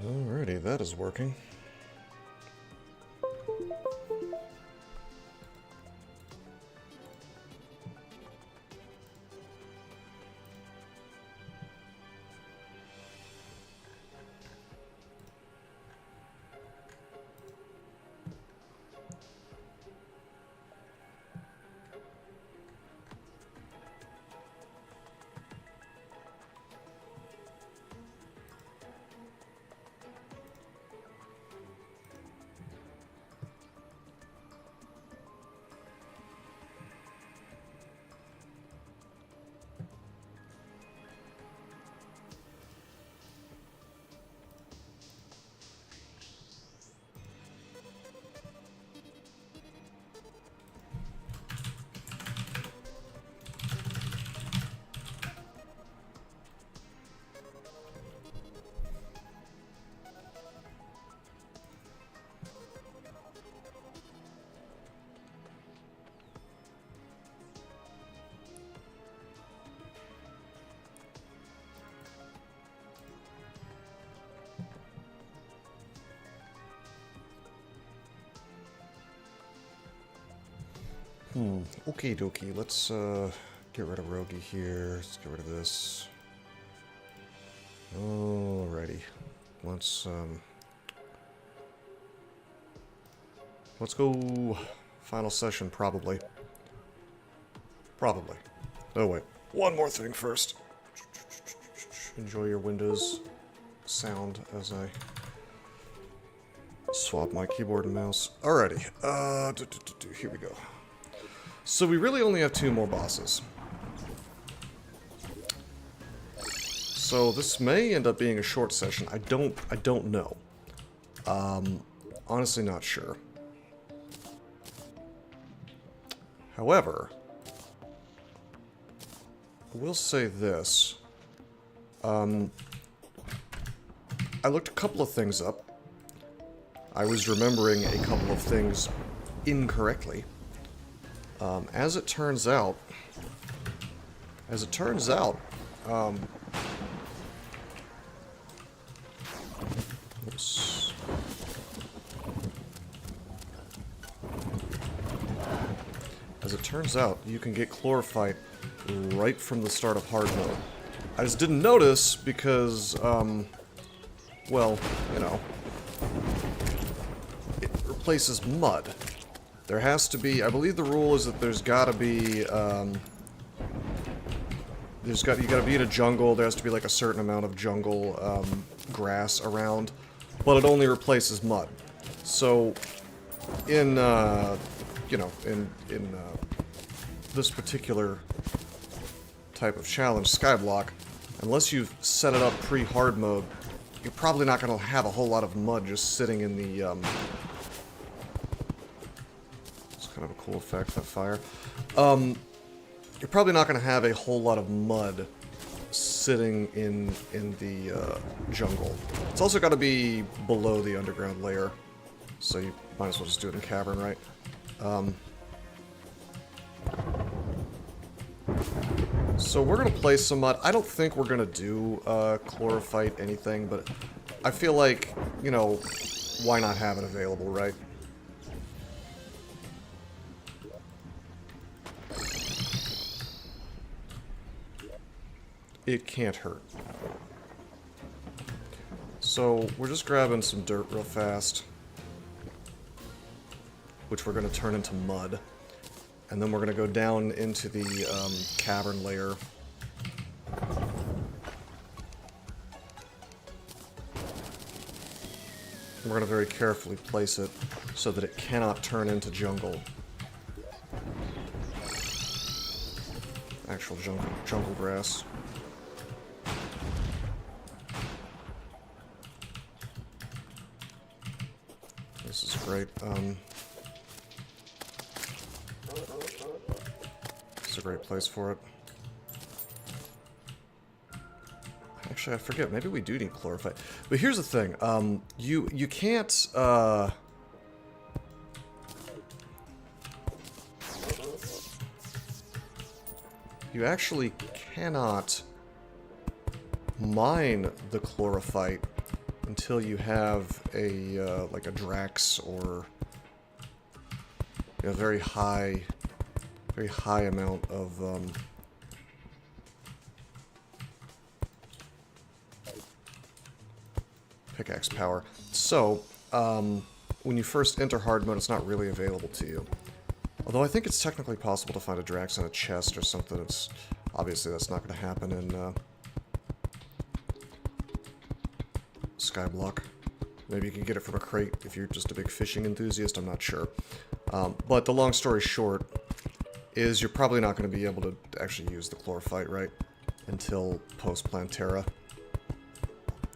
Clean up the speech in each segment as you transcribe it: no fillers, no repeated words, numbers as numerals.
Alrighty, that is working. Okie dokie, let's get rid of Rogi here. Let's get rid of this. Alrighty. Let's go final session, probably. Probably. Oh wait, one more thing first. Enjoy your Windows sound as I swap my keyboard and mouse. Alrighty, here we go. So we really only have 2 more bosses. So this may end up being a short session. I don't know. Honestly not sure. However, I will say this. I looked a couple of things up. I was remembering a couple of things incorrectly. As it turns out, oops. As it turns out, you can get chlorophyte right from the start of hard mode. I just didn't notice because, well, you know, it replaces mud. There has to be, I believe the rule is that there's gotta be, you gotta be in a jungle, there has to be like a certain amount of jungle, grass around, but it only replaces mud. So, in, you know, in this particular type of challenge, Skyblock, unless you've set it up pre-hard mode, you're probably not gonna have a whole lot of mud just sitting in the, kind of a cool effect, that fire. You're probably not going to have a whole lot of mud sitting in the jungle. It's also got to be below the underground layer, so you might as well just do it in cavern, right? So we're going to place some mud. I don't think we're going to do chlorophyte anything, but I feel like, you know, why not have it available, right? It can't hurt. So, we're just grabbing some dirt real fast, which we're going to turn into mud. And then we're going to go down into the cavern layer. We're going to very carefully place it so that it cannot turn into jungle. Actual jungle grass. This is great. It's a great place for it. Actually, I forget. Maybe we do need chlorophyte. But here's the thing. You can't. You actually cannot mine the chlorophyte until you have a like a Drax or a very high amount of pickaxe power. So, when you first enter hard mode, it's not really available to you. Although I think it's technically possible to find a Drax in a chest or something. It's obviously that's not going to happen in Skyblock. Maybe you can get it from a crate if you're just a big fishing enthusiast. I'm not sure. But the long story short is you're probably not going to be able to actually use the chlorophyte, right? Until post-Plantera.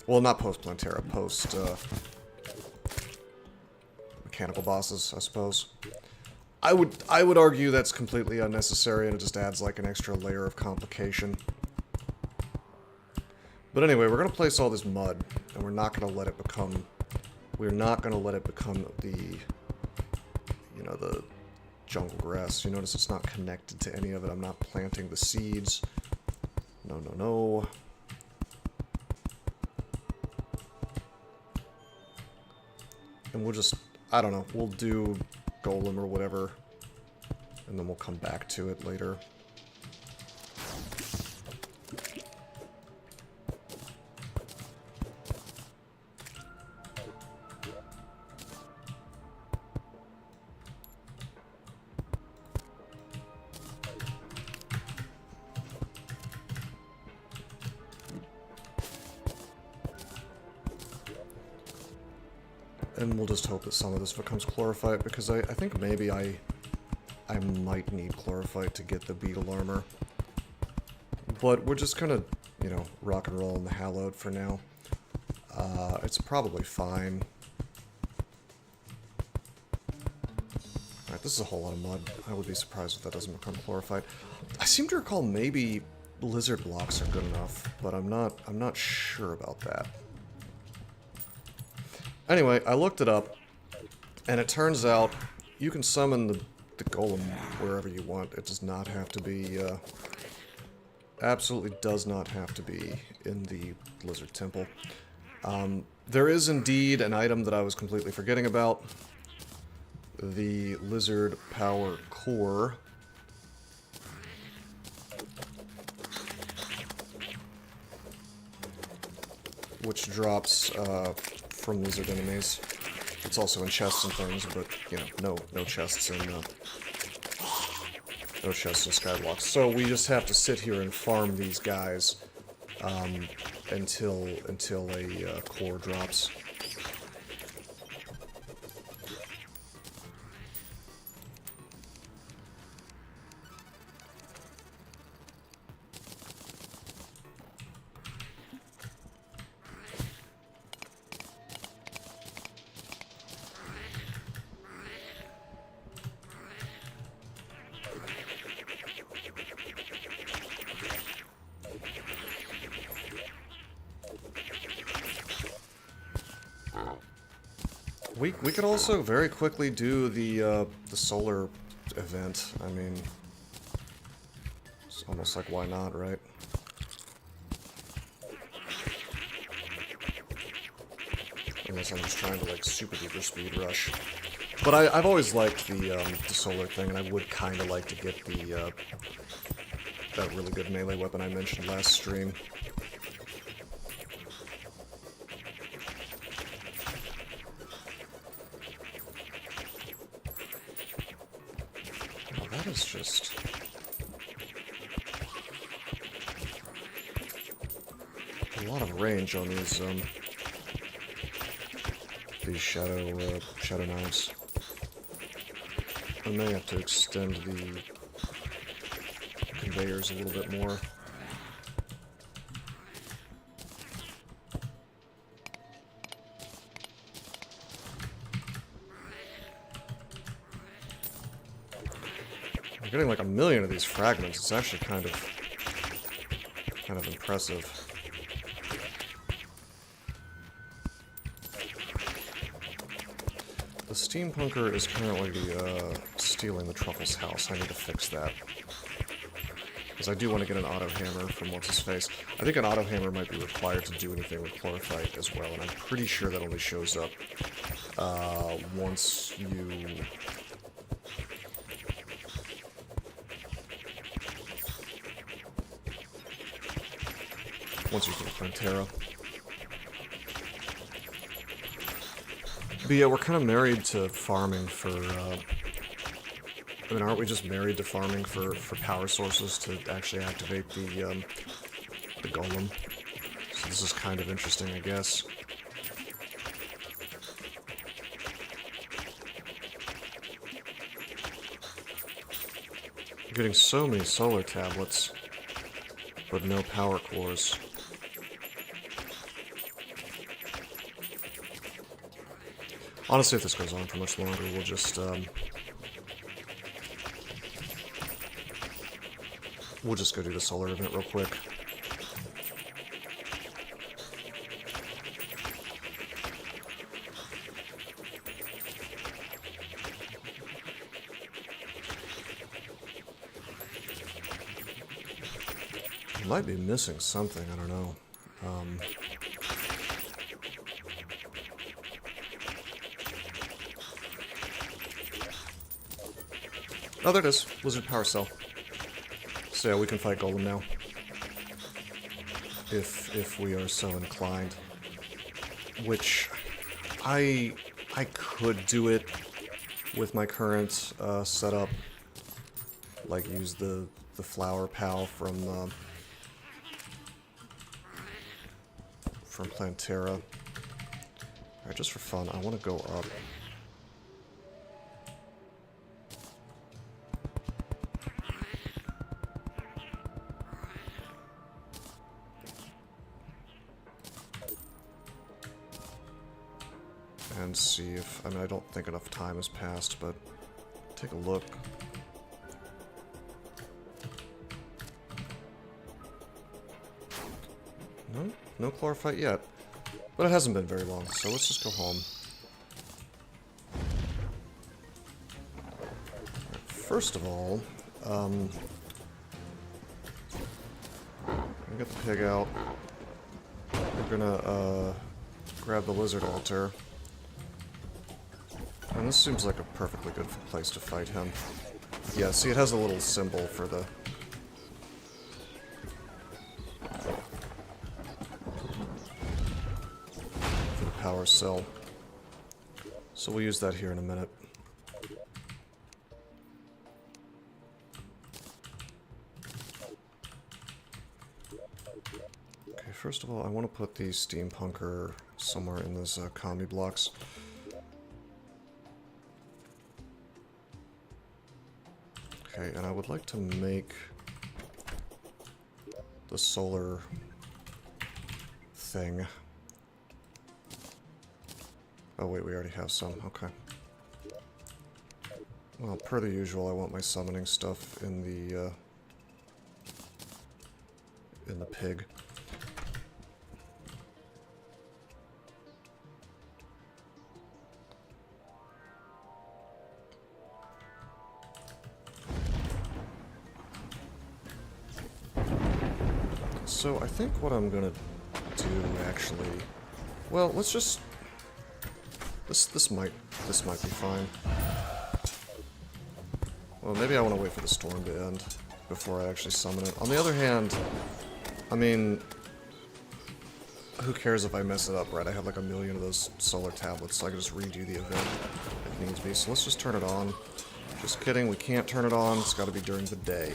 Well, not post-Plantera, post mechanical bosses, I suppose. I would argue that's completely unnecessary and it just adds like an extra layer of complication. But anyway, we're going to place all this mud and we're not going to let it become the, you know, the jungle grass. You notice it's not connected to any of it. I'm not planting the seeds. No, no, no. And we'll just, I don't know, we'll do golem or whatever, and then we'll come back to it later. And we'll just hope that some of this becomes chlorophyte, because I think maybe I might need chlorophyte to get the beetle armor. But we're just gonna, you know, rock and roll in the hallowed for now. It's probably fine. Alright, this is a whole lot of mud. I would be surprised if that doesn't become chlorophyte. I seem to recall maybe lizard blocks are good enough, but I'm not sure about that. Anyway, I looked it up, and it turns out you can summon the golem wherever you want. It does not have to be, absolutely does not have to be in the Lizard Temple. There is indeed an item that I was completely forgetting about. The Lizard Power Core. Which drops, from lizard enemies. It's also in chests and things, but you know, no chests in Skyblock. So we just have to sit here and farm these guys until a core drops. We could also very quickly do the solar event. I mean, it's almost like why not, right? Unless I'm just trying to like super duper speed rush. But I've always liked the solar thing, and I would kind of like to get the that really good melee weapon I mentioned last stream. It's just a lot of range on these shadow knives. I may have to extend the conveyors a little bit more. I'm getting like 1,000,000 of these fragments. It's actually kind of impressive. The steampunker is currently stealing the Truffle's house. I need to fix that. because I do want to get an auto hammer from what's-his-face. I think an auto hammer might be required to do anything with chlorophyte as well, and I'm pretty sure that only shows up once you... Once you get Plantera. But yeah, we're kind of married to farming for, I mean, aren't we just married to farming for power sources to actually activate the golem? So this is kind of interesting, I guess. I'm getting so many solar tablets, but no power cores. Honestly, if this goes on for much longer, we'll just go do the solar event real quick. I might be missing something, I don't know. Oh, there it is. Lizard Power Cell. So yeah, we can fight Golem now. If we are so inclined. Which, I could do it with my current setup. Like, use the Flower Pal from Plantera. Alright, just for fun, I want to go up. And see if, I mean, I don't think enough time has passed, but take a look. No chlorophyte yet. But it hasn't been very long, so let's just go home. First of all, I'm gonna get the pig out. We're gonna grab the lizard altar. And this seems like a perfectly good place to fight him. Yeah, see, it has a little symbol for the... power cell. So we'll use that here in a minute. Okay, first of all, I want to put the steampunker somewhere in those commie blocks. Okay, and I would like to make the solar thing. Oh wait, we already have some. Okay. Well, per the usual, I want my summoning stuff in the pig. So I think what I'm gonna do actually, well, let's just. This might be fine. Well, maybe I want to wait for the storm to end before I actually summon it. On the other hand, I mean, who cares if I mess it up, right? I have like a million of those solar tablets, so I can just redo the event if needs be. So let's just turn it on. Just kidding, we can't turn it on. It's got to be during the day.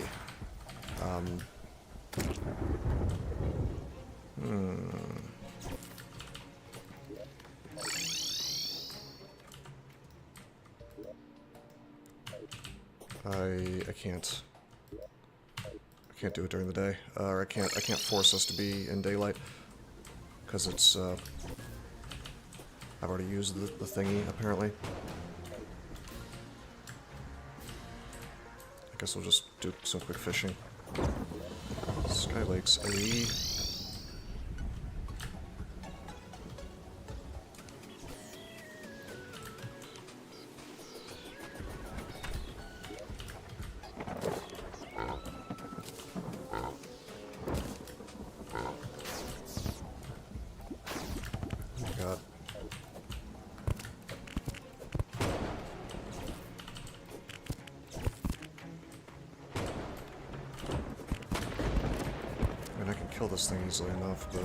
I can't do it during the day, or I can't force us to be in daylight, because it's, I've already used the thingy, apparently. I guess we'll just do some quick fishing. Sky Lakes AE. this thing easily enough, but...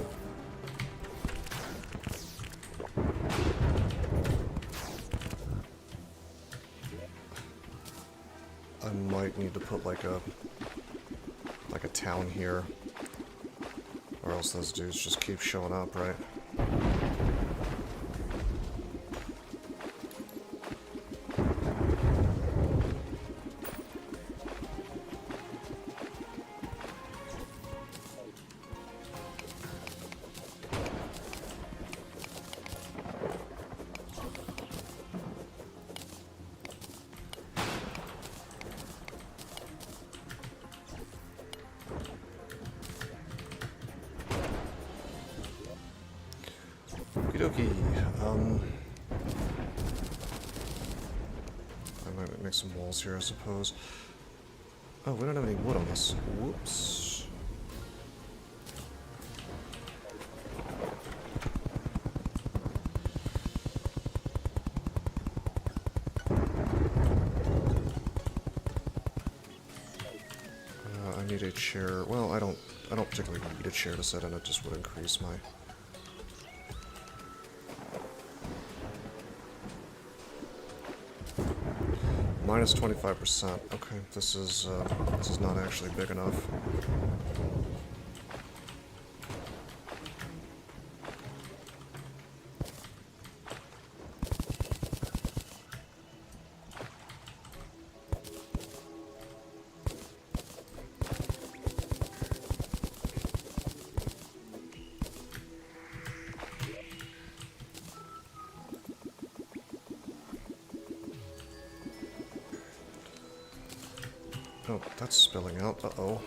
I might need to put like a town here, or else those dudes just keep showing up, right? Okie dokie. I might make some walls here, I suppose. Oh, we don't have any wood on this. Whoops. I need a chair. Well, I don't particularly need a chair to sit in. It just would increase my... Minus 25%. Okay, this is not actually big enough. Oh, that's spilling out. Uh-oh.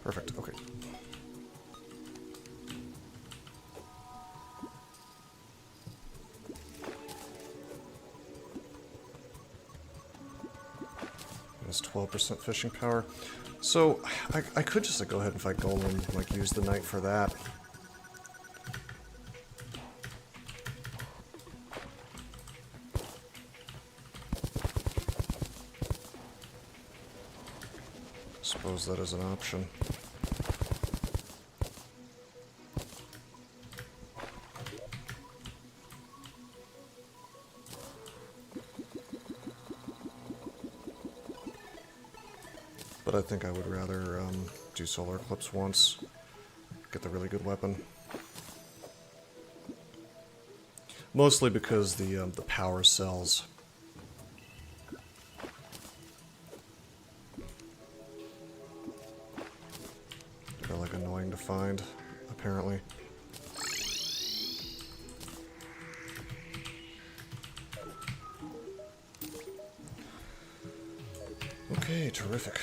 Perfect. Okay. It's 12% fishing power. So, I could just go ahead and fight Golem and like use the knight for that. Suppose that is an option. But I think I would rather do Solar Eclipse once, get the really good weapon. Mostly because the power cells are like annoying to find, apparently. Okay, terrific.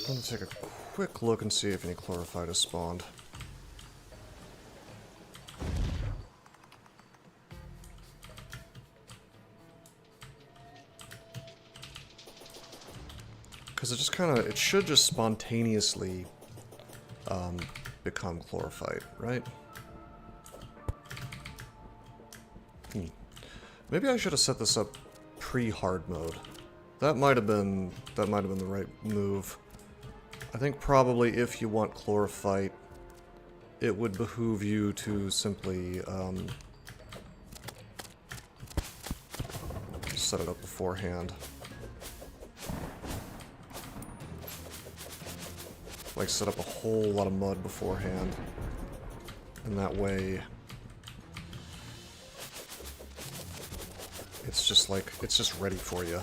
I'm gonna take a quick look and see if any chlorophyte has spawned. Because it just kind of, it should just spontaneously become chlorophyte, right? Maybe I should have set this up pre-hard mode. That might have been the right move. I think probably if you want chlorophyte, it would behoove you to simply set it up beforehand. Like set up a whole lot of mud beforehand. And that way It's just like, it's just ready for you.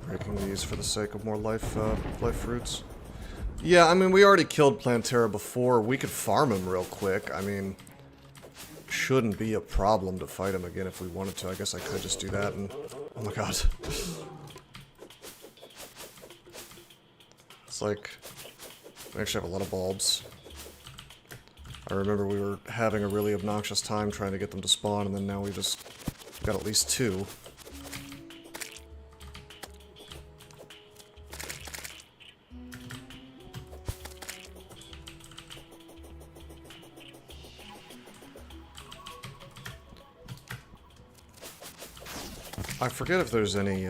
Breaking these for the sake of more life fruits. Yeah, I mean, we already killed Plantera before. We could farm him real quick. I mean, shouldn't be a problem to fight him again if we wanted to. I guess I could just do that and... Oh my god. It's like... We actually have a lot of bulbs. I remember we were having a really obnoxious time trying to get them to spawn, and then now we just got at least 2. I forget if there's any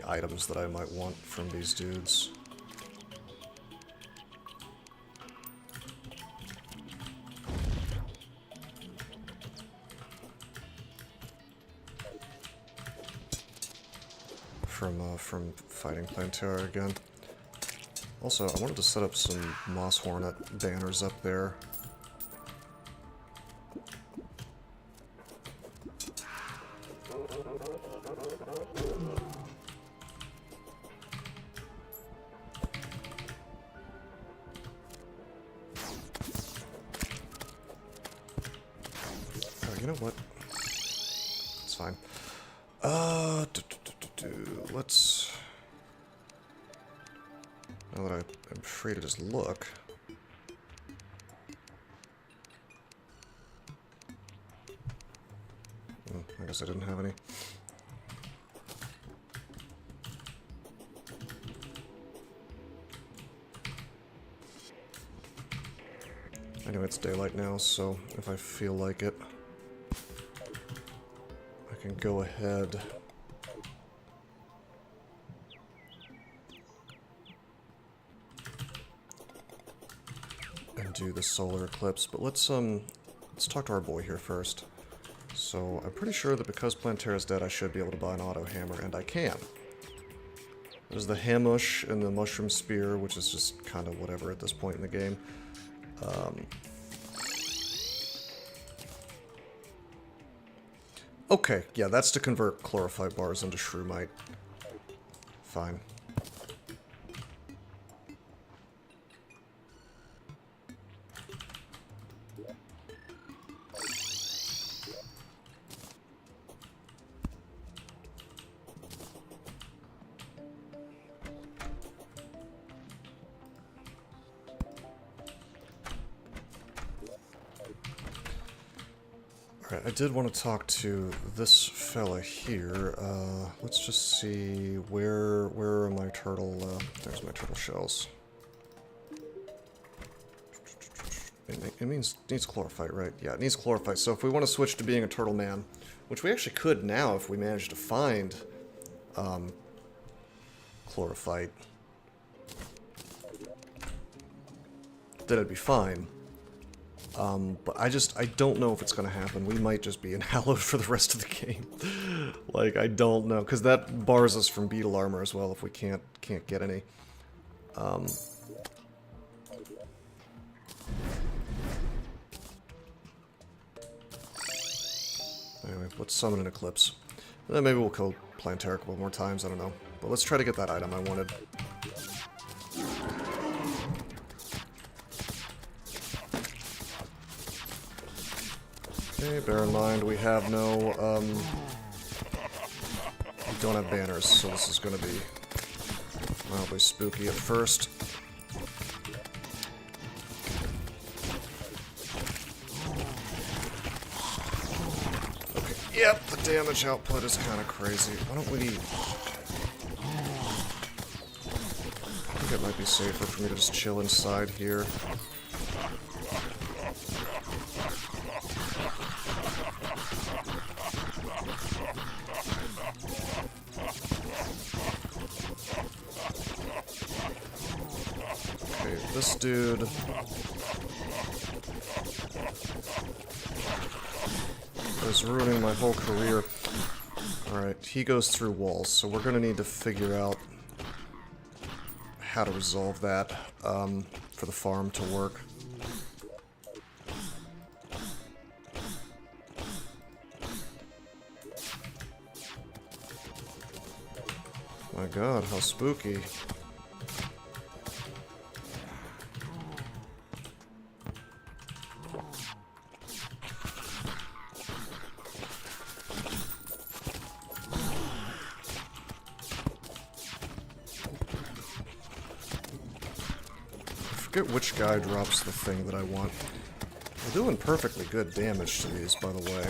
items that I might want from these dudes. From fighting Plantera again. Also, I wanted to set up some Moss Hornet banners up there. You know what? It's fine. Let's... Now that I'm free to just look. I guess I didn't have any. Anyway, it's daylight now, so if I feel like it, I can go ahead and do the solar eclipse. But let's talk to our boy here first. So I'm pretty sure that because Plantera's dead, I should be able to buy an auto hammer, and I can. There's the Hamush and the Mushroom Spear, which is just kind of whatever at this point in the game. Okay, yeah, that's to convert chlorophyte bars into shroomite. Fine. Alright, I did want to talk to this fella here. Let's just see where are my turtle, there's my turtle shells. It needs chlorophyte, right? Yeah, it needs chlorophyte. So if we want to switch to being a turtle man, which we actually could now if we managed to find chlorophyte, then it'd be fine. But I don't know if it's gonna happen. We might just be in Hallowed for the rest of the game. Like, I don't know, because that bars us from beetle armor as well if we can't get any. Anyway, let's summon an eclipse. And then maybe we'll kill Plantera a couple more times, I don't know. But let's try to get that item I wanted. Okay, bear in mind we have no, we don't have banners, so this is gonna be mildly spooky at first. Okay, yep, the damage output is kind of crazy. Why don't we... I think it might be safer for me to just chill inside here. This dude is ruining my whole career. Alright, he goes through walls, so we're going to need to figure out how to resolve that for the farm to work. My god, how spooky. I forget which guy drops the thing that I want. We're doing perfectly good damage to these, by the way.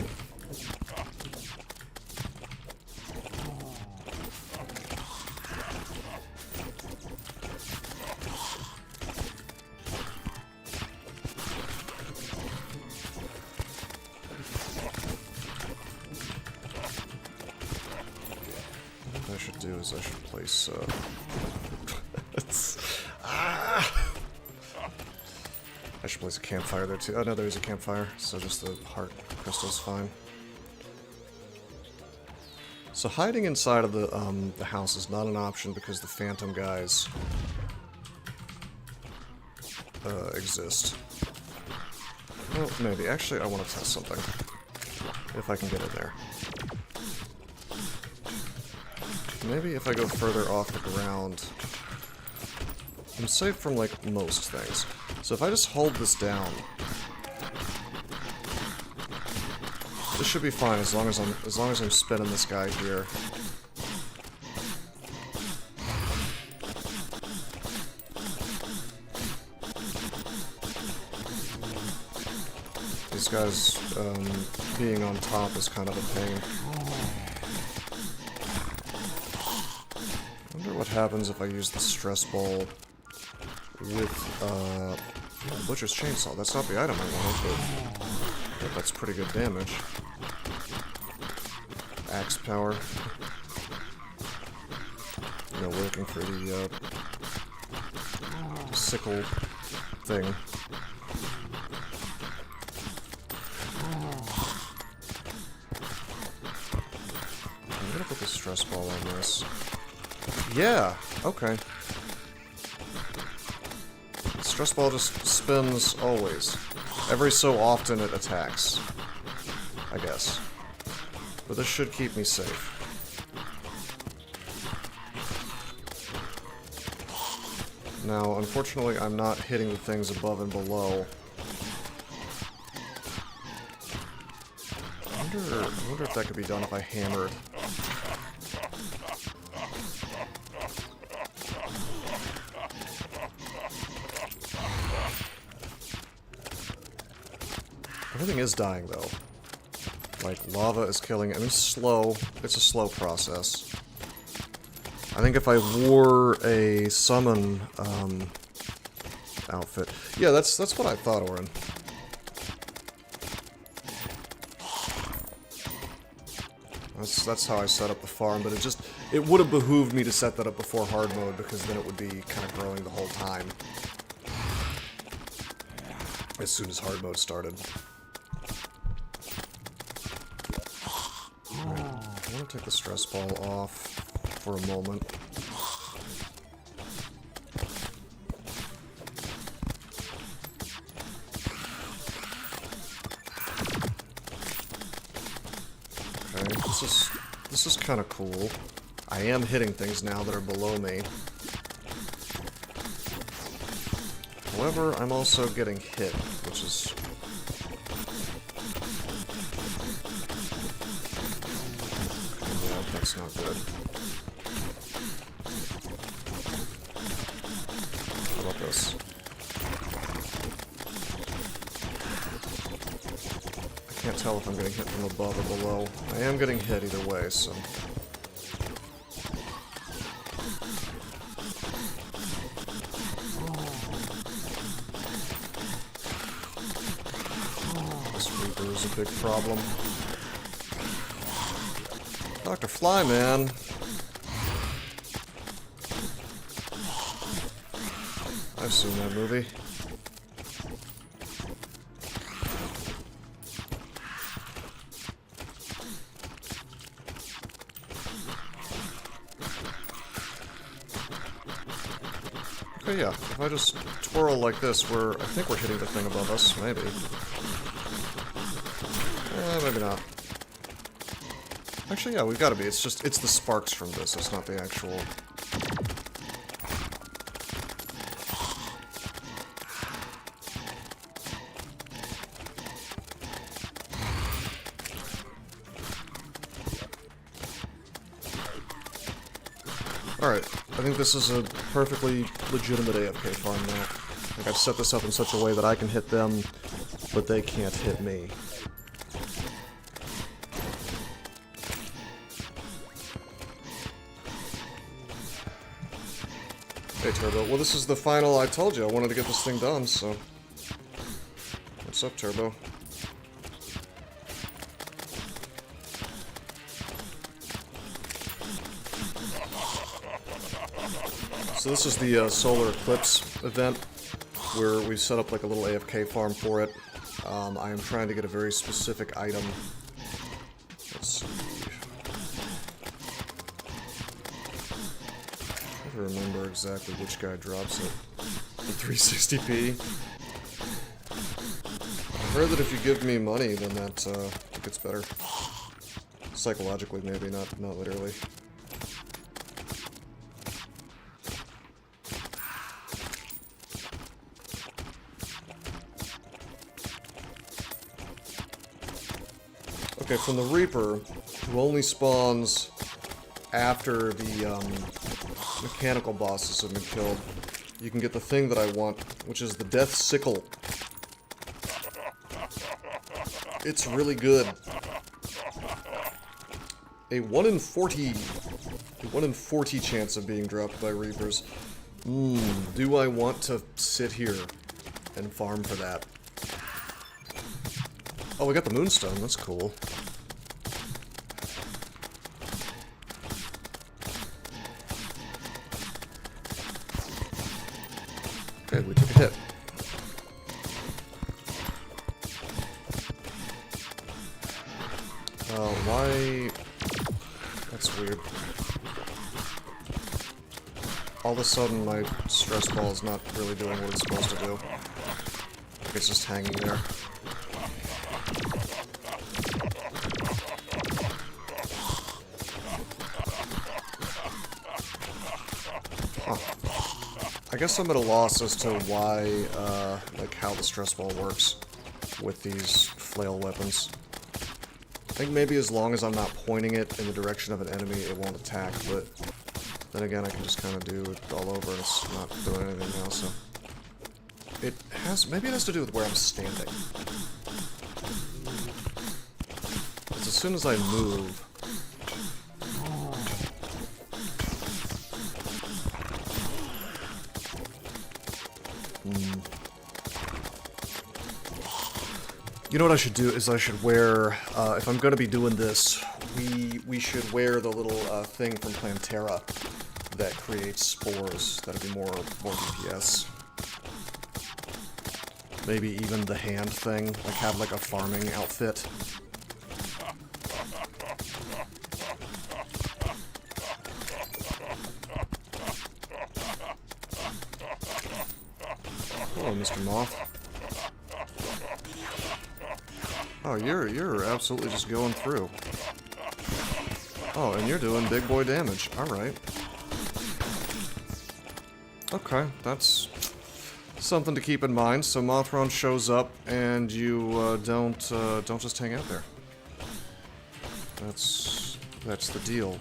What I should do is I should place, I should place a campfire there too. Oh no, there is a campfire, so just the heart crystal's fine. So hiding inside of the house is not an option because the phantom guys exist. Well, maybe. Actually, I want to test something. If I can get in there. Maybe if I go further off the ground, I'm safe from, like, most things. So if I just hold this down, this should be fine as long as I'm spinning this guy here. These guys being on top is kind of a pain. I wonder what happens if I use the stress ball with the butcher's chainsaw. That's not the item I wanted, but that's pretty good damage. Axe power. You know, working for the sickle thing. I'm gonna put the stress ball on this. Yeah, okay. The stress ball just spins always. Every so often it attacks, I guess. But this should keep me safe. Now, unfortunately, I'm not hitting the things above and below. I wonder if that could be done if I hammered. Everything is dying, though. Like, lava is killing it. I mean, slow. It's a slow process. I think if I wore a summon, outfit... Yeah, that's what I thought, Orin. That's how I set up the farm, but it would have behooved me to set that up before hard mode, because then it would be kind of growing the whole time. As soon as hard mode started. I want to take the stress ball off for a moment. Okay, this is kind of cool. I am hitting things now that are below me. However, I'm also getting hit, which is... yeah, that's not good. How about this? I can't tell if I'm getting hit from above or below. I am getting hit either way, so... Is a big problem. Dr. Flyman. I've seen that movie. Okay, yeah. If I just twirl like this, I think we're hitting the thing above us, maybe. Maybe not. Actually, yeah, we've got to be. It's the sparks from this. It's not the actual... Alright, I think this is a perfectly legitimate AFK farm now. I think I've set this up in such a way that I can hit them, but they can't hit me. Hey, Turbo. Well, this is the final. I told you I wanted to get this thing done, so... What's up, Turbo? So this is the solar eclipse event, where we set up like a little AFK farm for it. I am trying to get a very specific item. Let's see. I don't remember exactly which guy drops it. The 360p. I heard that if you give me money, then that it gets better. Psychologically, maybe, not literally. Okay, from the Reaper, who only spawns after the mechanical bosses have been killed, you can get the thing that I want, which is the Death Sickle. It's really good. A 1 in 40 chance of being dropped by Reapers. Do I want to sit here and farm for that? Oh, we got the Moonstone, that's cool. Okay, we took a hit. Why... That's weird. All of a sudden, my stress ball is not really doing what it's supposed to do. Like it's just hanging there. Huh. I guess I'm at a loss as to why, like how the stress ball works with these flail weapons. I think maybe as long as I'm not pointing it in the direction of an enemy, it won't attack, but then again, I can just kind of do it all over and it's not doing anything now, so... Maybe it has to do with where I'm standing. Because as soon as I move... You know what I should do is I should wear, if I'm going to be doing this, we should wear the little thing from Terraria that creates spores. That'd be more DPS. Maybe even the hand thing, like have like a farming outfit. Hello, Mr. Moth. Oh, you're absolutely just going through. Oh, and you're doing big boy damage. Alright. Okay, that's something to keep in mind. So Mothron shows up, and you don't just hang out there. That's the deal.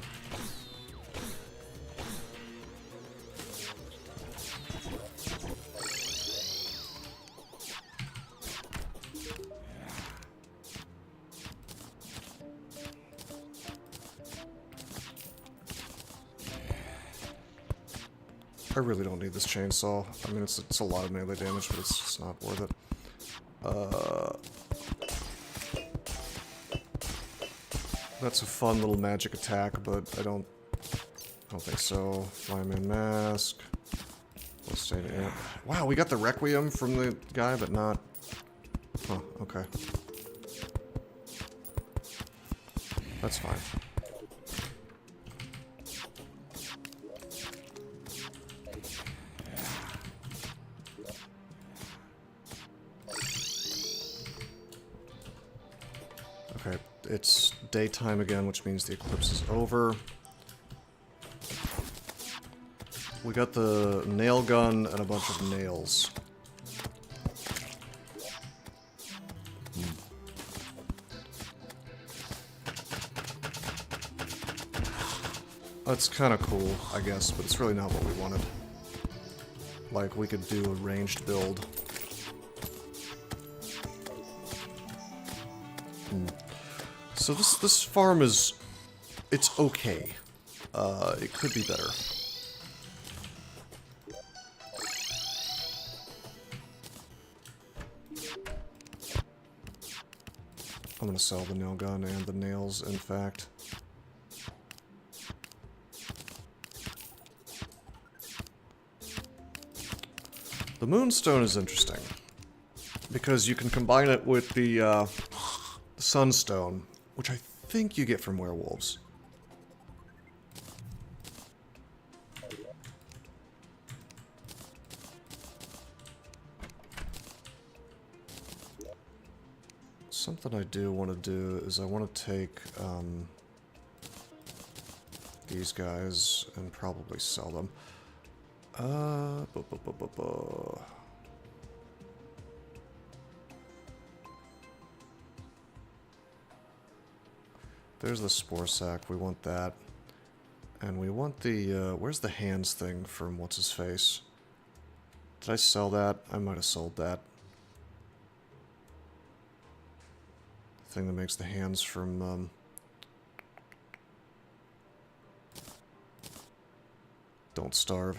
I really don't need this chainsaw. I mean, it's a lot of melee damage, but it's just not worth it. That's a fun little magic attack, but I don't think so. Flyman Mask. Let's stay in. Wow, we got the Requiem from the guy, but not... Huh, okay. That's fine. Okay, it's daytime again, which means the eclipse is over. We got the nail gun and a bunch of nails. That's kind of cool, I guess, but it's really not what we wanted. Like, we could do a ranged build. So this farm is... it's okay. It could be better. I'm gonna sell the nail gun and the nails, in fact. The moonstone is interesting, because you can combine it with the sunstone, which I think you get from werewolves. Something I do want to do is I want to take these guys and probably sell them. There's the spore sack, we want that. And we want the, where's the hands thing from what's-his-face? Did I sell that? I might have sold that. The thing that makes the hands from, Don't Starve.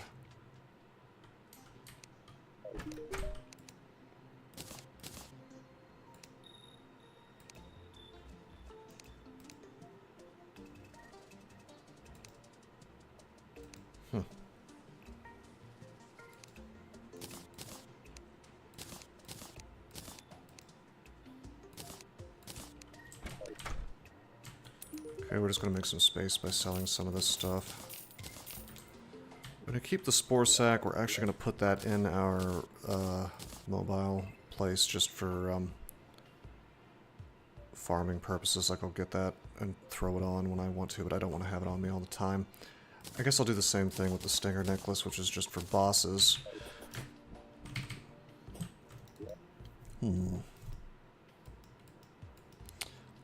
Okay, we're just going to make some space by selling some of this stuff. We're going to keep the spore sack. We're actually going to put that in our mobile place just for farming purposes. Like, I'll get that and throw it on when I want to, but I don't want to have it on me all the time. I guess I'll do the same thing with the stinger necklace, which is just for bosses.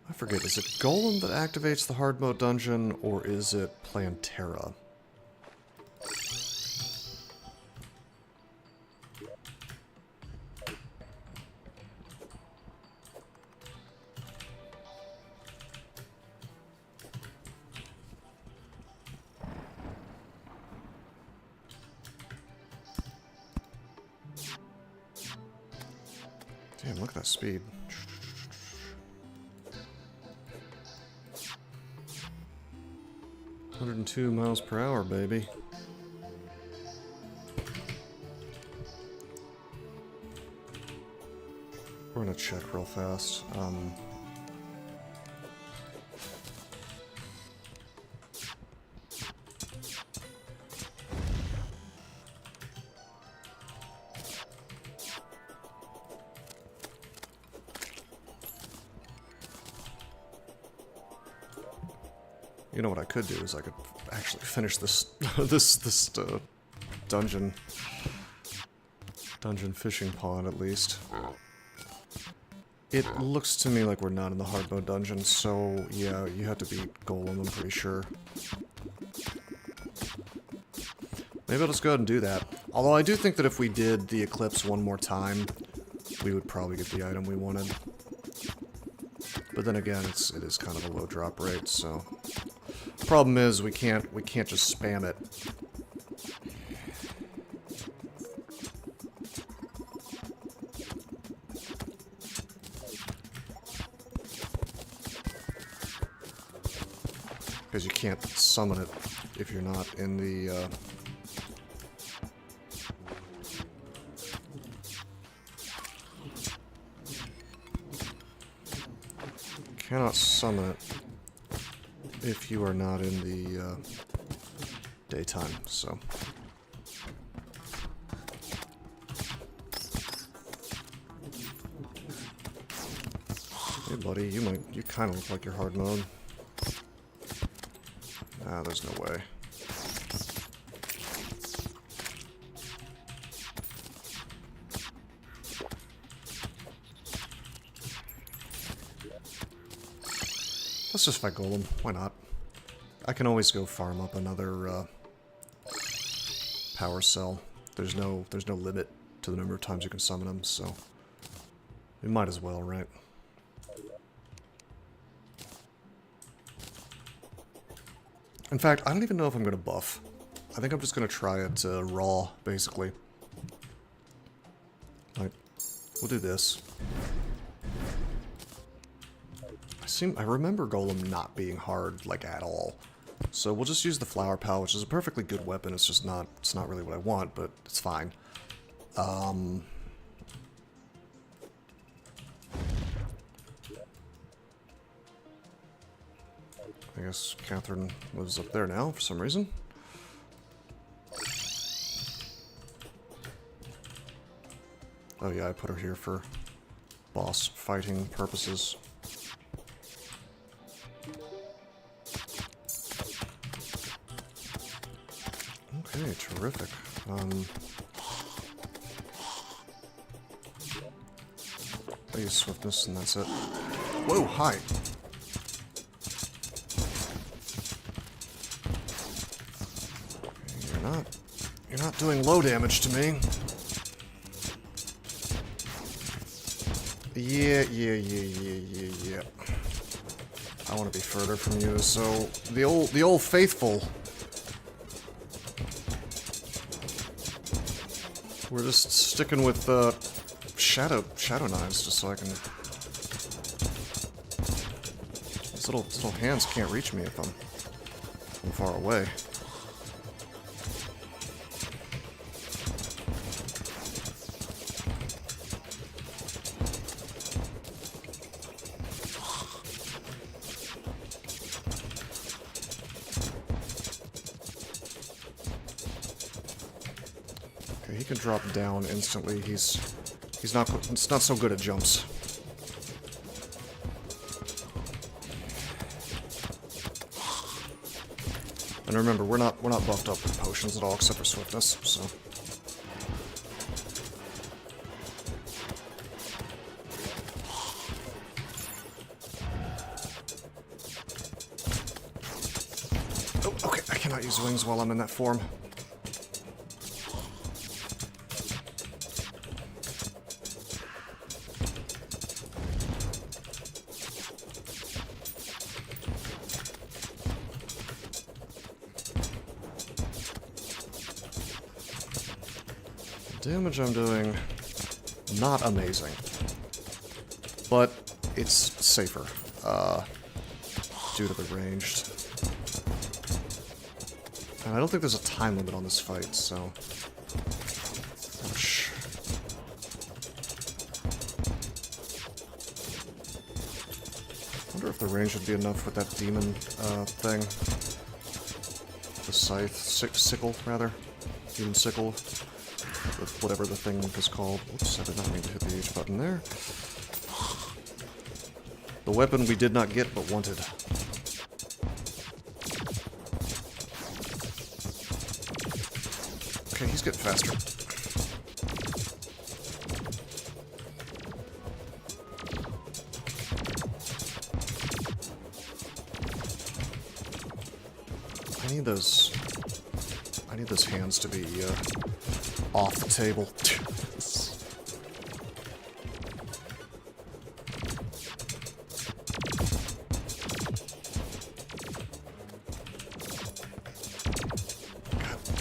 I forget, is it Golem that activates the hard mode dungeon, or is it Plantera? Damn, look at that speed. 102 miles per hour, baby. We're gonna check real fast. You know what I could do is I could actually finish this dungeon fishing pond at least. It looks to me like we're not in the hard mode dungeon, so yeah, you have to beat Golem, I'm pretty sure. Maybe I'll just go ahead and do that. Although I do think that if we did the Eclipse one more time, we would probably get the item we wanted. But then again, it is kind of a low drop rate, so... Problem is, we can't just spam it. Because you can't summon it if you're not in the, cannot summon it if you are not in the daytime, so. Hey buddy, you kind of look like you're hard mode. Ah, there's no way. Let's just fight Golem. Why not? I can always go farm up another power cell. There's no limit to the number of times you can summon them, so we might as well, right? In fact, I don't even know if I'm going to buff. I think I'm just going to try it raw, basically. Like, we'll do this. I remember Golem not being hard, like, at all. So we'll just use the Flower Pow, which is a perfectly good weapon. It's just not, it's not really what I want, but it's fine. I guess Catherine lives up there now for some reason. Oh yeah, I put her here for boss fighting purposes. Okay, terrific. I use swiftness and that's it. Whoa, hi! You're not doing low damage to me. Yeah. I want to be further from you, so the old faithful. We're just sticking with shadow knives just so I can. These little hands can't reach me if I'm far away. He can drop down instantly. He's not so good at jumps. And remember, we're not buffed up with potions at all except for swiftness, so. Oh, okay, I cannot use wings while I'm in that form. Damage I'm doing, not amazing, but it's safer, due to the ranged. And I don't think there's a time limit on this fight, so. Ouch. I wonder if the range would be enough with that demon, thing. The scythe, sickle, rather. Demon sickle. With whatever the thing is called. Oops, I did not mean to hit the H button there. The weapon we did not get, but wanted. Okay, he's getting faster. I need those hands to be, off the table.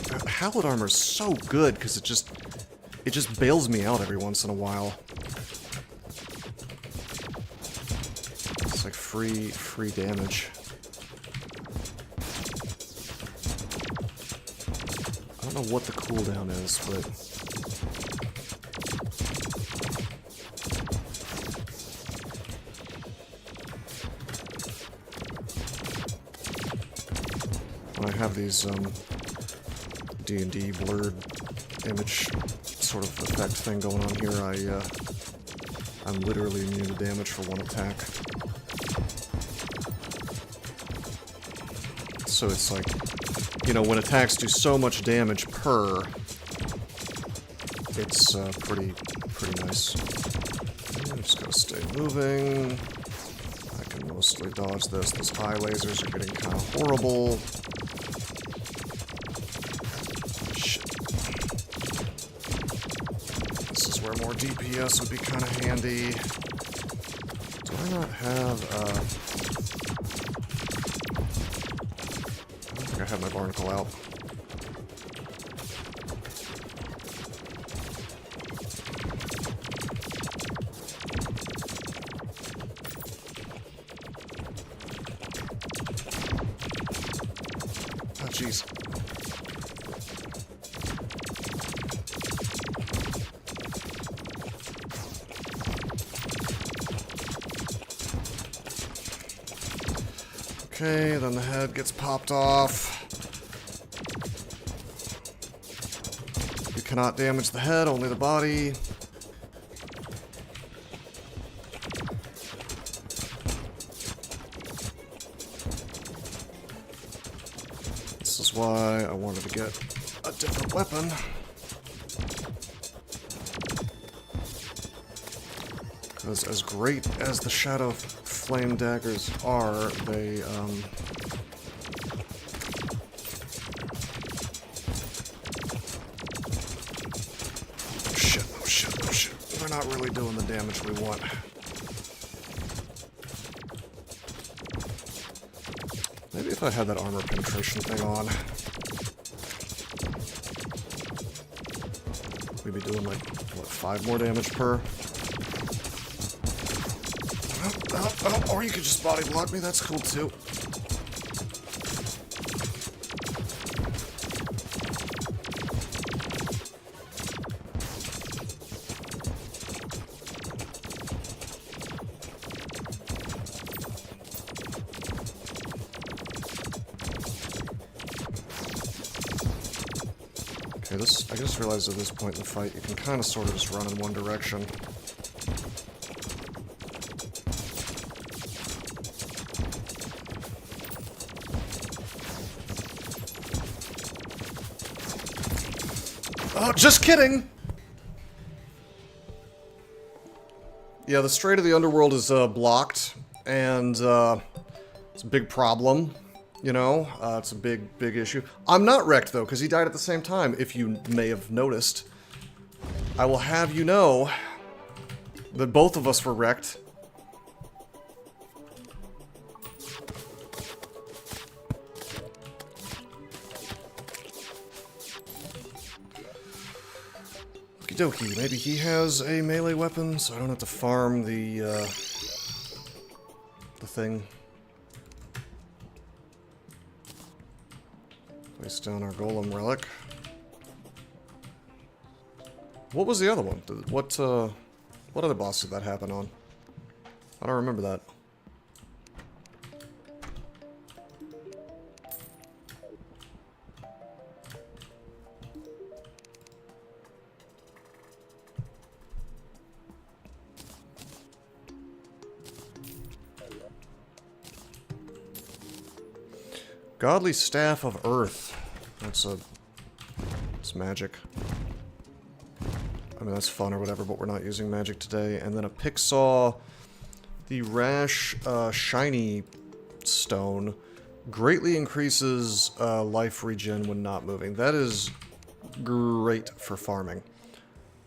God, Hallowed Armor is so good because it just bails me out every once in a while. It's like free damage. I don't know what the cooldown is, but when I have these D&D blurred image sort of effect thing going on here, I'm literally immune to damage for one attack. So it's like, you know, when attacks do so much damage per, it's pretty nice. I'm just gonna stay moving. I can mostly dodge this. Those high lasers are getting kind of horrible. Shit. This is where more DPS would be kind of handy. Do I not have, I don't think I have my barnacle out. Oh, jeez. Okay, then the head gets popped off. You cannot damage the head, only the body. This is why I wanted to get a different weapon. Because as great as the Shadow Flame daggers are, they, oh shit, oh shit, oh shit. They're not really doing the damage we want. Maybe if I had that armor penetration thing on, we'd be doing like, what, 5 more damage per? Oh, or you could just body block me, that's cool too. Okay, this, I just realized at this point in the fight, you can kind of sort of just run in one direction. Oh, just kidding! Yeah, the Strait of the Underworld is blocked, and it's a big problem, you know? It's a big issue. I'm not wrecked, though, because he died at the same time, if you may have noticed. I will have you know that both of us were wrecked. Okie dokie, maybe he has a melee weapon, so I don't have to farm the thing. Place down our golem relic. What was the other one? What other boss did that happen on? I don't remember that. Godly Staff of Earth. It's magic. I mean, that's fun or whatever, but we're not using magic today. And then a pick saw. The Rash Shiny Stone greatly increases life regen when not moving. That is great for farming.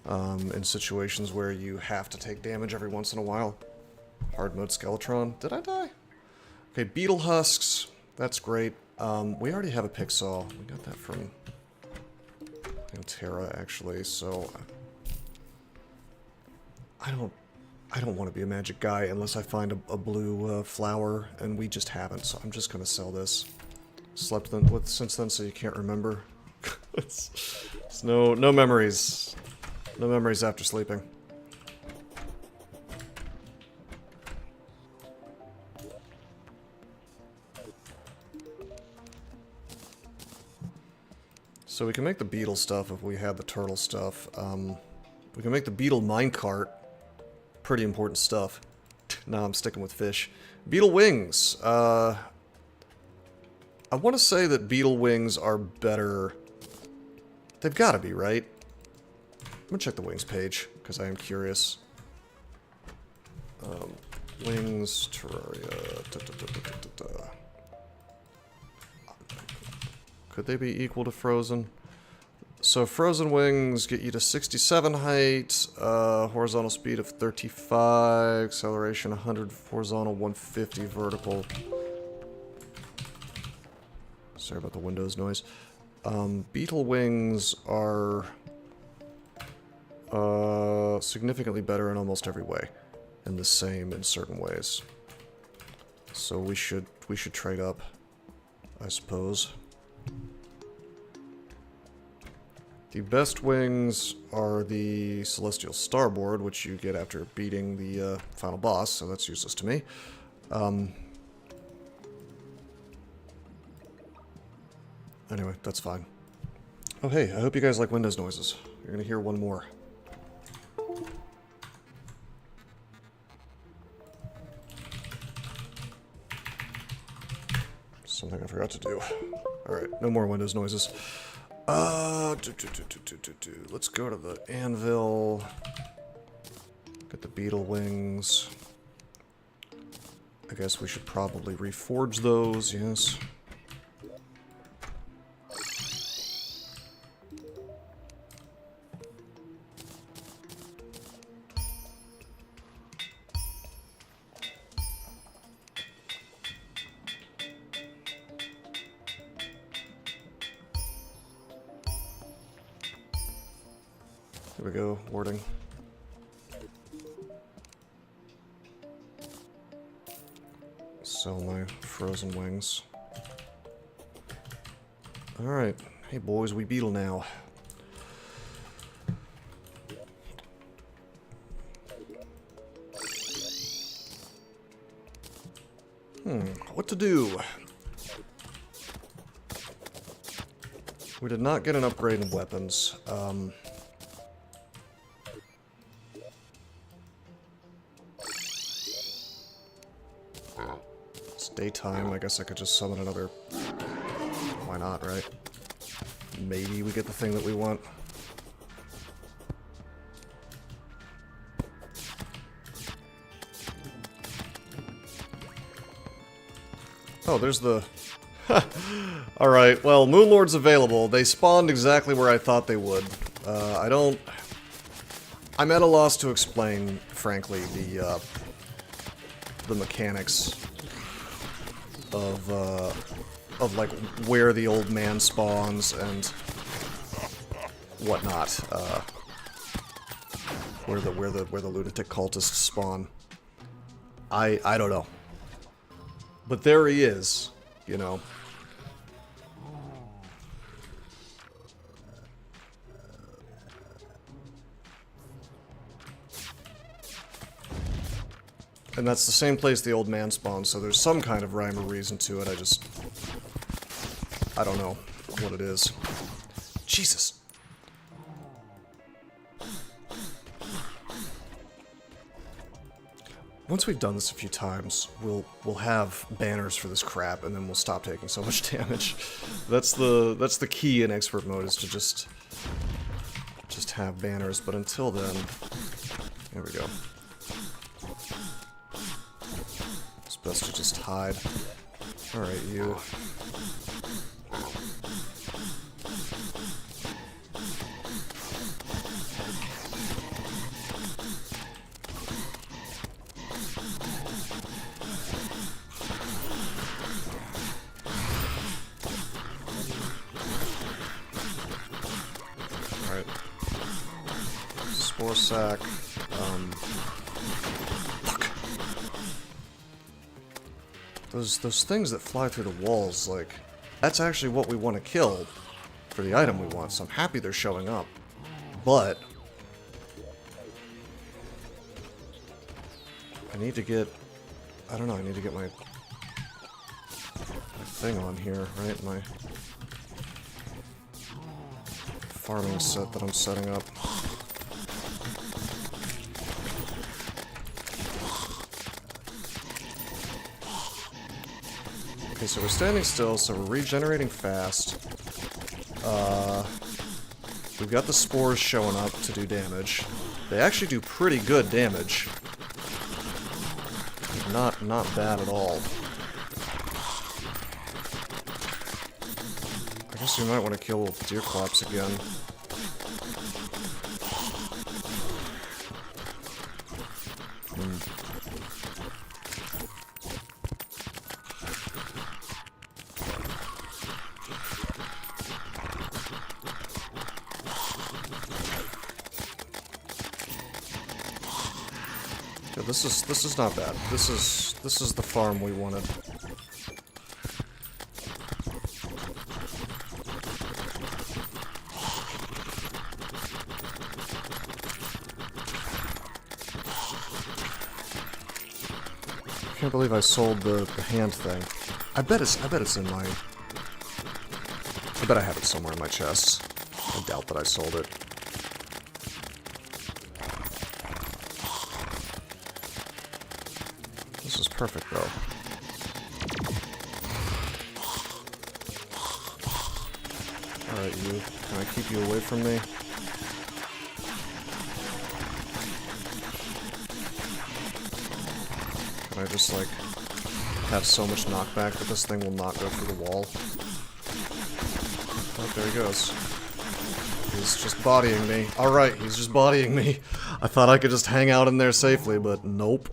In situations where you have to take damage every once in a while. Hard mode Skeletron. Did I die? Okay, Beetle Husks. That's great. We already have a pick saw. We got that from Terra, actually, so I don't want to be a magic guy unless I find a blue flower, and we just haven't, so I'm just gonna sell this. Slept since then, so you can't remember. it's no memories. No memories after sleeping. So we can make the beetle stuff if we had the turtle stuff. We can make the beetle minecart pretty important stuff. Nah, I'm sticking with fish. Beetle wings. I want to say that beetle wings are better. They've got to be, right? I'm going to check the wings page, because I am curious. Wings, Terraria. Could they be equal to frozen? So frozen wings get you to 67 height, horizontal speed of 35, acceleration 100, horizontal 150, vertical. Sorry about the Windows noise. Beetle wings are significantly better in almost every way, and the same in certain ways. So we should trade up, I suppose. The best wings are the Celestial Starboard, which you get after beating the final boss, so that's useless to me. Anyway, that's fine. Oh hey, I hope you guys like Windows noises. You're gonna hear one more. Something I forgot to do. Alright, no more Windows noises. Let's go to the anvil. Get the beetle wings. I guess we should probably reforge those, yes. Here we go, warding. Sell my frozen wings. Alright. Hey boys, we beetle now. What to do? We did not get an upgrade in weapons. It's daytime, I guess I could just summon another... Why not, right? Maybe we get the thing that we want. Oh, there's the... Alright, well, Moonlord's available. They spawned exactly where I thought they would. I'm at a loss to explain, frankly, the mechanics of like, where the old man spawns and whatnot. Where the lunatic cultists spawn. I don't know. But there he is, you know. And that's the same place the old man spawns, so there's some kind of rhyme or reason to it, I don't know what it is. Jesus! Once we've done this a few times, we'll have banners for this crap, and then we'll stop taking so much damage. That's the key in expert mode, is to just have banners. But until then, there we go. It's best to just hide. All right, you. Spore sack. Fuck. Those things that fly through the walls, like, that's actually what we want to kill for the item we want, so I'm happy they're showing up. But I need to get, I don't know, I need to get my thing on here, right? My farming set that I'm setting up. Okay, so we're standing still, so we're regenerating fast. We've got the spores showing up to do damage. They actually do pretty good damage. Not bad at all. I guess we might want to kill deer clops again. Yeah, this is not bad. This is the farm we wanted. I can't believe I sold the hand thing. I bet it's in my... I bet I have it somewhere in my chest. I doubt that I sold it. This is perfect, though. Alright, you. Can I keep you away from me? Can I just, like, have so much knockback that this thing will not go through the wall? Oh, there he goes. He's just bodying me. Alright, he's just bodying me. I thought I could just hang out in there safely, but nope.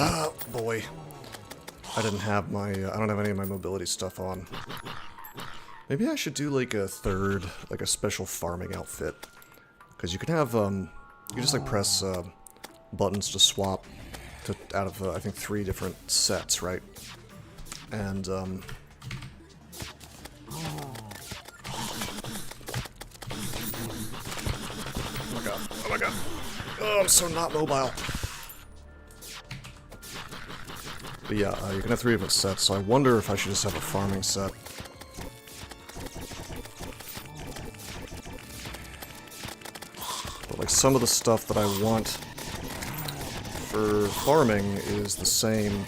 Ah, boy. I didn't have my, I don't have any of my mobility stuff on. Maybe I should do like a third, like a special farming outfit. Because you can have, you just like press buttons to swap to, out of, I think 3 different sets, right? And, oh my god, oh my god. Oh, I'm so not mobile. But yeah, you can have 3 different sets, so I wonder if I should just have a farming set. But like some of the stuff that I want for farming is the same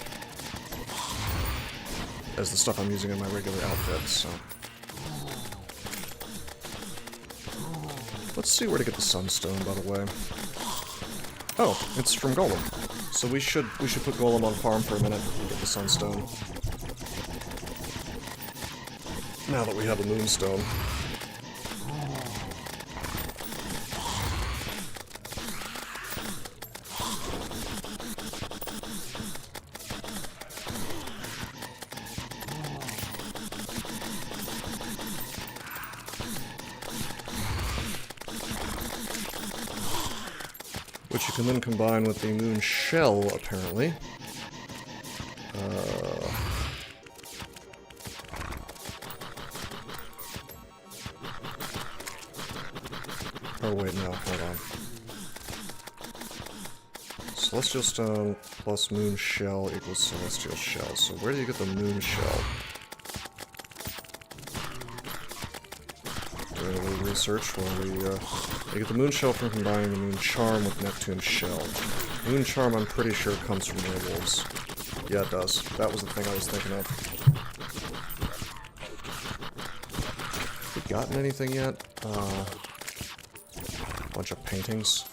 as the stuff I'm using in my regular outfit, so... Let's see where to get the sunstone, by the way. Oh, it's from Golem. So we should put Golem on farm for a minute and get the sunstone. Now that we have a moonstone. Which you can then combine with the moon shell, apparently. Oh wait, no, hold on. Celestial stone plus moon shell equals celestial shell. So where do you get the moon shell? Doing a little research while you get the moon shell from combining the moon charm with Neptune shell. Moon charm, I'm pretty sure, comes from werewolves. Yeah, it does. That was the thing I was thinking of. Have we gotten anything yet? Bunch of paintings.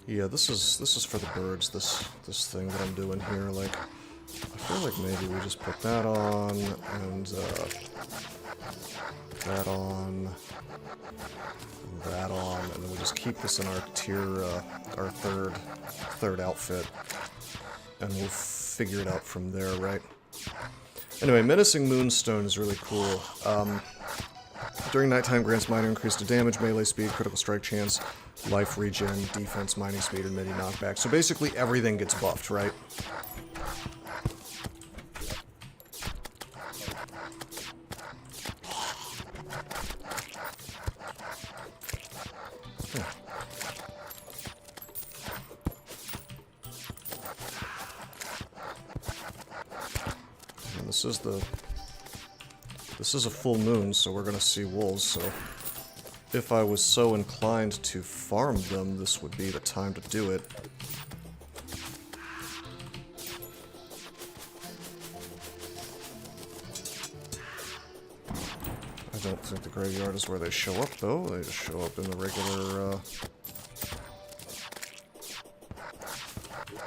Yeah, this is for the birds, this thing that I'm doing here. Like, I feel like maybe we just put that on, and that on, and then we just keep this in our tier, our third outfit, and we'll figure it out from there, right? Anyway, Menacing Moonstone is really cool. During nighttime, grants minor increase to damage, melee speed, critical strike chance, life regen, defense, mining speed, and mini knockback. So basically everything gets buffed, right? this is a full moon, so we're gonna see wolves, so if I was so inclined to farm them, this would be the time to do it. I don't think the graveyard is where they show up, though. They just show up in the regular,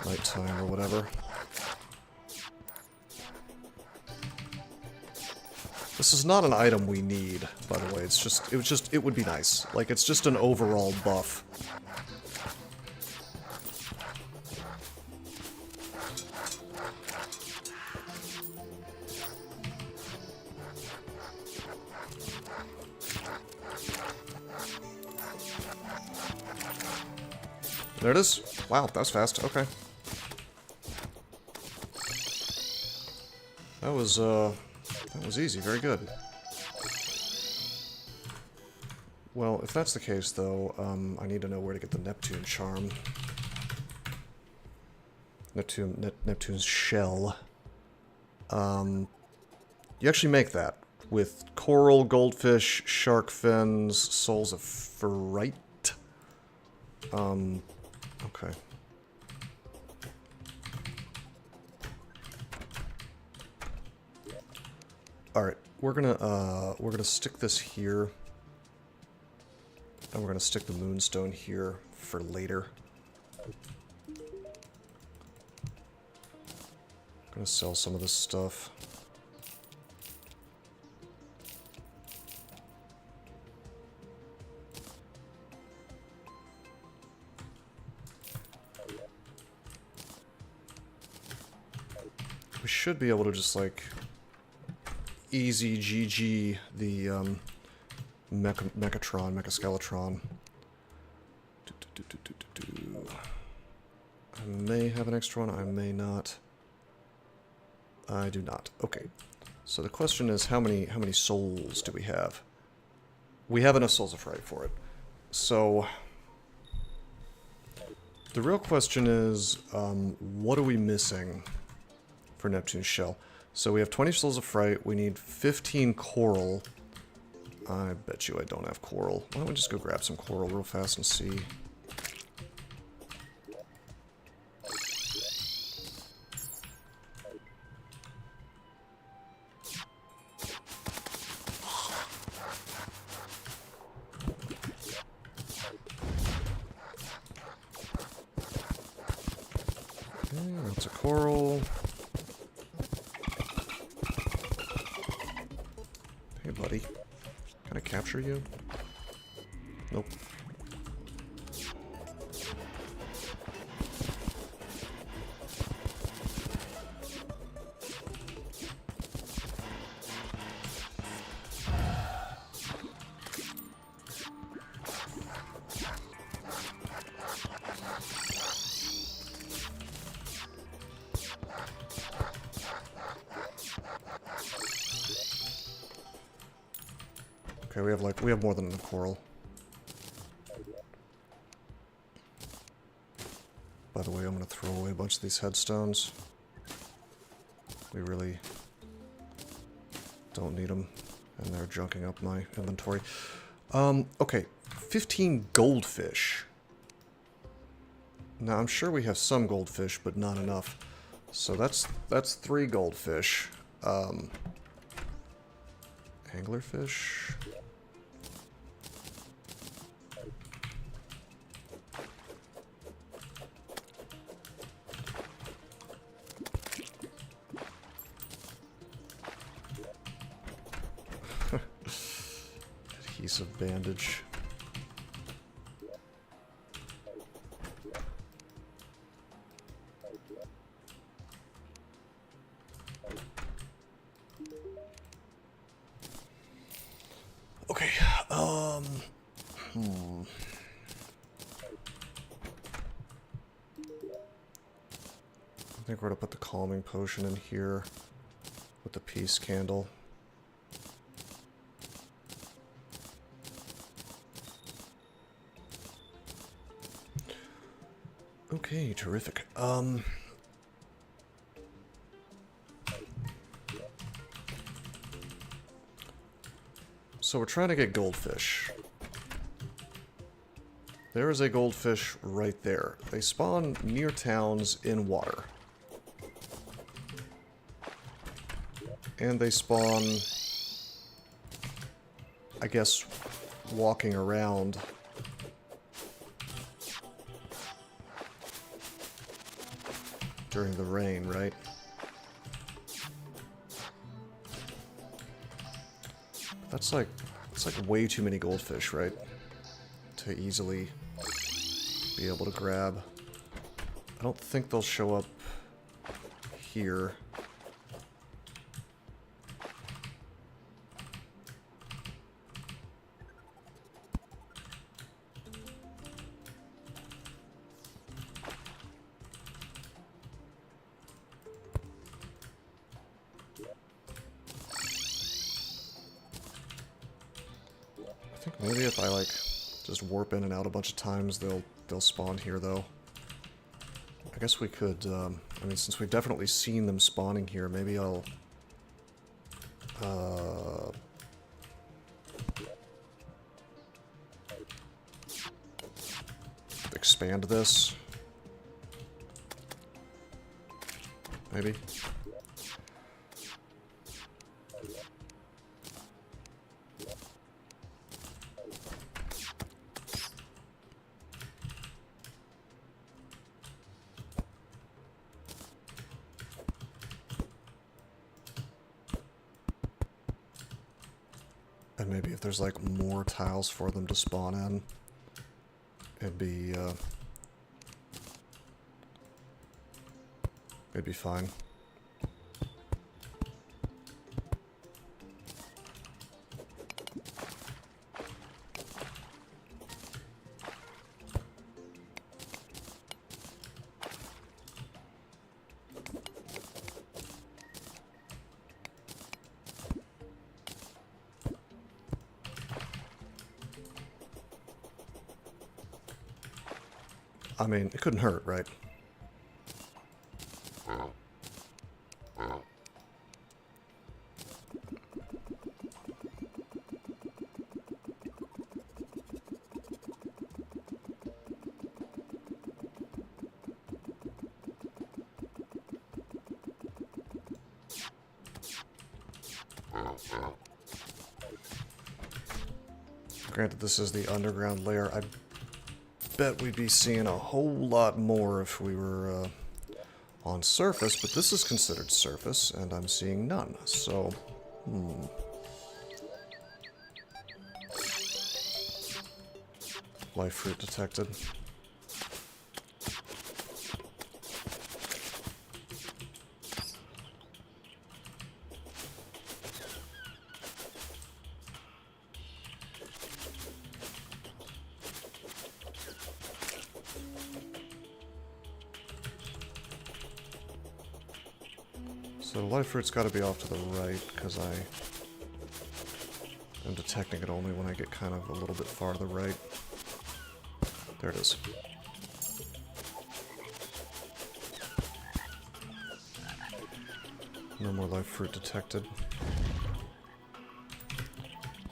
nighttime or whatever. This is not an item we need, by the way. It would be nice. Like, it's just an overall buff. There it is. Wow, that was fast. Okay. That was easy. Very good. Well, if that's the case, though, I need to know where to get the Neptune charm. Neptune's shell. You actually make that with coral, goldfish, shark fins, souls of fright. Okay. Alright, we're gonna stick this here. And we're gonna stick the moonstone here for later. Gonna sell some of this stuff. We should be able to just, like, easy GG the Mechaskeletron. I may have an extra one, I may not. I do not. Okay. So the question is, how many souls do we have? We have enough souls of fright for it. So the real question is, what are we missing for Neptune's shell? So we have 20 souls of fright, we need 15 coral. I bet you I don't have coral. Why don't we just go grab some coral real fast and see. Okay, that's a coral. Hey, buddy. Can I capture you? Nope. Okay, we have more than enough coral. By the way, I'm gonna throw away a bunch of these headstones. We really don't need them, and they're junking up my inventory. Okay, 15 goldfish. Now, I'm sure we have some goldfish, but not enough. So that's 3 goldfish. Anglerfish. Adhesive bandage. Okay, I think we're gonna put the calming potion in here with the peace candle. Okay, terrific. So we're trying to get goldfish. There is a goldfish right there. They spawn near towns in water. And they spawn, I guess, walking around. During the rain, right? That's like way too many goldfish, right? To easily be able to grab. I don't think they'll show up here. I think maybe if I like just warp in and out a bunch of times, they'll spawn here though. I guess we could. I mean, since we've definitely seen them spawning here, maybe I'll. Expand this. Maybe. And maybe if there's like more tiles for them to spawn in, it'd be fine. I mean, it couldn't hurt, right? Granted, this is the underground layer. I bet we'd be seeing a whole lot more if we were on surface, but this is considered surface, and I'm seeing none, so... Life fruit detected. So the life fruit's got to be off to the right, because I am detecting it only when I get kind of a little bit farther right. There it is. No more life fruit detected.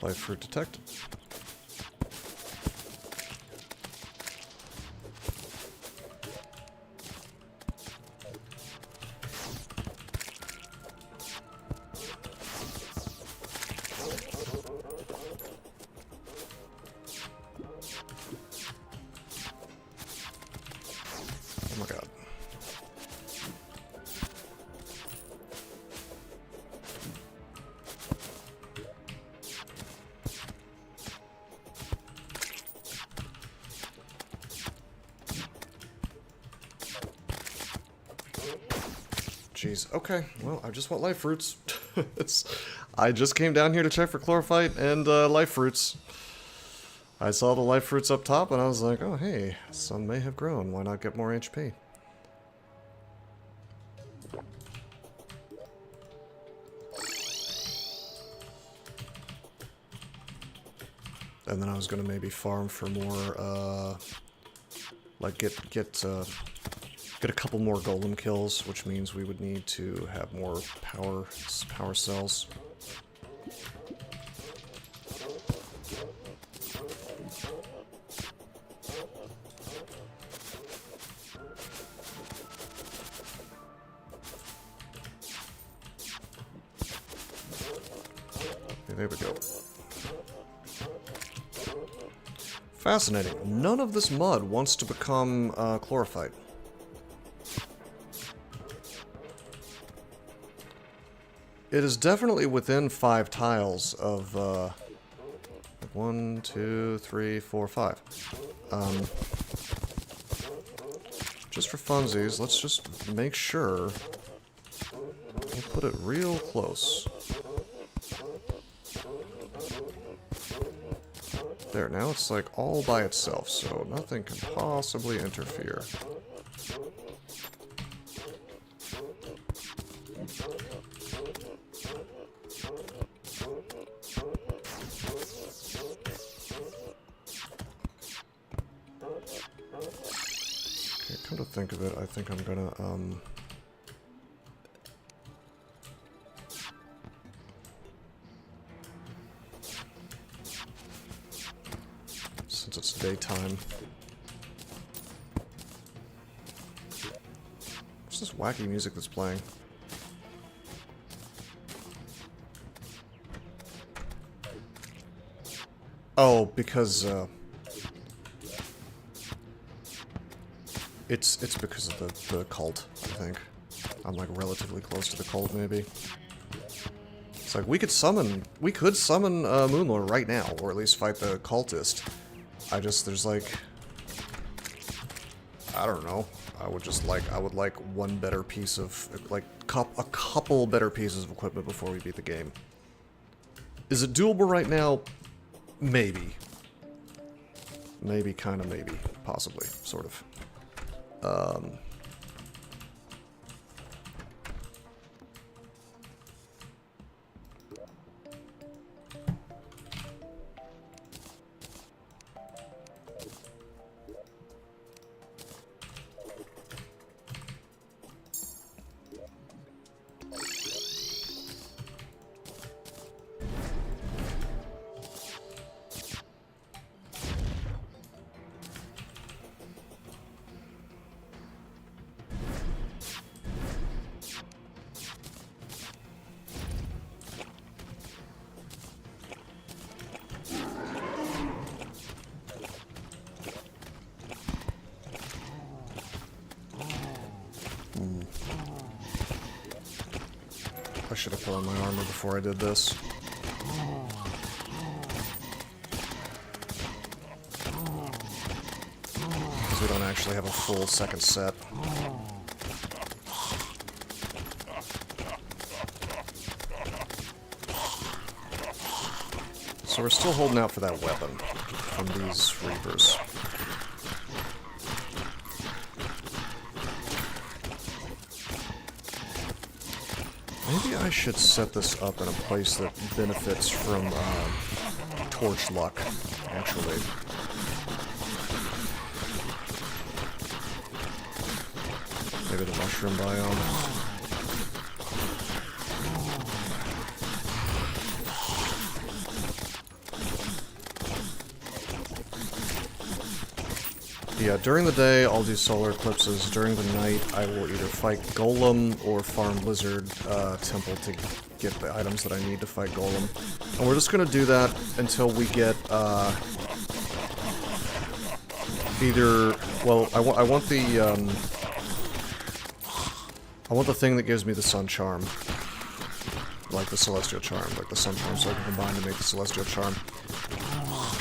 Life fruit detected. Oh my god. Jeez. Okay. Well, I just want life fruits. I just came down here to check for chlorophyte and life fruits. I saw the life fruits up top, and I was like, oh, hey, some may have grown. Why not get more HP? And then I was going to maybe farm for more, like, get a couple more golem kills, which means we would need to have more power cells. Okay, there we go. Fascinating. None of this mud wants to become chlorophyte. It is definitely within 5 tiles of 1, 2, 3, 4, 5. Just for funsies, let's just make sure we'll put it real close. There, now it's like all by itself, so nothing can possibly interfere. Okay, come to think of it, I think I'm gonna, since it's daytime. What's this wacky music that's playing? Oh, because, it's because of the cult, I think. I'm, like, relatively close to the cult, maybe. It's like, we could summon Moonlord right now, or at least fight the cultist. There's like, I don't know, I would like one better piece of, like, a couple better pieces of equipment before we beat the game. Is it doable right now? Maybe. Maybe, kinda maybe. Possibly, sort of. I should have put on my armor before I did this. Because we don't actually have a full second set. So we're still holding out for that weapon from these Reapers. Maybe I should set this up in a place that benefits from torch luck, actually. Maybe the mushroom biome. Yeah, during the day I'll do solar eclipses. During the night I will either fight Golem or farm Lizard Temple to get the items that I need to fight Golem. And we're just gonna do that until we get either, well, I want the thing that gives me the Sun Charm. Like the Celestial Charm, like the Sun Charm, so I can combine to make the Celestial Charm.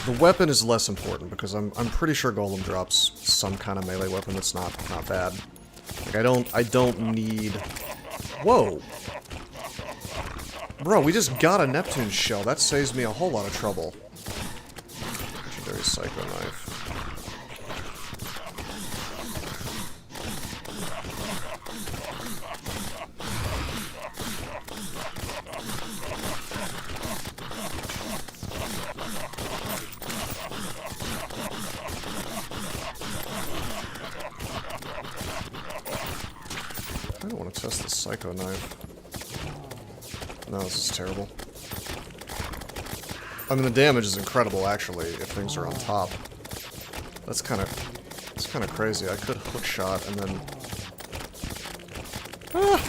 The weapon is less important because I'm pretty sure Golem drops some kind of melee weapon that's not bad. Like I don't need. Whoa, bro! We just got a Neptune shell. That saves me a whole lot of trouble. Legendary Psycho Knife. I don't want to test the Psycho Knife. No, this is terrible. I mean, the damage is incredible, actually, if things are on top. That's kind of crazy. I could hook shot and then... Ah!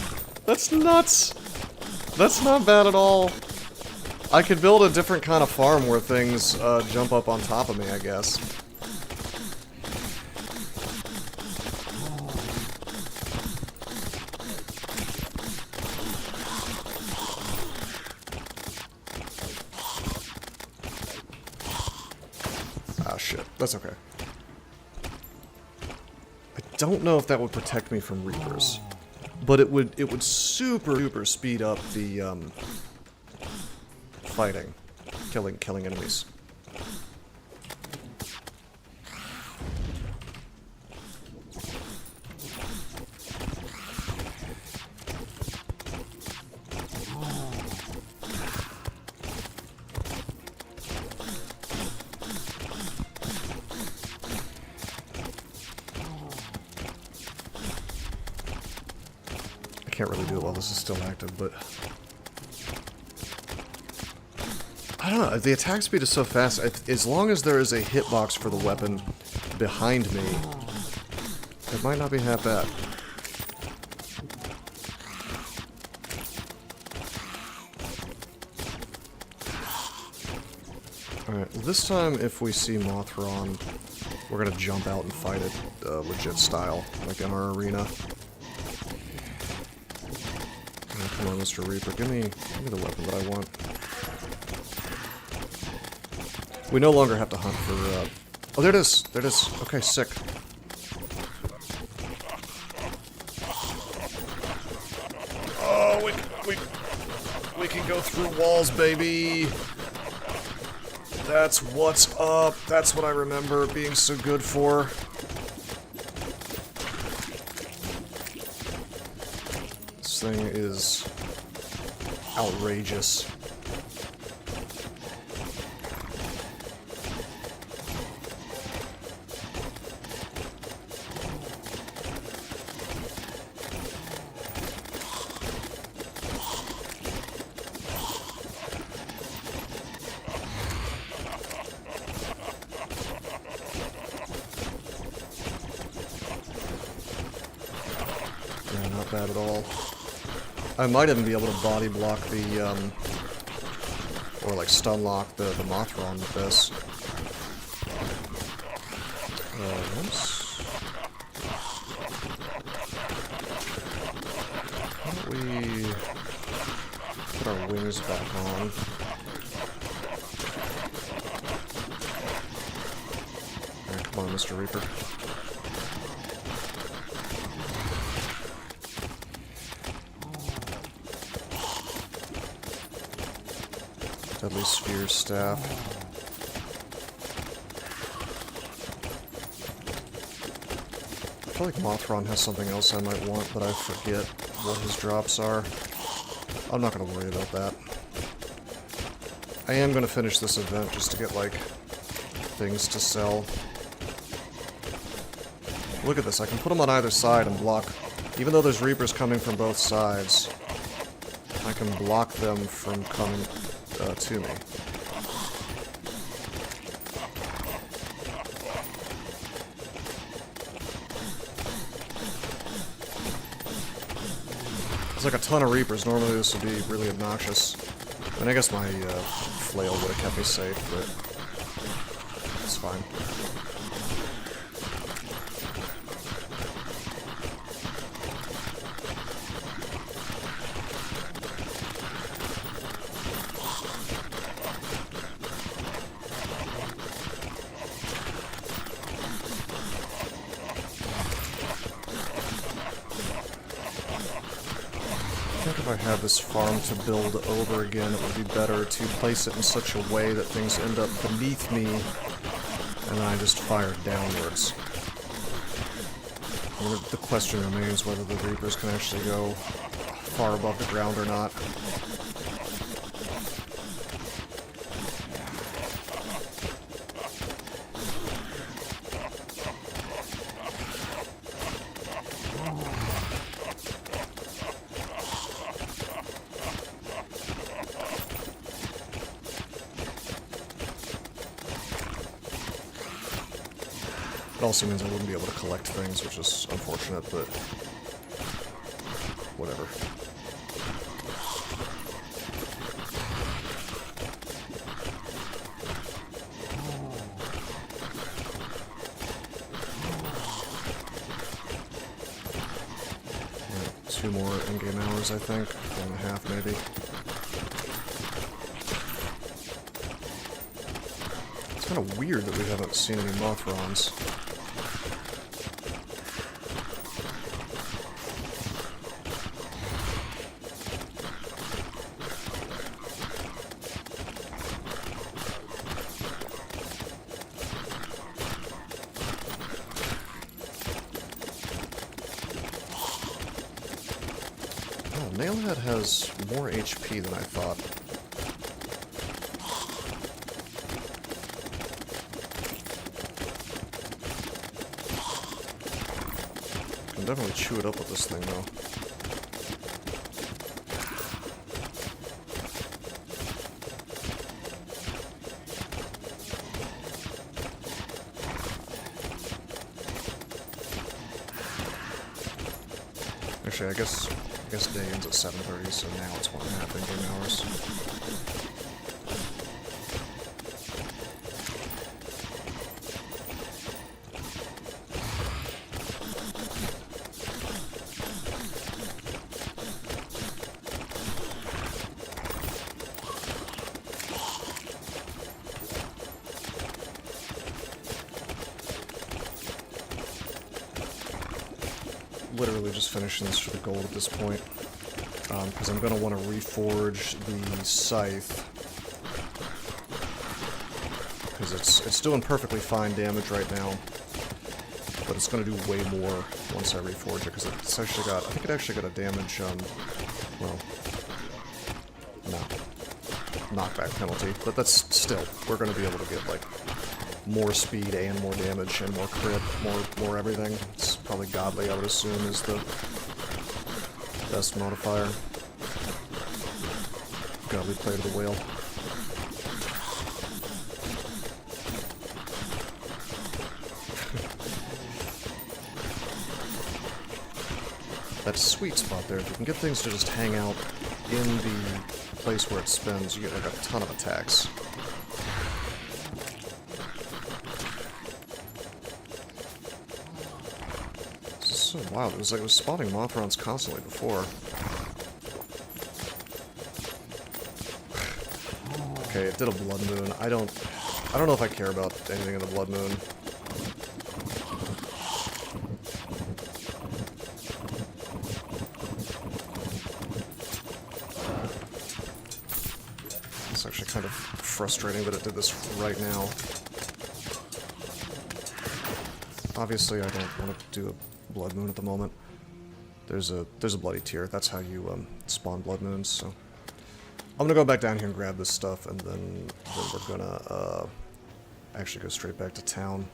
That's nuts! That's not bad at all. I could build a different kind of farm where things jump up on top of me, I guess. Ah, shit. That's okay. I don't know if that would protect me from Reapers, but it would super speed up the fighting, killing enemies. I can't really do it while this is still active, but I don't know, the attack speed is so fast. As long as there is a hitbox for the weapon behind me, it might not be half bad. Alright, well this time if we see Mothron, we're gonna jump out and fight it legit style, like in our arena. Come on, Mr. Reaper, give me the weapon that I want. We no longer have to hunt for, oh, there it is! There it is! Okay, sick. Oh, we can go through walls, baby! That's what's up! That's what I remember it being so good for. This thing is outrageous. Yeah, not bad at all. I might even be able to body block the, or like stun lock the Mothron with this. How don't we put our wings back on? Alright, come on, Mr. Reaper. Deadly Sphere Staff. I feel like Mothron has something else I might want, but I forget what his drops are. I'm not going to worry about that. I am going to finish this event just to get, like, things to sell. Look at this, I can put them on either side and block. Even though there's Reapers coming from both sides, I can block them from coming to me. There's like a ton of Reapers. Normally this would be really obnoxious. And I guess my flail would have kept me safe, but it's fine. I think if I had this farm to build over again, it would be better to place it in such a way that things end up beneath me, and then I just fire downwards. And the question remains whether the Reapers can actually go far above the ground or not. It also means I wouldn't be able to collect things, which is unfortunate, but whatever. Yeah, 2 more in-game hours, I think. 1.5 maybe. It's kind of weird that we haven't seen any Mothrons. Nailhead has more HP than I thought. Can definitely chew it up with this thing, though. Actually, I guess day ends at 7:30, so now it's 1.5 in-game hours. Literally just finishing this for the gold at this point. Because I'm going to want to reforge the scythe. Because it's doing perfectly fine damage right now. But it's going to do way more once I reforge it. Because it's actually got, I think it actually got a damage, well, no, knockback penalty. But that's still, we're going to be able to get, like, more speed and more damage and more crit, more everything. It's probably godly, I would assume, is the best modifier. Godly play to the whale. That sweet spot there, if you can get things to just hang out in the place where it spins, you get like a ton of attacks. This is so wild. It was like it was spawning Mothrons constantly before. Okay, it did a blood moon. I don't know if I care about anything in the blood moon. It's actually kind of frustrating that it did this right now. Obviously, I don't want to do a blood moon at the moment. There's a bloody tear. That's how you spawn blood moons. So. I'm gonna go back down here and grab this stuff, and then we're gonna actually go straight back to town.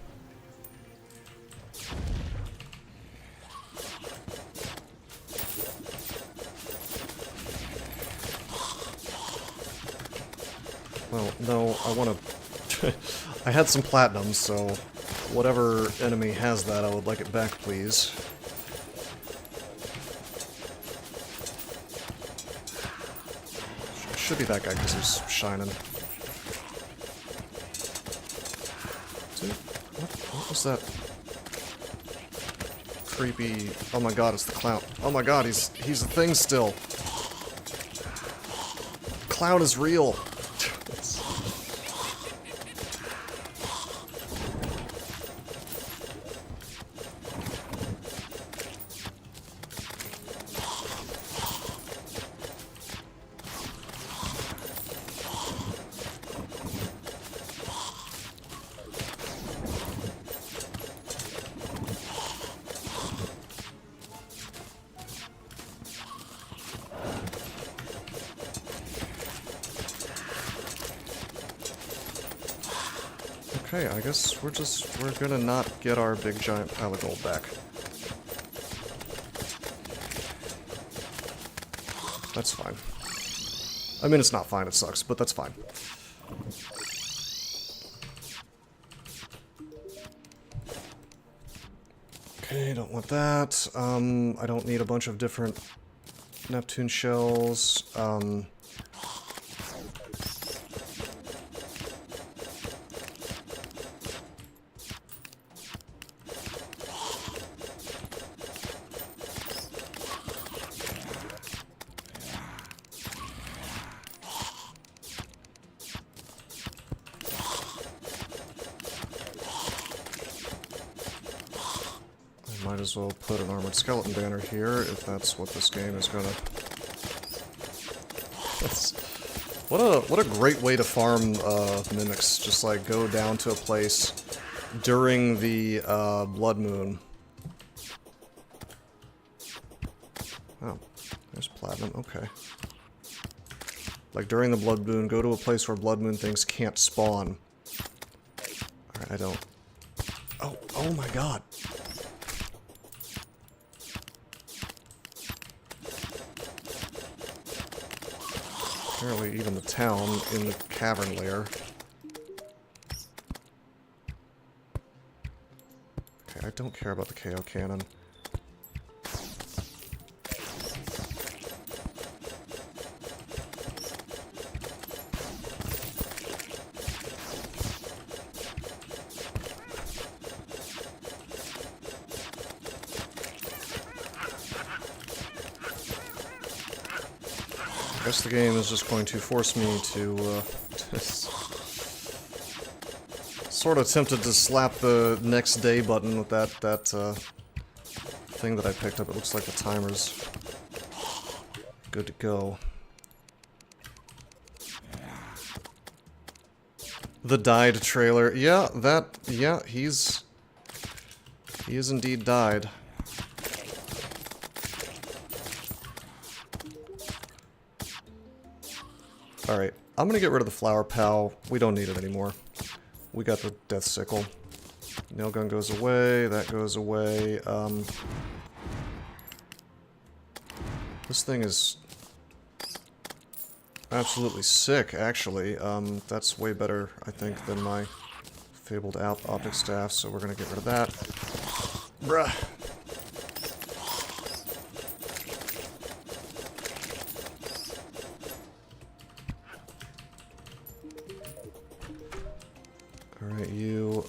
Well, no, I wanna... I had some platinum, so whatever enemy has that, I would like it back, please. Should be that guy because he's shining. Dude, what was that? Creepy. Oh my god, it's the clown. Oh my god, he's a thing still. Clown is real. Okay, I guess we're gonna not get our big giant pile of gold back. That's fine. I mean, it's not fine, it sucks, but that's fine. Okay, don't want that. I don't need a bunch of different Neptune shells. Might as well put an armored skeleton banner here if that's what this game is gonna. What a great way to farm mimics. Just like go down to a place during the blood moon. Oh, there's platinum. Okay. Like during the blood moon, go to a place where blood moon things can't spawn. All right, I don't. Oh my God. Apparently even the town in the cavern layer. Okay, I don't care about the KO cannon. I guess the game is just going to force me to, sort of tempted to slap the next day button with that thing that I picked up. It looks like the timer's good to go. The died trailer. Yeah, he is indeed died. Alright, I'm gonna get rid of the flower pal. We don't need it anymore. We got the death sickle. Nail gun goes away, that goes away. This thing is absolutely sick, actually. That's way better, I think, than my fabled optic staff, so we're gonna get rid of that. Bruh. Alright, you,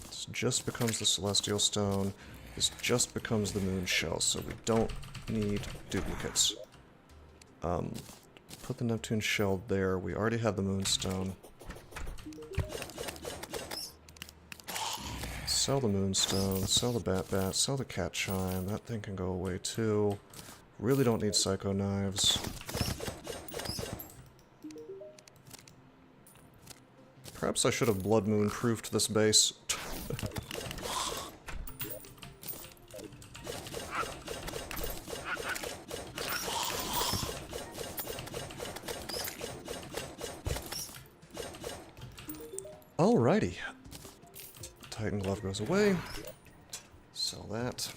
this just becomes the Celestial Stone. This just becomes the Moon Shell, so we don't need duplicates. Put the Neptune Shell there. We already have the Moonstone. Sell the Moonstone, sell the Bat, sell the Cat Chime. That thing can go away too. Really don't need Psycho Knives. Perhaps I should have Blood Moon proofed this base. Alrighty. Titan Glove goes away. Sell that.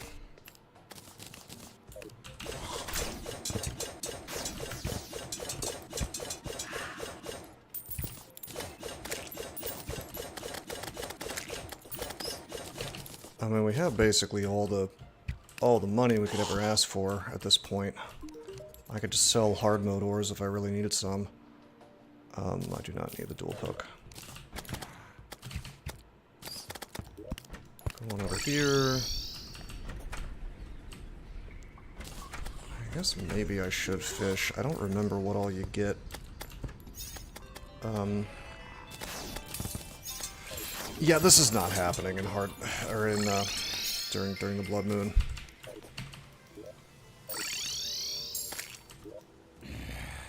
I mean, we have basically all the money we could ever ask for at this point. I could just sell hard mode ores if I really needed some. I do not need the dual hook. Go on over here. I guess maybe I should fish. I don't remember what all you get. Yeah, this is not happening in during the Blood Moon.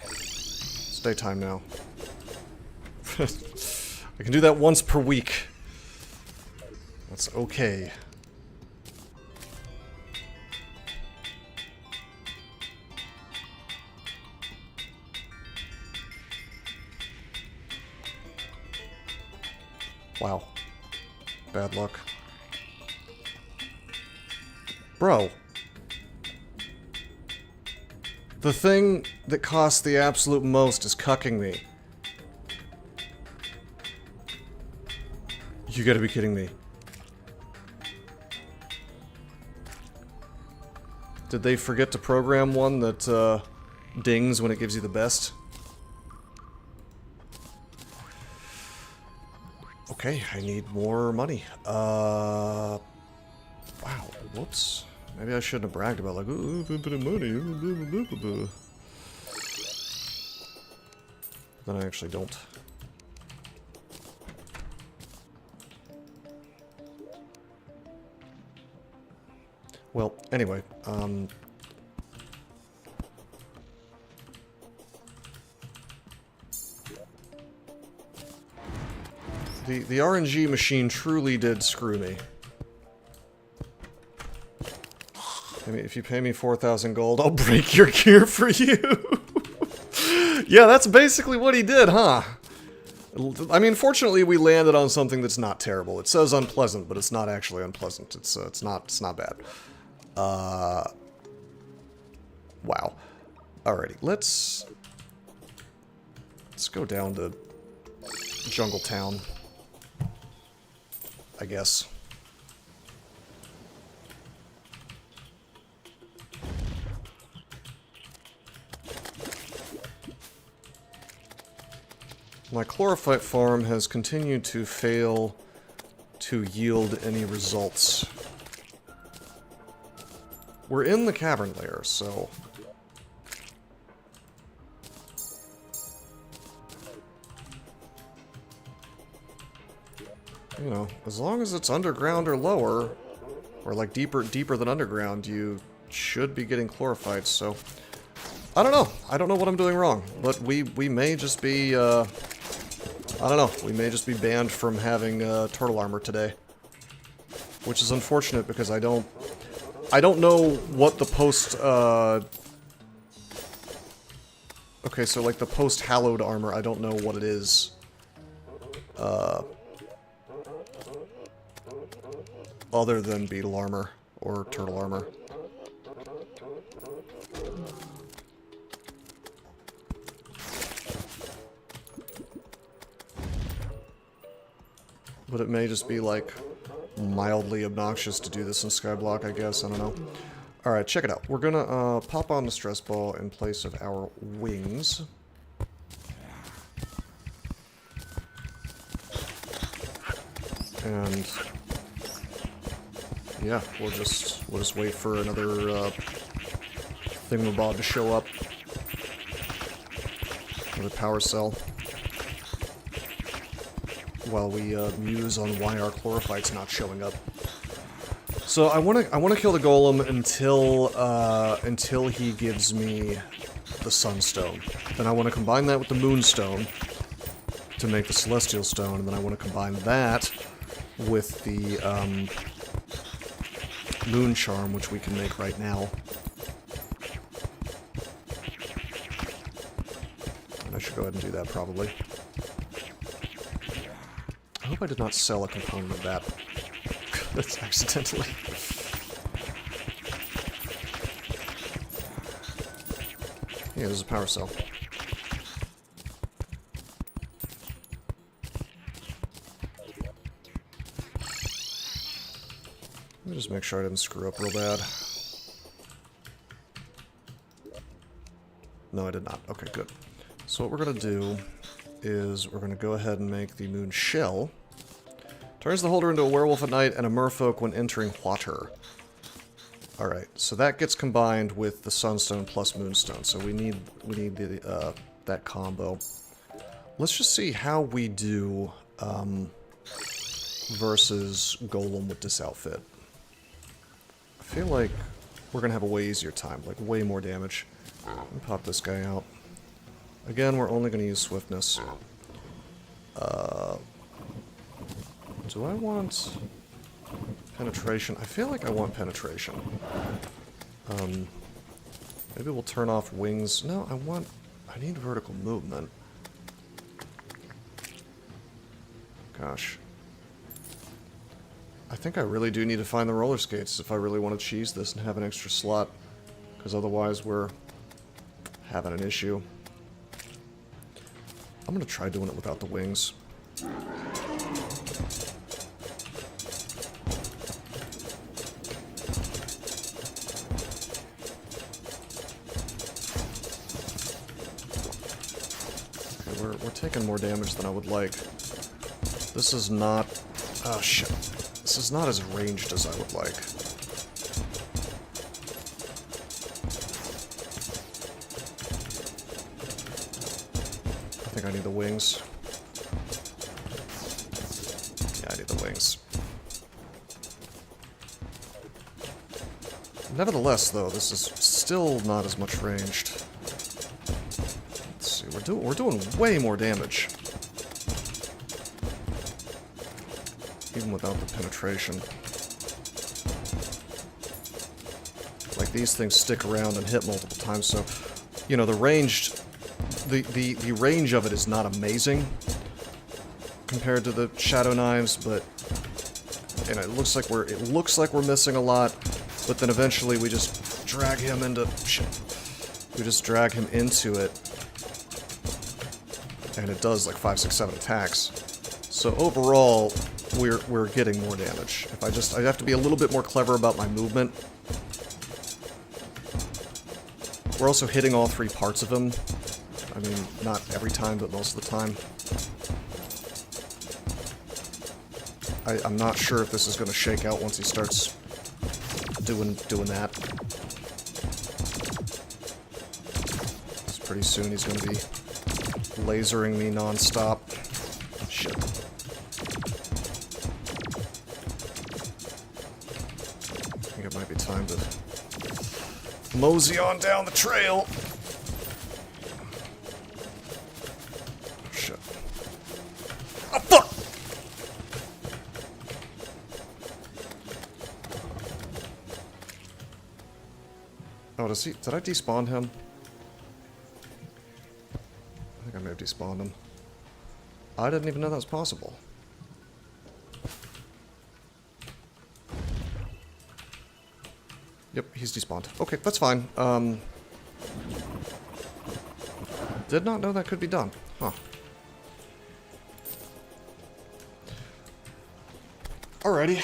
It's daytime now. I can do that once per week. That's okay. Wow. Bad luck. Bro. The thing that costs the absolute most is cucking me. You gotta be kidding me. Did they forget to program one that dings when it gives you the best? Okay, I need more money. Wow, whoops. Maybe I shouldn't have bragged about, like, ooh, a bit of money. Then I actually don't. Well, anyway, the RNG machine truly did screw me. I mean, if you pay me 4,000 gold, I'll break your gear for you. Yeah, that's basically what he did, huh? I mean, fortunately, we landed on something that's not terrible. It says unpleasant, but it's not actually unpleasant. It's not bad. Wow. Alrighty, let's go down to Jungle Town, I guess. My chlorophyte farm has continued to fail to yield any results. We're in the cavern layer, so... You know, as long as it's underground or lower, or like deeper than underground, you should be getting chlorophytes, so... I don't know. I don't know what I'm doing wrong, but we may just be, I don't know. We may just be banned from having turtle armor today, which is unfortunate because I don't know what the post. Okay, so like the post hallowed armor, I don't know what it is. Other than beetle armor or turtle armor. But it may just be, like, mildly obnoxious to do this in Skyblock, I guess. I don't know. Alright, check it out. We're gonna pop on the stress ball in place of our wings. And... yeah, we'll just wait for another thingamabob to show up. Another power cell. While we muse on why our chlorophyte's not showing up. So I want to kill the golem until he gives me the sunstone. Then I want to combine that with the moonstone to make the celestial stone, and then I want to combine that with the moon charm, which we can make right now. And I should go ahead and do that probably. I hope I did not sell a component of that. That's accidentally. Yeah, there's a power cell. Let me just make sure I didn't screw up real bad. No, I did not. Okay, good. So what we're gonna do is we're gonna go ahead and make the moon shell. Turns the holder into a werewolf at night and a merfolk when entering water. Alright, so that gets combined with the sunstone plus moonstone, so we need the, that combo. Let's just see how we do versus golem with this outfit. I feel like we're gonna have a way easier time, like way more damage. Let me pop this guy out. Again, we're only gonna use swiftness. Do I want penetration? I feel like I want penetration. Maybe we'll turn off wings. No, I need vertical movement. Gosh. I think I really do need to find the roller skates if I really want to cheese this and have an extra slot. Because otherwise we're having an issue. I'm going to try doing it without the wings. we're taking more damage than I would like. This is not... Oh, shit. This is not as ranged as I would like. I think I need the wings. Yeah, I need the wings. Nevertheless, though, this is still not as much ranged. Let's see, we're doing way more damage. Even without the penetration. Like, these things stick around and hit multiple times, so, you know, the ranged... The range of it is not amazing compared to the Shadow Knives, but, you know, it looks like we're missing a lot, but then eventually we just drag him into... Shit. We just drag him into it, and it does like 5, 6, 7 attacks. So overall, we're getting more damage. I have to be a little bit more clever about my movement. We're also hitting all 3 parts of him. I mean, not every time, but most of the time. I'm not sure if this is going to shake out once he starts doing that. Because pretty soon he's going to be lasering me non-stop. Shit. I think it might be time to mosey on down the trail. Shit. Oh, fuck! Oh, does he... Did I despawn him? I think I may have despawned him. I didn't even know that was possible. Yep, he's despawned. Okay, that's fine. Did not know that could be done. Huh. Alrighty.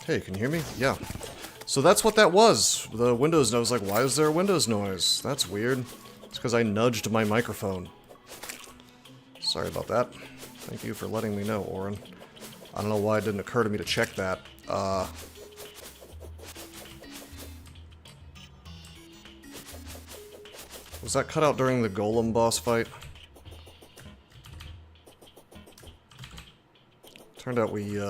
Hey, can you hear me? Yeah. So that's what that was. The Windows noise. Like, why is there a Windows noise? That's weird. It's because I nudged my microphone. Sorry about that. Thank you for letting me know, Oren. I don't know why it didn't occur to me to check that. Was that cut out during the Golem boss fight? Turned out we,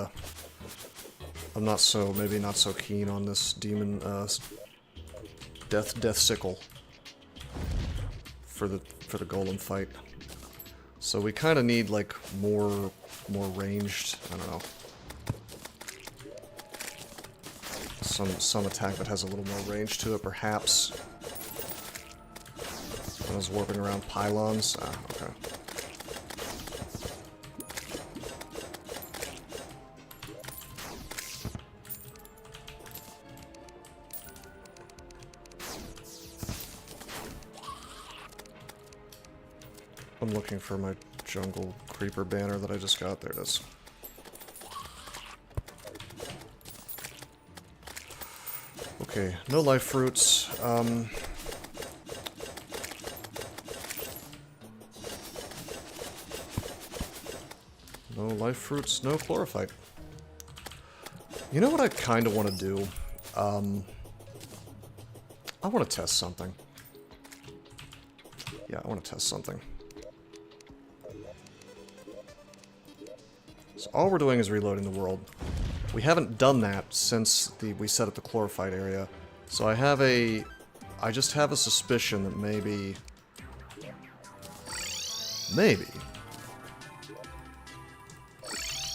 I'm not so, maybe not so keen on this demon, death sickle for the Golem fight. So we kind of need, like, more ranged, I don't know. Some attack that has a little more range to it, perhaps. When I was warping around pylons. Ah, okay. I'm looking for my jungle creeper banner that I just got. There it is. Okay, no life fruits. No life fruits, no chlorophyte. You know what I kind of want to do? I want to test something. Yeah, I want to test something. So all we're doing is reloading the world. We haven't done that since we set up the chlorophyte area. So I just have a suspicion that maybe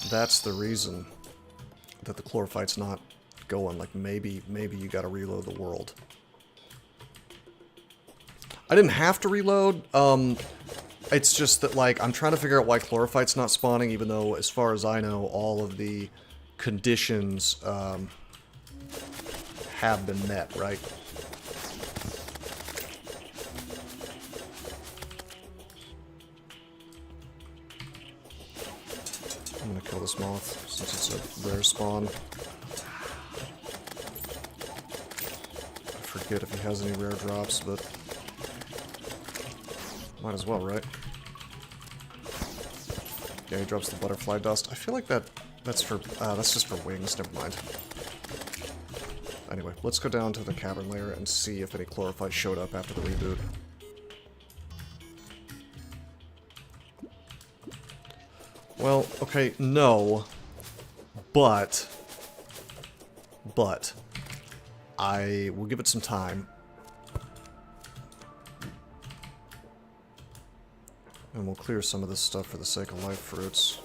that's the reason that the chlorophyte's not going. Like, maybe you gotta reload the world. I didn't have to reload. It's just that, like, I'm trying to figure out why chlorophyte's not spawning, even though, as far as I know, all of the conditions have been met, right? I'm gonna kill this moth, since it's a rare spawn. I forget if he has any rare drops, but might as well, right? Yeah, he drops the butterfly dust. I feel like that's just for wings, never mind. Anyway, let's go down to the cavern layer and see if any chlorophyte showed up after the reboot. Well, okay, no, but I will give it some time. And we'll clear some of this stuff for the sake of life fruits.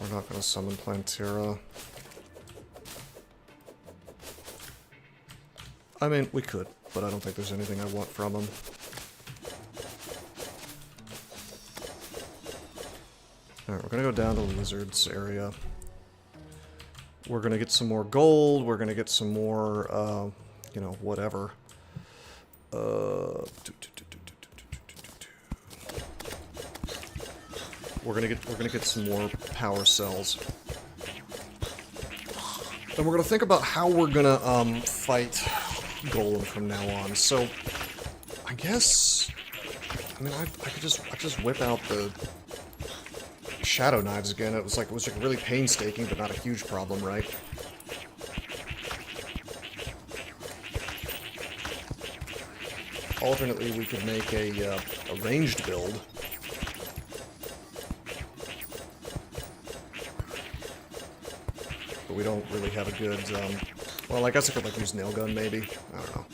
We're not going to summon Plantera. I mean, we could, but I don't think there's anything I want from him. Alright, we're going to go down to the lizards area. We're going to get some more gold. We're going to get some more, you know, whatever. We're gonna get some more power cells. And we're gonna think about how we're gonna fight Golem from now on. So I guess, I mean, I could just whip out the shadow knives again. It was like really painstaking, but not a huge problem, right? Alternately, we could make a ranged build. But we don't really have a good, well, I guess I could, like, use nail gun, maybe? I don't know.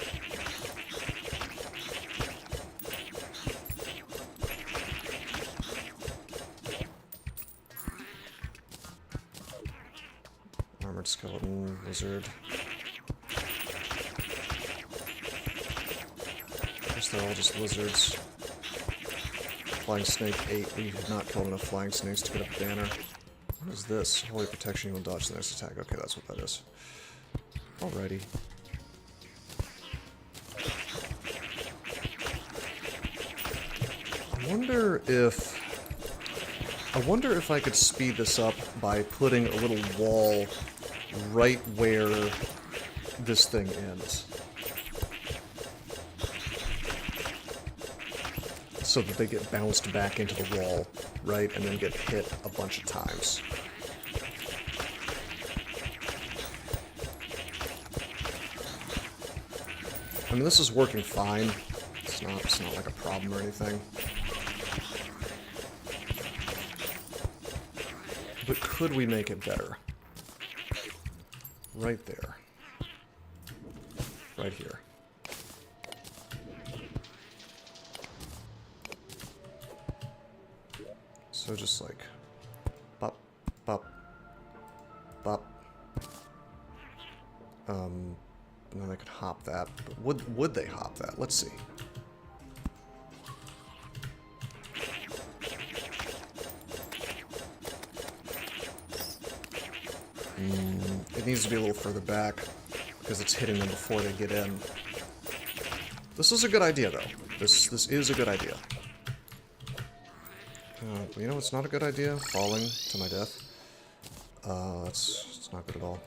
Armored skeleton, lizard. I guess they're all just lizards. Flying snake 8. We have not killed enough flying snakes to get a banner. What is this? Holy protection, you will dodge the next attack. Okay, that's what that is. Alrighty. I wonder if I could speed this up by putting a little wall right where this thing ends. So that they get bounced back into the wall, right? And then get hit a bunch of times. I mean, this is working fine. It's not like a problem or anything. But could we make it better? Right there. Right here. So just like, bop, bop, bop. And then they could hop that. But would they hop that? Let's see. It needs to be a little further back, because it's hitting them before they get in. This is a good idea, though. This is a good idea. You know what's not a good idea? Falling to my death. It's not good at all.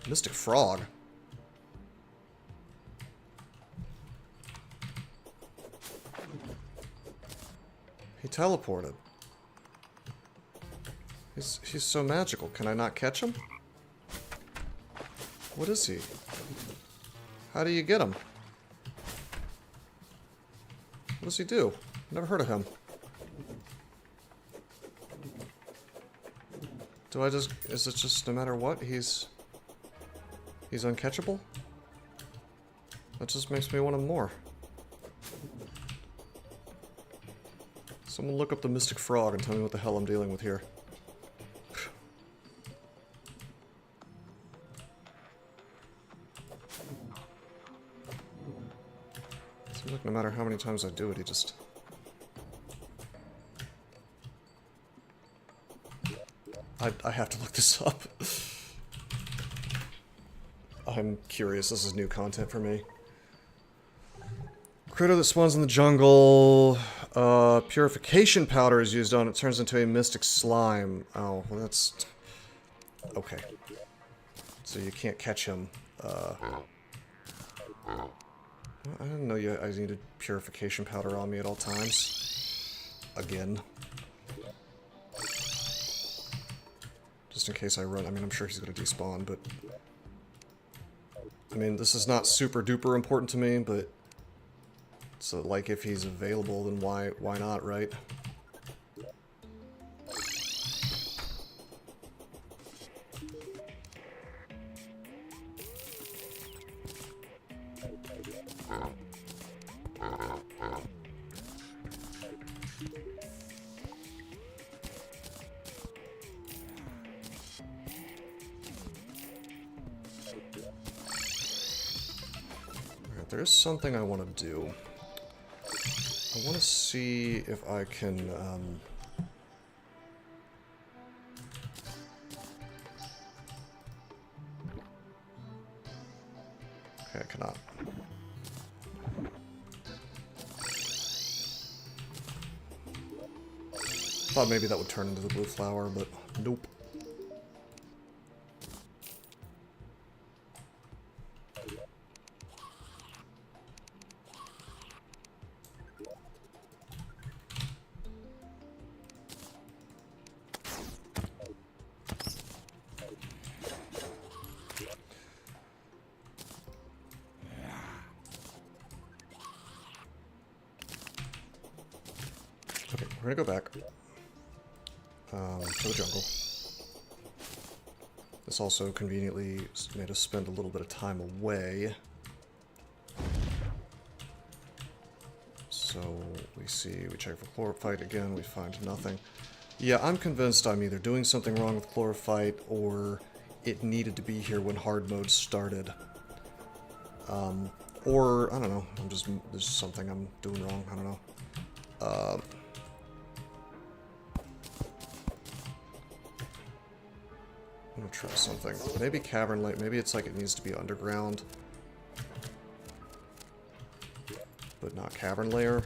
Mystic Frog? He teleported. He's so magical. Can I not catch him? What is he? How do you get him? What does he do? Never heard of him. Do I just... Is it just no matter what, he's uncatchable? That just makes me want him more. Someone look up the Mystic Frog and tell me what the hell I'm dealing with here. Seems like no matter how many times I do it, he just... I have to look this up. I'm curious. This is new content for me. Critter that spawns in the jungle. Purification powder is used on it. Turns into a mystic slime. Oh, well that's... Okay. So you can't catch him. I didn't know I needed purification powder on me at all times. Again. Just in case I run. I mean, I'm sure he's going to despawn, but... I mean, this is not super duper important to me, but... So, like, if he's available, then why not, right? Alright, there's something I want to do. I want to see if I can, Okay, I cannot. Thought maybe that would turn into the blue flower, but nope. Okay, we're gonna go back to the jungle. This also conveniently made us spend a little bit of time away. So we check for chlorophyte again, we find nothing. Yeah, I'm convinced I'm either doing something wrong with chlorophyte or it needed to be here when hard mode started. Or, I don't know, there's something I'm doing wrong, I don't know. I'm gonna try something. Maybe cavern light, maybe it's like it needs to be underground. But not cavern layer.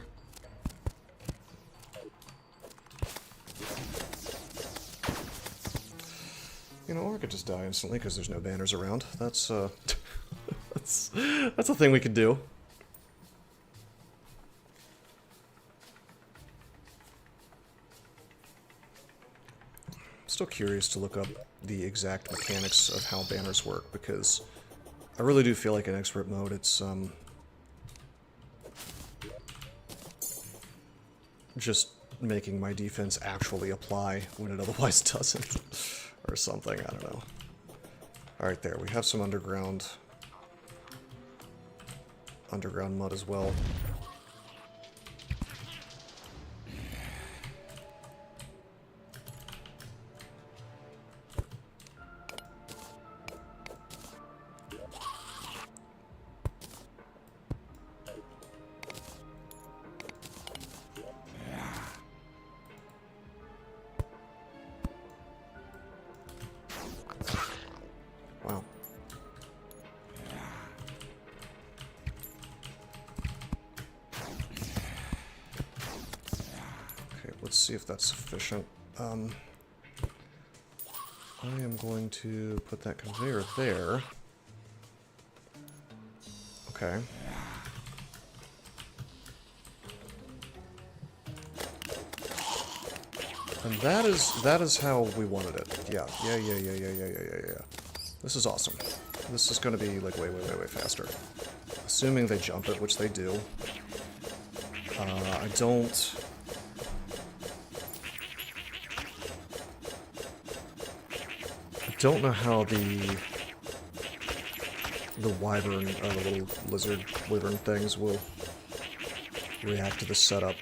You know, or I could just die instantly because there's no banners around. That's, that's a thing we could do. I'm still curious to look up the exact mechanics of how banners work, because I really do feel like in expert mode it's, just making my defense actually apply when it otherwise doesn't. Or something, I don't know. Alright, there, we have some underground mud as well. let's see if that's sufficient. I am going to put that conveyor there. Okay. And that is how we wanted it. Yeah. This is awesome. This is going to be like way faster. Assuming they jump it, which they do. I don't know how the wyvern, the little lizard wyvern things will react to the setup.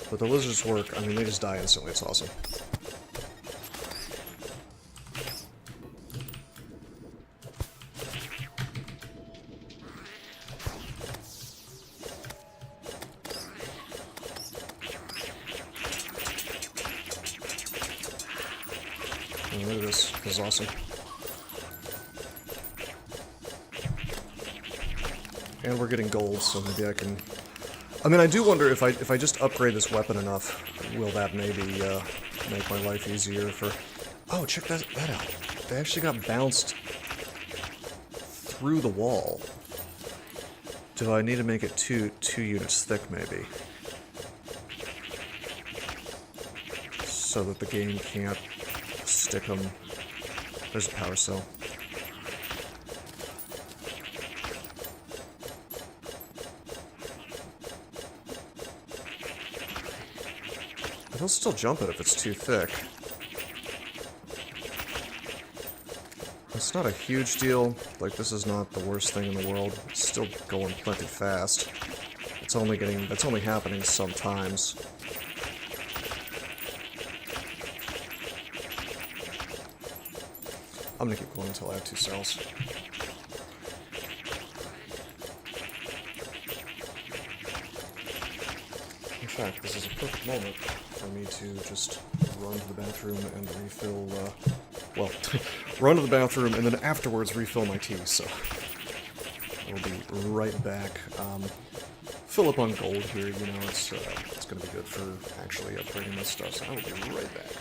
But the lizards work. I mean, they just die instantly. It's awesome. Oh, look at this. This is awesome. And we're getting gold, so maybe I can... I mean, I do wonder if I just upgrade this weapon enough, will that maybe make my life easier for... Oh, check that out. They actually got bounced through the wall. Do I need to make it two units thick, maybe? So that the game can't stick them. There's a power cell. He'll still jump it if it's too thick. It's not a huge deal. Like, this is not the worst thing in the world. It's still going plenty fast. It's only happening sometimes. I'm gonna keep going until I have 2 cells. In fact, this is a perfect moment for me to just run to the bathroom and refill, well, run to the bathroom and then afterwards refill my tea, so I'll be right back. Fill up on gold here, you know, it's gonna be good for actually upgrading this stuff, so I will be right back.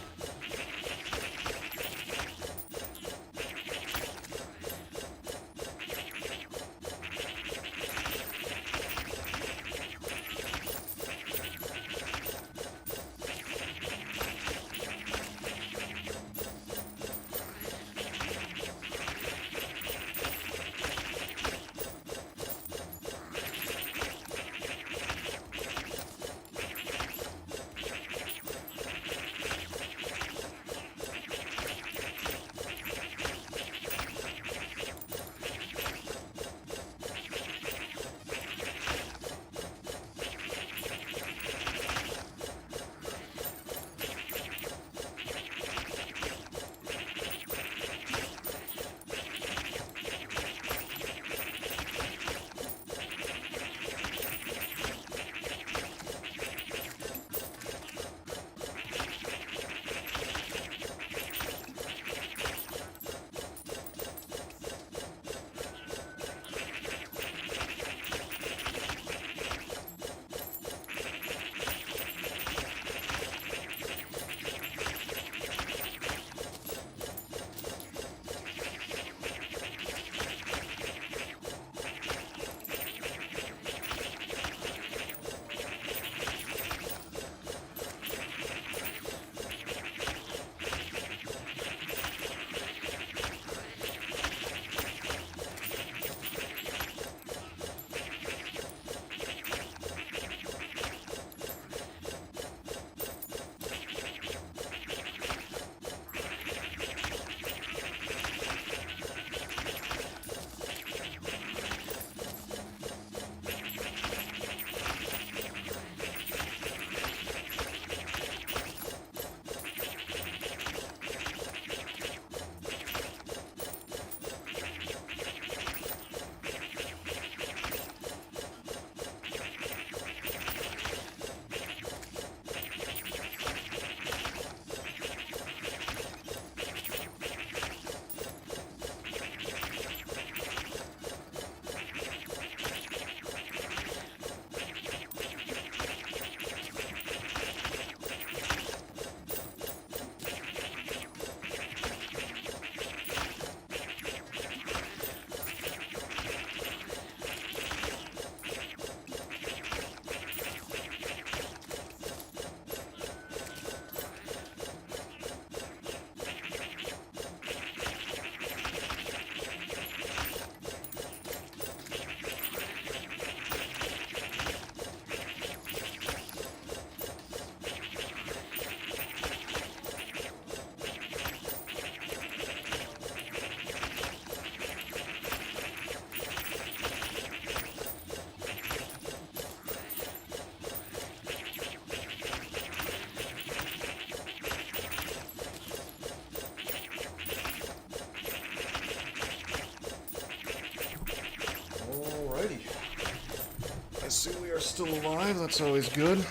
we are still alive. That's always good.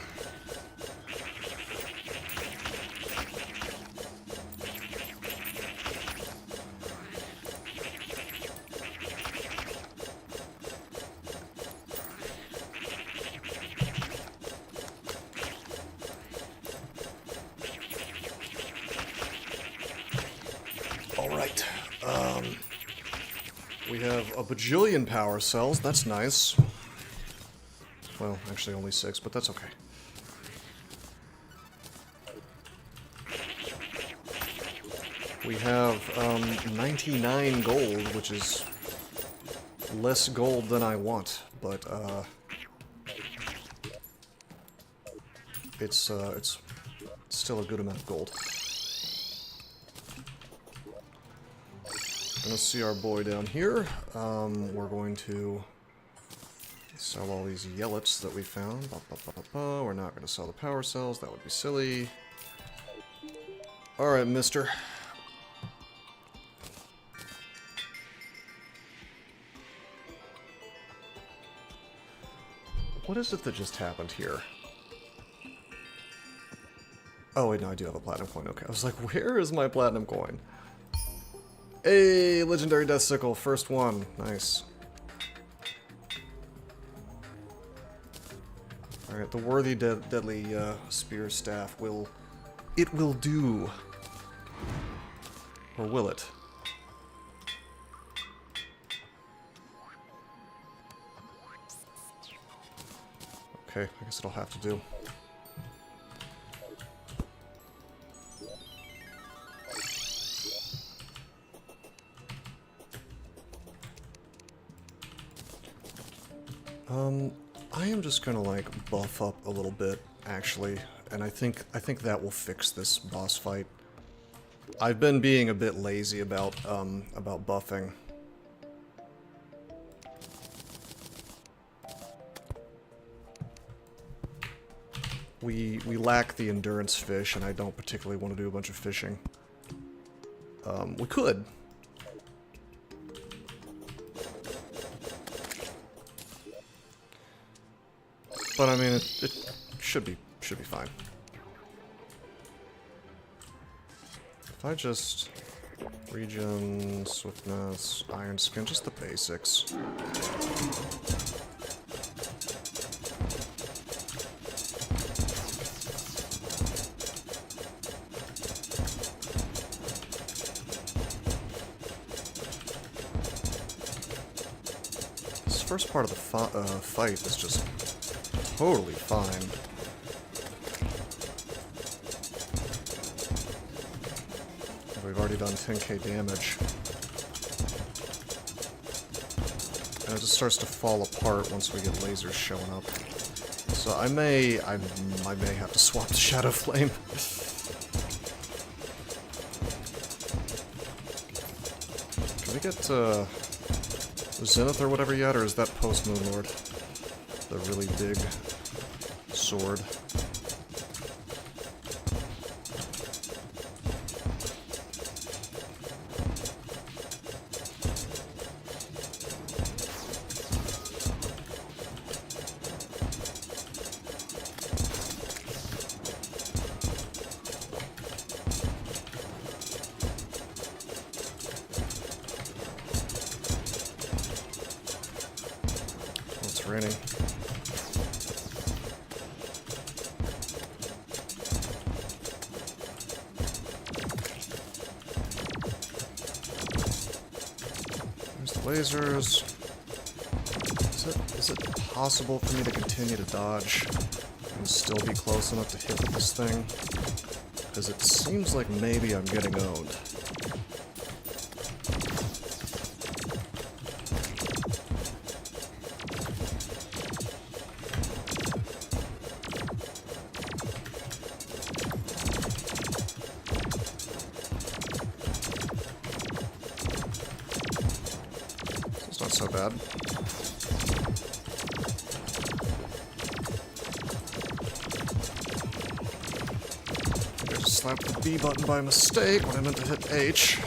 Alright. We have a bajillion power cells. That's nice. Well, actually only 6, but that's okay. We have 99 gold, which is less gold than I want, but it's still a good amount of gold. Gonna see our boy down here. We're going to sell all these yellets that we found. We're not gonna sell the power cells. That would be silly. All right, mister. What is it that just happened here? Oh, wait, no, I do have a platinum coin. Okay, I was like, where is my platinum coin? Hey, legendary death sickle, first one. Nice. Alright, the worthy deadly spear staff will... It will do. Or will it? Okay, I guess it'll have to do. I am just gonna like buff up a little bit, actually, and I think that will fix this boss fight. I've been being a bit lazy about buffing. We lack the endurance fish, and I don't particularly want to do a bunch of fishing. We could. But I mean, it should be fine. If I just regen, swiftness, iron skin, just the basics. This first part of the fight is just totally fine. We've already done 10k damage. And it just starts to fall apart once we get lasers showing up. So I may have to swap to Shadow Flame. Can we get Zenith or whatever yet, or is that post Moon Lord? The really big sword. Oh, it's raining. Lasers. Is it possible for me to continue to dodge and still be close enough to hit with this thing? Because it seems like maybe I'm getting owned. Not so bad. I just slapped the B button by mistake when I meant to hit H.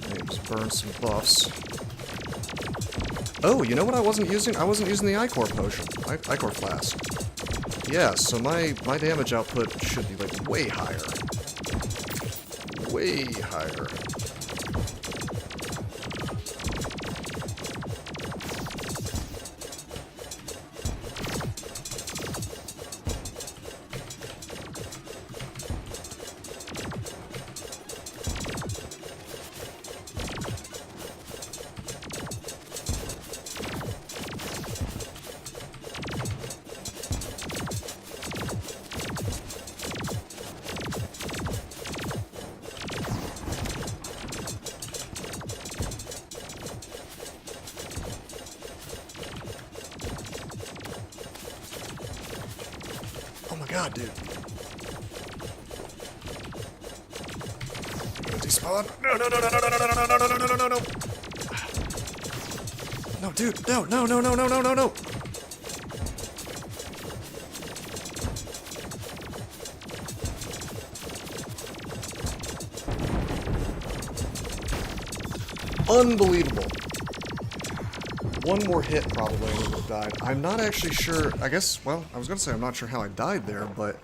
Maybe just burn some buffs. Oh, you know what I wasn't using? I wasn't using the Ichor potion. Ichor flask. Yeah, so my damage output should be, like, way higher. Way higher. God, dude. Despawn. No, no, no, no, no, no, no, no, no, no, no, no, no, no. No, dude. No, no, no, no, no, no, no, no. Unbelievable. One more hit probably and I would have died. I'm not actually sure. I guess, well, I was going to say I'm not sure how I died there, but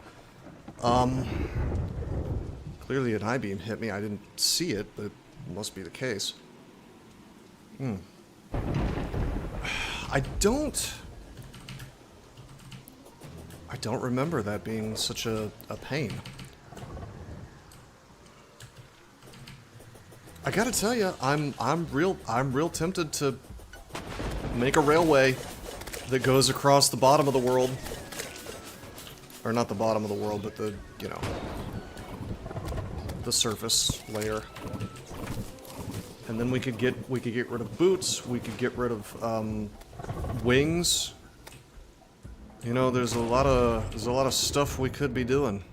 clearly an I-beam hit me. I didn't see it, but it must be the case. I don't remember that being such a pain. I gotta tell you, I'm real tempted to make a railway that goes across the bottom of the world. Or not the bottom of the world, but the, you know, the surface layer. And then we could get rid of boots, we could get rid of wings. You know, there's a lot of stuff we could be doing.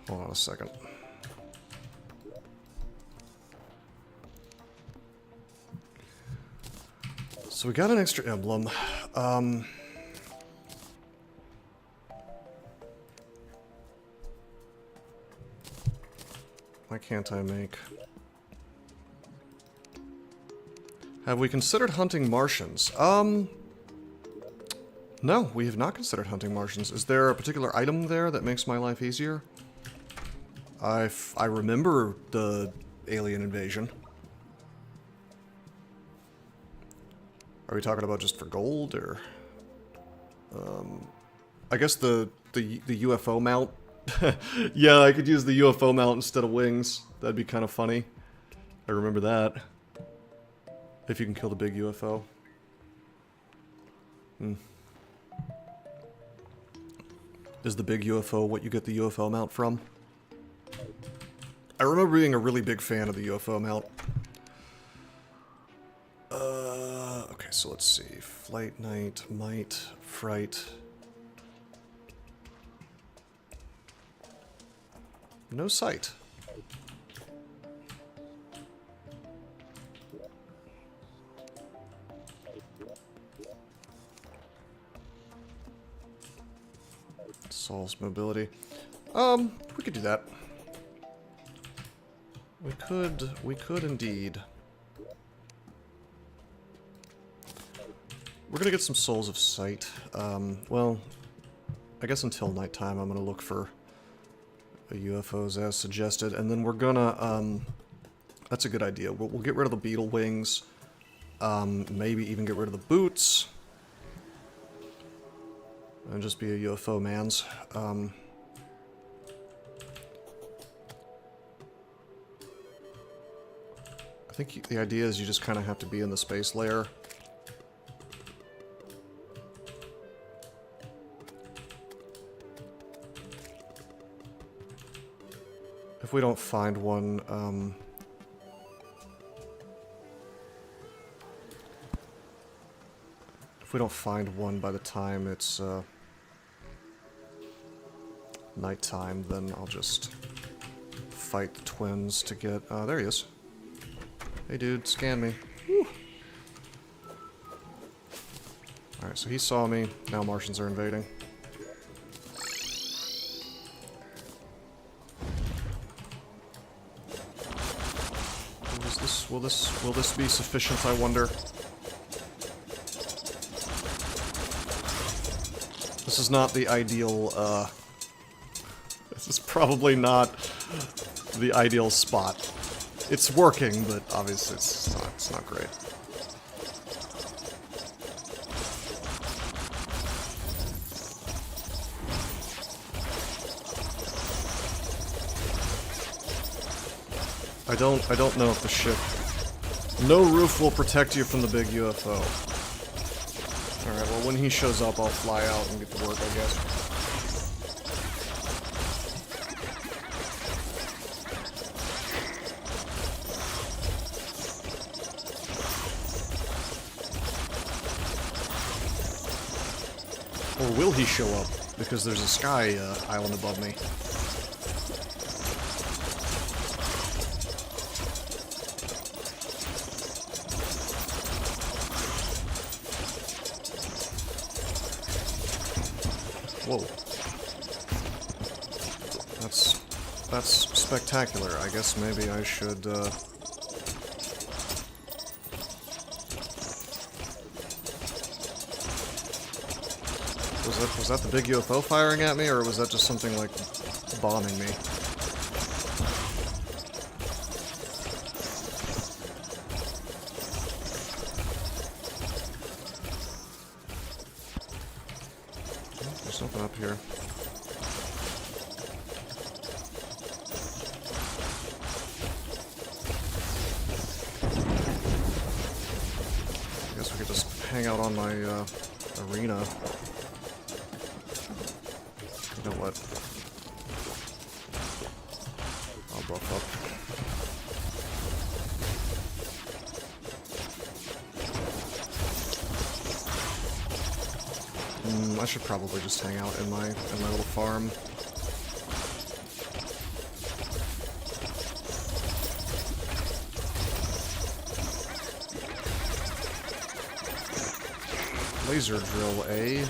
Hold on a second. So we got an extra emblem. Why can't I make... Have we considered hunting Martians? No, we have not considered hunting Martians. Is there a particular item there that makes my life easier? I remember the alien invasion. Are we talking about just for gold, or... I guess the UFO mount. Yeah, I could use the UFO mount instead of wings. That'd be kind of funny. I remember that. If you can kill the big UFO. Is the big UFO what you get the UFO mount from? I remember being a really big fan of the UFO mount. Okay, so let's see. Flight, night, might, fright. No sight. Solves mobility. We could do that. We could indeed. We're gonna get some Souls of Sight. Well, I guess until nighttime I'm gonna look for UFOs as suggested, and then we're gonna, that's a good idea. We'll get rid of the beetle wings, maybe even get rid of the boots, and just be a UFO mans. I think the idea is you just kind of have to be in the space layer. If we don't find one, by the time it's nighttime, then I'll just fight the twins to get... there he is. Hey dude, scan me. Woo. Alright, so he saw me. Now Martians are invading. Will this be sufficient, I wonder? This is not the ideal, this is probably not the ideal spot. It's working, but obviously it's not great. I don't know if the ship... No roof will protect you from the big UFO. Alright, well when he shows up I'll fly out and get to work, I guess. Or will he show up? Because there's a sky island above me. Whoa. That's spectacular. I guess maybe I should, Was that the big UFO firing at me, or was that just something, like, bombing me? There's something up here. I guess we could just hang out on my, arena. You know what? I'll buff up. I should probably just hang out in my little farm. Laser drill, eh?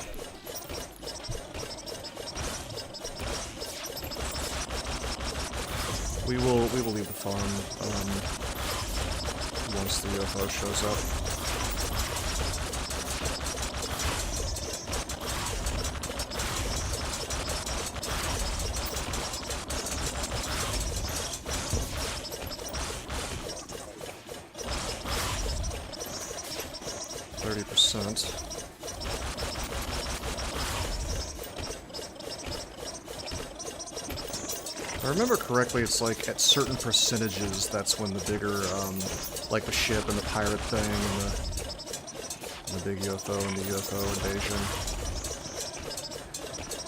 We will leave the farm once the UFO shows up. If I remember correctly, it's like at certain percentages, that's when the bigger, like the ship and the pirate thing and the big UFO and the UFO invasion.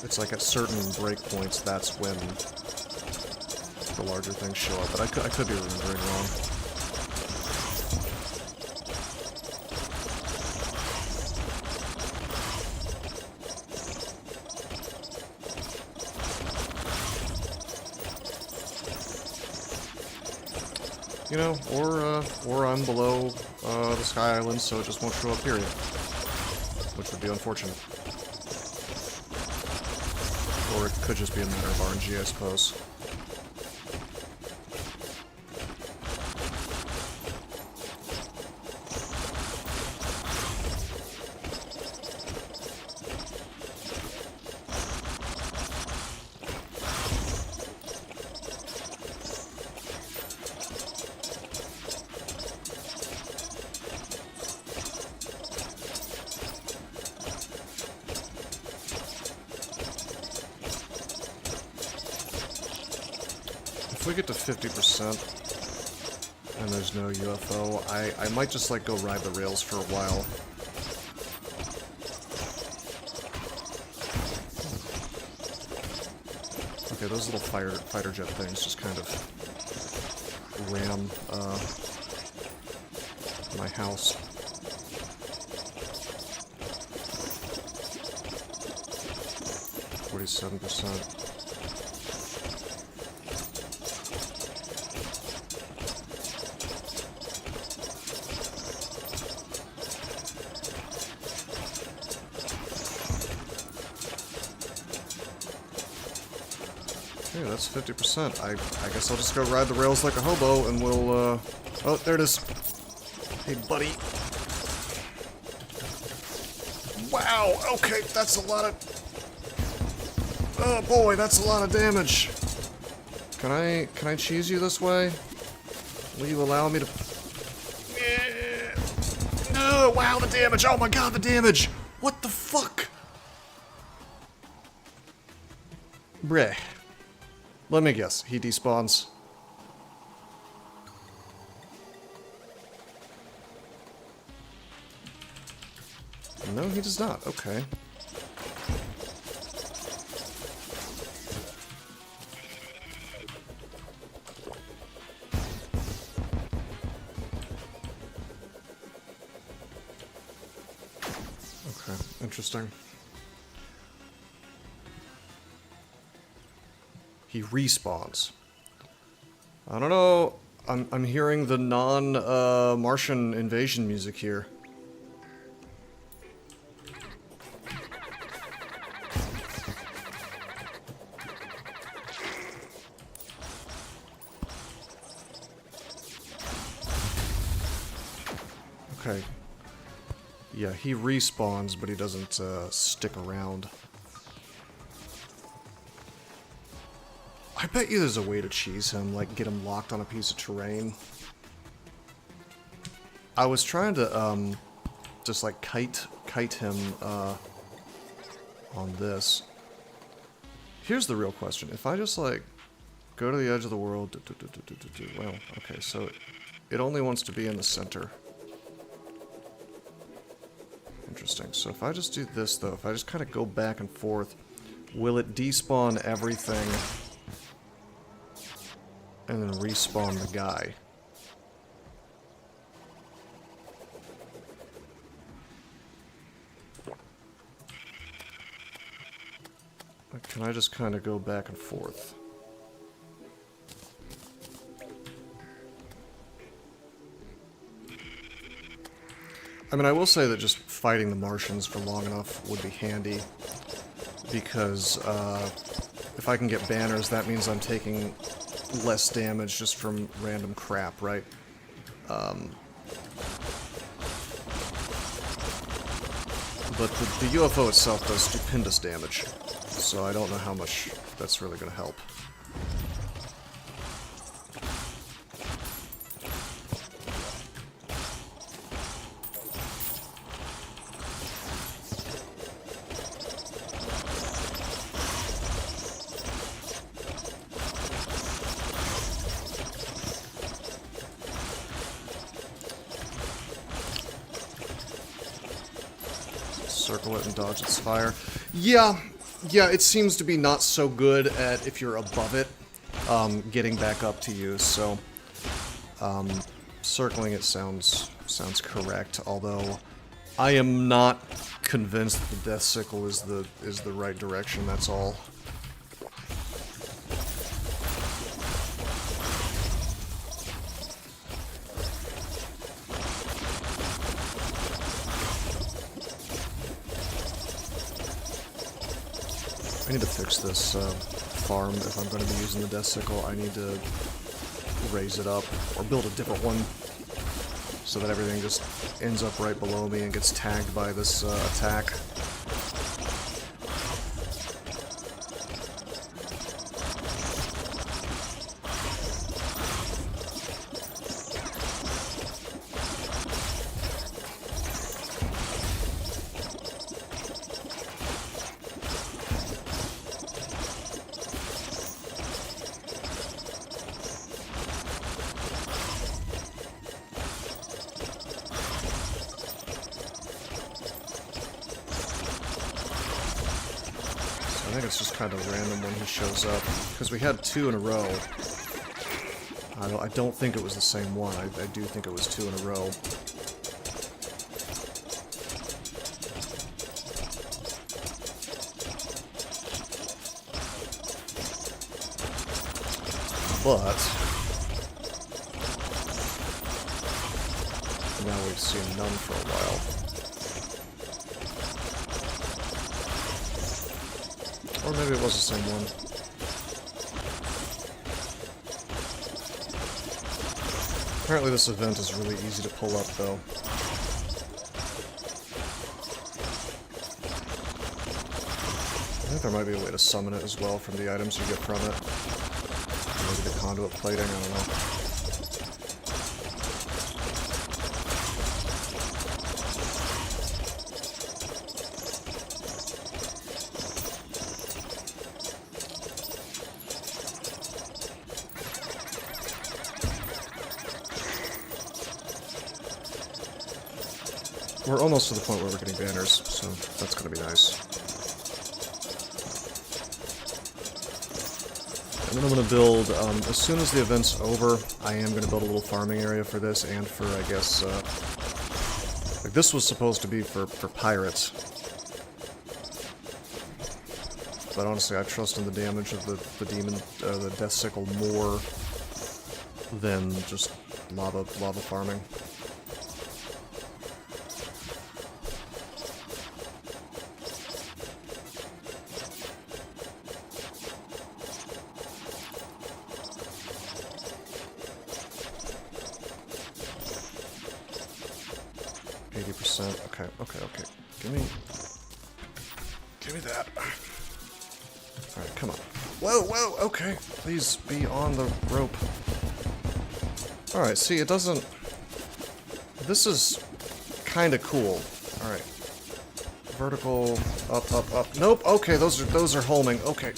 It's like at certain breakpoints, that's when the larger things show up, but I could be remembering wrong. You know, or I'm below the Sky Island, so it just won't show up, period. Which would be unfortunate. Or it could just be a matter of RNG, I suppose. If we get to 50% and there's no UFO, I might just like go ride the rails for a while. Okay, those little fighter jet things just kind of ram my house. %. Okay, that's 50%. I guess I'll just go ride the rails like a hobo, and we'll, Oh, there it is. Hey, buddy. Wow, okay, that's a lot of... Oh boy, that's a lot of damage. Can I cheese you this way? Will you allow me to... No, wow, the damage! Oh my god, the damage! What the fuck? Bleh. Let me guess, he despawns. No, he does not. Okay. Okay, interesting. He respawns. I don't know. I'm hearing the Martian invasion music here. Okay. Yeah, he respawns, but he doesn't stick around. I bet you there's a way to cheese him, like get him locked on a piece of terrain. I was trying to just like kite him on this. Here's the real question. If I just like go to the edge of the world, well, okay, so it only wants to be in the center. Interesting. So if I just do this, though, if I just kind of go back and forth, will it despawn everything and then respawn the guy? Or can I just kind of go back and forth? I mean, I will say that just fighting the Martians for long enough would be handy, because if I can get banners, that means I'm taking less damage just from random crap, right? But the UFO itself does stupendous damage, so I don't know how much that's really going to help. Circle it and dodge its fire. Yeah, it seems to be not so good at, if you're above it, getting back up to you, so circling it sounds correct, although I am not convinced that the death sickle is the right direction, that's all. I need to fix this farm if I'm going to be using the death sickle. I need to raise it up or build a different one so that everything just ends up right below me and gets tagged by this attack. I think it's just kind of random when he shows up, because we had two in a row. I don't think it was the same one. I do think it was two in a row. But now we've seen none for a while. Or maybe it was the same one. Apparently this event is really easy to pull up, though. I think there might be a way to summon it as well from the items you get from it. Maybe the conduit plating, I don't know. We're almost to the point where we're getting banners, so that's gonna be nice. And then I'm gonna build, as soon as the event's over, I am gonna build a little farming area for this, and for, I guess, like this was supposed to be for pirates. But honestly, I trust in the damage of the demon, the Death Sickle more than just lava farming. Okay. Give me that. Alright, come on. Whoa, okay. Please be on the rope. Alright, see, it doesn't... This is kinda cool. Alright. Vertical, up. Nope, okay, those are homing. Okay.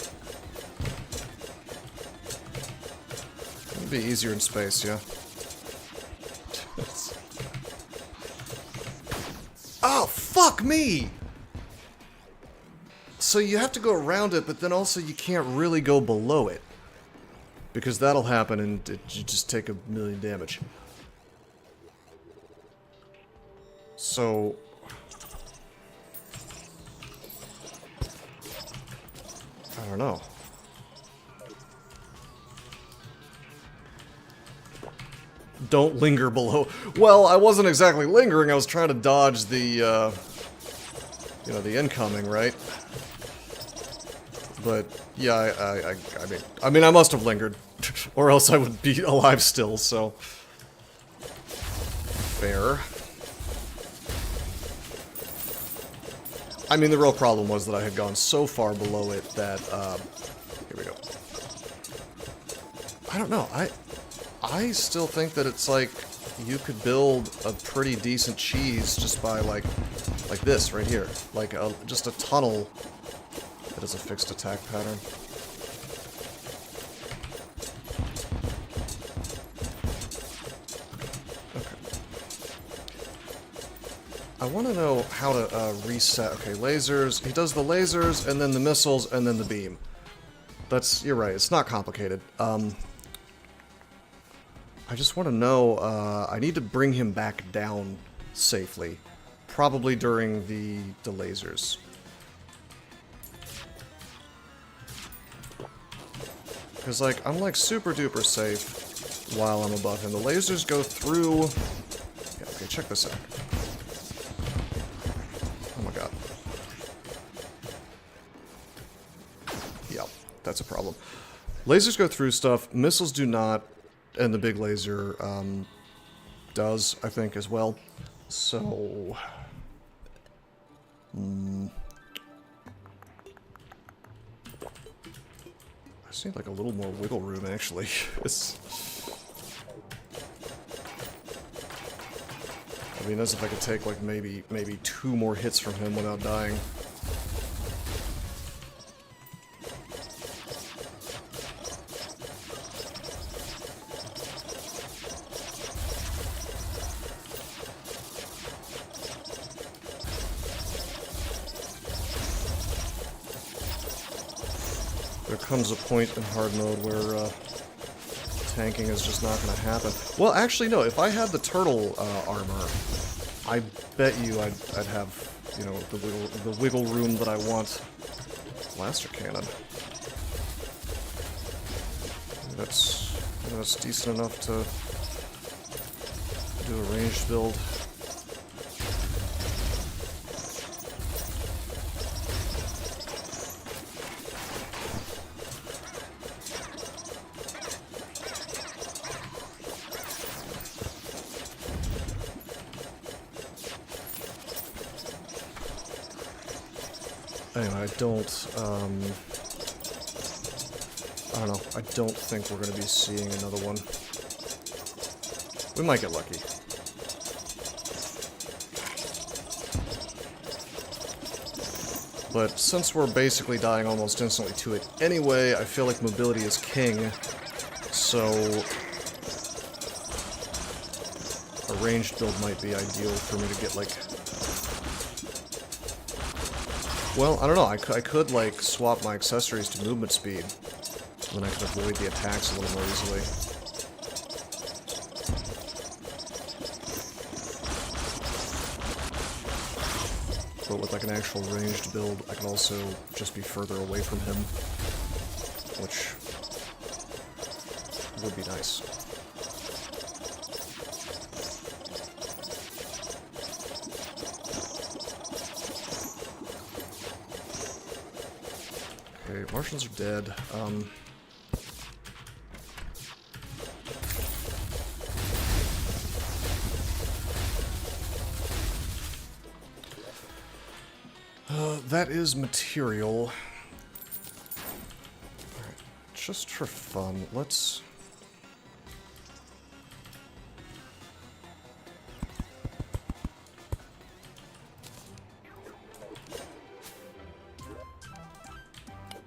It'd be easier in space, yeah. Oh, fuck me! So you have to go around it, but then also you can't really go below it. Because that'll happen and you just take 1,000,000 damage. So... I don't know. Don't linger below. Well, I wasn't exactly lingering. I was trying to dodge the, you know, the incoming, right? But yeah, I mean, I must have lingered, or else I would be alive still. So fair. I mean, the real problem was that I had gone so far below it that, here we go. I don't know, I still think that it's like, you could build a pretty decent cheese just by like this right here. Like, just a tunnel that has a fixed attack pattern. I want to know how to reset. Okay, lasers. He does the lasers, and then the missiles, and then the beam. That's... You're right. It's not complicated. I just want to know... I need to bring him back down safely. Probably during the lasers. Because, like, I'm, like, super duper safe while I'm above him. The lasers go through... Yeah, okay, check this out. Oh my god. Yep, that's a problem. Lasers go through stuff, missiles do not, and the big laser does, I think, as well. So... I just need, like, a little more wiggle room, actually. I mean, as if I could take, like, maybe 2 more hits from him without dying. There comes a point in hard mode where, tanking is just not going to happen. Well, actually, no. If I had the turtle armor, I bet you I'd have, you know, the wiggle room that I want. Blaster cannon. That's decent enough to do a ranged build. Anyway, I don't know. I don't think we're going to be seeing another one. We might get lucky. But since we're basically dying almost instantly to it anyway, I feel like mobility is king. So a ranged build might be ideal for me to get, like... Well, I don't know. I could like, swap my accessories to movement speed. Then I could avoid the attacks a little more easily. But with like an actual ranged build, I can also just be further away from him, which would be nice. Okay, Martians are dead. That is material. Alright, just for fun, let's...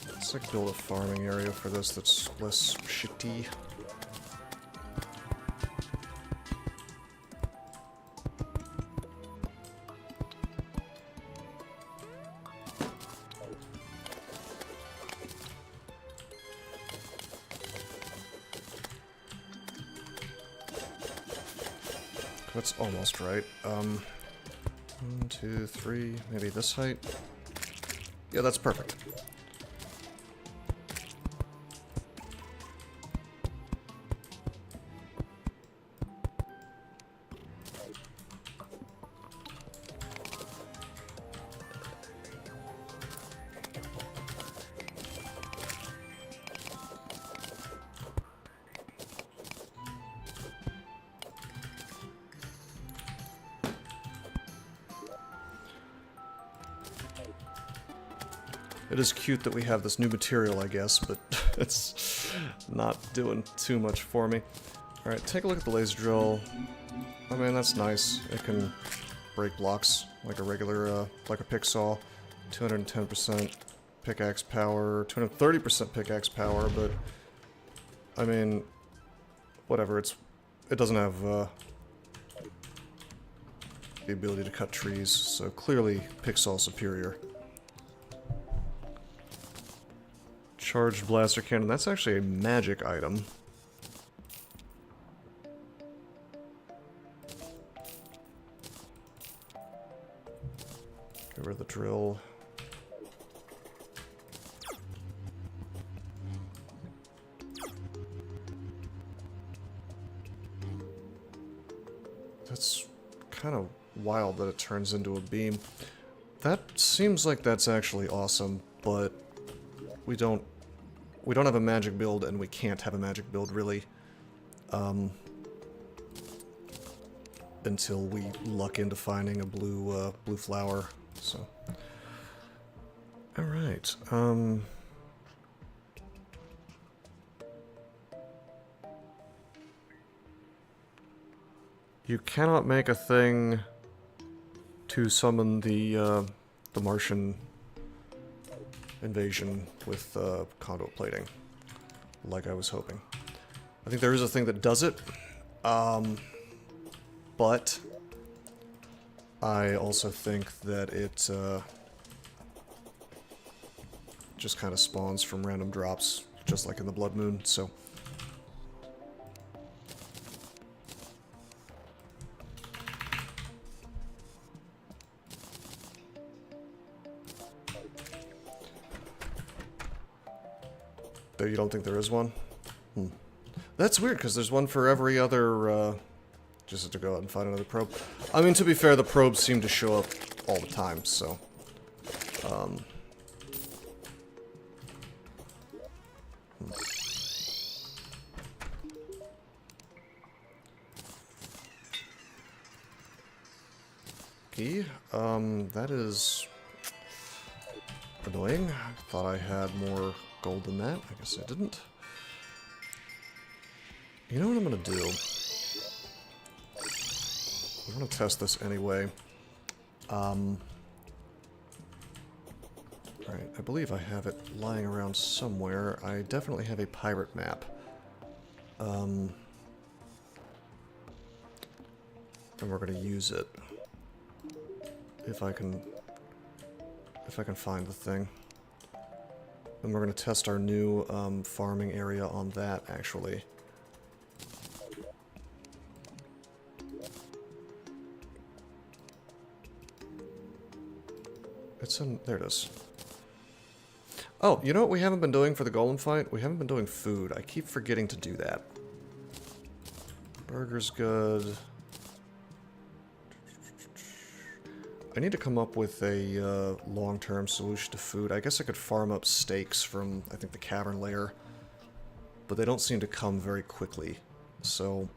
Let's like build a farming area for this that's less shitty. That's almost right. 1, 2, 3, maybe this height? Yeah, that's perfect. It is cute that we have this new material, I guess, but it's not doing too much for me. Alright, take a look at the laser drill. I mean, that's nice. It can break blocks like a regular, like a pick saw. 210% pickaxe power, 230% pickaxe power, but I mean, whatever, it doesn't have the ability to cut trees, so clearly pick saw superior. Charged blaster cannon, that's actually a magic item. Get rid of the drill. That's kind of wild that it turns into a beam. That seems like that's actually awesome, but we don't have a magic build, and we can't have a magic build, really, until we luck into finding a blue flower, so. Alright, you cannot make a thing to summon the Martian invasion with conduit plating, like I was hoping. I think there is a thing that does it, but I also think that it just kind of spawns from random drops, just like in the Blood Moon, so... You don't think there is one? That's weird, because there's one for every other, just have to go out and find another probe. I mean, to be fair, the probes seem to show up all the time, so... Okay, that is... Annoying. I thought I had more gold than that. I guess I didn't. You know what I'm going to do? I'm going to test this anyway. Alright, I believe I have it lying around somewhere. I definitely have a pirate map. And we're going to use it. If I can find the thing. And we're going to test our new farming area on that, actually. It's in... there it is. Oh, you know what we haven't been doing for the golem fight? We haven't been doing food. I keep forgetting to do that. Burger's good. I need to come up with a long-term solution to food. I guess I could farm up steaks from, I think, the cavern layer. But they don't seem to come very quickly. So...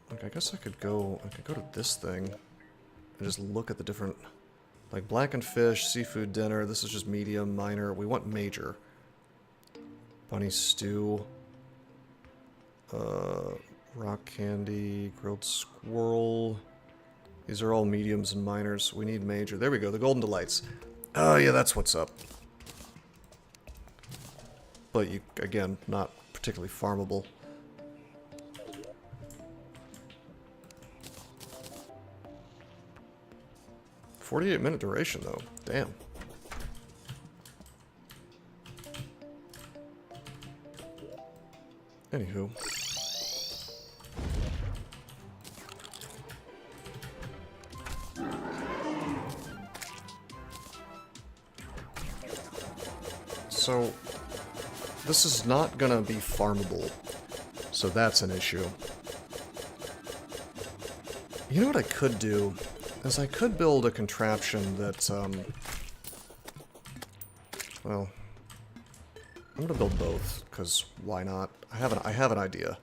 like, I guess I could go to this thing and just look at the different... like, blackened fish, seafood dinner, this is just medium, minor. We want major. Bunny stew. Rock candy, grilled squirrel. These are all mediums and minors. We need major. There we go, the Golden Delights. Oh, yeah, that's what's up. But, you again, not particularly farmable. "48-minute duration, though. Damn. Anywho. So, this is not gonna be farmable. So that's an issue. You know what I could do? Is I could build a contraption that, well, I'm gonna build both, because why not? I have an idea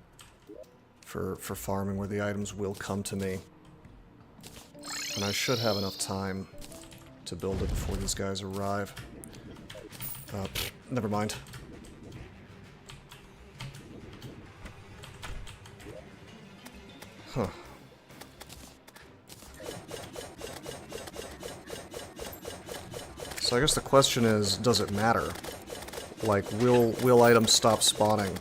for farming where the items will come to me. And I should have enough time to build it before these guys arrive. Never mind. Huh. So I guess the question is, does it matter? Like, will items stop spawning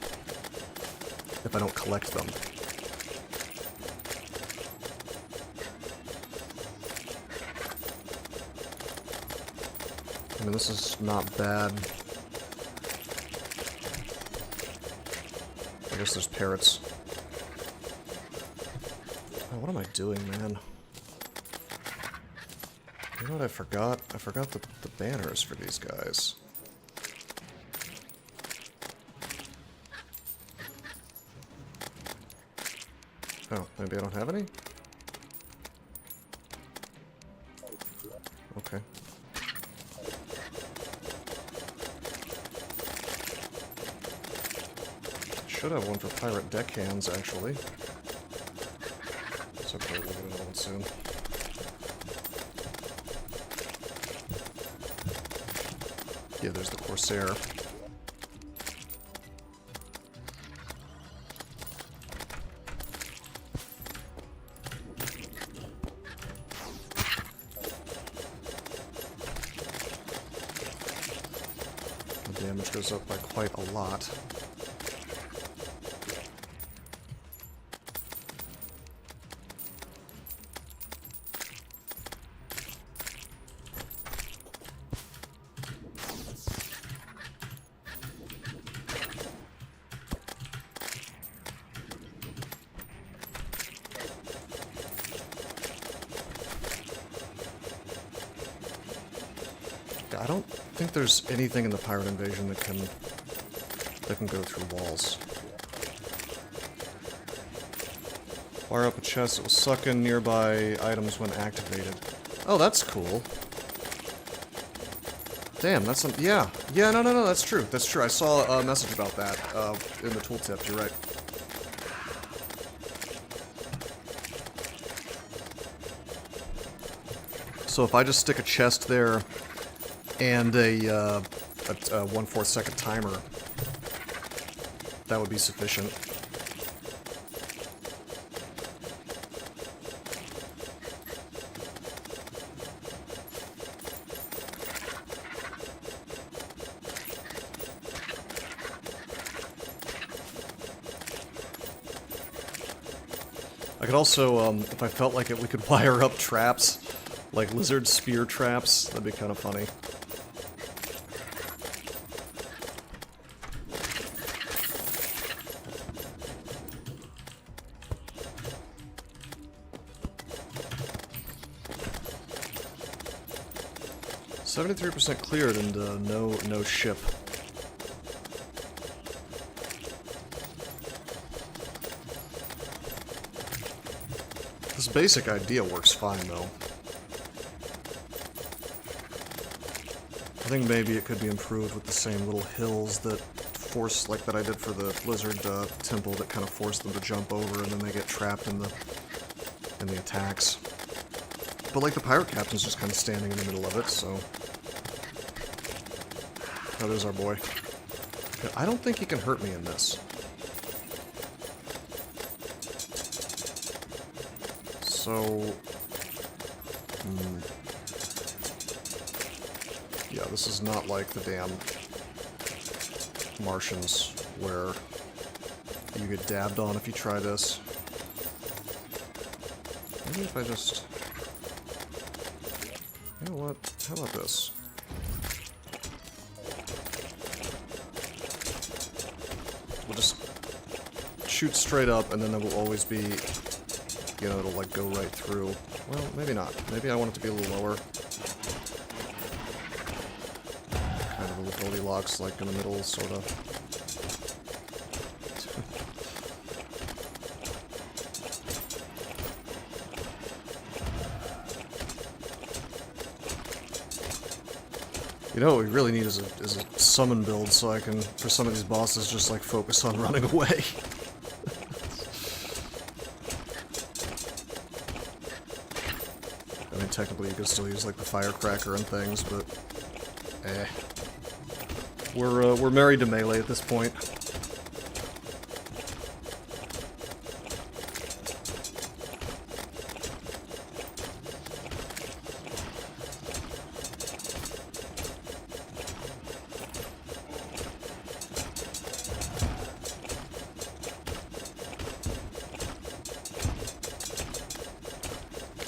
if I don't collect them? I mean, this is not bad. I guess there's parrots. Oh, what am I doing, man? You know what I forgot? I forgot the banners for these guys. Oh, maybe I don't have any? Okay. Should have one for pirate deckhands, actually. It's okay, we'll get another one soon. Yeah, there's the Corsair. The damage goes up by quite a lot. I don't think there's anything in the Pirate Invasion that can go through walls. Fire up a chest that will suck in nearby items when activated. Oh, that's cool. Damn, that's some... yeah. Yeah, no, that's true. That's true. I saw a message about that in the tooltip. You're right. So if I just stick a chest there and a 1/4 second timer. That would be sufficient. I could also, if I felt like it, we could wire up traps, like lizard spear traps. That'd be kind of funny. %73% cleared and no ship. This basic idea works fine, though. I think maybe it could be improved with the same little hills that force, like that I did for the lizard temple, that kind of force them to jump over and then they get trapped in the attacks. But like the pirate captain's just kind of standing in the middle of it, so. Oh, there's our boy. Okay, I don't think he can hurt me in this. So, yeah, this is not like the damn Martians where you get dabbed on if you try this. Maybe if I just... You know what? How about this? We'll just shoot straight up and then there will always be... You know, it'll like go right through. Well, maybe not. Maybe I want it to be a little lower. Kind of a little Goldilocks, like in the middle, sort of. You know what we really need is a summon build so I can, for some of these bosses, just like focus on running away. I mean, technically you could still use like the firecracker and things, but we're married to melee at this point.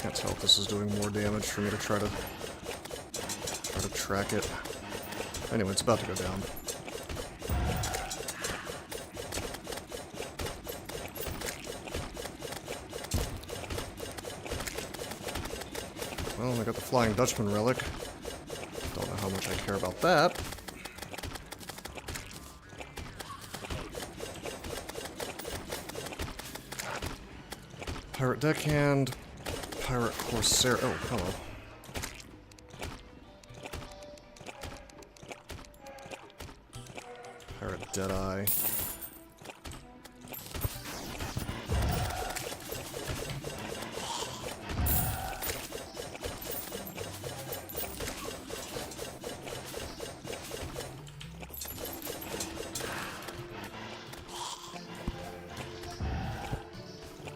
Can't tell if this is doing more damage for me to try to track it. Anyway, it's about to go down. Well, I got the Flying Dutchman relic. Don't know how much I care about that. Pirate Deckhand. Pirate Corsair. Oh, hello. Pirate Deadeye.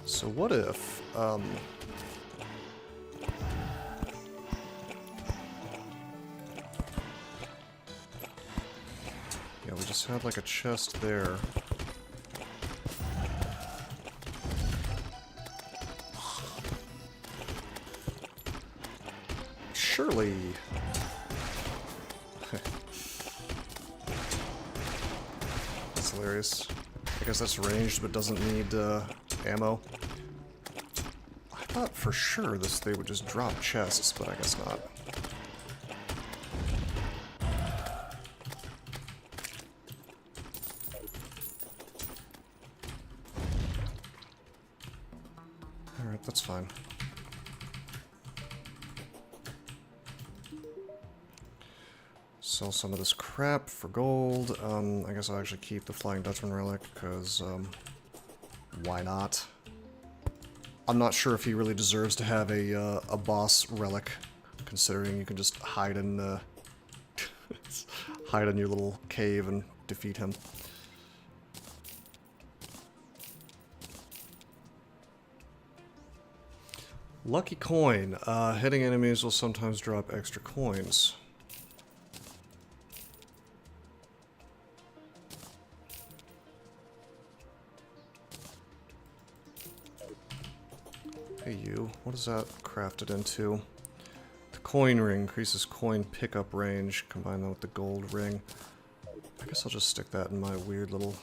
So what if, yeah, we just had like a chest there. Surely... That's hilarious. I guess that's ranged but doesn't need ammo. I thought for sure they would just drop chests, but I guess not. Alright, that's fine. Sell some of this crap for gold. I guess I'll actually keep the Flying Dutchman relic, because, why not? I'm not sure if he really deserves to have a boss relic, considering you can just hide in hide in your little cave and defeat him. Lucky coin. Hitting enemies will sometimes drop extra coins. Hey you, what is that crafted into? The coin ring increases coin pickup range. Combine that with the gold ring. I guess I'll just stick that in my weird little...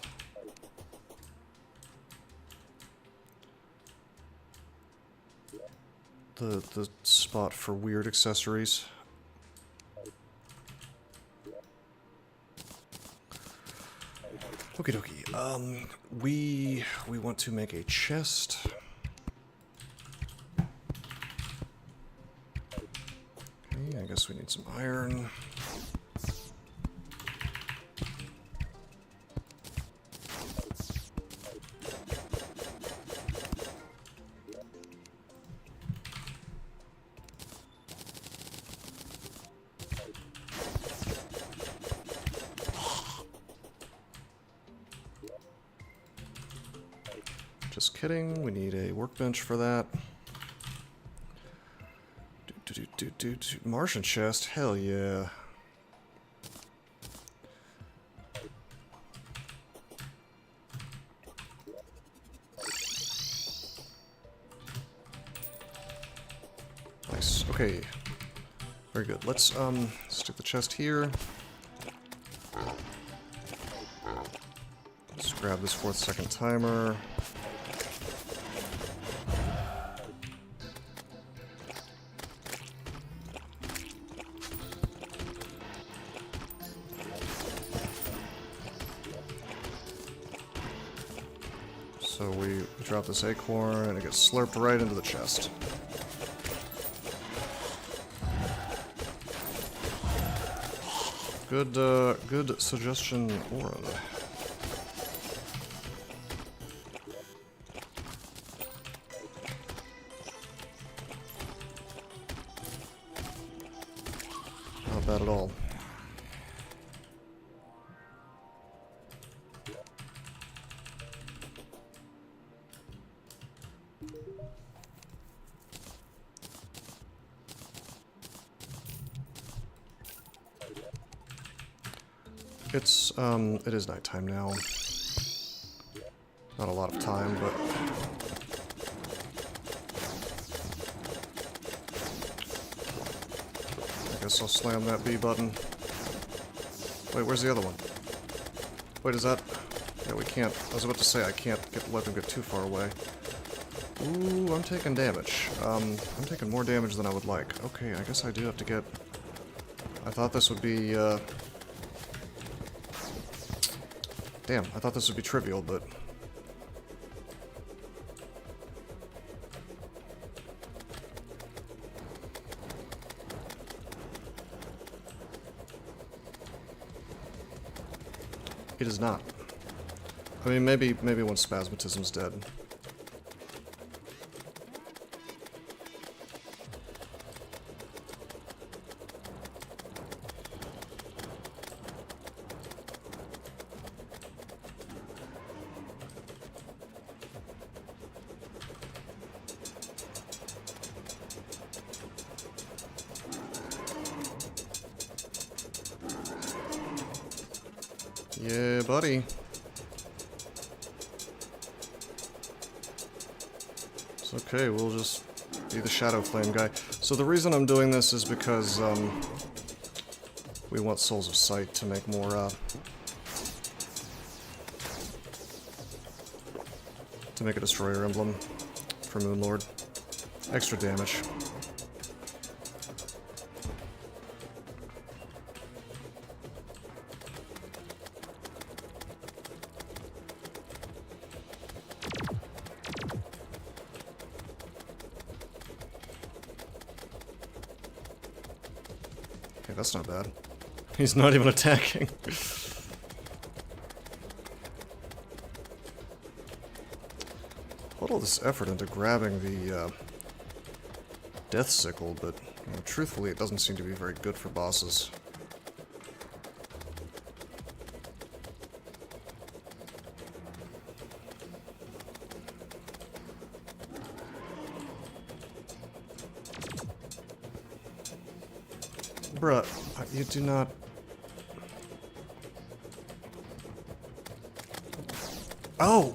The spot for weird accessories. Okie dokie. We want to make a chest. Okay, I guess we need some iron. Just kidding, we need a workbench for that. Martian chest, hell yeah. Nice, okay. Very good, let's stick the chest here. Let's grab this 4th-second timer. So we drop this acorn and it gets slurped right into the chest. Good suggestion, Oren. Not bad at all. It is nighttime now. Not a lot of time, but... I guess I'll slam that B button. Wait, where's the other one? Wait, is that... Yeah, we can't... I was about to say I can't let them get too far away. Ooh, I'm taking damage. I'm taking more damage than I would like. Okay, I guess I do have to get... I thought this would be, Damn, I thought this would be trivial, but... It is not. I mean, maybe once Spasmatism's dead. Yeah, buddy. It's okay, we'll just be the Shadow Flame guy. So the reason I'm doing this is because, we want Souls of Sight to make more, to make a Destroyer Emblem for Moonlord. Extra damage. Okay, that's not bad. He's not even attacking. Put all this effort into grabbing the Death Sickle, but you know, truthfully it doesn't seem to be very good for bosses. Bruh, you do not... Oh!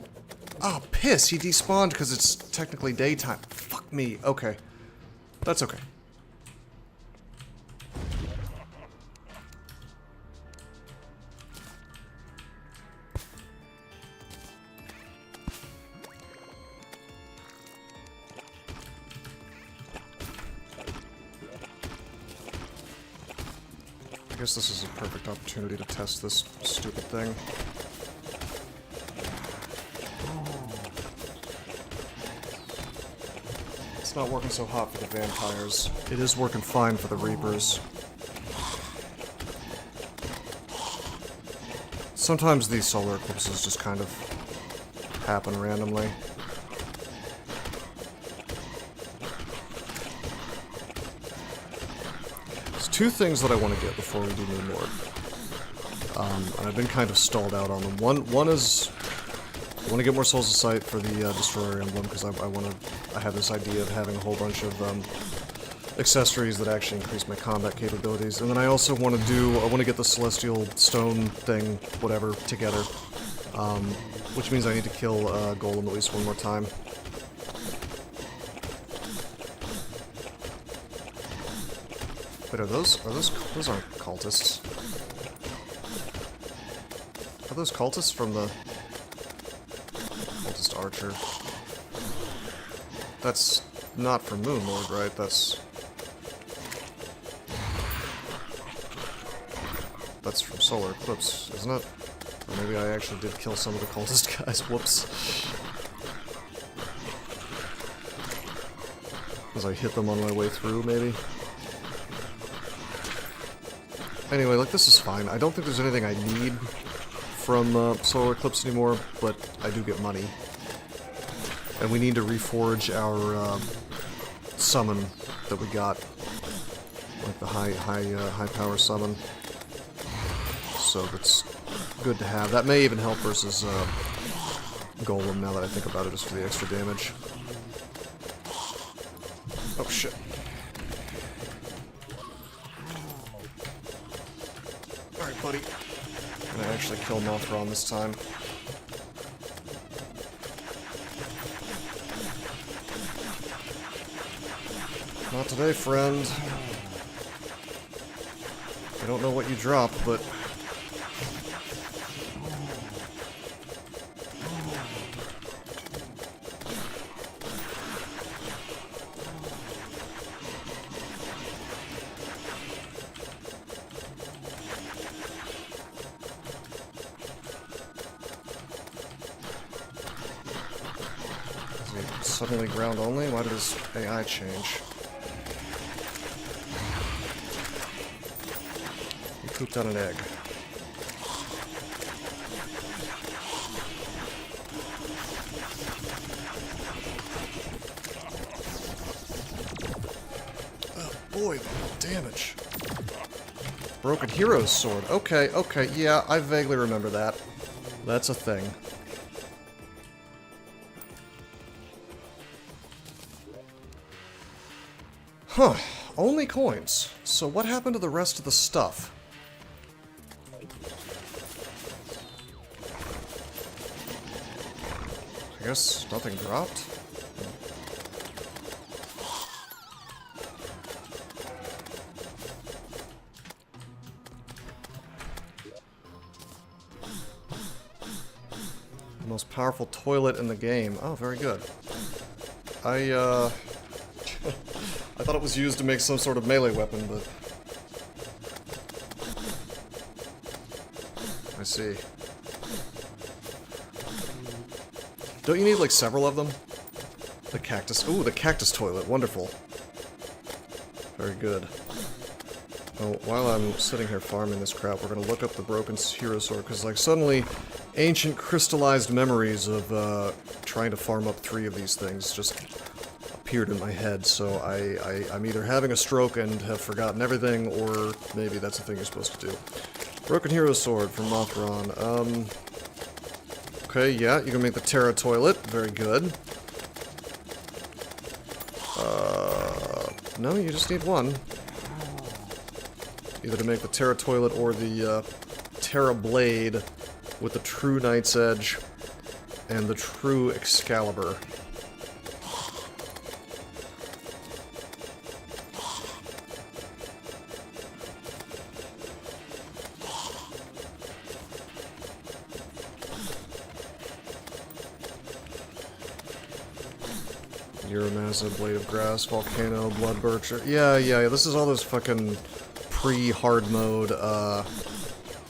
Oh, piss! He despawned because it's technically daytime. Fuck me. Okay. That's okay. I guess this is a perfect opportunity to test this stupid thing. It's not working so hot for the vampires. It is working fine for the reapers. Sometimes these solar eclipses just kind of happen randomly. Two things that I want to get before we do Moon Lord. And I've been kind of stalled out on them. One is I want to get more Souls of Sight for the Destroyer Emblem because I have this idea of having a whole bunch of accessories that actually increase my combat capabilities. And then I also want to get the Celestial Stone thing, whatever, together. Which means I need to kill Golem at least one more time. Wait, those aren't cultists. Are those cultists from the Cultist Archer? That's not from Moon Lord, right? That's from Solar Eclipse, isn't it? Or maybe I actually did kill some of the cultist guys. Whoops. As I hit them on my way through, maybe? Anyway, like, this is fine. I don't think there's anything I need from Solar Eclipse anymore, but I do get money. And we need to reforge our summon that we got. Like the high power summon. So that's good to have. That may even help versus Golem, now that I think about it, just for the extra damage. Oh, shit. Alright, buddy. I'm gonna actually kill Mothron this time. Not today, friend. I don't know what you dropped, but... Suddenly ground only? Why did his AI change? He pooped out an egg. Oh boy, the damage. Broken Hero's Sword. Okay, okay, yeah, I vaguely remember that. That's a thing. Huh. Only coins. So what happened to the rest of the stuff? I guess nothing dropped? The most powerful toilet in the game. Oh, very good. I thought it was used to make some sort of melee weapon, but... I see. Don't you need, like, several of them? The cactus... Ooh, the cactus toilet. Wonderful. Very good. Well, while I'm sitting here farming this crap, we're gonna look up the Broken Hero Sword, because, like, suddenly, ancient crystallized memories of, trying to farm up 3 of these things just... appeared in my head, so I'm either having a stroke and have forgotten everything, or maybe that's the thing you're supposed to do. Broken Hero Sword from Mothron. Okay, yeah, you can make the Terra Toilet. Very good. No, you just need one. Either to make the Terra Toilet or the Terra Blade with the true Knight's Edge and the true Excalibur. Uramaza, Blade of Grass, Volcano, Blood Bircher. Yeah, this is all those fucking pre-hard mode,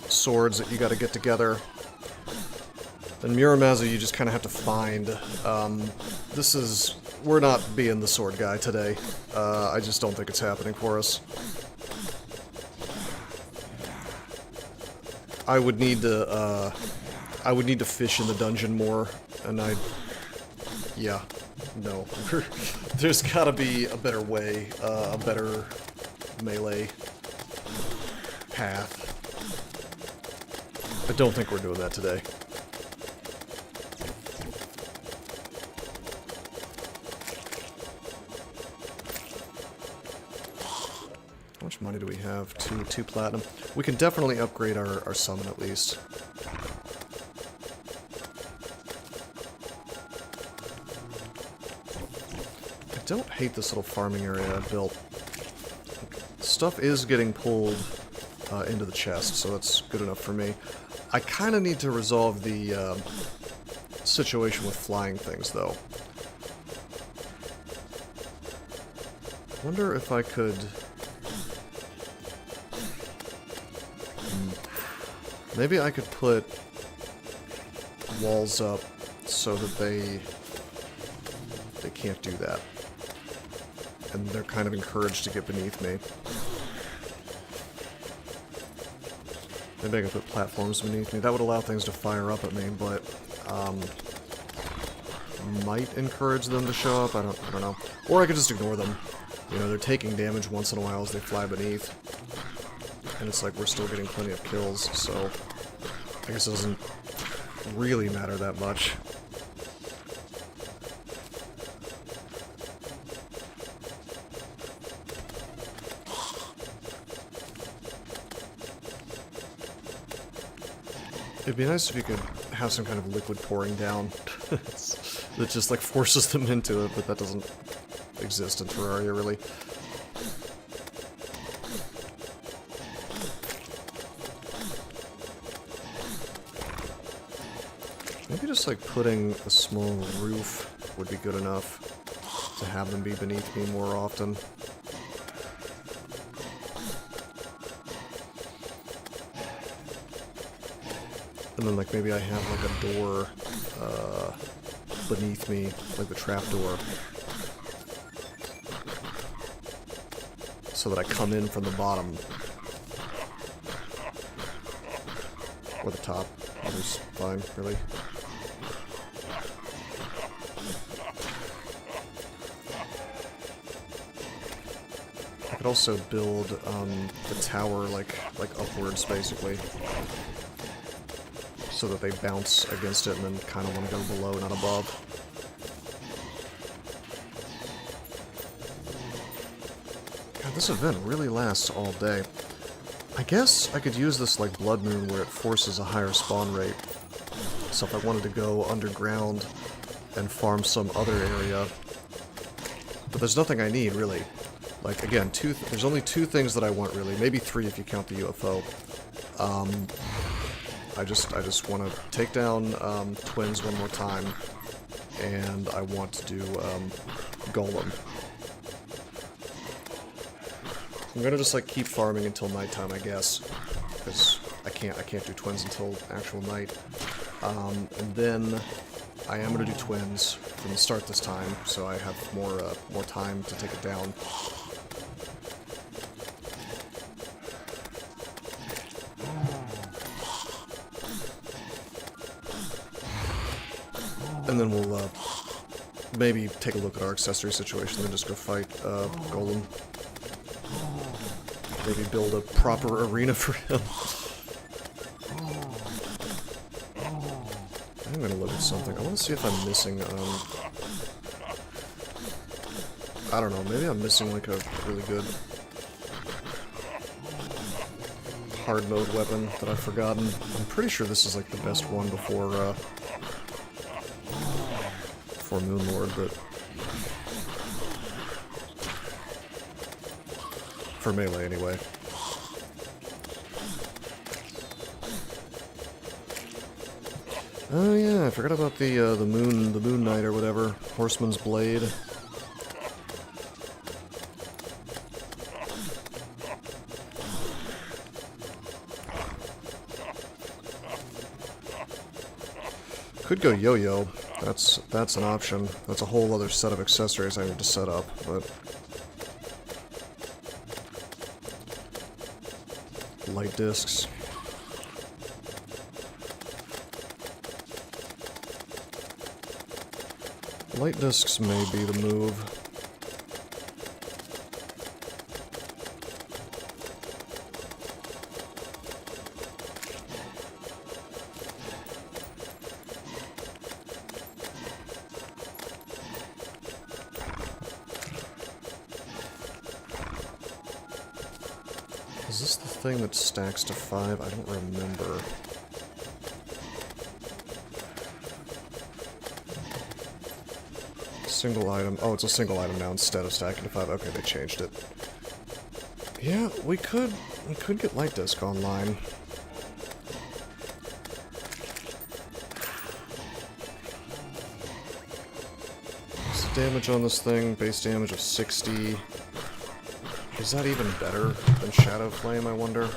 swords that you gotta get together. And Muramasa you just kinda have to find. We're not being the sword guy today. I just don't think it's happening for us. I would need to fish in the dungeon more, and yeah. No. There's gotta be a better way, a better melee path. I don't think we're doing that today. How much money do we have? Two platinum. We can definitely upgrade our summon at least. I don't hate this little farming area I've built. Stuff is getting pulled into the chest, so that's good enough for me. I kind of need to resolve the situation with flying things, though. I wonder if I could... Maybe I could put walls up so that they can't do that. And they're kind of encouraged to get beneath me. Maybe I could put platforms beneath me. That would allow things to fire up at me, but might encourage them to show up. I don't know. Or I could just ignore them. You know, they're taking damage once in a while as they fly beneath. And it's like we're still getting plenty of kills, so I guess it doesn't really matter that much. It'd be nice if you could have some kind of liquid pouring down that just like forces them into it, but that doesn't exist in Terraria really. Maybe just like putting a small roof would be good enough to have them be beneath me more often. And then, like, maybe I have, like, a door, beneath me, like the trap door. So that I come in from the bottom. Or the top. Either's fine, really. I could also build, the tower, like upwards, basically. So that they bounce against it and then kind of want to go below, not above. God, this event really lasts all day. I guess I could use this like Blood Moon where it forces a higher spawn rate. So if I wanted to go underground and farm some other area. But there's nothing I need, really. Like, again, there's only two things that I want, really. Maybe three if you count the UFO. I just want to take down twins one more time, and I want to do Golem. I'm gonna just like keep farming until nighttime, I guess, because I can't do twins until actual night. And then I am gonna do twins from the start this time, so I have more time to take it down. And then we'll maybe take a look at our accessory situation, then just go fight Golem. Maybe build a proper arena for him. I'm gonna look at something. I want to see if I'm missing, I don't know, maybe I'm missing like a really good... hard mode weapon that I've forgotten. I'm pretty sure this is like the best one before Moonlord, but for melee anyway. Oh yeah, I forgot about the Moon Knight or whatever, Horseman's Blade. Could go yo-yo. That's an option. That's a whole other set of accessories I need to set up, but light discs. Light discs may be the move. Is this the thing that stacks to 5? I don't remember. Single item. Oh, it's a single item now instead of stacking to 5. Okay, they changed it. Yeah, we could get Light Disc online. What's the damage on this thing? Base damage of 60. Is that even better than Shadow Flame, I wonder?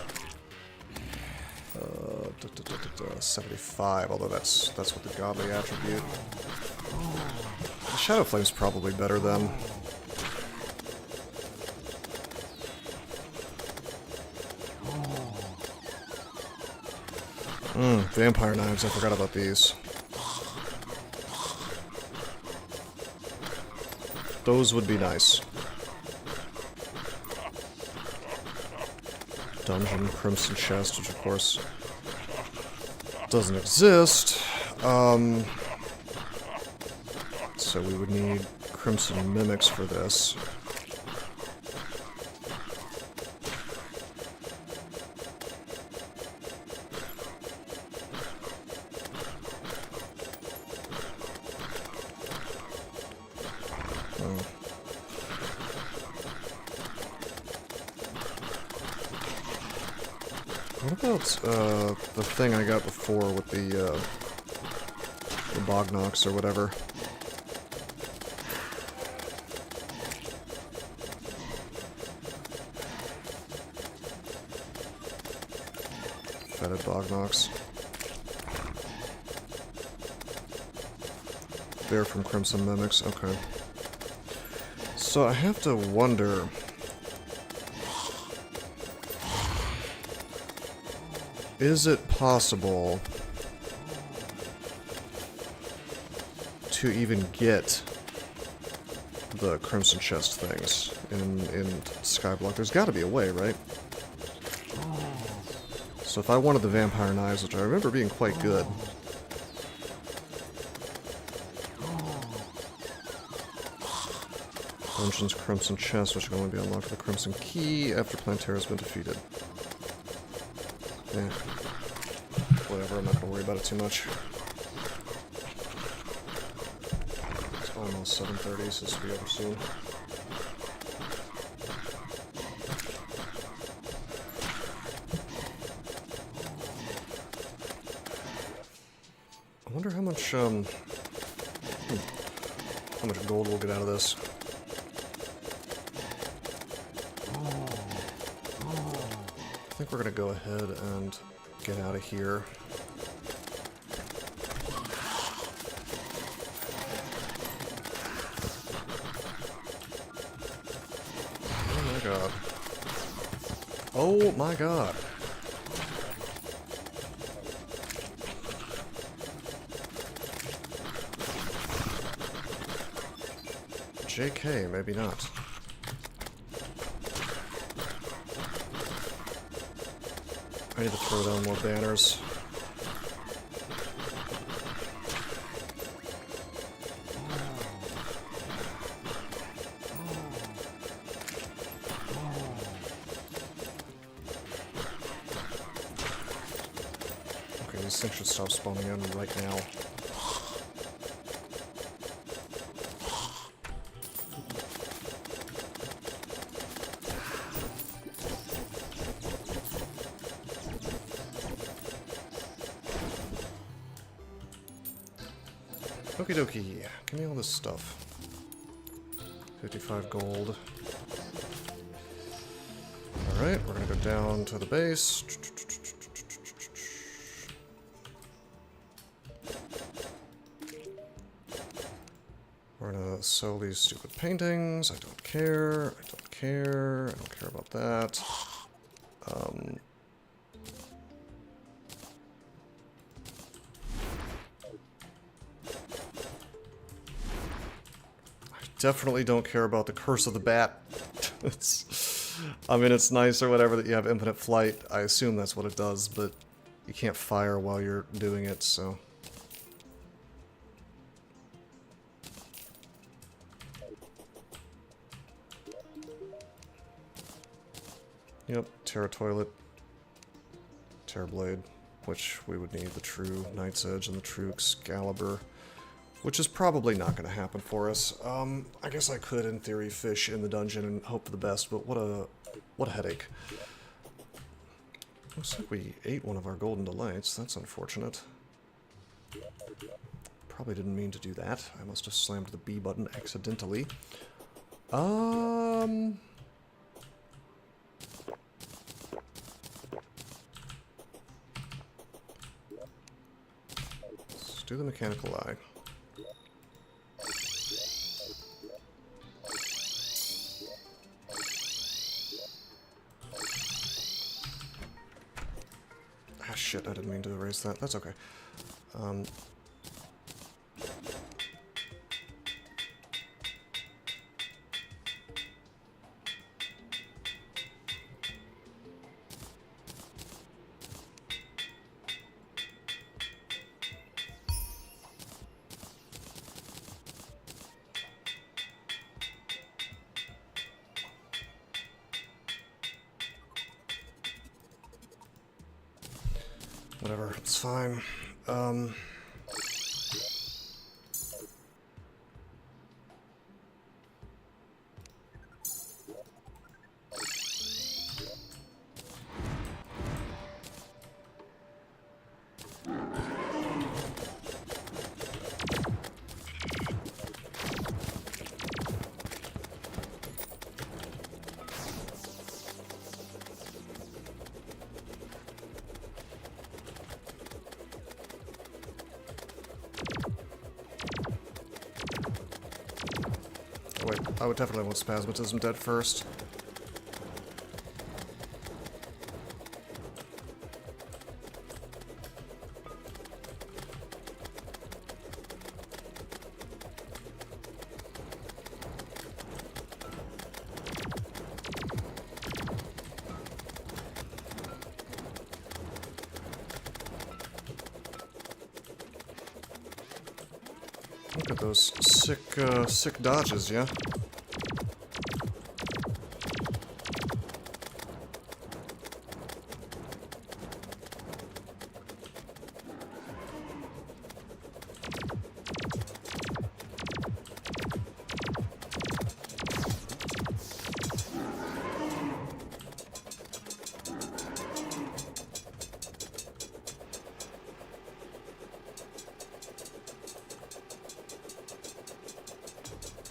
75, although that's with the godly attribute. Shadow Flame's probably better then. Vampire Knives, I forgot about these. Those would be nice. Dungeon Crimson Chest, which of course doesn't exist. So we would need Crimson Mimics for this. What about the thing I got before with the Bognox or whatever? Fetid Bognox. They're from Crimson Mimics, okay. So I have to wonder... Is it possible to even get the Crimson Chest things in Skyblock? There's got to be a way, right? So if I wanted the Vampire Knives, which I remember being quite good... Dungeon's Crimson Chest, which can only be unlocked with the Crimson Key after Plantera has been defeated. Yeah. Whatever, I'm not gonna worry about it too much. It's almost 7:30, so this will be over soon. I wonder how much, how much gold we'll get out of this. I think we're gonna go ahead and get out of here. Oh my god. Oh my god. JK, maybe not. I need to throw down more banners. these things should stop spawning in right now. Okie dokie. Give me all this stuff. 55 gold. Alright, we're gonna go down to the base. We're gonna sell these stupid paintings. I don't care. I don't care. I don't care about that. Definitely don't care about the Curse of the Bat. I mean, it's nice or whatever that you have infinite flight. I assume that's what it does, but you can't fire while you're doing it, so... Yep, Terra Toilet. Terra Blade, which we would need the true Knight's Edge and the true Excalibur. Which is probably not going to happen for us. I guess I could, in theory, fish in the dungeon and hope for the best, but what a headache. Looks like we ate one of our golden delights. That's unfortunate. Probably didn't mean to do that. I must have slammed the B button accidentally. Let's do the mechanical eye. Shit, I didn't mean to erase that. That's okay. Whatever, it's fine. Wait, I would definitely want Spasmatism dead first. Look at those sick dodges, yeah?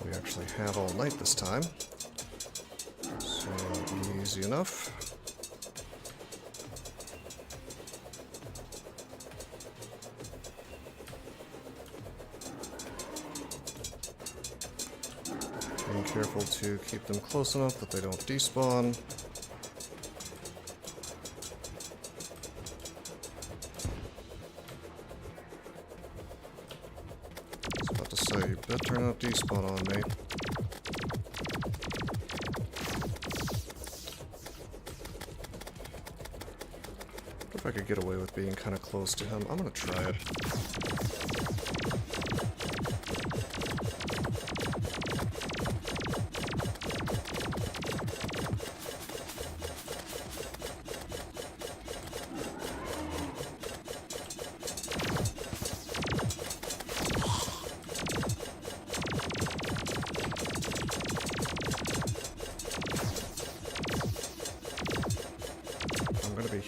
We actually have all night this time, so easy enough. Being careful to keep them close enough that they don't despawn. So you better not despawn on me. If I could get away with being kind of close to him, I'm gonna try it.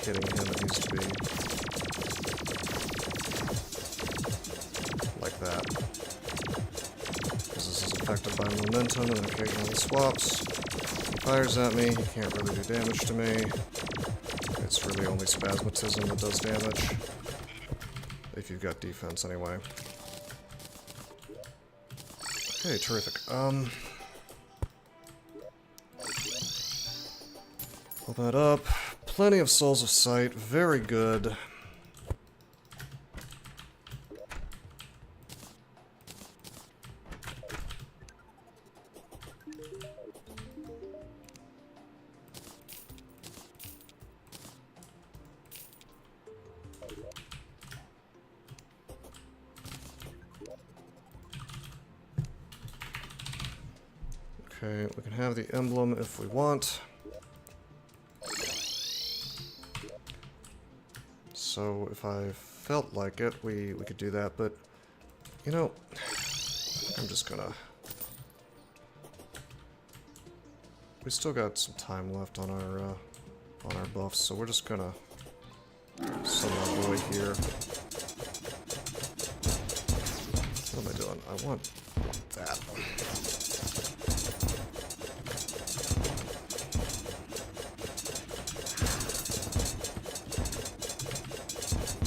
hitting him, it needs to be like that. Because this is affected by momentum and occasionally swaps. He fires at me, he can't really do damage to me. It's really only spasmatism that does damage. If you've got defense, anyway. Okay, terrific. Pull that up. Plenty of Souls of Sight. Very good. Okay, we can have the emblem if we want. So if I felt like it, we could do that, but you know, I'm just gonna... We still got some time left on our buffs, so we're just gonna summon our boy here. What am I doing? I want that.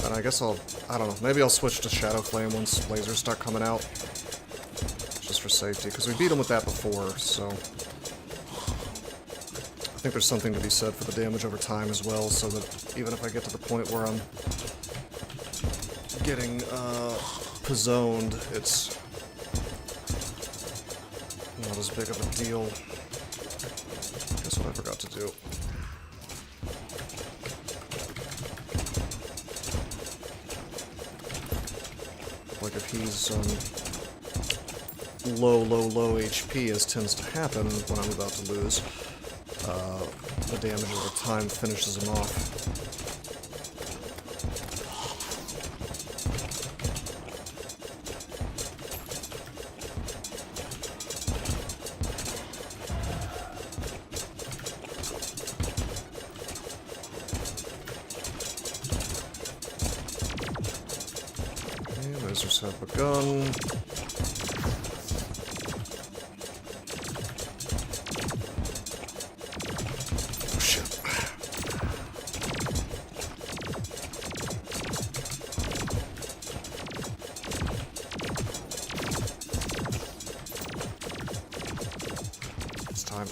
And I guess I don't know, maybe I'll switch to Shadow Flame once lasers start coming out. Just for safety, because we beat him with that before, so... I think there's something to be said for the damage over time as well, so that even if I get to the point where I'm getting, pizzoned, it's not as big of a deal. Guess what I forgot to do. Like if he's low HP, as tends to happen when I'm about to lose, the damage over time finishes him off. Lasers have begun. Oh shit. It's time.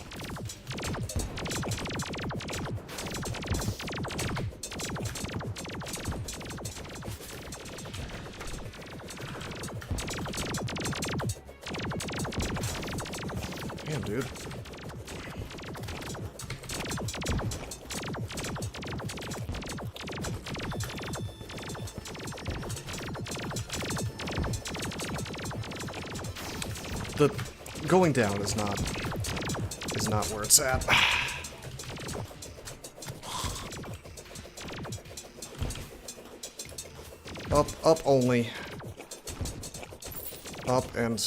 Damn, dude. The going down is not where it's at. Up only. Up and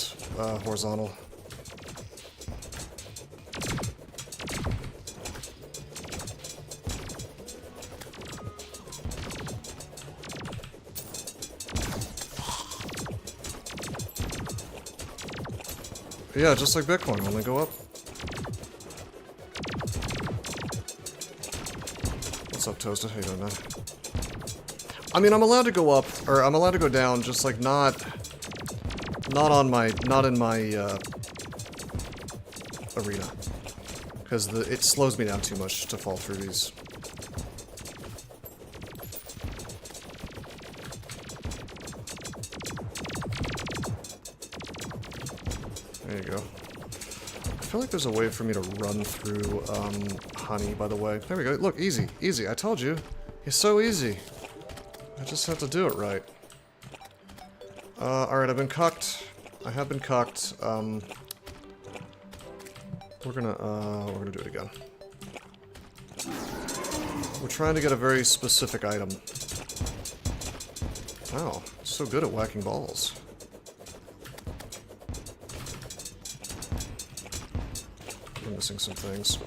horizontal. Yeah, just like Bitcoin, only go up. What's up, Toasted? How you doing, man? I mean, I'm allowed to go up, or I'm allowed to go down, just like not in my arena, because it slows me down too much to fall through these. There you go. I feel like there's a way for me to run through honey, by the way. There we go. Look, easy. Easy. I told you. It's so easy. I just have to do it right. Alright, I've been cucked. I have been cucked. We're gonna do it again. We're trying to get a very specific item. Wow, so good at whacking balls. We're missing some things.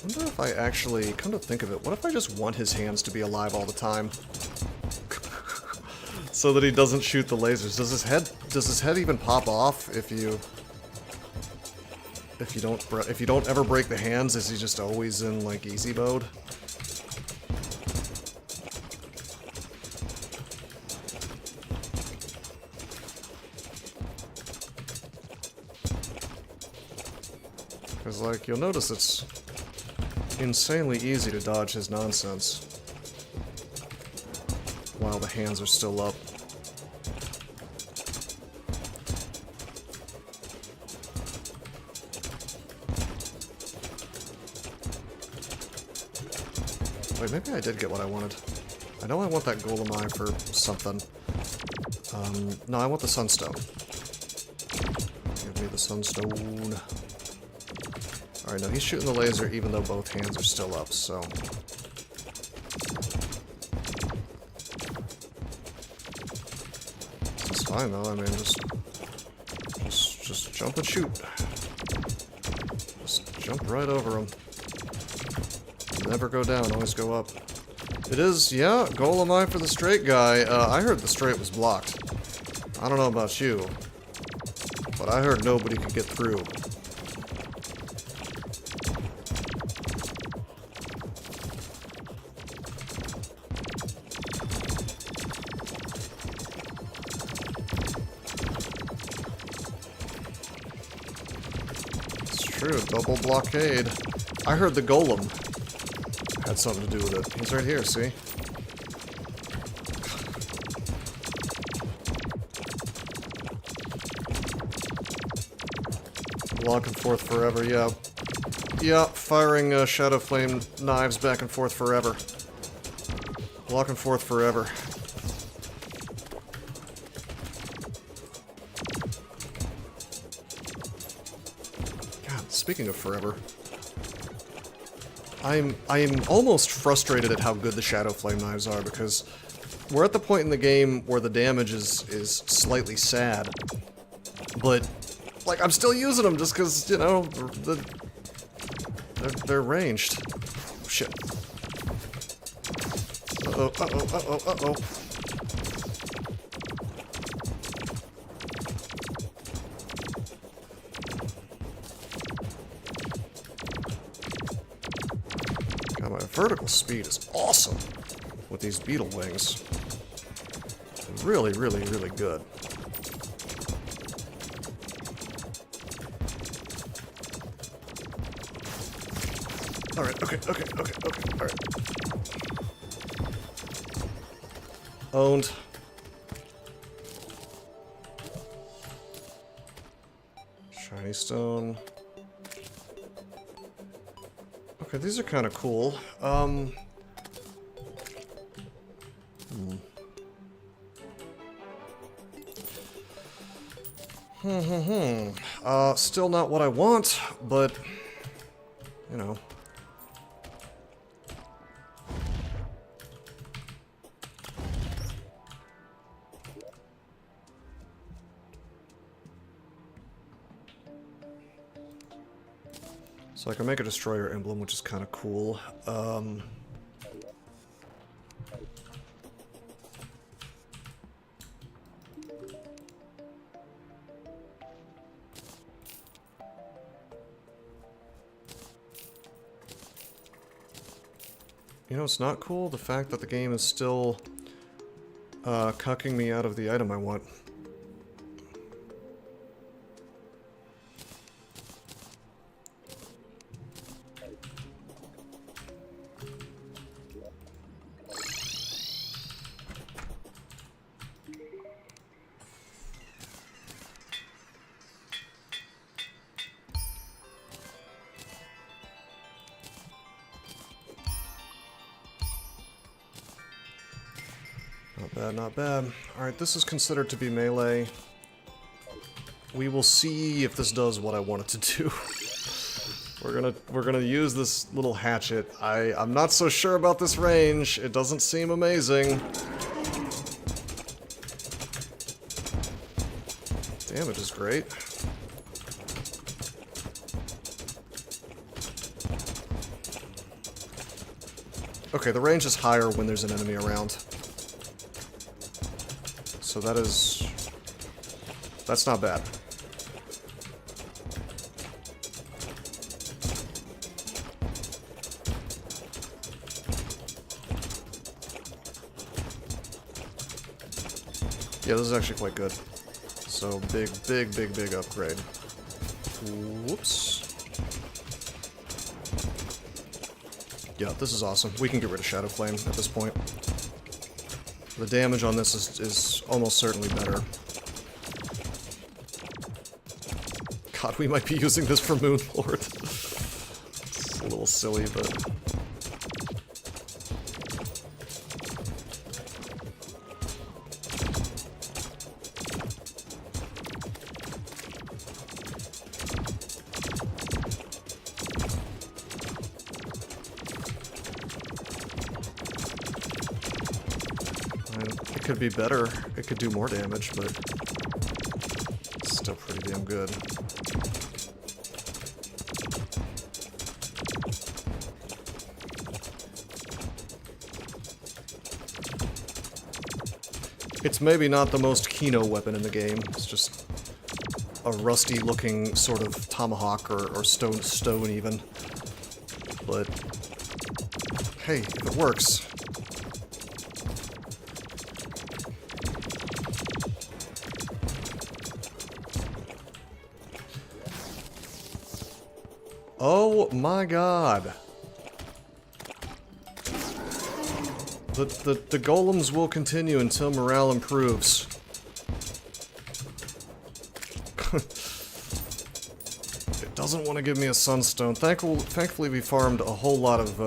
wonder if I actually, come to think of it, what if I just want his hands to be alive all the time? So that he doesn't shoot the lasers. Does his head even pop off if you don't ever break the hands? Is he just always in like easy mode? Because like you'll notice it's insanely easy to dodge his nonsense while the hands are still up. Wait, maybe I did get what I wanted. I know I want that golem eye for something. No, I want the sunstone. Give me the sunstone. Alright, no, he's shooting the laser even though both hands are still up, so... It's fine though, I mean, just jump and shoot. Just jump right over him. Never go down, always go up. It is, yeah, golem eye for the straight guy. I heard the straight was blocked. I don't know about you, but I heard nobody could get through. It's true, double blockade. I heard the golem had something to do with it. He's right here, see? Back and forth forever, yeah. Yeah, firing shadow flame knives back and forth forever. Back and forth forever. God, speaking of forever. I am almost frustrated at how good the shadow flame knives are because we're at the point in the game where the damage is slightly sad, but like I'm still using them just because you know they're ranged. Oh, shit. Uh oh. My vertical speed is awesome with these beetle wings. Really, really, really good. Alright, okay, alright. Owned. Shiny stone. Okay, these are kind of cool. Still not what I want, but, you know. So I can make a destroyer emblem, which is kind of cool. You know, it's not cool, the fact that the game is still cucking me out of the item I want. Not bad, not bad. Alright, this is considered to be melee. We will see if this does what I want it to do. We're gonna use this little hatchet. I'm not so sure about this range. It doesn't seem amazing. Damage is great. Okay, the range is higher when there's an enemy around. So that's not bad. Yeah, this is actually quite good. So, big upgrade. Whoops. Yeah, this is awesome. We can get rid of Shadow Flame at this point. The damage on this is almost certainly better. God, we might be using this for Moonlord. It's a little silly, but... It could be better. It could do more damage, but it's still pretty damn good. It's maybe not the most Kino weapon in the game. It's just a rusty-looking sort of tomahawk or stone even. But hey, if it works. Oh my god. The golems will continue until morale improves. It doesn't want to give me a sunstone. Thankfully we farmed a whole lot of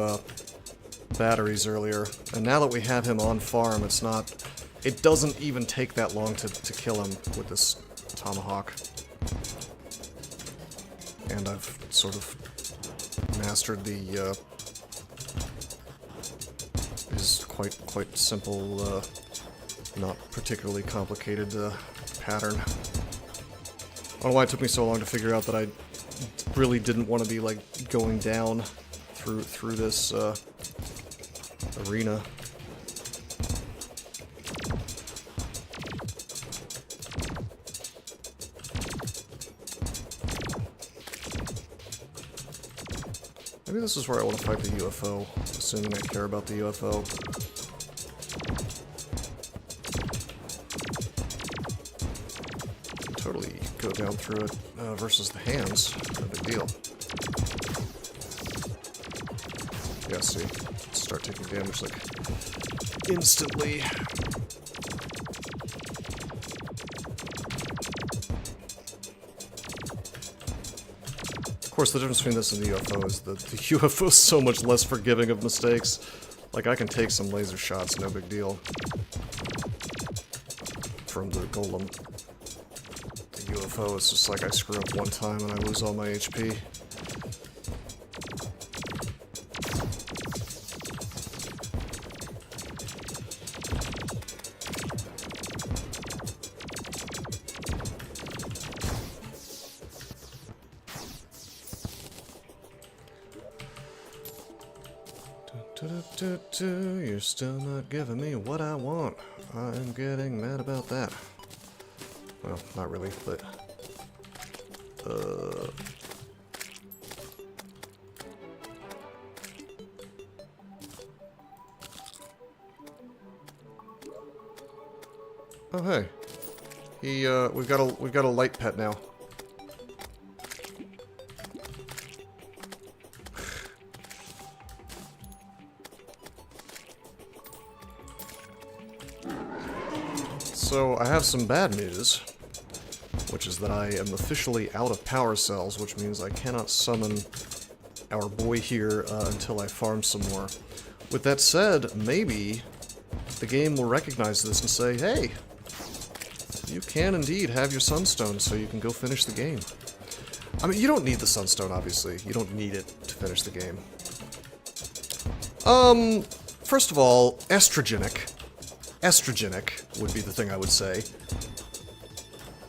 batteries earlier, and now that we have him on farm, it doesn't even take that long to kill him with this tomahawk. And I've sort of mastered the his quite simple, not particularly complicated pattern. I don't know why it took me so long to figure out that I really didn't want to be like going down through this arena. Maybe this is where I want to fight the UFO, assuming I care about the UFO. Totally go down through it versus the hands. No big deal. Yeah, see. Start taking damage like instantly. Of course, the difference between this and the UFO is that the UFO is so much less forgiving of mistakes. Like, I can take some laser shots, no big deal. From the golem. The UFO is just like I screw up one time and I lose all my HP. You're still not giving me what I want. I'm getting mad about that. Well, not really, but... Oh, hey. We've got a light pet now. So, I have some bad news, which is that I am officially out of power cells, which means I cannot summon our boy here until I farm some more. With that said, maybe the game will recognize this and say, hey, you can indeed have your sunstone so you can go finish the game. I mean, you don't need the sunstone, obviously. You don't need it to finish the game. First of all, estrogenic. Estrogenic would be the thing I would say.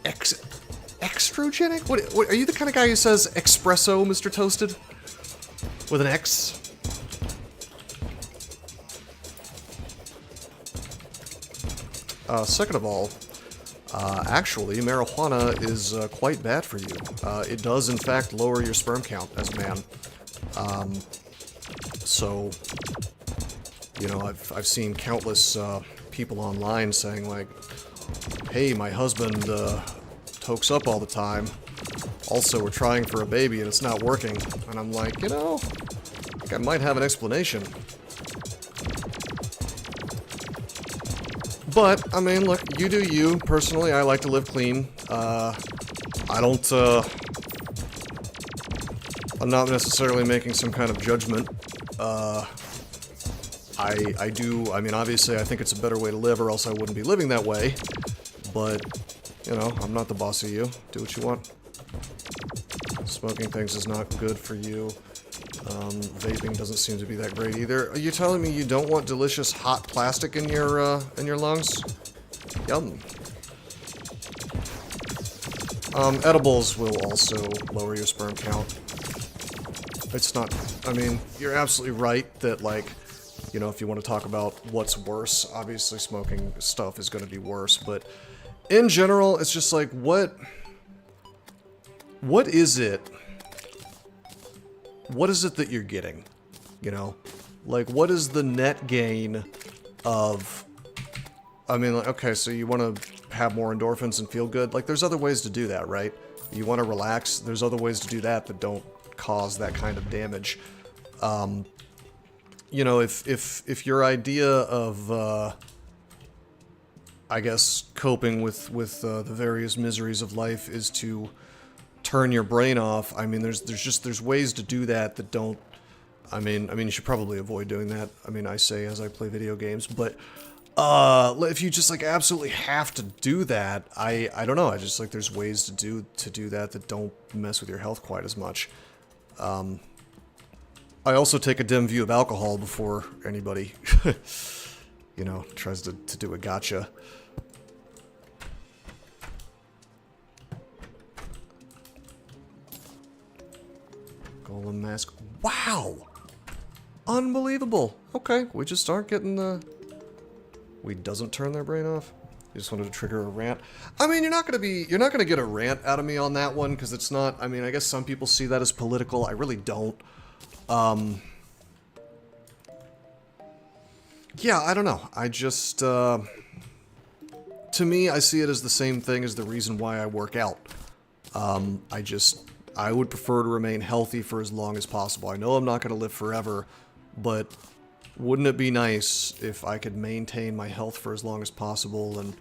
Extrogenic? What, are you the kind of guy who says espresso, Mr. Toasted? With an X? Second of all, actually, marijuana is quite bad for you. It does, in fact, lower your sperm count as a man. So, you know, I've seen countless people online saying, like, hey, my husband tokes up all the time. Also, we're trying for a baby and it's not working. And I'm like, you know, I think I might have an explanation. But, I mean, look, you do you. Personally, I like to live clean. I don't, I'm not necessarily making some kind of judgment. I do, I mean, obviously, I think it's a better way to live, or else I wouldn't be living that way. But, you know, I'm not the boss of you. Do what you want. Smoking things is not good for you. Vaping doesn't seem to be that great either. Are you telling me you don't want delicious hot plastic in your lungs? Yum. Edibles will also lower your sperm count. It's not, I mean, you're absolutely right that, like, you know, if you want to talk about what's worse, obviously smoking stuff is going to be worse, but in general, it's just like, what is it? What is it that you're getting? You know? Like, what is the net gain of... I mean, like, okay, so you want to have more endorphins and feel good? Like, there's other ways to do that, right? You want to relax? There's other ways to do that that don't cause that kind of damage. You know, if your idea of, I guess, coping with the various miseries of life is to turn your brain off, I mean, there's ways to do that that don't, I mean, you should probably avoid doing that. I mean, I say as I play video games, but, if you just, like, absolutely have to do that, I don't know, I just, like, there's ways to do that that don't mess with your health quite as much. I also take a dim view of alcohol before anybody, you know, tries to do a gotcha. Golem mask. Wow! Unbelievable! Okay, we just aren't getting the... We doesn't turn their brain off? You just wanted to trigger a rant? I mean, you're not gonna get a rant out of me on that one, because it's not... I mean, I guess some people see that as political. I really don't. Yeah, I don't know. I just, to me, I see it as the same thing as the reason why I work out. I would prefer to remain healthy for as long as possible. I know I'm not going to live forever, but wouldn't it be nice if I could maintain my health for as long as possible and,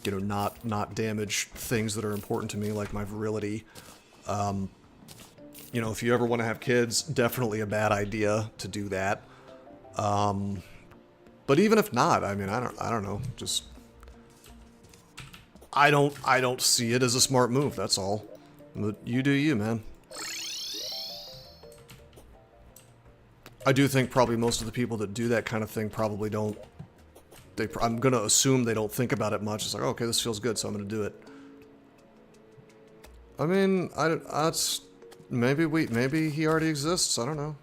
you know, not damage things that are important to me, like my virility. You know, if you ever want to have kids, definitely a bad idea to do that. But even if not, I mean, I don't know, just... I don't see it as a smart move, that's all. But you do you, man. I do think probably most of the people that do that kind of thing probably don't... I'm gonna assume they don't think about it much. It's like, oh, okay, this feels good, so I'm gonna do it. I mean, that's... Maybe he already exists, I don't know.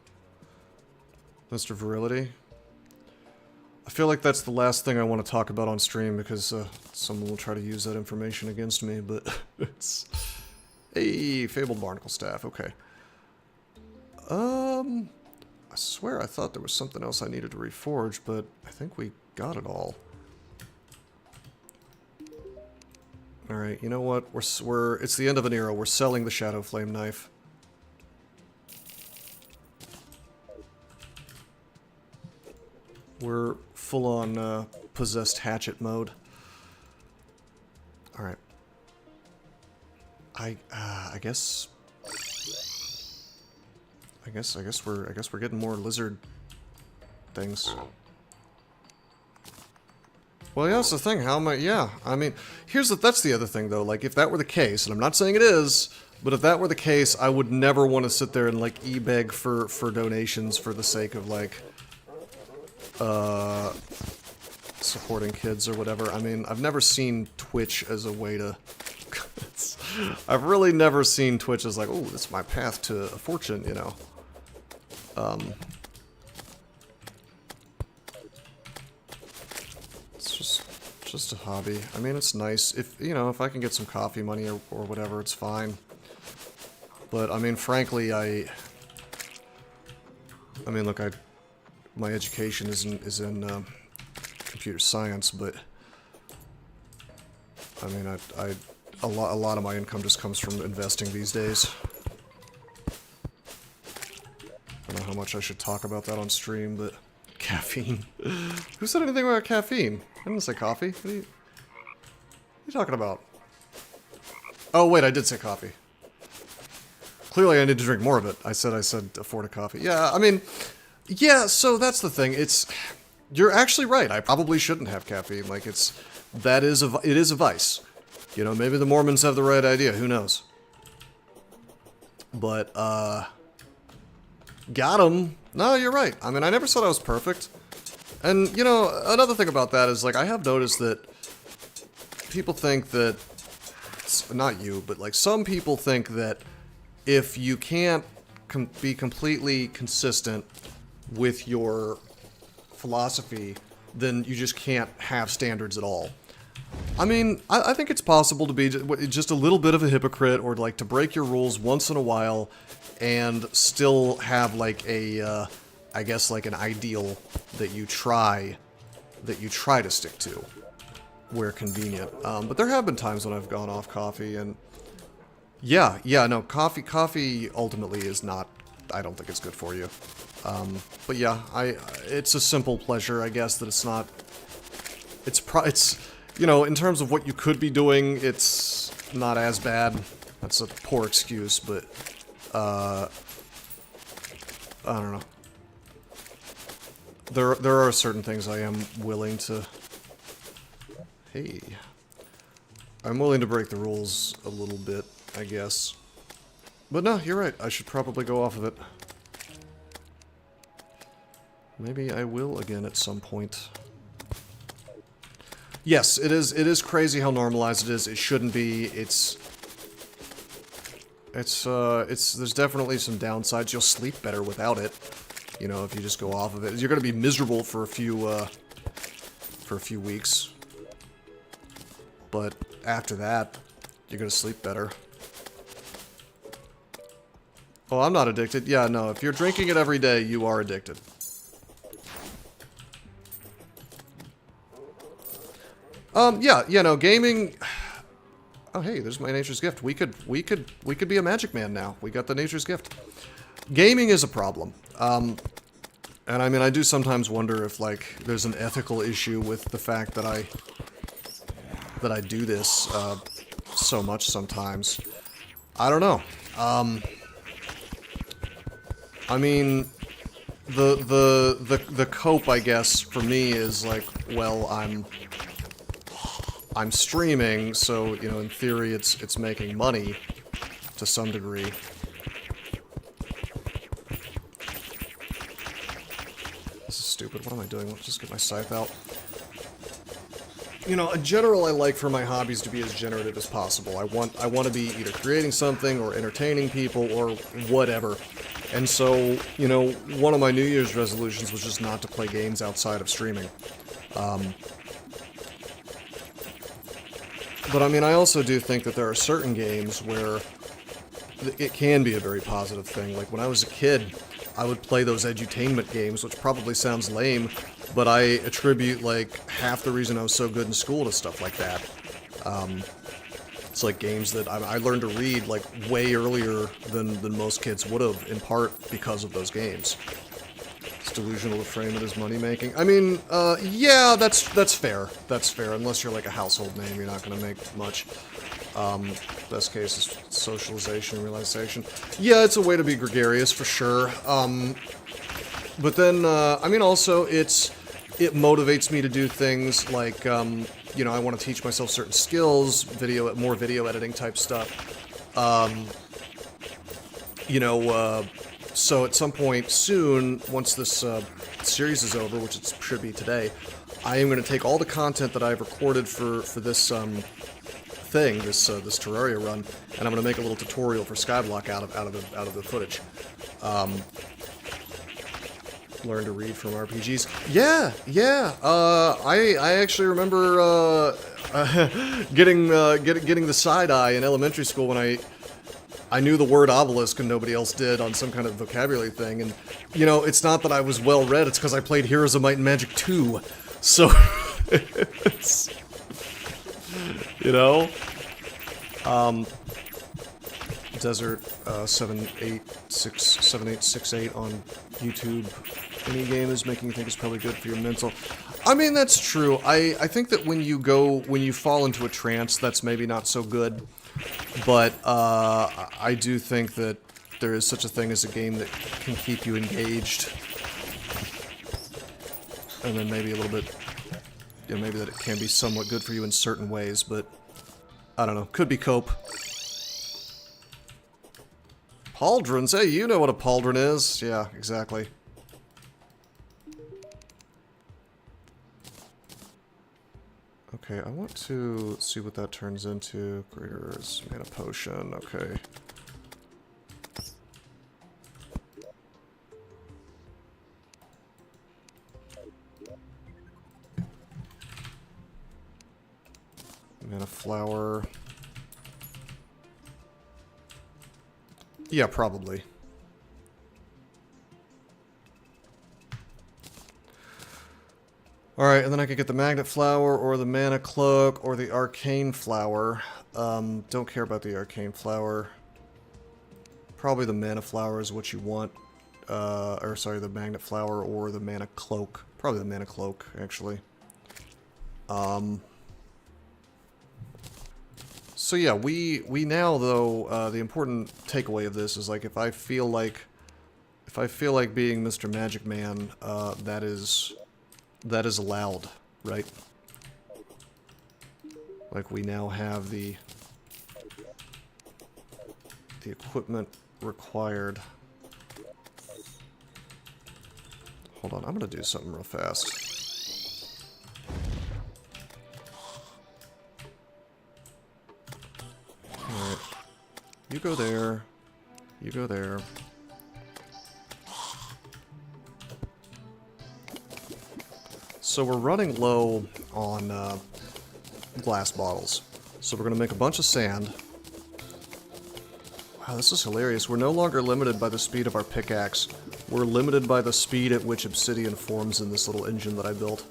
Mr. Virility. I feel like that's the last thing I want to talk about on stream because someone will try to use that information against me, but it's... Hey, Fabled Barnacle Staff, okay. I swear I thought there was something else I needed to reforge, but I think we got it all. Alright, you know what? It's the end of an era. We're selling the Shadow Flame Knife. We're full-on possessed hatchet mode. All right. I guess we're getting more lizard things. Well, yeah, that's the thing. How am I? Yeah, I mean, that's the other thing though. Like, if that were the case, and I'm not saying it is, but if that were the case, I would never want to sit there and like e-beg for donations for the sake of like. Supporting kids or whatever. I mean, I've never seen Twitch as a way to... I've really never seen Twitch as like, oh, this is my path to a fortune, you know. Let's just just a hobby. I mean, it's nice. If, you know, if I can get some coffee money or whatever, it's fine. But, I mean, frankly, I mean, look, my education is in computer science, but I mean, a lot of my income just comes from investing these days. I don't know how much I should talk about that on stream, but caffeine. Who said anything about caffeine? I didn't say coffee. What are you talking about? Oh wait, I did say coffee. Clearly, I need to drink more of it. I said afford a coffee. Yeah, I mean, yeah. So that's the thing. You're actually right. I probably shouldn't have caffeine. Like it is a vice. You know, maybe the Mormons have the right idea. Who knows? But got him. No, you're right. I mean, I never said I was perfect. And you know, another thing about that is like I have noticed that people think that, not you, but like some people think that if you can't be completely consistent with your philosophy, then you just can't have standards at all. I mean, I think it's possible to be just a little bit of a hypocrite, or like to break your rules once in a while and still have like a, I guess like an ideal that you try to stick to where convenient. But there have been times when I've gone off coffee, and yeah, no, coffee ultimately is not, I don't think it's good for you. But yeah, it's a simple pleasure, I guess, that it's not, it's, you know, in terms of what you could be doing, it's not as bad. That's a poor excuse, but, I don't know. There are certain things I am willing to, hey, I'm willing to break the rules a little bit, I guess. But no, you're right, I should probably go off of it. Maybe I will again at some point. Yes, it is crazy how normalized it is. It shouldn't be. There's definitely some downsides. You'll sleep better without it. You know, if you just go off of it. You're gonna be miserable for a few weeks. But after that, you're gonna sleep better. Oh, I'm not addicted. Yeah, no, if you're drinking it every day, you are addicted. Yeah, no, gaming. Oh, hey, there's my nature's gift. We could be a magic man now. We got the nature's gift. Gaming is a problem. And I mean, I do sometimes wonder if like there's an ethical issue with the fact that I do this so much sometimes. I don't know. I mean, the cope, I guess, for me is like, well, I'm streaming, so, you know, in theory, it's making money to some degree. This is stupid. What am I doing? Let's just get my scythe out. You know, in general, I like for my hobbies to be as generative as possible. I want to be either creating something or entertaining people or whatever. And so, you know, one of my New Year's resolutions was just not to play games outside of streaming. But I mean, I also do think that there are certain games where it can be a very positive thing. Like when I was a kid, I would play those edutainment games, which probably sounds lame, but I attribute like half the reason I was so good in school to stuff like that. It's like games that I learned to read like way earlier than most kids would have, in part because of those games. It's delusional to frame it as money making. I mean, yeah, that's fair. That's fair. Unless you're like a household name, you're not going to make much. Best case is socialization and realization. Yeah, it's a way to be gregarious for sure. But then, I mean, also it motivates me to do things like, you know, I want to teach myself certain skills, more video editing type stuff. You know, so at some point soon, once this series is over, which it should be today, I am going to take all the content that I've recorded for this thing, this Terraria run, and I'm going to make a little tutorial for Skyblock out of the footage. learn to read from RPGs. Yeah, yeah. I actually remember getting the side eye in elementary school when I knew the word obelisk and nobody else did on some kind of vocabulary thing. And you know, it's not that I was well read; it's because I played Heroes of Might and Magic 2. So, it's, you know, Desert 7868 on YouTube. Any game is making you think it's probably good for your mental. I mean, that's true. I think that when you fall into a trance, that's maybe not so good. But I do think that there is such a thing as a game that can keep you engaged. And then maybe a little bit, you know, maybe that it can be somewhat good for you in certain ways, but I don't know. Could be cope. Pauldrons? Hey, you know what a pauldron is. Yeah, exactly. Okay, I want to see what that turns into. Greater's mana potion, okay. Mana flower. Yeah, probably. Alright, and then I could get the magnet flower, or the mana cloak, or the arcane flower. Don't care about the arcane flower. Probably the mana flower is what you want. Or sorry, the magnet flower or the mana cloak. Probably the mana cloak, actually. So yeah, we now though, the important takeaway of this is like if I feel like being Mr. Magic Man, that is allowed, right? Like we now have the equipment required. Hold on, I'm gonna do something real fast. Alright. You go there. You go there. So we're running low on glass bottles. So we're going to make a bunch of sand. Wow, this is hilarious. We're no longer limited by the speed of our pickaxe. We're limited by the speed at which obsidian forms in this little engine that I built.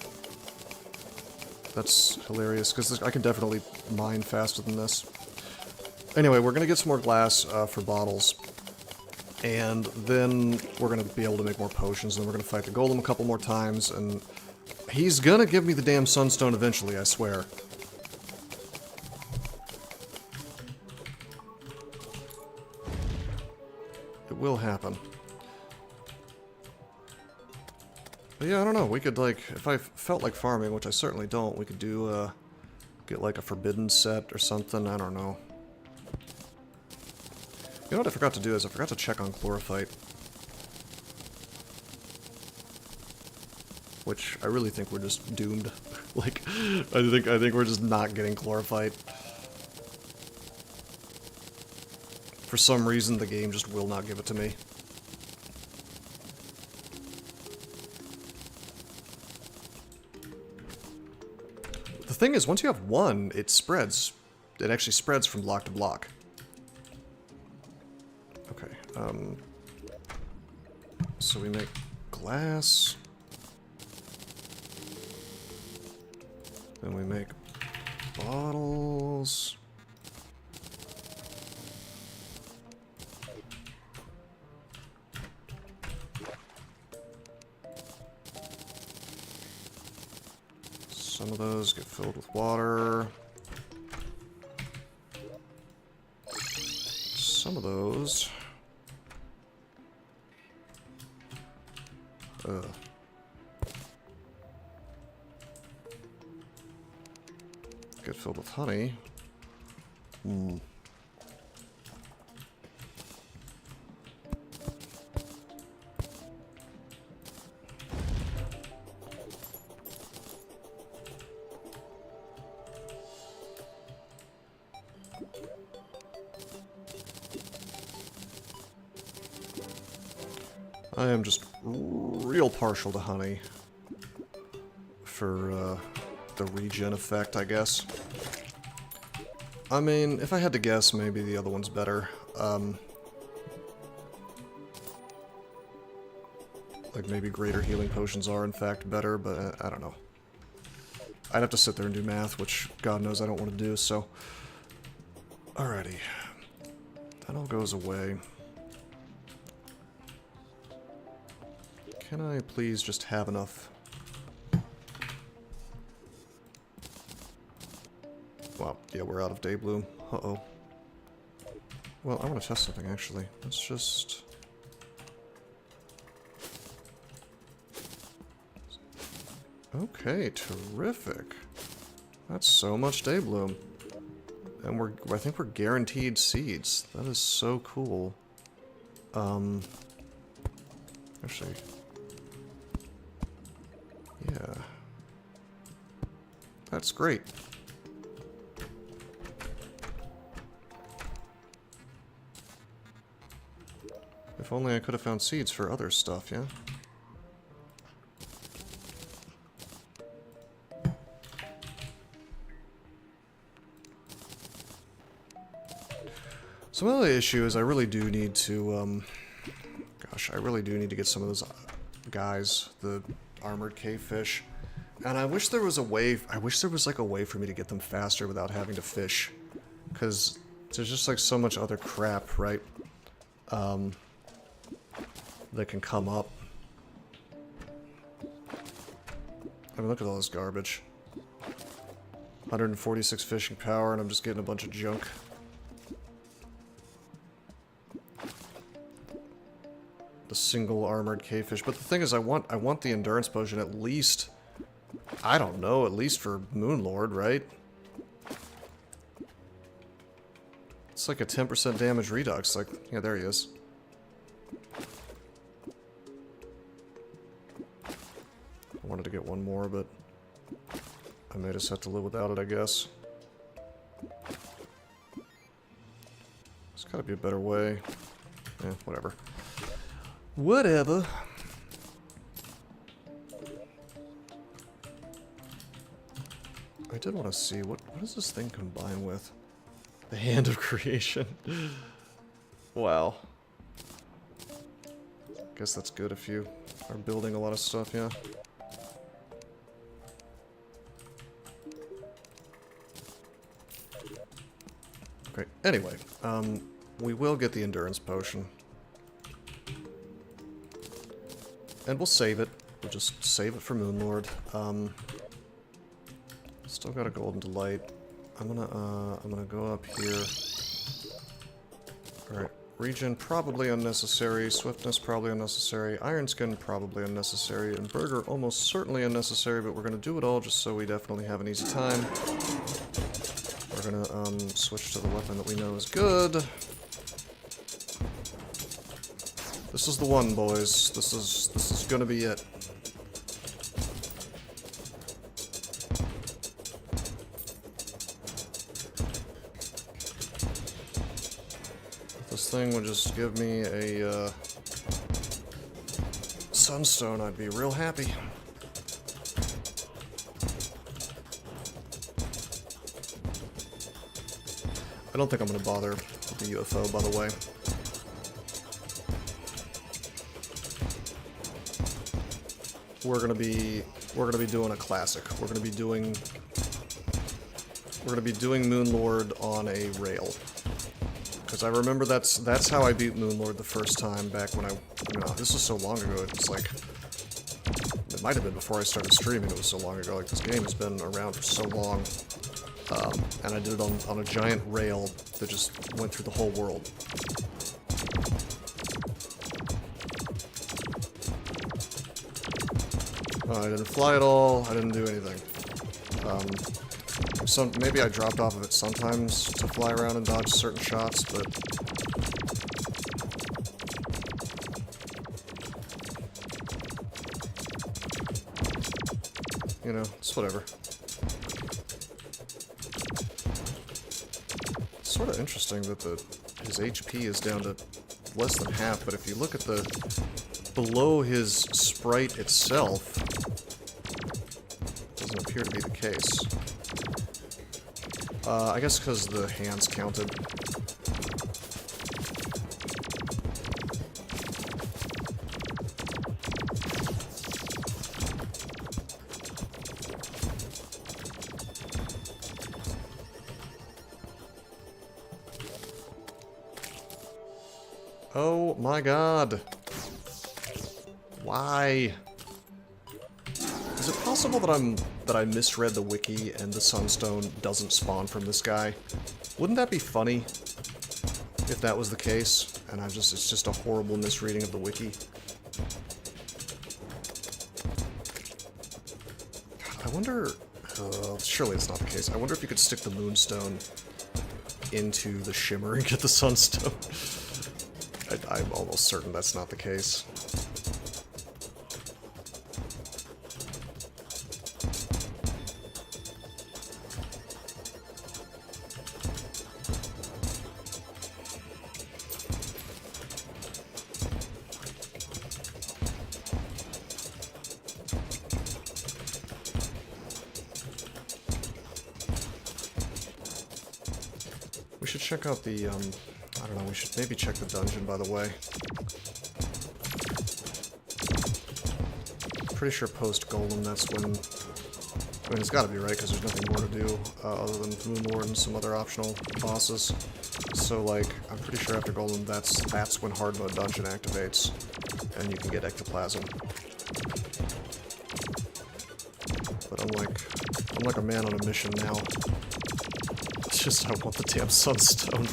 That's hilarious, because I can definitely mine faster than this. Anyway, we're going to get some more glass for bottles. And then we're going to be able to make more potions, and then we're going to fight the golem a couple more times, and he's going to give me the damn sunstone eventually, I swear. It will happen. But yeah, I don't know, we could, like, if I felt like farming, which I certainly don't, we could do, get, like, a forbidden set or something, I don't know. You know what I forgot to do is I forgot to check on chlorophyte. Which I really think we're just doomed. Like, I think we're just not getting chlorophyte. For some reason, the game just will not give it to me. The thing is, once you have one, it spreads. It actually spreads from block to block. Okay, so we make glass. Then we make bottles. Some of those get filled with water. Some of those... get filled with honey. Hmm. I am just real partial to honey for the regen effect, I guess. I mean, if I had to guess, maybe the other one's better. Like maybe greater healing potions are in fact better, but I don't know. I'd have to sit there and do math, which God knows I don't want to do, so... Alrighty. That all goes away. Can I please just have enough? Wow, yeah, we're out of day bloom. Uh-oh. Well, I want to test something, actually. Let's just... Okay, terrific. That's so much day bloom. And I think we're guaranteed seeds. That is so cool. Actually... Yeah. That's great. If only I could have found seeds for other stuff, yeah? So my other issue is I really do need to, gosh, I really do need to get some of those guys, the armored cave fish. And I wish there was a way, like a way for me to get them faster without having to fish. Because there's just like so much other crap, right? That can come up. I mean, look at all this garbage. 146 fishing power, and I'm just getting a bunch of junk. The single armored cavefish. But the thing is, I want the endurance potion at least, I don't know, at least for Moonlord, right? It's like a 10% damage redux. Like, yeah, there he is. I wanted to get one more, but I may just have to live without it, I guess. There's gotta be a better way. Yeah, whatever. Whatever. I did want to see, what does this thing combine with? The Hand of Creation. Wow. Guess that's good if you are building a lot of stuff, yeah. Great. Anyway, we will get the endurance potion. And we'll save it. We'll just save it for Moonlord. Still got a Golden Delight. I'm gonna go up here. Alright. Regen probably unnecessary. Swiftness probably unnecessary. Iron Skin probably unnecessary. And Burger almost certainly unnecessary, but we're gonna do it all just so we definitely have an easy time. We're gonna switch to the weapon that we know is good. This is the one, boys. This is gonna be it. If this thing would just give me a sunstone, I'd be real happy. I don't think I'm gonna bother with the UFO, by the way. We're gonna be doing a classic. We're gonna be doing Moonlord on a rail. Because I remember that's how I beat Moonlord the first time back when this was so long ago. It's like, it might have been before I started streaming. It was so long ago. Like, this game has been around for so long, and I did it on a giant rail that just went through the whole world. I didn't fly at all, I didn't do anything. Maybe I dropped off of it sometimes to fly around and dodge certain shots, but... You know, it's whatever. It's sort of interesting that his HP is down to less than half, but if you look at the below his sprite itself, doesn't appear to be the case. I guess because the hands counted. Oh my god. Why? Is it possible that I misread the wiki and the sunstone doesn't spawn from this guy? Wouldn't that be funny if that was the case and it's just a horrible misreading of the wiki? God, I wonder surely it's not the case. I wonder if you could stick the moonstone into the shimmer and get the sunstone. I'm almost certain that's not the case. We should check out the, I don't know, we should maybe check the dungeon, by the way. Pretty sure post-Golem, that's when... I mean, it's gotta be right, because there's nothing more to do, other than Moonlord and some other optional bosses. So, like, I'm pretty sure after Golem, that's when hard mode dungeon activates, and you can get ectoplasm. But I'm like a man on a mission now. It's just, I want the damn sunstone.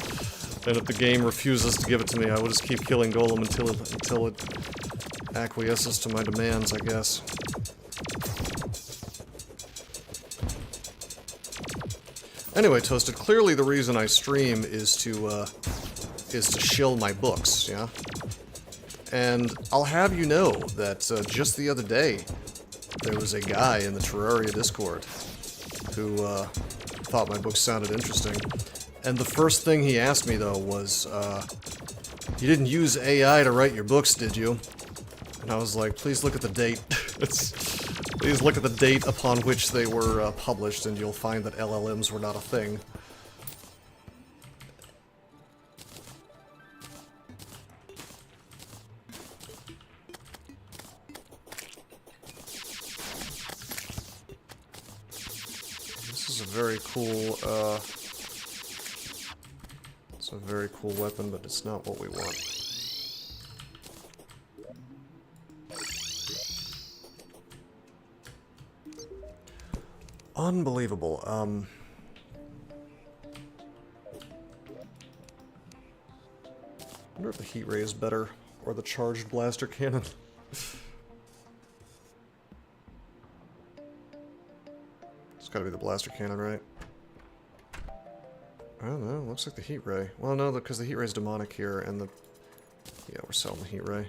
And if the game refuses to give it to me, I will just keep killing Golem until it acquiesces to my demands, I guess. Anyway, Toasted, clearly the reason I stream is to shill my books, yeah? And I'll have you know that just the other day, there was a guy in the Terraria Discord who thought my books sounded interesting. And the first thing he asked me, though, was, you didn't use AI to write your books, did you? And I was like, please look at the date. Please look at the date upon which they were published, and you'll find that LLMs were not a thing. This is a very cool, it's a very cool weapon, but it's not what we want. Unbelievable. I wonder if the heat ray is better, or the charged blaster cannon. It's gotta be the blaster cannon, right? I don't know, looks like the heat ray. Well, no, because the heat ray is demonic here, and the... Yeah, we're selling the heat ray.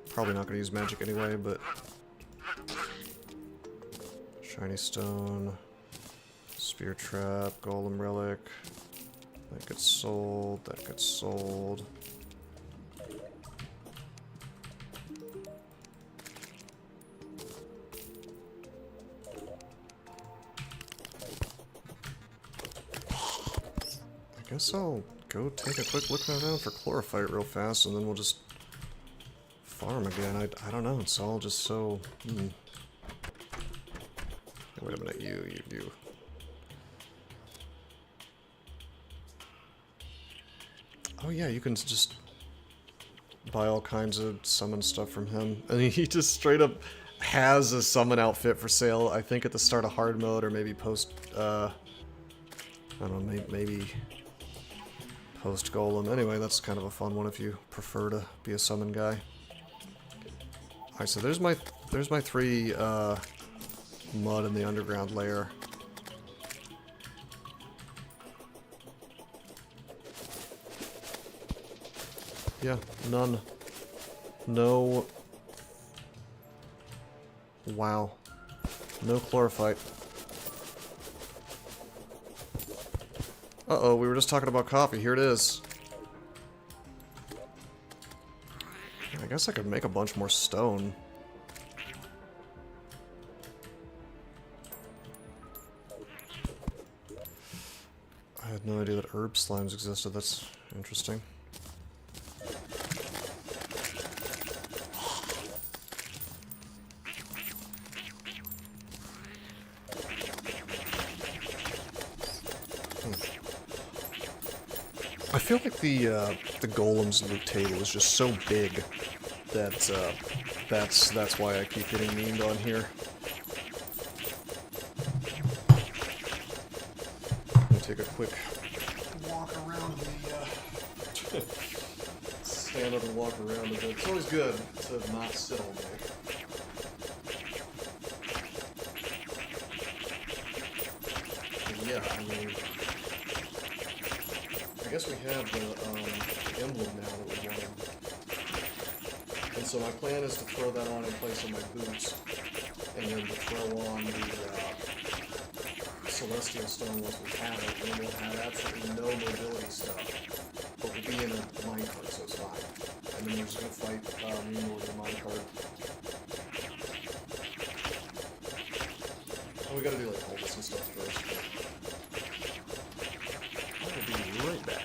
Probably not gonna use magic anyway, but... Shiny stone, spear trap, golem relic, that gets sold, that gets sold. I guess I'll go take a quick look around for chlorophyte real fast, and then we'll just farm again. I don't know, it's all just so... Wait a minute, you. Oh yeah, you can just buy all kinds of summon stuff from him. And he just straight up has a summon outfit for sale, I think at the start of hard mode, or maybe post, I don't know, maybe post Golem. Anyway, that's kind of a fun one if you prefer to be a summon guy. Alright, so there's my 3, mud in the underground layer. Yeah, none. No. Wow. No chlorophyte. Uh-oh, we were just talking about coffee. Here it is. I guess I could make a bunch more stone. I had no idea that herb slimes existed. That's interesting. I feel like the golem's loot table is just so big that that's why I keep getting memed on here. Let me take a quick walk around the stand up and walk around a bit. It's always good to not sit all day. But yeah, I mean, I guess we have the emblem now that we wanted. And so my plan is to throw that on in place of my boots, and then to throw on the Celestial Stone once we have it, and then we'll have absolutely no mobility stuff. But we'll be in a minecart, so it's fine. And then we're just going to fight Mimo with the minecart. And we gotta do like all this and stuff first. I'll be right back.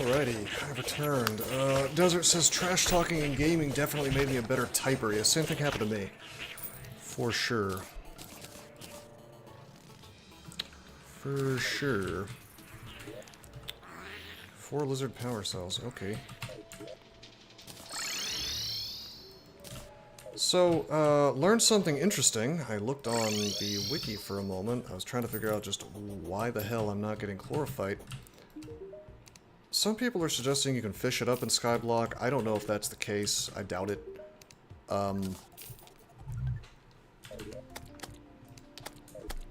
Alrighty, I returned. Desert says trash talking and gaming definitely made me a better typer. Yeah, same thing happened to me. For sure. For sure. 4 lizard power cells, okay. So, learned something interesting. I looked on the wiki for a moment. I was trying to figure out just why the hell I'm not getting chlorophyte. Some people are suggesting you can fish it up in Skyblock. I don't know if that's the case. I doubt it.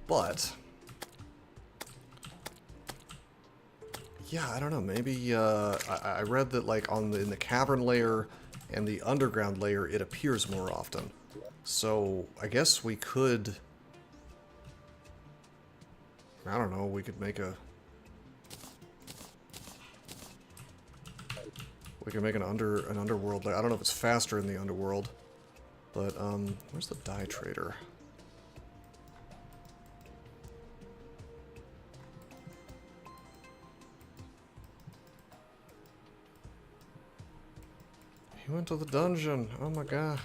But yeah, I don't know. Maybe I read that like in the cavern layer and the underground layer, it appears more often. So I guess we could. I don't know. We could make a. We can make an underworld. I don't know if it's faster in the underworld, but where's the dye trader? He went to the dungeon. Oh my god.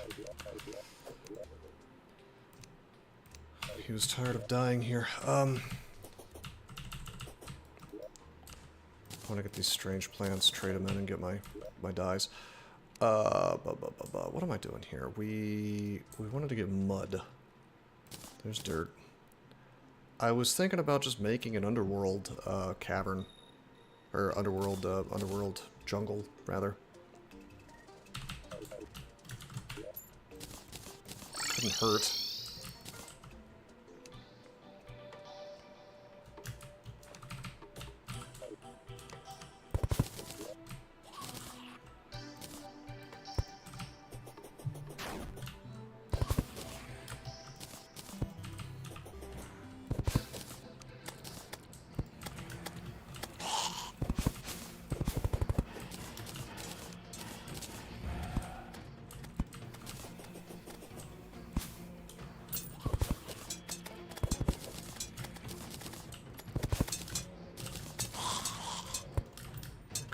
He was tired of dying here. I want to get these strange plants, trade them in, and get my dyes. What am I doing here? We wanted to get mud. There's dirt. I was thinking about just making an underworld cavern, or underworld jungle rather. Couldn't hurt.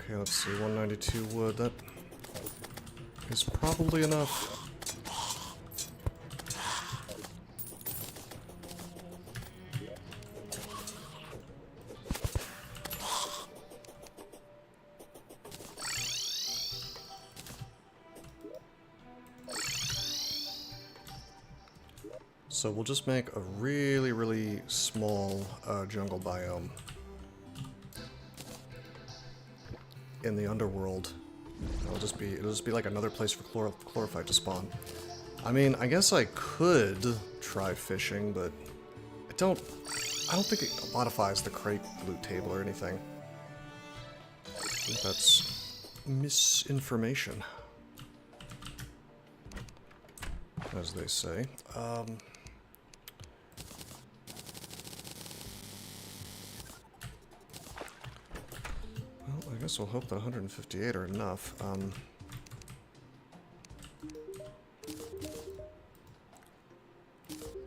Okay, let's see, 192 wood, that is probably enough. So we'll just make a really, really small jungle biome in the underworld. It'll just be like another place for chlorophyte to spawn. I mean, I guess I could try fishing, but I don't think it modifies the crate loot table or anything. I think that's misinformation, as they say. I guess we'll hope that 158 are enough. I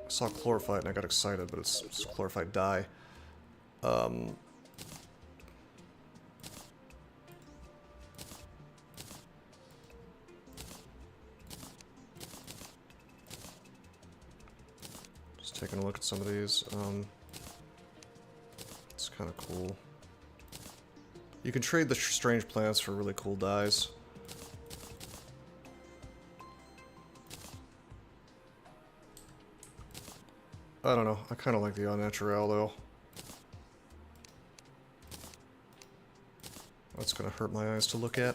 saw chlorophyte and I got excited, but it's just chlorophyte dye. Just taking a look at some of these. It's kind of cool. You can trade the strange plants for really cool dyes. I don't know. I kind of like the au naturel though. That's gonna hurt my eyes to look at.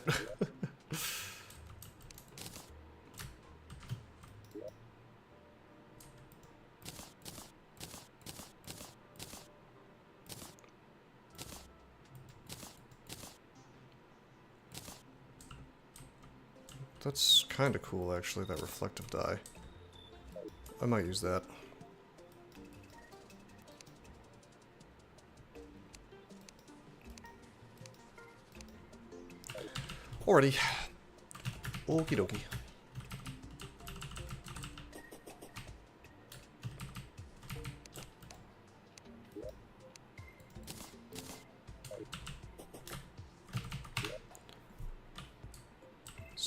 That's kind of cool, actually, that reflective dye. I might use that. Alrighty. Okie dokie.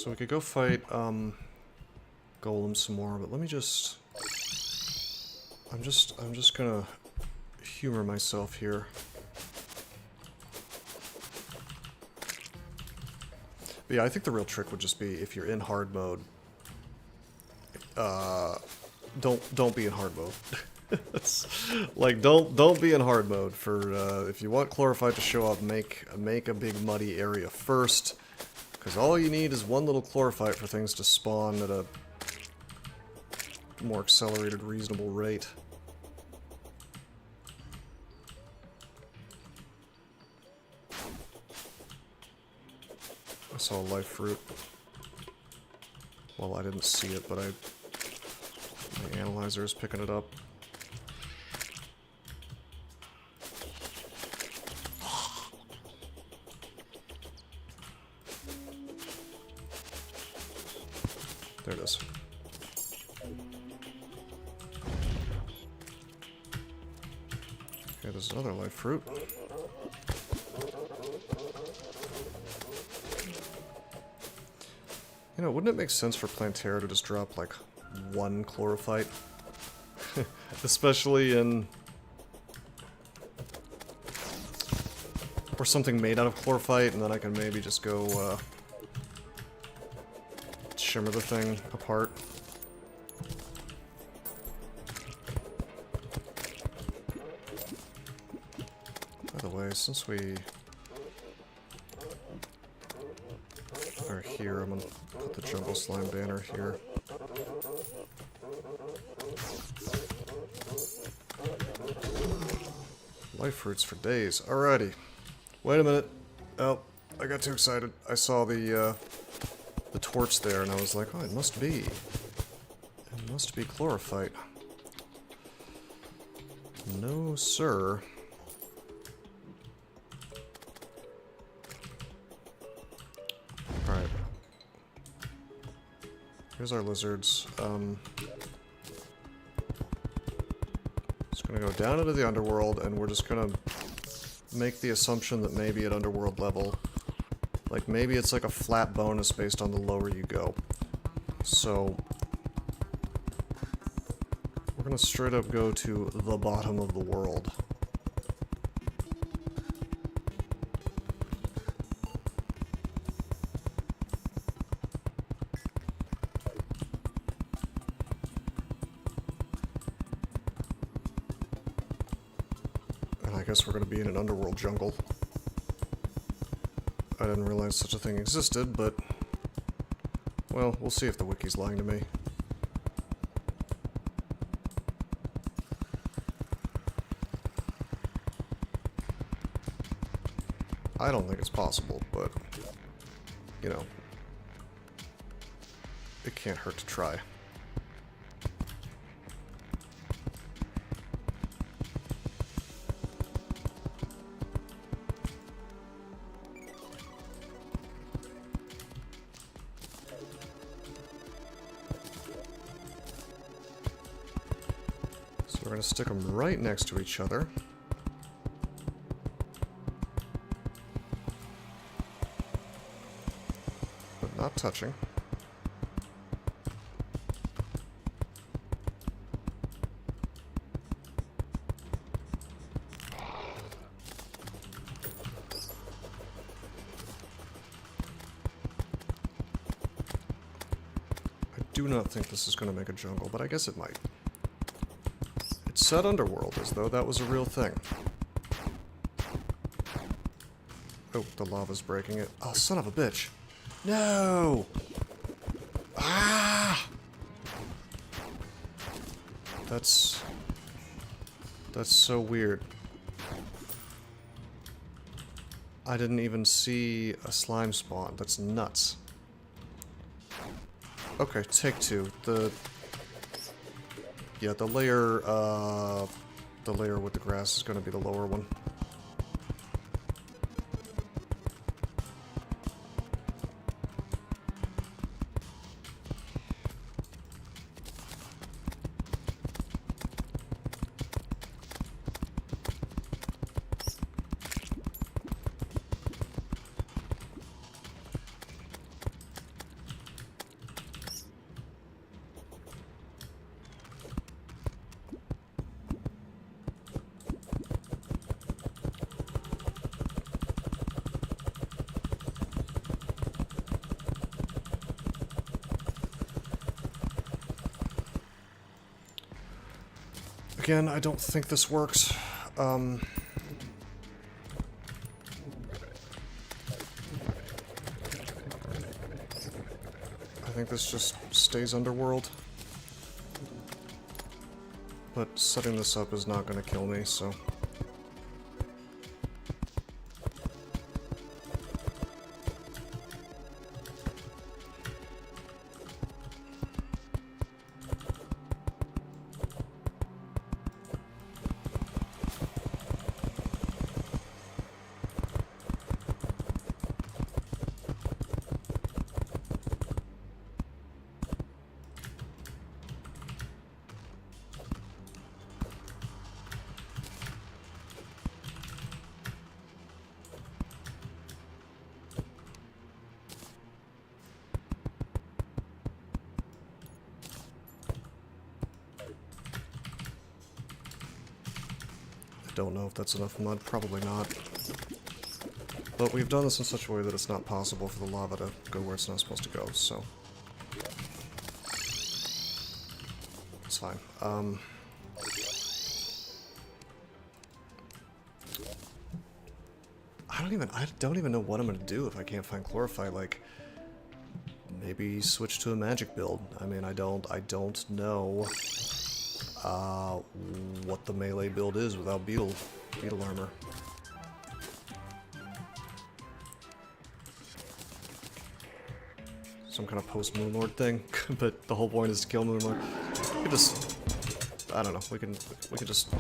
So we could go fight Golem some more, but let me just... I'm just gonna humor myself here. But yeah, I think the real trick would just be if you're in hard mode, don't be in hard mode. Like don't be in hard mode for if you want Chlorophyte to show up, make a big muddy area first, because all you need is one little Chlorophyte for things to spawn at a more accelerated, reasonable rate. I saw a life fruit. Well, I didn't see it, but my analyzer is picking it up. There it is. Okay, there's another life fruit. You know, wouldn't it make sense for Plantera to just drop, like, one Chlorophyte? Especially in... or something made out of Chlorophyte, and then I can maybe just go, shimmer the thing apart. By the way, since we are here, I'm gonna put the jungle slime banner here. Life fruits for days. Alrighty. Wait a minute. Oh, I got too excited. I saw the torch there, and I was like, oh, it must be. It must be Chlorophyte. No, sir. Alright. Here's our lizards. Just gonna go down into the underworld, and we're just gonna make the assumption that maybe at underworld level, like maybe it's like a flat bonus based on the lower you go. So we're gonna straight up go to the bottom of the world. And I guess we're gonna be in an underworld jungle. I didn't realize such a thing existed, but... well, we'll see if the wiki's lying to me. I don't think it's possible, but... you know... it can't hurt to try. We're going to stick them right next to each other. But not touching. I do not think this is going to make a jungle, but I guess it might. It said underworld, as though that was a real thing. Oh, the lava's breaking it. Oh, son of a bitch. No! Ah! That's so weird. I didn't even see a slime spawn. That's nuts. Okay, take two. Yeah, the layer with the grass is going to be the lower one. Again, I don't think this works. I think this just stays underworld. But setting this up is not going to kill me, so... Don't know if that's enough mud, probably not. But we've done this in such a way that it's not possible for the lava to go where it's not supposed to go, so... It's fine. I don't even know what I'm gonna do if I can't find chlorophyte, like... Maybe switch to a magic build. I mean, I don't know... what the melee build is without beetle armor. Some kind of post-Moonlord thing, but the whole point is to kill Moonlord. We can just... I don't know, we can just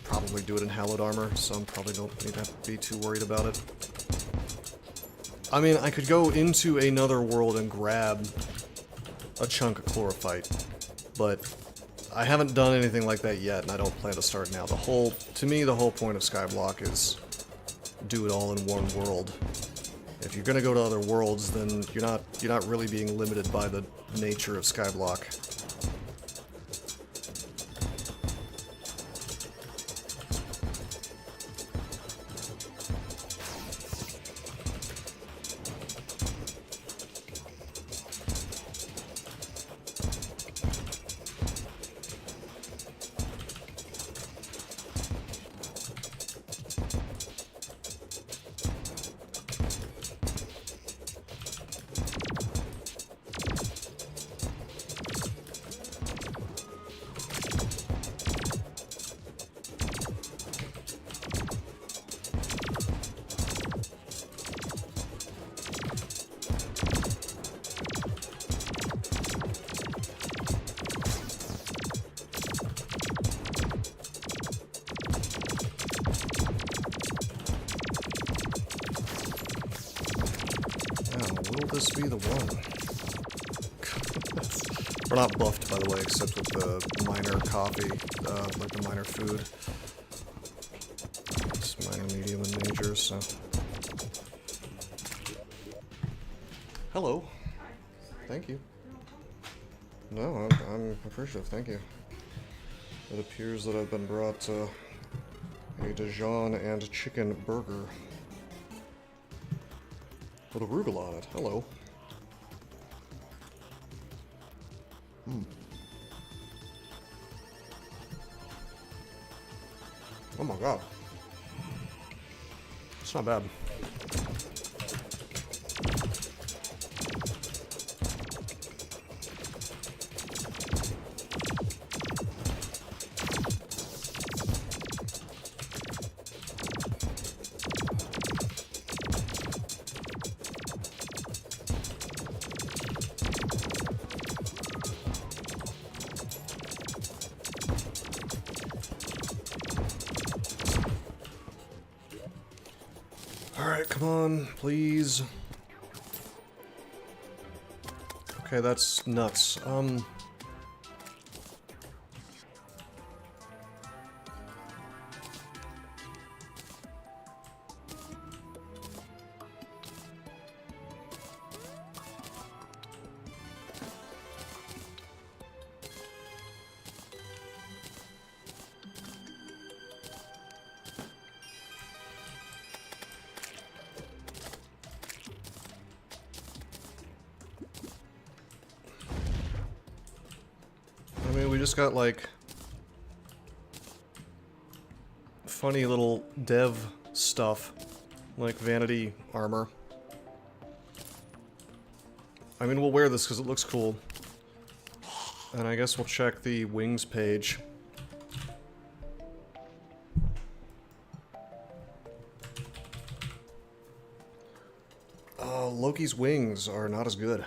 probably do it in hallowed armor, so I probably don't need to be too worried about it. I mean, I could go into another world and grab a chunk of chlorophyte, but I haven't done anything like that yet, and I don't plan to start now. To me, the whole point of Skyblock is do it all in one world. If you're gonna go to other worlds, then you're not really being limited by the nature of Skyblock. Will this be the one? We're not buffed, by the way, except with the minor coffee, like the minor food. It's minor, medium, and major, so... Hello. Thank you. No, I'm appreciative, thank you. It appears that I've been brought a Dijon and chicken burger. With arugula on it. Hello. Oh my god. It's not bad. Alright, come on, please. Okay, that's nuts. I mean, we just got, like, funny little dev stuff, like vanity armor. I mean, we'll wear this because it looks cool. And I guess we'll check the wings page. Loki's wings are not as good.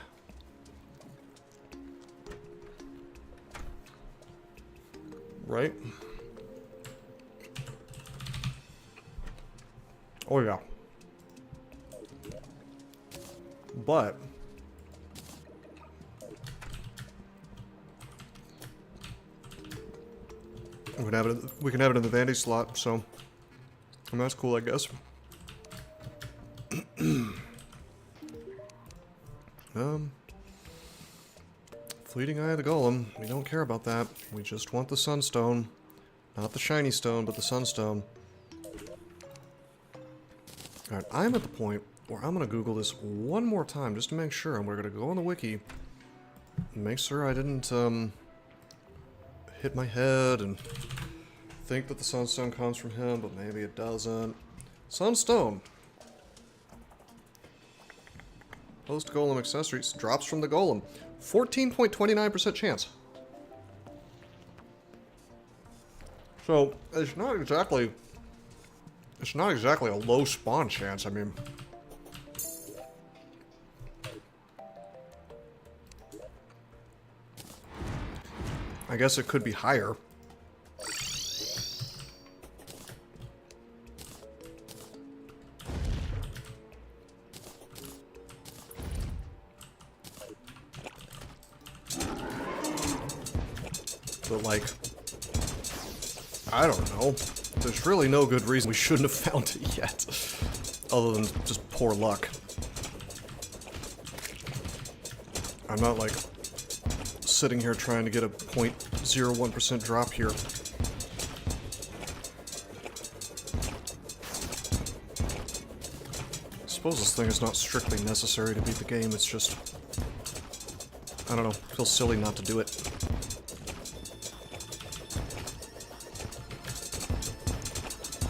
Right? Oh yeah. But we can have it in the vanity slot, so and that's cool, I guess. Fleeting Eye of the Golem. We don't care about that. We just want the Sunstone. Not the shiny stone, but the Sunstone. Alright, I'm at the point where I'm going to Google this one more time just to make sure, and we're going to go on the wiki and make sure I didn't hit my head and think that the Sunstone comes from him, but maybe it doesn't. Sunstone! Post-Golem accessories drops from the Golem. 14.29% chance. So, it's not exactly a low spawn chance, I mean. I guess it could be higher. But, like, I don't know. There's really no good reason we shouldn't have found it yet. Other than just poor luck. I'm not, like, sitting here trying to get a 0.01% drop here. I suppose this thing is not strictly necessary to beat the game, it's just... I don't know, it feels silly not to do it.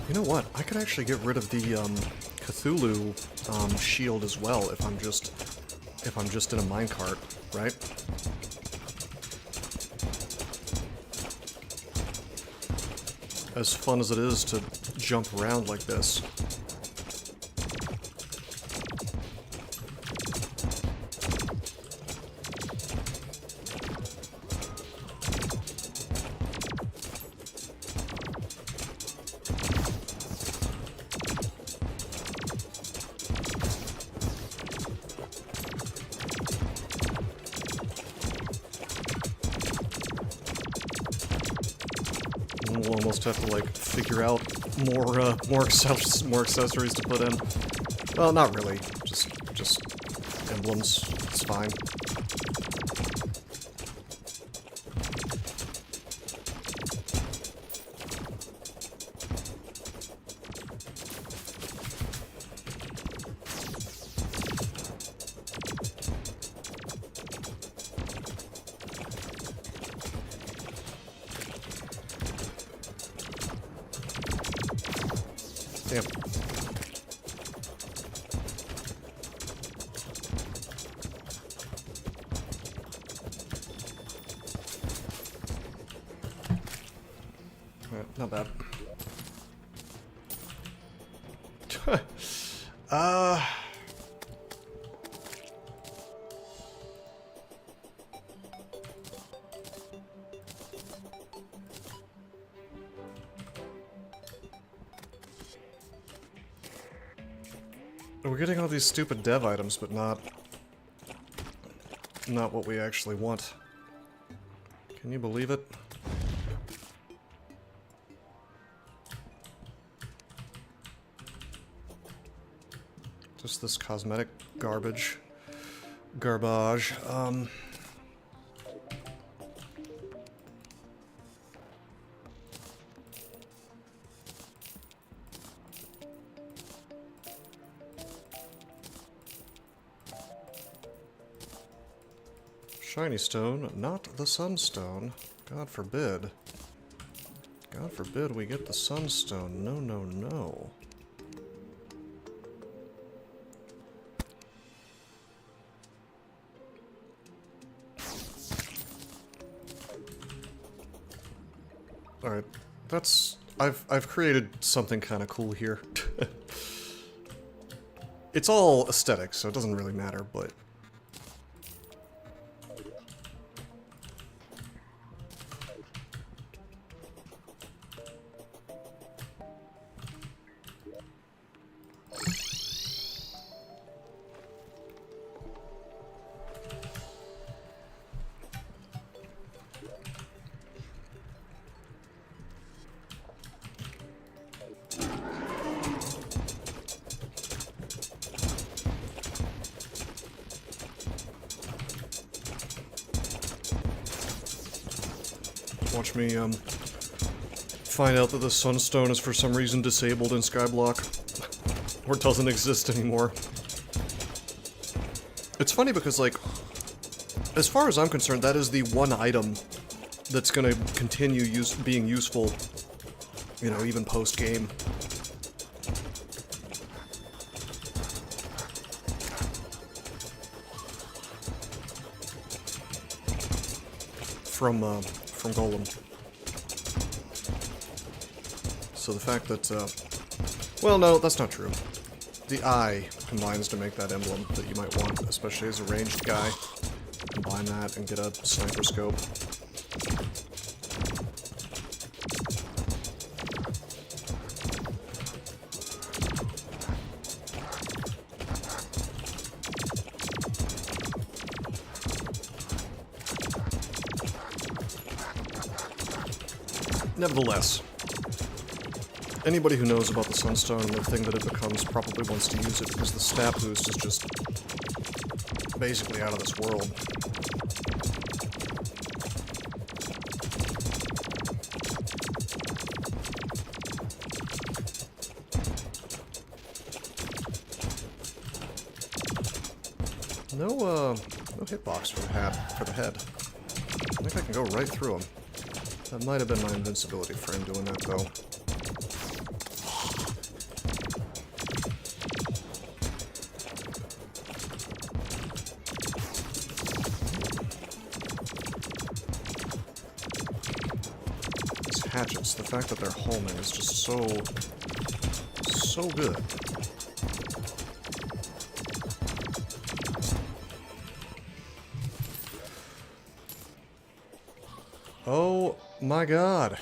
You know what? I could actually get rid of the Cthulhu shield as well if I'm just in a minecart, right? As fun as it is to jump around like this. We'll almost have to, like, figure out more accessories to put in. Well, not really. Just emblems. It's fine. Damn. Alright, not bad. We're getting all these stupid dev items, but not what we actually want. Can you believe it? Just this cosmetic garbage. Garbage. Shiny stone, not the sunstone. God forbid. God forbid we get the sunstone. No, no, no. Alright, that's... I've created something kind of cool here. It's all aesthetic, so it doesn't really matter, but... Watch me, find out that the sunstone is for some reason disabled in Skyblock. Or doesn't exist anymore. It's funny because, like, as far as I'm concerned, that is the one item that's gonna continue being useful, you know, even post-game. From Golem. So the fact that, well, no, that's not true. The eye combines to make that emblem that you might want, especially as a ranged guy. Combine that and get a sniper scope. Nevertheless, anybody who knows about the Sunstone and the thing that it becomes probably wants to use it because the stat boost is just basically out of this world. No hitbox for the head. I think I can go right through him. That might have been my invincibility frame doing that, though. These hatchets, the fact that they're homing is just so good. Oh my god.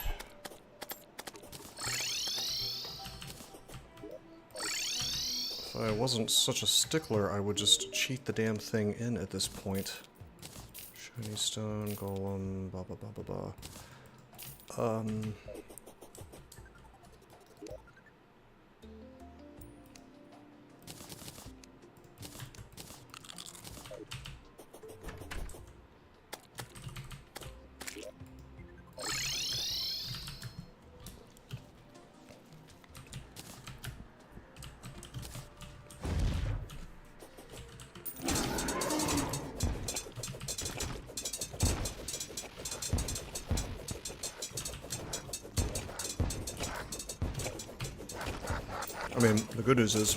If I wasn't such a stickler, I would just cheat the damn thing in at this point. Shiny stone, golem, blah blah blah blah blah. I mean, the good news is,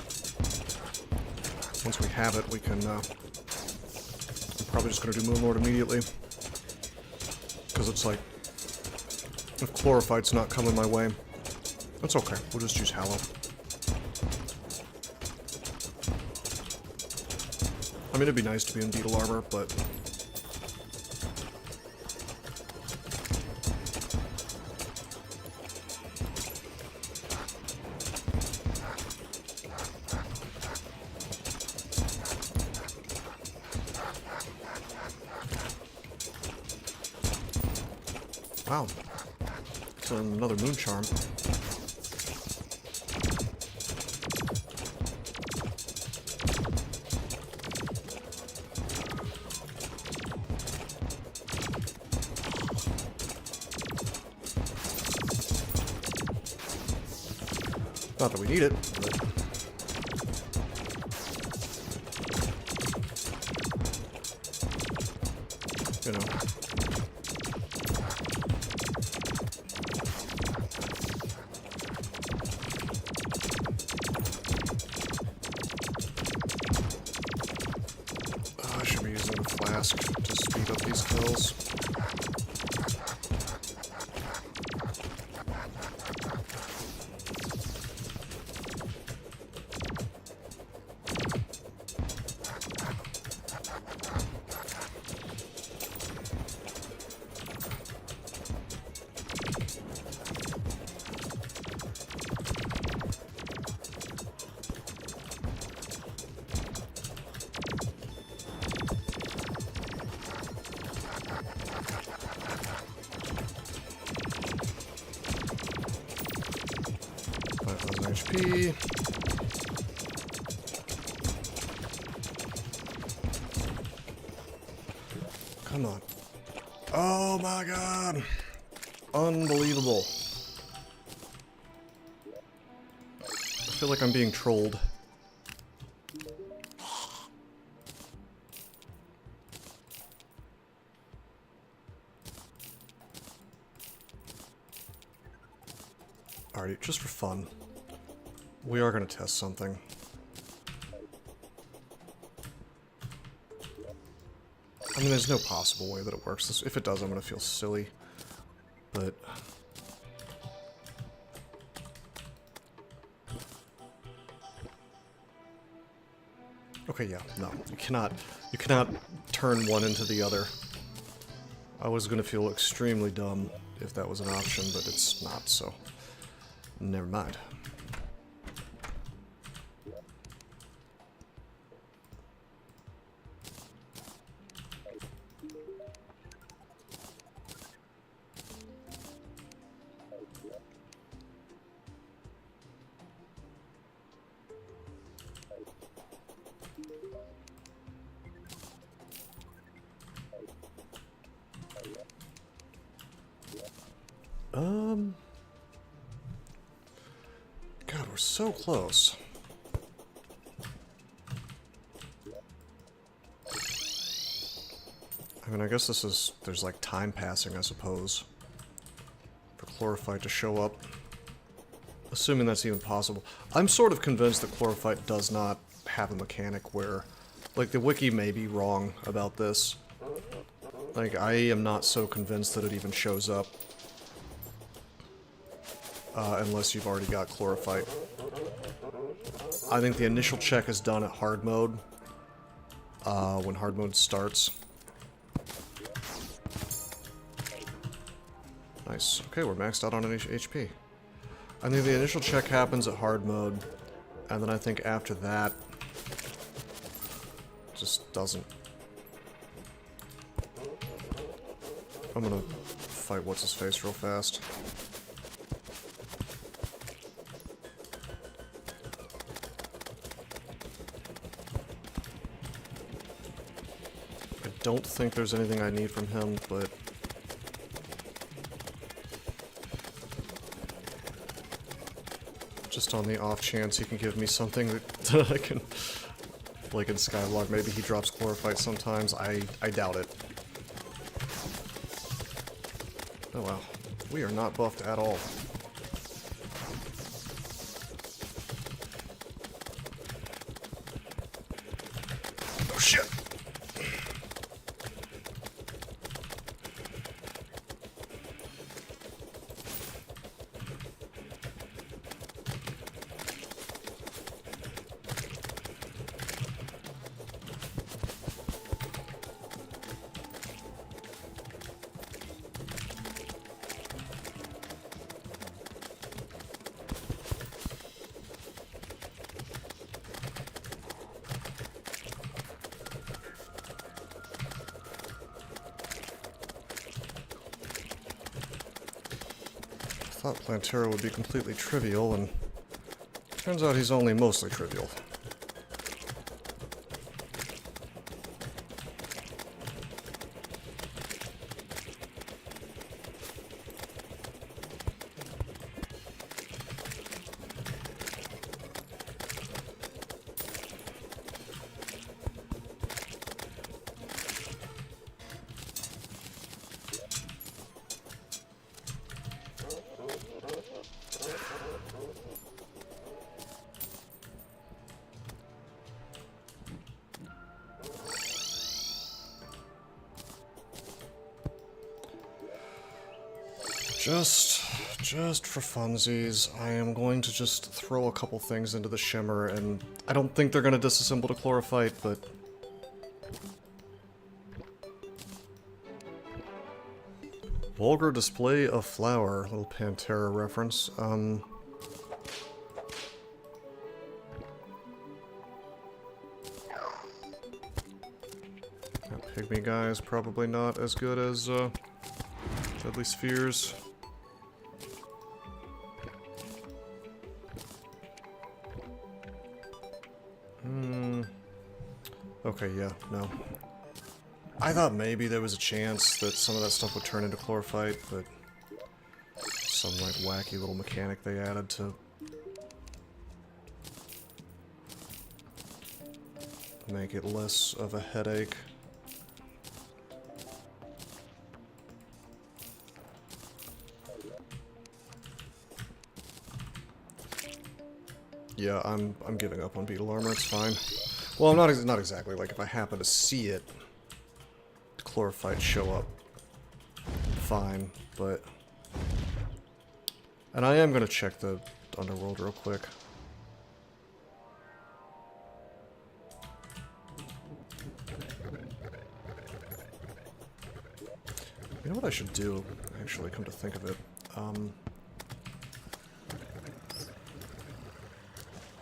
once we have it, we can, I'm probably just gonna do Moonlord immediately. Because it's like, if Chlorophyte's not coming my way, that's okay, we'll just use Hallow. I mean, it'd be nice to be in Beetle Armor, but... Wow. It's another moon charm. Not that we need it, but... you know. mask to speed up these kills. HP. Come on. Oh my god. Unbelievable. I feel like I'm being trolled. Alright, just for fun. We are going to test something. I mean, there's no possible way that it works. If it does, I'm going to feel silly. But... okay, yeah, no. You cannot turn one into the other. I was going to feel extremely dumb if that was an option, but it's not, so... never mind. God, we're so close. I mean, I guess this is... there's like time passing, I suppose, for chlorophyte to show up. Assuming that's even possible. I'm sort of convinced that chlorophyte does not have a mechanic where... like, the wiki may be wrong about this. Like, I am not so convinced that it even shows up. Unless you've already got chlorophyte. I think the initial check is done at hard mode. When hard mode starts. Nice. Okay, we're maxed out on an HP. I think the initial check happens at hard mode, and then I think after that... just doesn't. I'm gonna fight what's-his-face real fast. I don't think there's anything I need from him, but... just on the off chance he can give me something that I can... like in Skyblock, maybe he drops chlorophyte sometimes. I doubt it. Oh wow. We are not buffed at all. Oh shit! I thought Plantera would be completely trivial, and turns out he's only mostly trivial. Just for funsies, I am going to just throw a couple things into the Shimmer, and I don't think they're going to disassemble to chlorophyte, but... Vulgar display of flower, little Pantera reference. That pygmy guy is probably not as good as Deadly Spheres. Okay, yeah, no. I thought maybe there was a chance that some of that stuff would turn into chlorophyte, but some like wacky little mechanic they added to make it less of a headache. Yeah, I'm giving up on beetle armor. It's fine. Well, I'm not exactly. Like, if I happen to see it, chlorophyte show up, fine. But, and I am gonna check the underworld real quick. You know what I should do? Actually, come to think of it.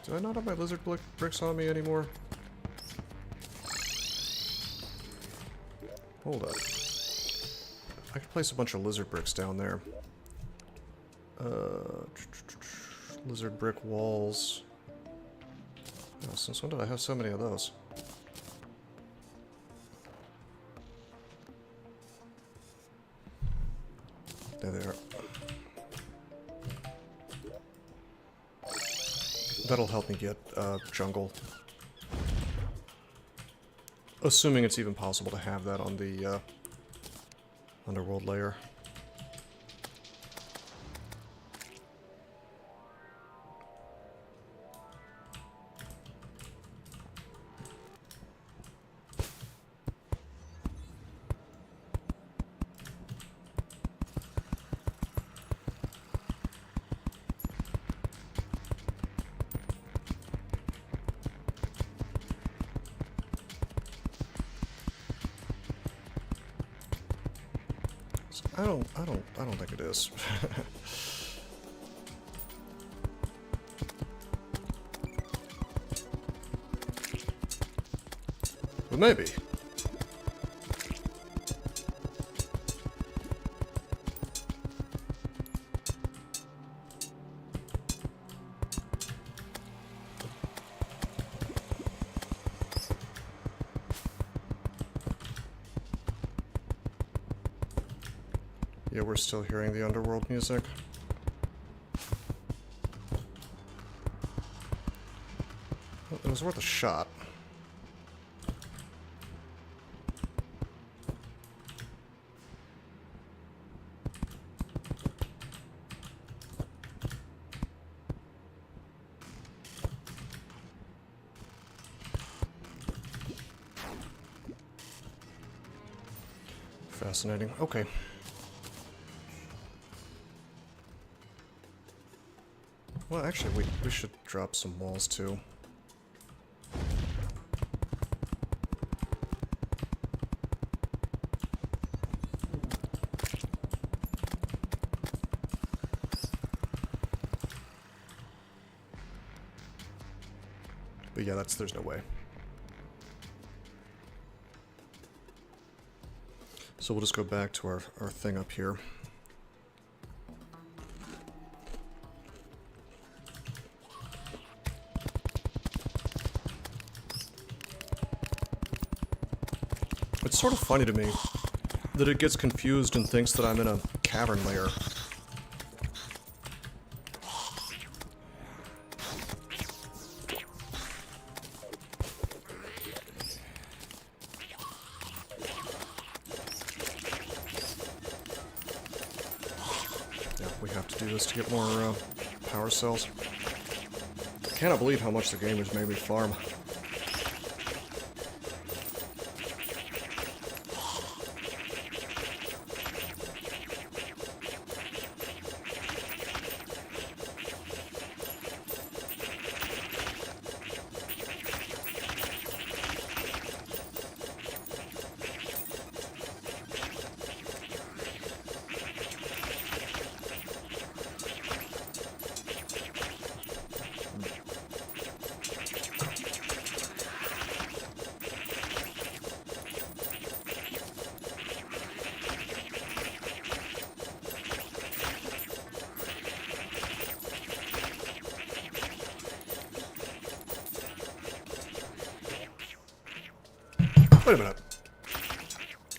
Do I not have my lizard bricks on me anymore? Hold up. I could place a bunch of lizard bricks down there. Lizard brick walls. Oh, since when did I have so many of those? There they are. That'll help me get jungle. Assuming it's even possible to have that on the underworld layer. I don't think it is. But maybe. Yeah, we're still hearing the underworld music. Well, it was worth a shot. Fascinating. Okay. Well, actually, we should drop some walls, too. But yeah, there's no way. So we'll just go back to our thing up here. It's sort of funny to me that it gets confused and thinks that I'm in a cavern layer. Yeah, we have to do this to get more power cells. I cannot believe how much the game has made me farm. Wait a minute.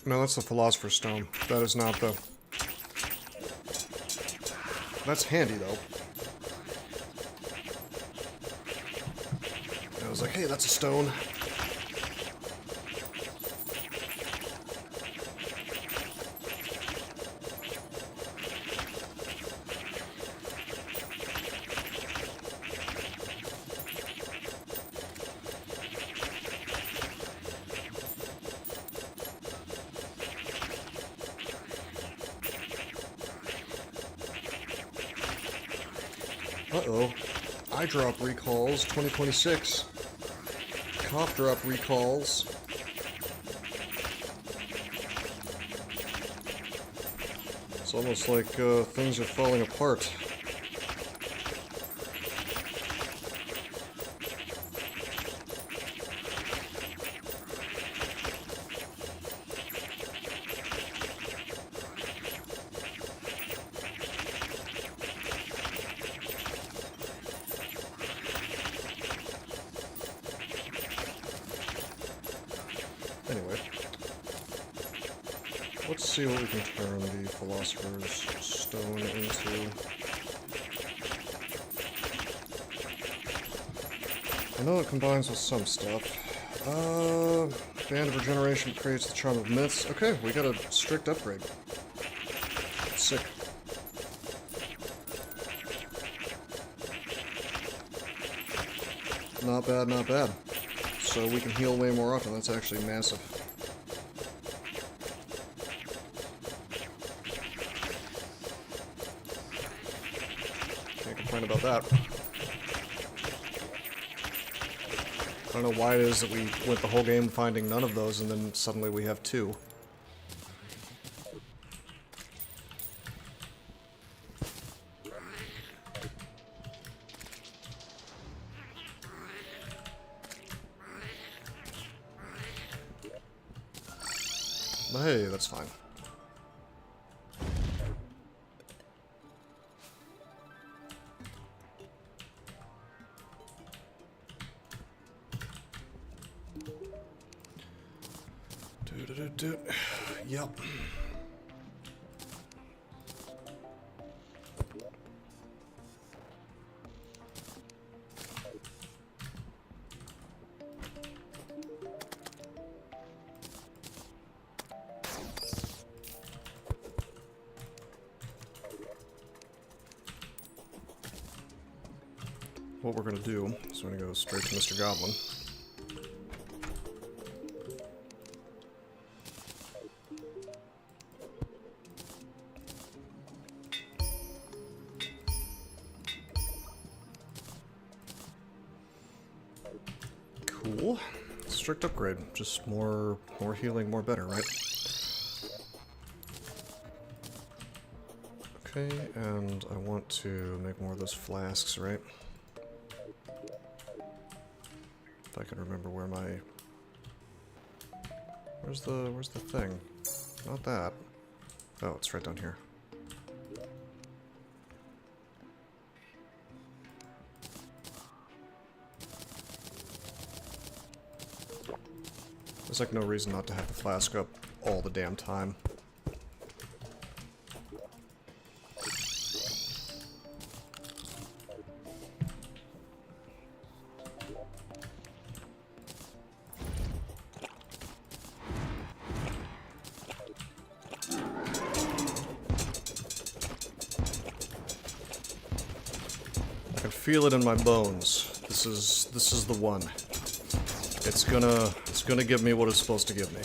No, that's the Philosopher's Stone. That is not the... That's handy, though. I was like, hey, that's a stone. Uh-oh. Eye drop recalls, 2026. Cough drop recalls. It's almost like things are falling apart. Anyway, let's see what we can turn the Philosopher's Stone into. I know it combines with some stuff. Band of Regeneration creates the Charm of Myths. Okay, we got a strict upgrade. Sick. Not bad, not bad. So we can heal way more often. That's actually massive. Can't complain about that. I don't know why it is that we went the whole game finding none of those and then suddenly we have two. But hey, that's fine. Yep. What we're gonna do is we're gonna go straight to Mr. Goblin. Cool. Strict upgrade. Just more healing, more better, right? Okay, and I want to make more of those flasks, right? If I can remember where my... Where's the thing? Not that. Oh, it's right down here. There's like no reason not to have the flask up all the damn time. I can feel it in my bones. This is the one. It's gonna give me what it's supposed to give me.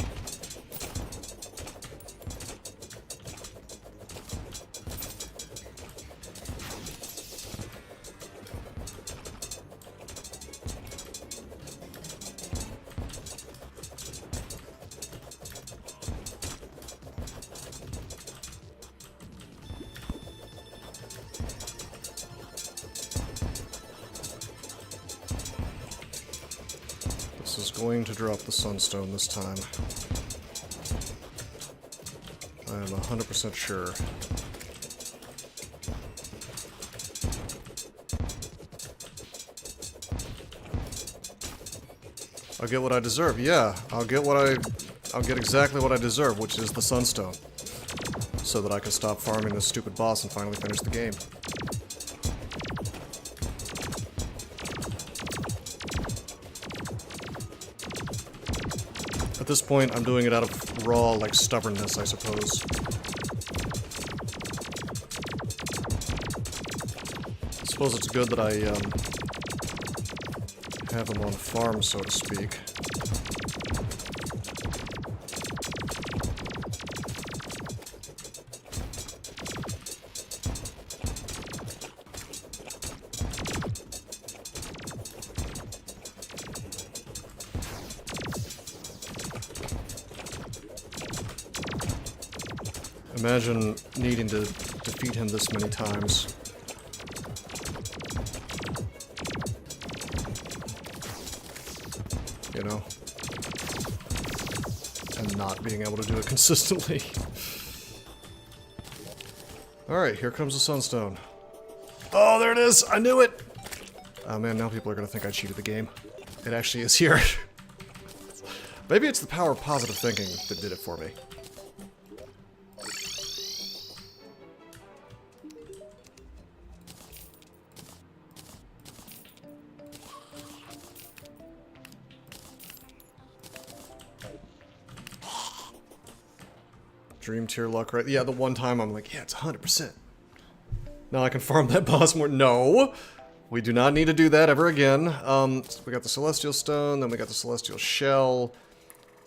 This is going to drop the sunstone this time. I am 100% sure. I'll get what I deserve. Yeah, I'll get exactly what I deserve, which is the Sunstone. So that I can stop farming this stupid boss and finally finish the game. At this point, I'm doing it out of raw, like, stubbornness, I suppose. I suppose it's good that I, have him on farm, so to speak. Imagine needing to defeat him this many times. You know? And not being able to do it consistently. Alright, here comes the Sunstone. Oh, there it is! I knew it! Oh man, now people are gonna think I cheated the game. It actually is here. Maybe it's the power of positive thinking that did it for me. Dream tier luck, right? Yeah, the one time I'm like, yeah, it's 100%. Now I can farm that boss more. No! We do not need to do that ever again. So we got the Celestial Stone, then we got the Celestial Shell.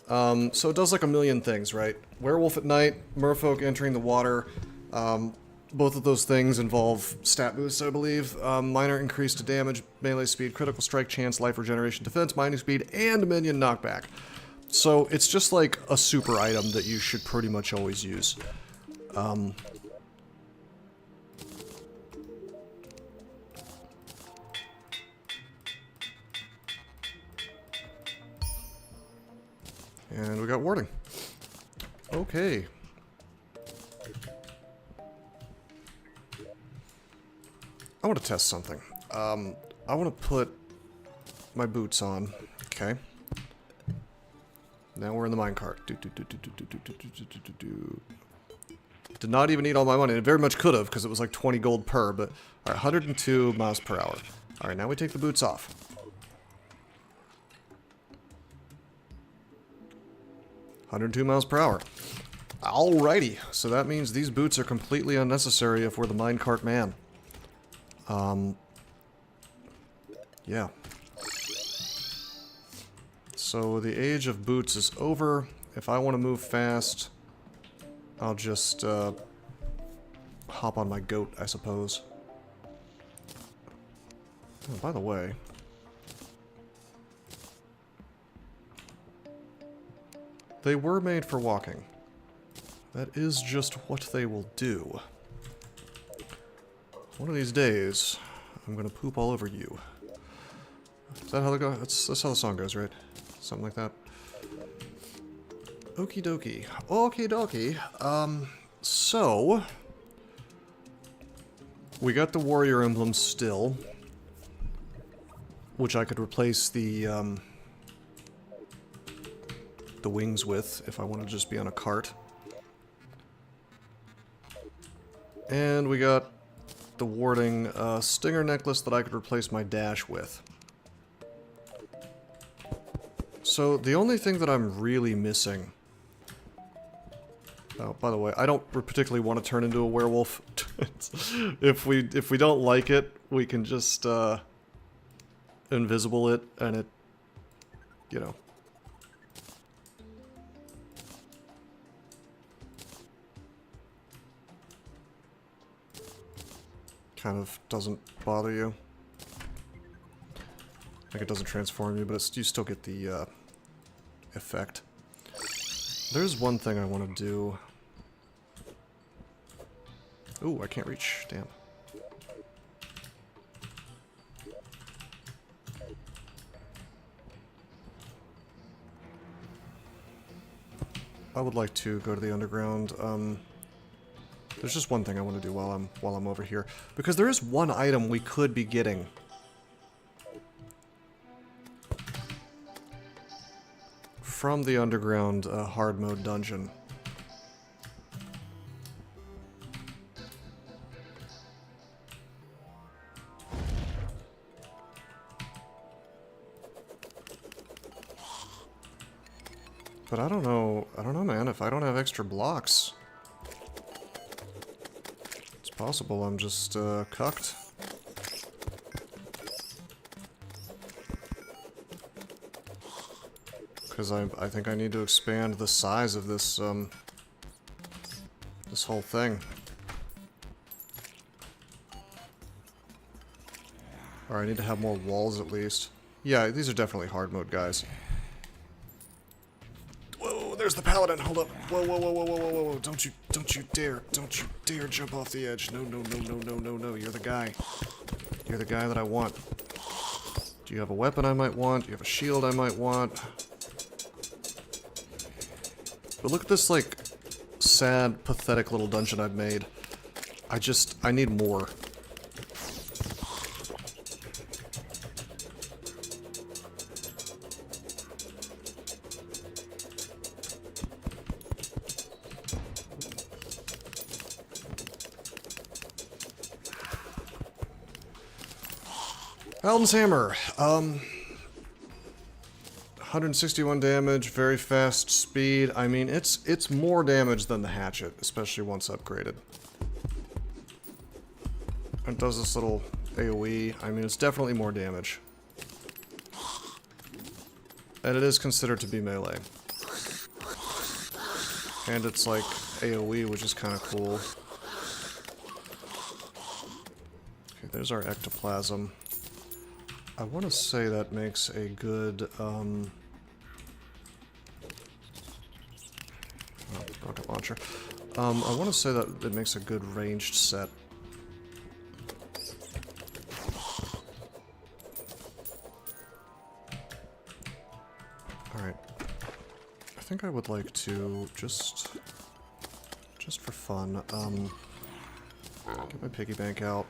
So it does like a million things, right? Werewolf at night, merfolk entering the water. Both of those things involve stat boosts, I believe. Minor increase to damage, melee speed, critical strike chance, life regeneration, defense, mining speed, and minion knockback. So it's just like a super item that you should pretty much always use. And we got warding. Okay. I want to test something. I want to put my boots on. Okay. Now we're in the minecart. Did not even need all my money. It very much could have, because it was like 20 gold per, but... Alright, 102 miles per hour. Alright, now we take the boots off. $102 miles per hour. Alrighty, so that means these boots are completely unnecessary if we're the minecart man. Yeah. So the age of boots is over. If I want to move fast, I'll just hop on my goat, I suppose. Oh, by the way, they were made for walking. That is just what they will do. One of these days, I'm gonna poop all over you. Is that how they go? That's how the song goes, right? Something like that. Okie dokie. Okie dokie. So... we got the warrior emblem still. Which I could replace the wings with, if I want to just be on a cart. And we got the warding stinger necklace that I could replace my dash with. So, the only thing that I'm really missing... Oh, by the way, I don't particularly want to turn into a werewolf. If we don't like it, we can just, invisible it, and it... you know... kind of doesn't bother you. Like, it doesn't transform you, but it's, you still get the, effect. There's one thing I want to do. Ooh, I can't reach. Damn. I would like to go to the underground. There's just one thing I want to do while I'm over here, because there is one item we could be getting. from the underground hard mode dungeon. But I don't know, man, if I don't have extra blocks. It's possible I'm just, cucked. Because I think I need to expand the size of this, this whole thing. Or I need to have more walls at least. Yeah, these are definitely hard mode guys. Whoa, there's the paladin. Hold up. Whoa, whoa, whoa, whoa, whoa, whoa, whoa. Don't you dare jump off the edge. No, no, no, no, no, no, no. You're the guy. You're the guy that I want. Do you have a weapon I might want? Do you have a shield I might want? But look at this, like, sad, pathetic little dungeon I've made. I need more. Paladin's Hammer. 161 damage, very fast speed. I mean, it's more damage than the hatchet, especially once upgraded. It does this little AoE. I mean, it's definitely more damage. And it is considered to be melee. And it's like AoE, which is kind of cool. Okay, there's our ectoplasm. I want to say that makes a good, rocket launcher. I want to say that it makes a good ranged set. Alright. I think I would like to just for fun, get my piggy bank out.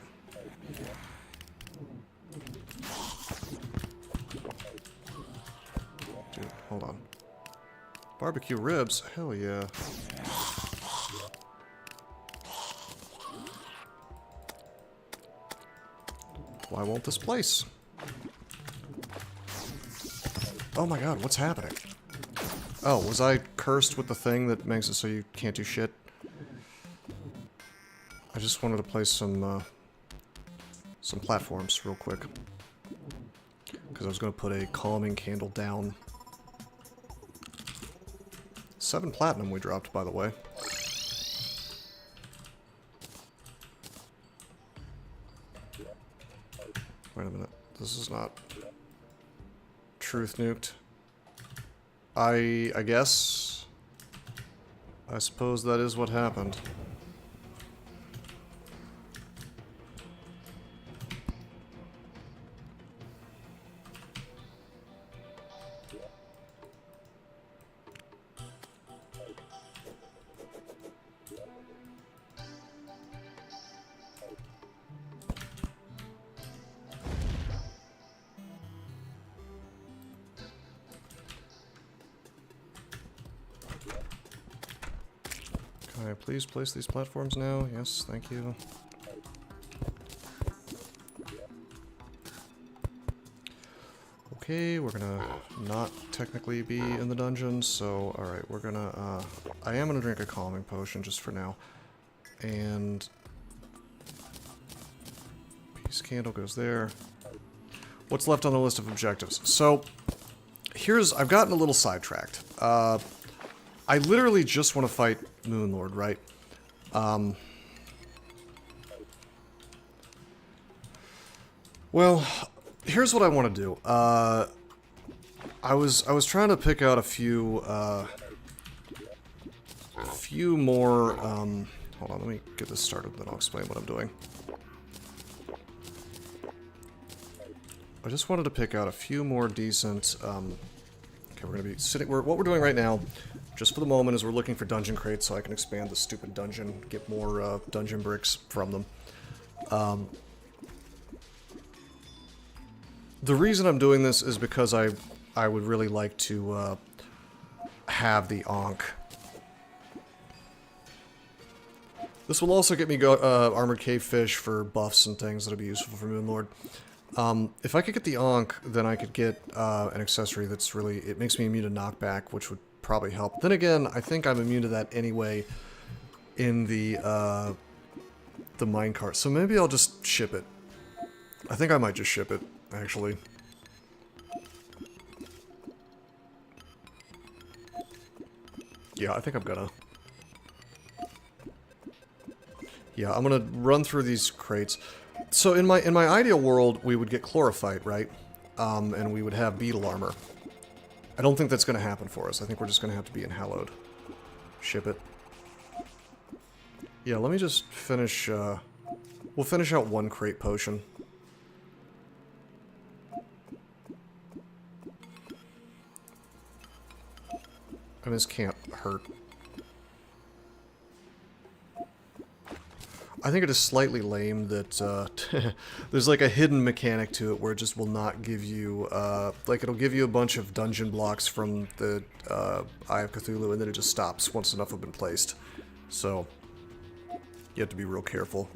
Hold on. Barbecue ribs? Hell yeah. Why won't this place? Oh my god, what's happening? Oh, was I cursed with the thing that makes it so you can't do shit? I just wanted to place some platforms real quick. Because I was going to put a calming candle down. 7 platinum we dropped, by the way. Wait a minute. This is not... Truth nuked. I guess... I suppose that is what happened. Can I please place these platforms now? Yes, thank you. Okay, we're gonna not technically be in the dungeon, so alright, we're gonna, I am gonna drink a calming potion just for now. And... Peace candle goes there. What's left on the list of objectives? So, I've gotten a little sidetracked. I literally just want to fight Moonlord, right? Well, here's what I want to do. I was trying to pick out a few more. Hold on, let me get this started, then I'll explain what I'm doing. I just wanted to pick out a few more decent. Okay, we're gonna be sitting. What we're doing right now, just for the moment, is we're looking for dungeon crates so I can expand the stupid dungeon, get more dungeon bricks from them. The reason I'm doing this is because I would really like to have the Ankh. This will also get me Armored Cave Fish for buffs and things that'll be useful for Moonlord. If I could get the Ankh, then I could get an accessory that's really... It makes me immune to knockback, which would probably help. Then again, I think I'm immune to that anyway in the minecart. So maybe I'll just ship it. I think I might just ship it, actually. Yeah, I think I'm gonna. Yeah, I'm gonna run through these crates. So in my ideal world, we would get chlorophyte, right? And we would have beetle armor. I don't think that's gonna happen for us. I think we're just gonna have to be in hallowed. Ship it. Yeah, let me just finish. We'll finish out one crate potion. I mean, this can't hurt. I think it is slightly lame that there's like a hidden mechanic to it where it just will not give you, like it'll give you a bunch of dungeon blocks from the Eye of Cthulhu and then it just stops once enough have been placed. So, you have to be real careful.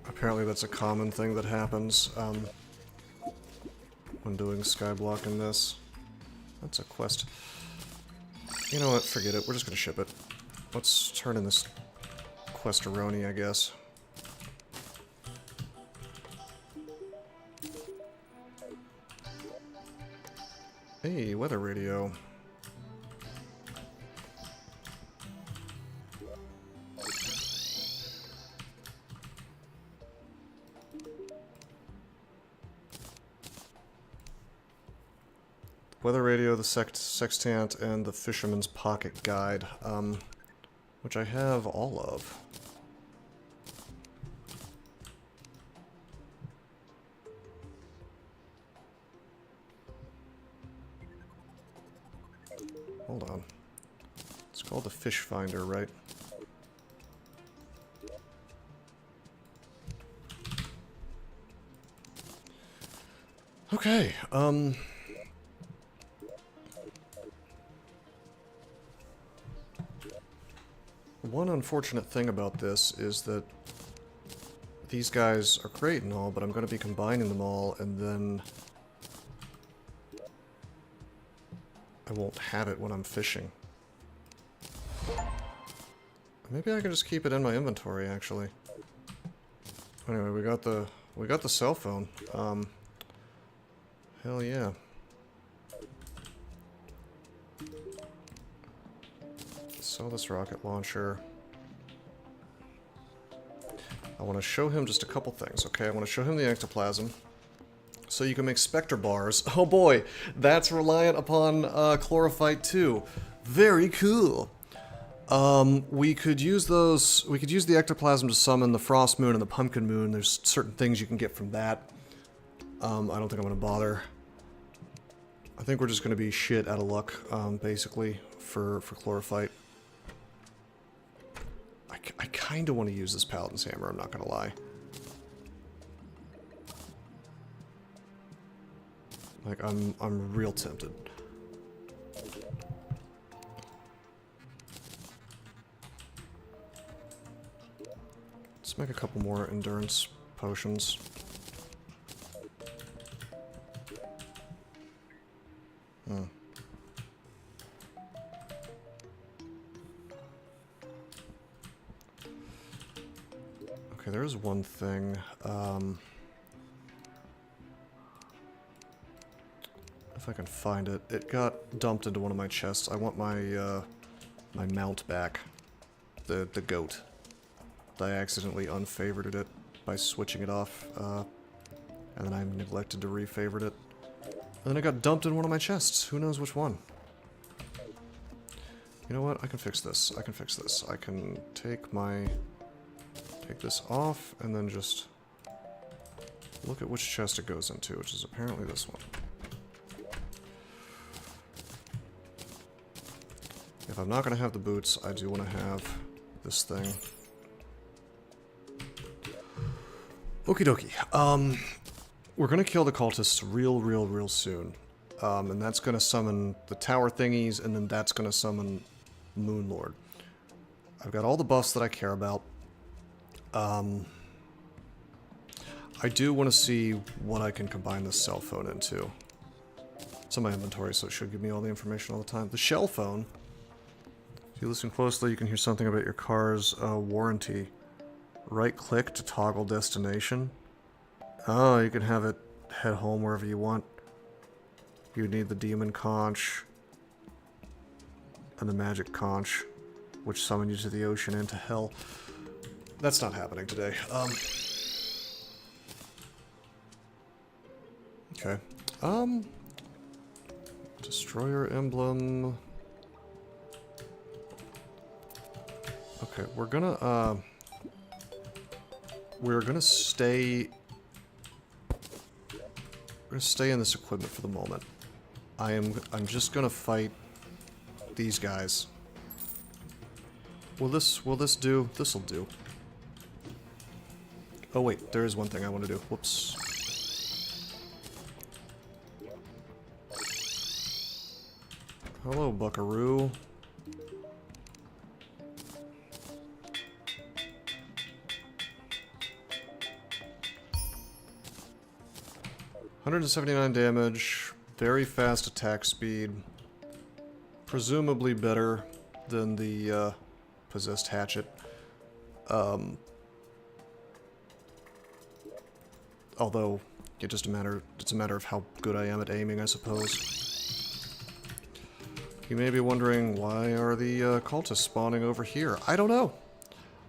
Apparently that's a common thing that happens when doing Skyblock in this. That's a quest. You know what, forget it, we're just gonna ship it. Let's turn in this questeroni, I guess. Hey, weather radio. Weather radio, the sextant, and the Fisherman's Pocket Guide, which I have all of. Hold on. It's called the Fish Finder, right? Okay, one unfortunate thing about this is that these guys are great and all, but I'm going to be combining them all, and then I won't have it when I'm fishing. Maybe I can just keep it in my inventory, actually. Anyway, we got the cell phone. Hell yeah. Sell this rocket launcher. I want to show him just a couple things, okay? I want to show him the ectoplasm. So you can make specter bars. Oh boy, that's reliant upon chlorophyte too. Very cool. We could use those. We could use the ectoplasm to summon the frost moon and the pumpkin moon. There's certain things you can get from that. I don't think I'm going to bother. I think we're just going to be shit out of luck, basically, for chlorophyte. I kind of want to use this Paladin's Hammer, I'm not going to lie. Like, I'm real tempted. Let's make a couple more endurance potions. Okay, there is one thing. If I can find it. It got dumped into one of my chests. I want my my mount back. The goat. I accidentally unfavorited it by switching it off, and then I neglected to refavorite it. And then it got dumped in one of my chests. Who knows which one? You know what? I can fix this. I can fix this. I can take this off and then just look at which chest it goes into, which is apparently this one. If I'm not going to have the boots, I do want to have this thing. Okie dokie. We're gonna kill the cultists real soon. And that's gonna summon the tower thingies, and then that's gonna summon Moonlord. I've got all the buffs that I care about. I do want to see what I can combine this cell phone into. It's in my inventory, so it should give me all the information all the time. The shell phone. If you listen closely, you can hear something about your car's warranty. Right-click to toggle destination. Oh, you can have it head home wherever you want. You need the demon conch and the magic conch, which summon you to the ocean and to hell. That's not happening today. Okay. Destroyer emblem. Okay, we're gonna stay. We're gonna stay in this equipment for the moment. I'm just gonna fight these guys. Will this do? This'll do. Oh wait, there is one thing I want to do. Whoops. Hello, buckaroo. $179 damage, very fast attack speed, presumably better than the possessed hatchet. Although it's a matter of how good I am at aiming, I suppose. You may be wondering, why are the cultists spawning over here? I don't know.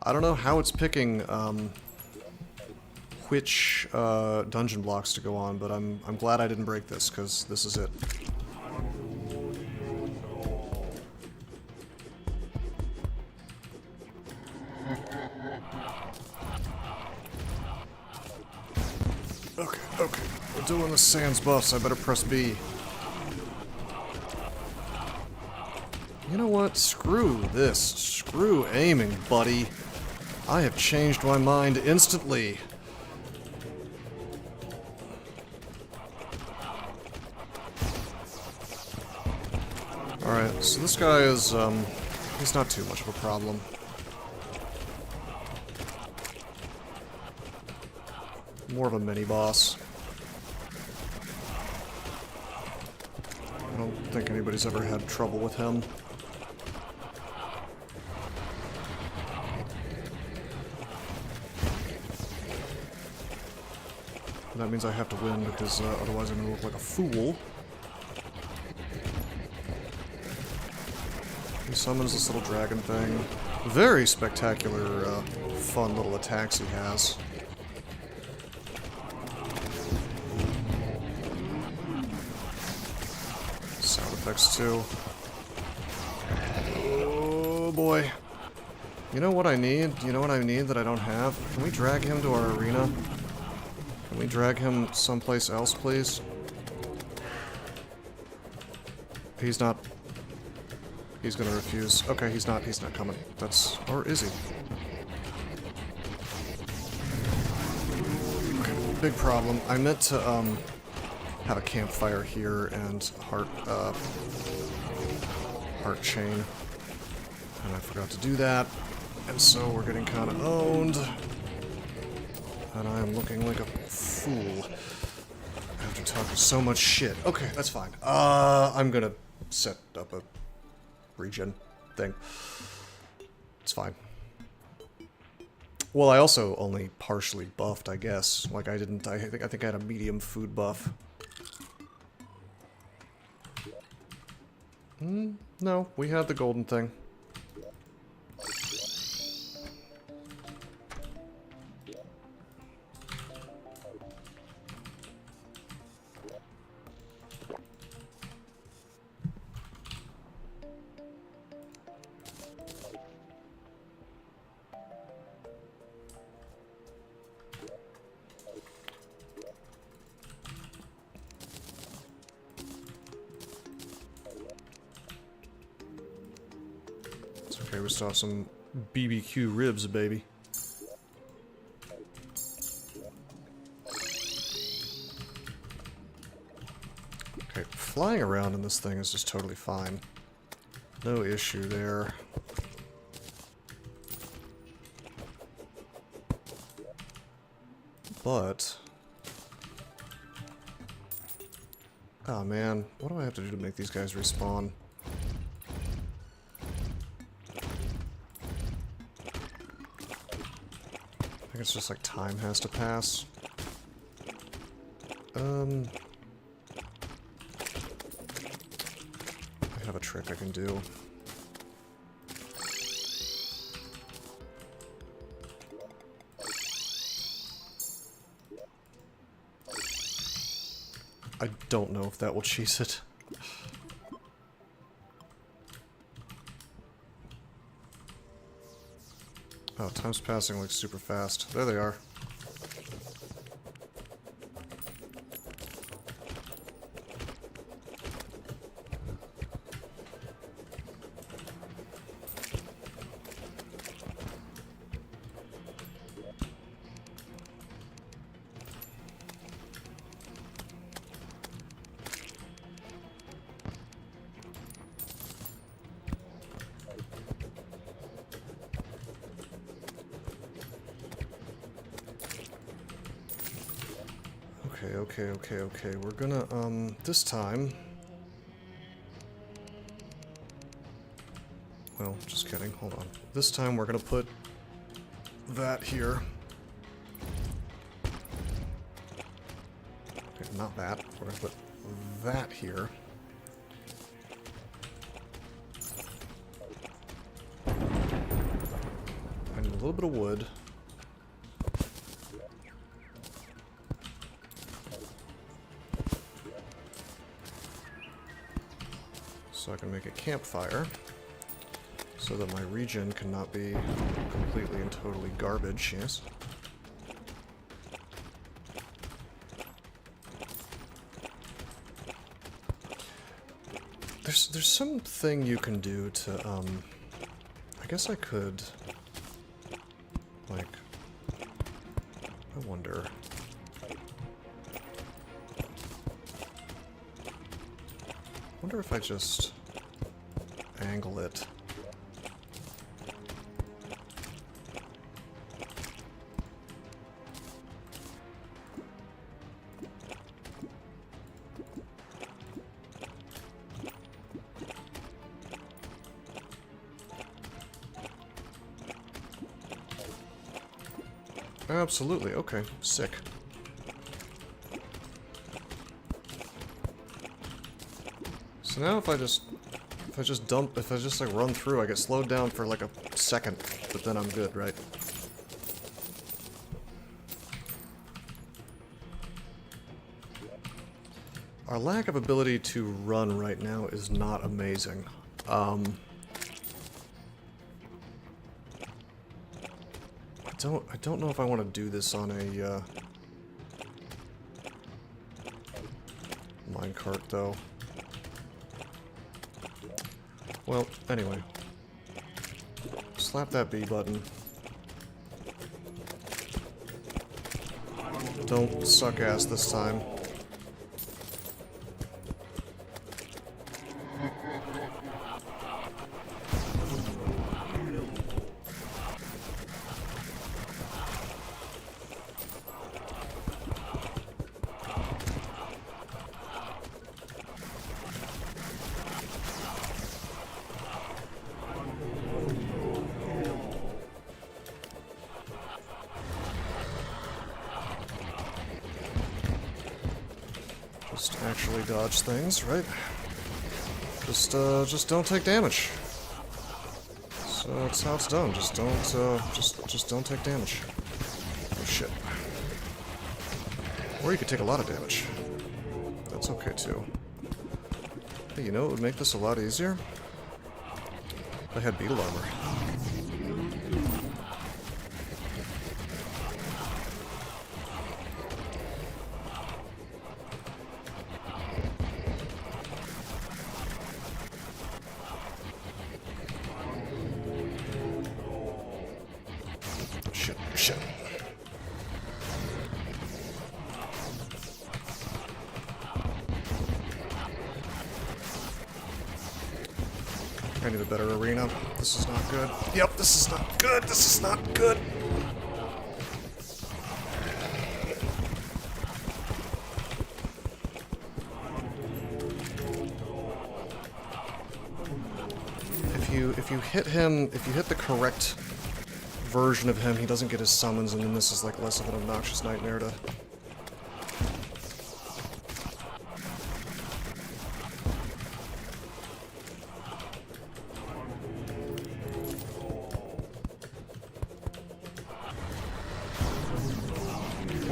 I don't know how it's picking which dungeon blocks to go on, but I'm glad I didn't break this, because this is it. Okay. We're doing the sans buffs. I better press B. You know what? Screw this. Screw aiming, buddy. I have changed my mind instantly. Alright, so this guy is, he's not too much of a problem. More of a mini-boss. I don't think anybody's ever had trouble with him. That means I have to win, because otherwise I'm going to look like a fool. He summons this little dragon thing. Very spectacular, fun little attacks he has. Sound effects too. Oh boy. You know what I need? You know what I need that I don't have? Can we drag him to our arena? Can we drag him someplace else, please? He's not... He's gonna refuse. Okay, he's not coming. That's... Or is he? Okay, big problem. I meant to, have a campfire here and heart chain. And I forgot to do that. And so we're getting kind of owned. And I am looking like a fool after talking so much shit. Okay, that's fine. I'm gonna set up a regen thing. It's fine. Well, I also only partially buffed, I guess. Like I think I had a medium food buff. No, we had the golden thing. Okay, we still have some BBQ ribs, baby. Okay, flying around in this thing is just totally fine. No issue there. But... oh man, what do I have to do to make these guys respawn? I think it's just like time has to pass. I have a trick I can do. I don't know if that will cheese it. Oh, time's passing like super fast. There they are. Okay. We're gonna, this time... well, just kidding. Hold on. This time we're gonna put that here. Okay, not that. We're gonna put that here. I need a little bit of wood. So I can make a campfire, so that my region cannot be completely and totally garbage, yes? There's something you can do to, I guess I could, like, I wonder... I wonder if I just angle it. Absolutely, okay, sick. So now if I just like run through, I get slowed down for like a second, but then I'm good, right? Our lack of ability to run right now is not amazing. I don't know if I want to do this on a minecart though. Well, anyway. Slap that B button. Don't suck ass this time. Just actually dodge things, right? Just don't take damage. So that's how it's done. Just don't take damage. Oh shit. Or you could take a lot of damage. That's okay too. Hey, you know what would make this a lot easier? If I had beetle armor. Shit. I need a better arena. This is not good. Yep, this is not good. This is not good. If you hit him, if you hit the correct version of him, he doesn't get his summons, and then this is like less of an obnoxious nightmare to...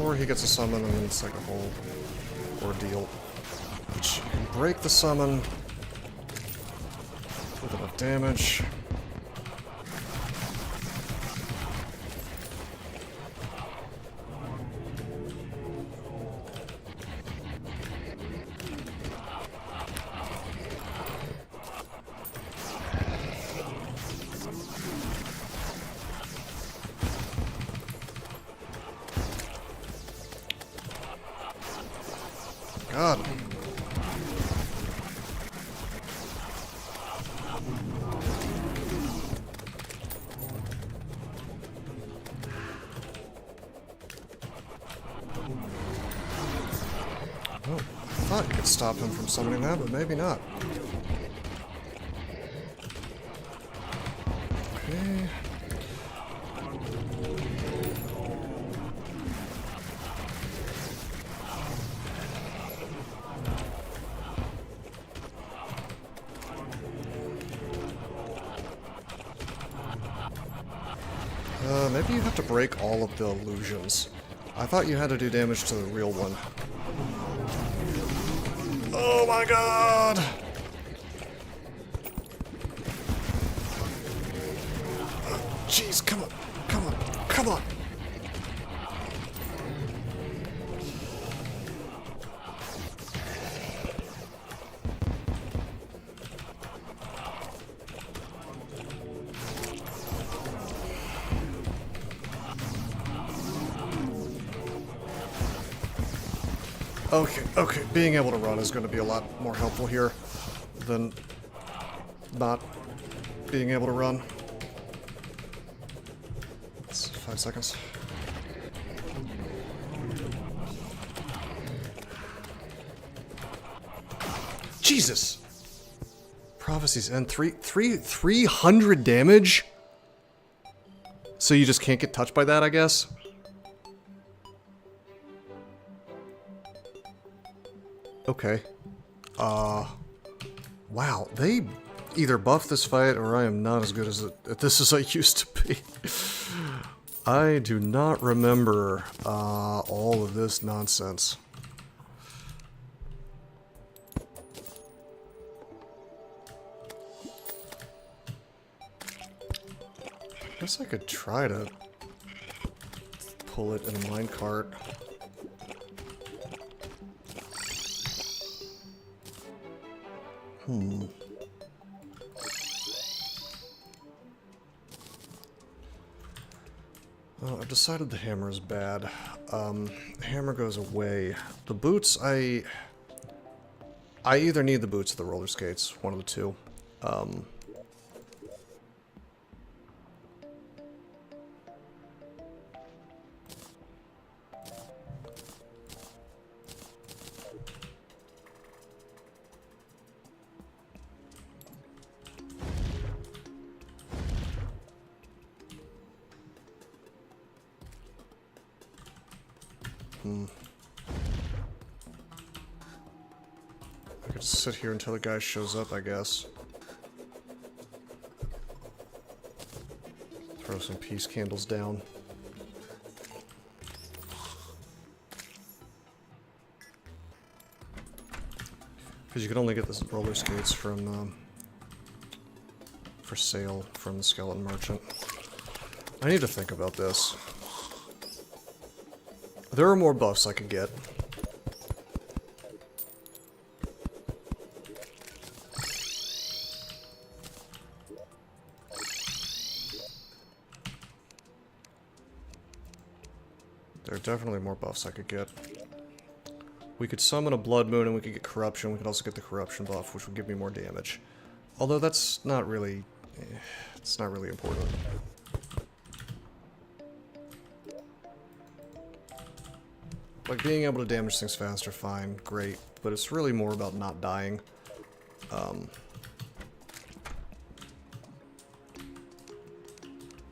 Or he gets a summon, and then it's like a whole ordeal. Which, you can break the summon with enough damage. God. Oh, I thought you could stop him from summoning that, but maybe not. Okay. Maybe you have to break all of the illusions. I thought you had to do damage to the real one. Oh my god! Jeez, come on, come on, come on! Okay, okay, being able to run is going to be a lot more helpful here than not being able to run. It's 5 seconds. Jesus! Prophecies end 300 damage? So you just can't get touched by that, I guess? Okay. Wow, they either buffed this fight or I am not as good at this as I used to be. I do not remember all of this nonsense. I guess I could try to pull it in a minecart. Well, I've decided the hammer is bad. Hammer goes away. The boots, I either need the boots or the roller skates, one of the two. I could sit here until the guy shows up, I guess. Throw some peace candles down. Because you can only get the roller skates from, for sale from the skeleton merchant. I need to think about this. There are more buffs I could get. There are definitely more buffs I could get. We could summon a Blood Moon and we could get Corruption. We could also get the Corruption buff, which would give me more damage. Although that's not really... it's not really important. Like, being able to damage things faster, fine, great. But it's really more about not dying.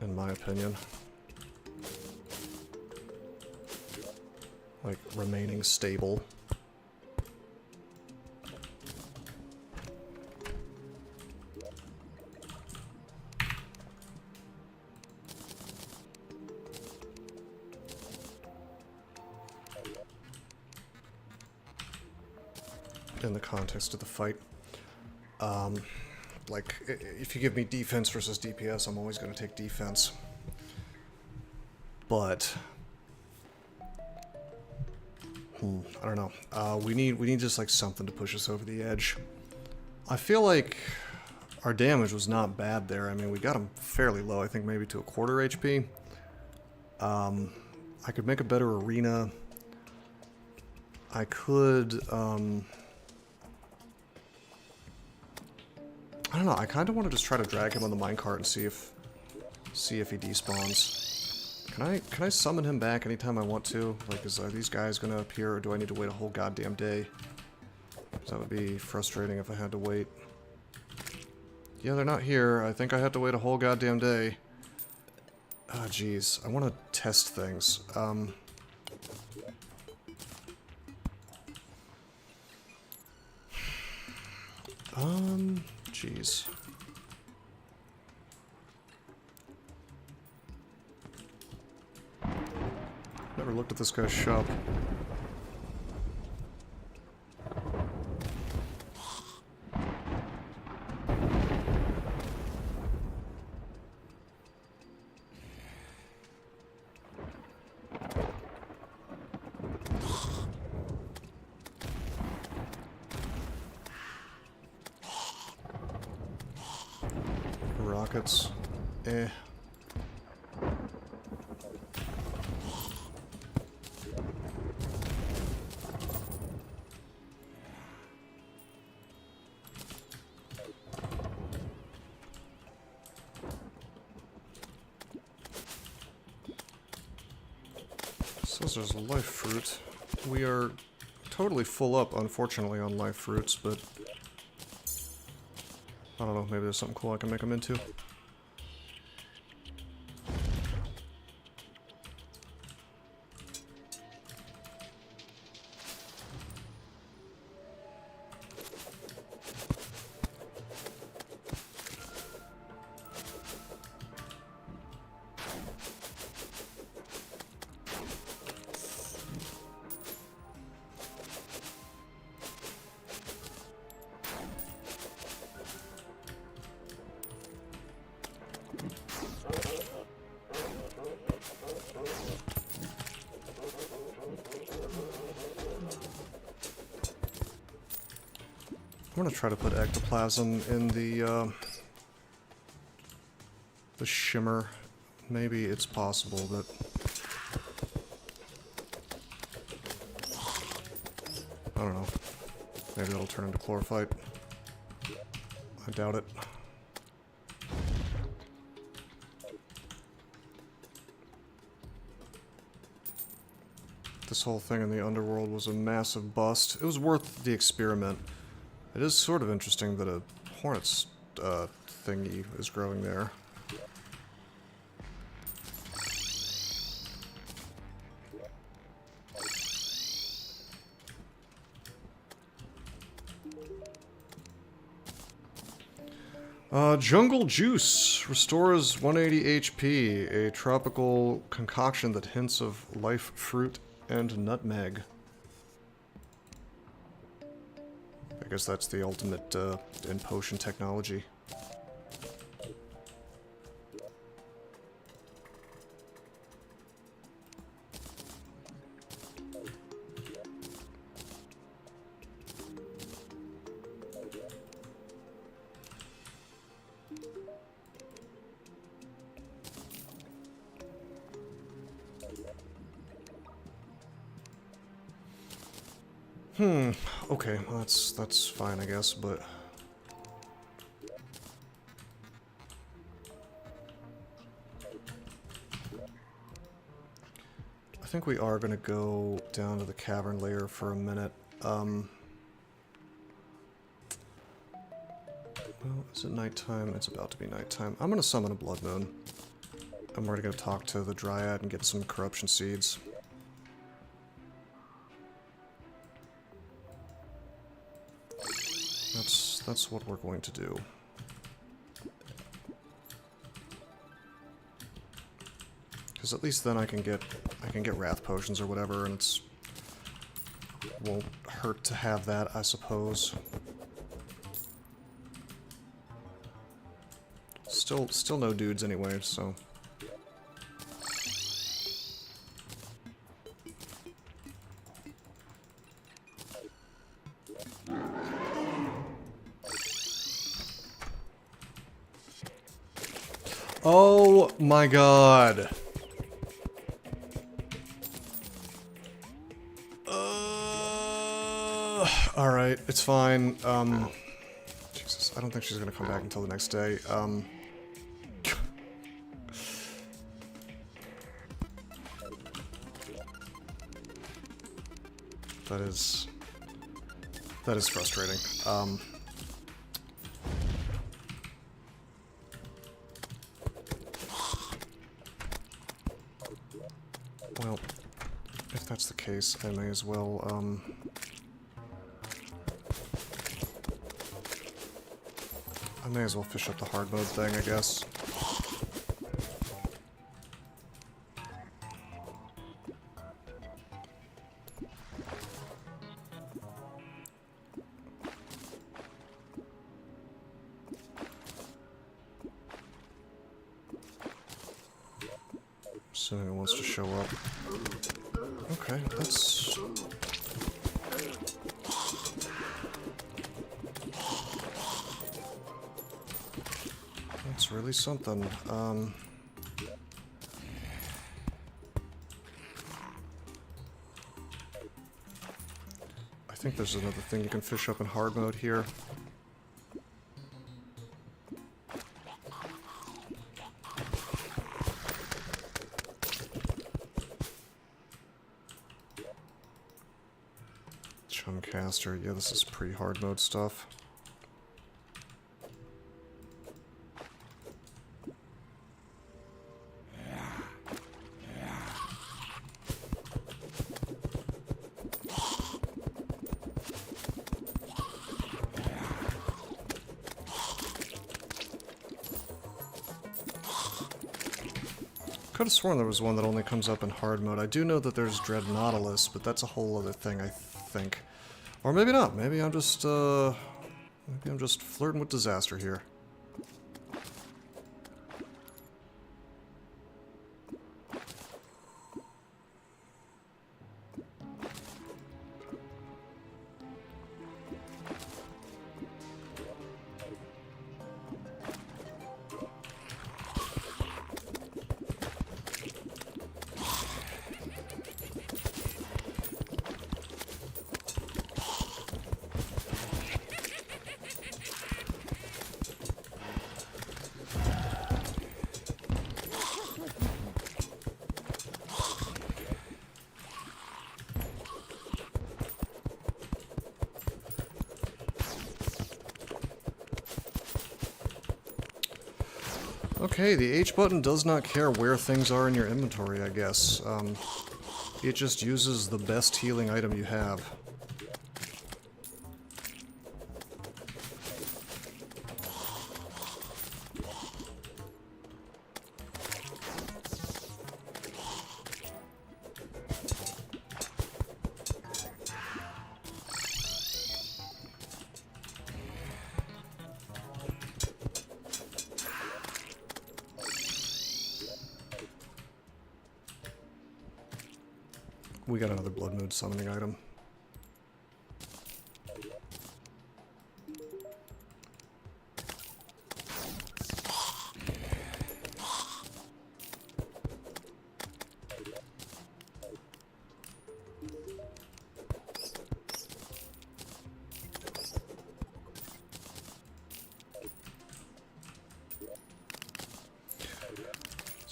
In my opinion. Like, remaining stable. In the context of the fight. Like, if you give me defense versus DPS, I'm always going to take defense. But... I don't know. We need just, like, something to push us over the edge. I feel like our damage was not bad there. I mean, we got him fairly low. I think maybe to a quarter HP. I could make a better arena. I could, I don't know, I kind of want to just try to drag him on the minecart and see if he despawns. Can I summon him back anytime I want to? Like, are these guys gonna appear, or do I need to wait a whole goddamn day? 'Cause that would be frustrating if I had to wait. Yeah, they're not here. I think I had to wait a whole goddamn day. Ah, jeez. I want to test things. Jeez. Never looked at this guy's shop. Rockets. Eh. Says there's a life fruit. We are totally full up, unfortunately, on life fruits, but I don't know, maybe there's something cool I can make them into. I'm gonna try to put ectoplasm in the shimmer. Maybe it's possible, but I don't know. Maybe that'll turn into chlorophyte. I doubt it. This whole thing in the underworld was a massive bust. It was worth the experiment. It is sort of interesting that a hornet's thingy is growing there. Jungle Juice restores 180 HP, a tropical concoction that hints of life fruit and nutmeg. I guess that's the ultimate in potion technology. Okay, well, that's fine, I guess, but think we are going to go down to the cavern layer for a minute. Well, is it nighttime? It's about to be nighttime. I'm going to summon a blood moon. I'm already going to talk to the dryad and get some corruption seeds. That's what we're going to do. Because at least then I can get wrath potions or whatever, and it's won't hurt to have that, I suppose. Still no dudes anyway, so. Oh my god. Alright, it's fine. Jesus, I don't think she's gonna come back until the next day. That is frustrating. Well, if that's the case, I may as well, I may as well fish up the hard mode thing, I guess. Assuming it wants to show up. Okay, that's really something. I think there's another thing you can fish up in hard mode here. Chumcaster, yeah, this is pre-hard mode stuff. Could have sworn there was one that only comes up in hard mode. I do know that there's Dread Nautilus, but that's a whole other thing, I think. Or maybe not. Maybe I'm just flirting with disaster here. Okay, the H button does not care where things are in your inventory, I guess. It just uses the best healing item you have. We got another blood moon summoning item.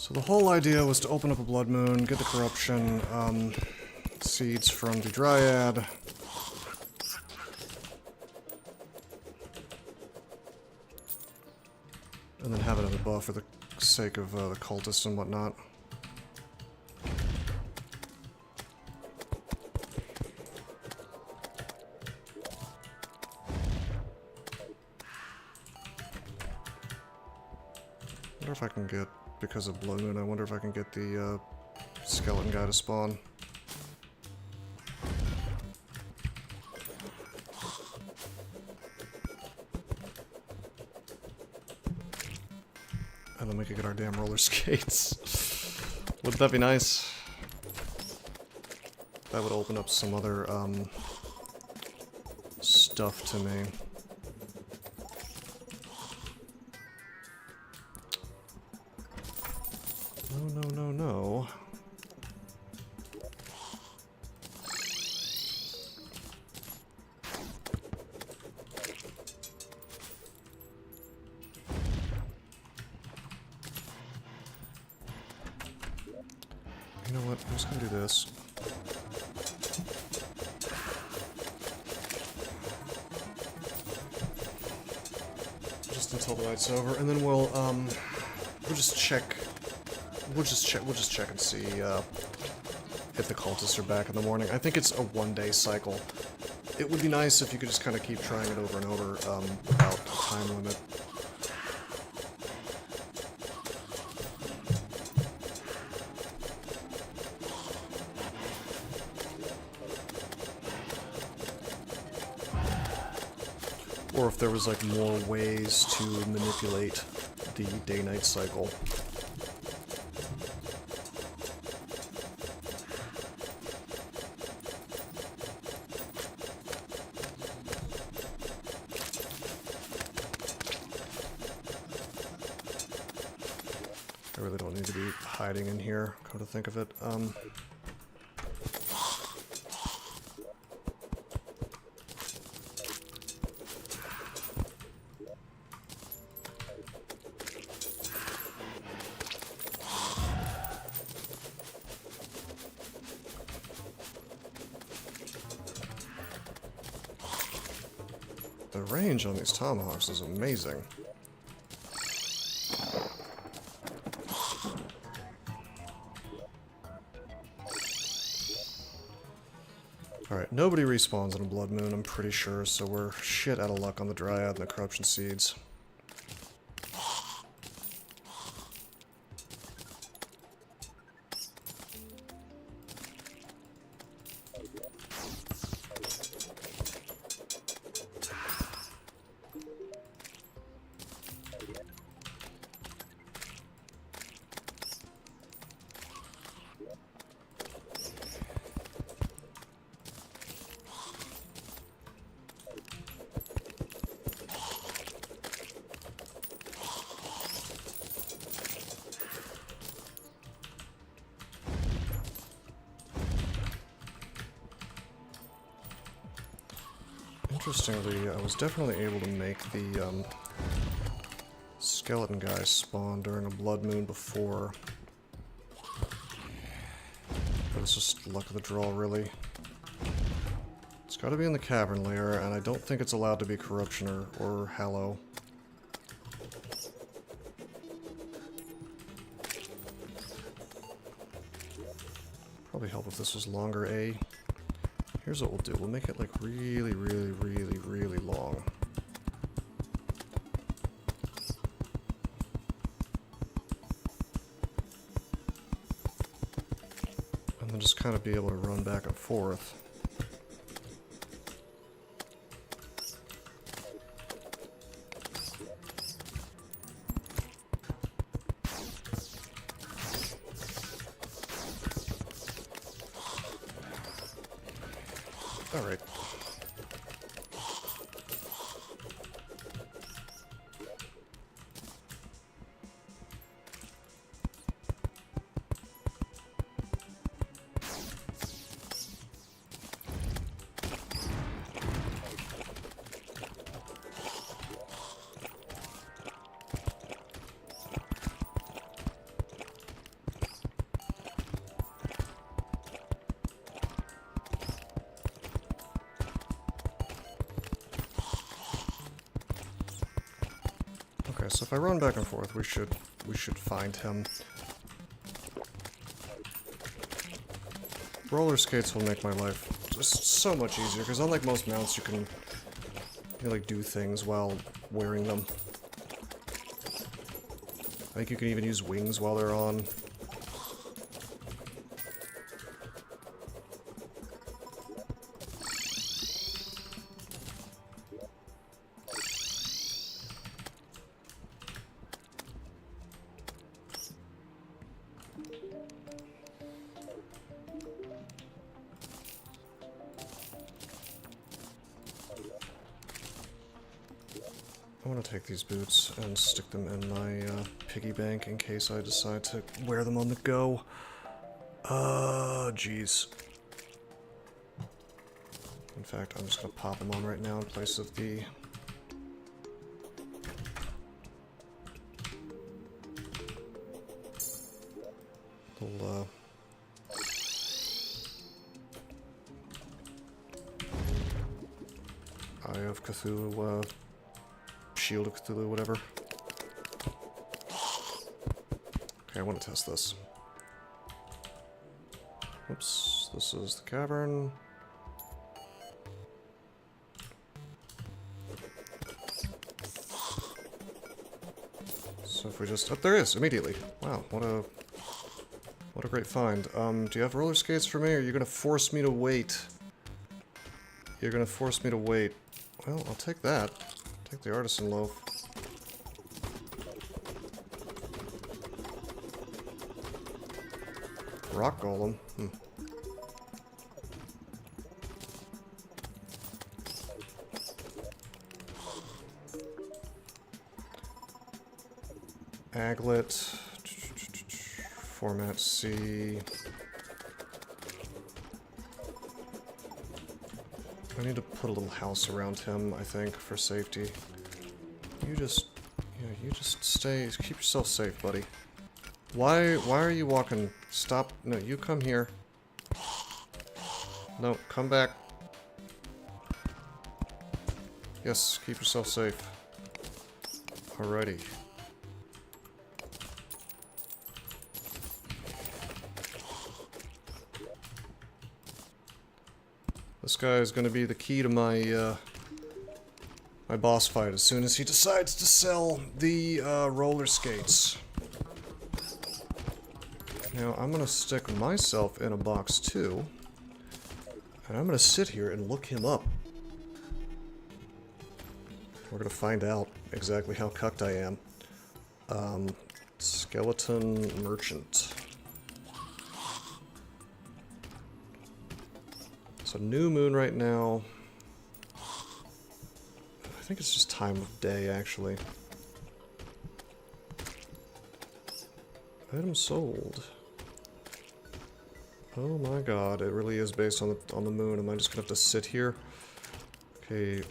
So the whole idea was to open up a blood moon, get the corruption seeds from the dryad. And then have it as a buff for the sake of the cultists and whatnot. I wonder if I can get, because of Blood Moon, I wonder if I can get the skeleton guy to spawn. And then we could get our damn roller skates. Wouldn't that be nice? That would open up some other stuff to me. No. You know what? I'm just gonna do this. Just until the night's over, and then we'll just check. We'll just check and see if the cultists are back in the morning. I think it's a one-day cycle. It would be nice if you could just kind of keep trying it over and over without a time limit. Or if there was like more ways to manipulate the day-night cycle. I really don't need to be hiding in here, come to think of it. The range on these tomahawks is amazing. Alright, nobody respawns on a blood moon, I'm pretty sure, so we're shit out of luck on the dryad and the corruption seeds. Interestingly, I was definitely able to make the skeleton guy spawn during a blood moon before. But it's just luck of the draw, really. It's got to be in the cavern layer, and I don't think it's allowed to be corruption or hallow. Probably help if this was longer, A. Here's what we'll do. We'll make it like really long. And then just kind of be able to run back and forth. All right. Okay, so if I run back and forth, we should find him. Roller skates will make my life just so much easier, because unlike most mounts, you can like do things while wearing them. I think you can even use wings while they're on. I want to take these boots and stick them in my piggy bank in case I decide to wear them on the go. Jeez. In fact, I'm just going to pop them on right now in place of the... little, Eye of Cthulhu, Shield of Cthulhu, whatever. Okay, I want to test this. Oops, this is the cavern. So if we just... oh, there is, immediately. Wow, what a great find. Do you have roller skates for me, or are you going to force me to wait? You're going to force me to wait. Well, I'll take that. Take the artisan loaf. Rock golem. Aglet. Format C. I need to put a little house around him, I think, for safety. You just stay, keep yourself safe, buddy. Why are you walking? Stop. No, you come here. No, come back. Yes, keep yourself safe. Alrighty. This guy is going to be the key to my my boss fight as soon as he decides to sell the roller skates. Now I'm going to stick myself in a box too, and I'm going to sit here and look him up. We're going to find out exactly how cucked I am. Skeleton Merchant. So new moon right now. I think it's just time of day, actually. Item sold. Oh my god, it really is based on the moon. Am I just gonna have to sit here? Okay.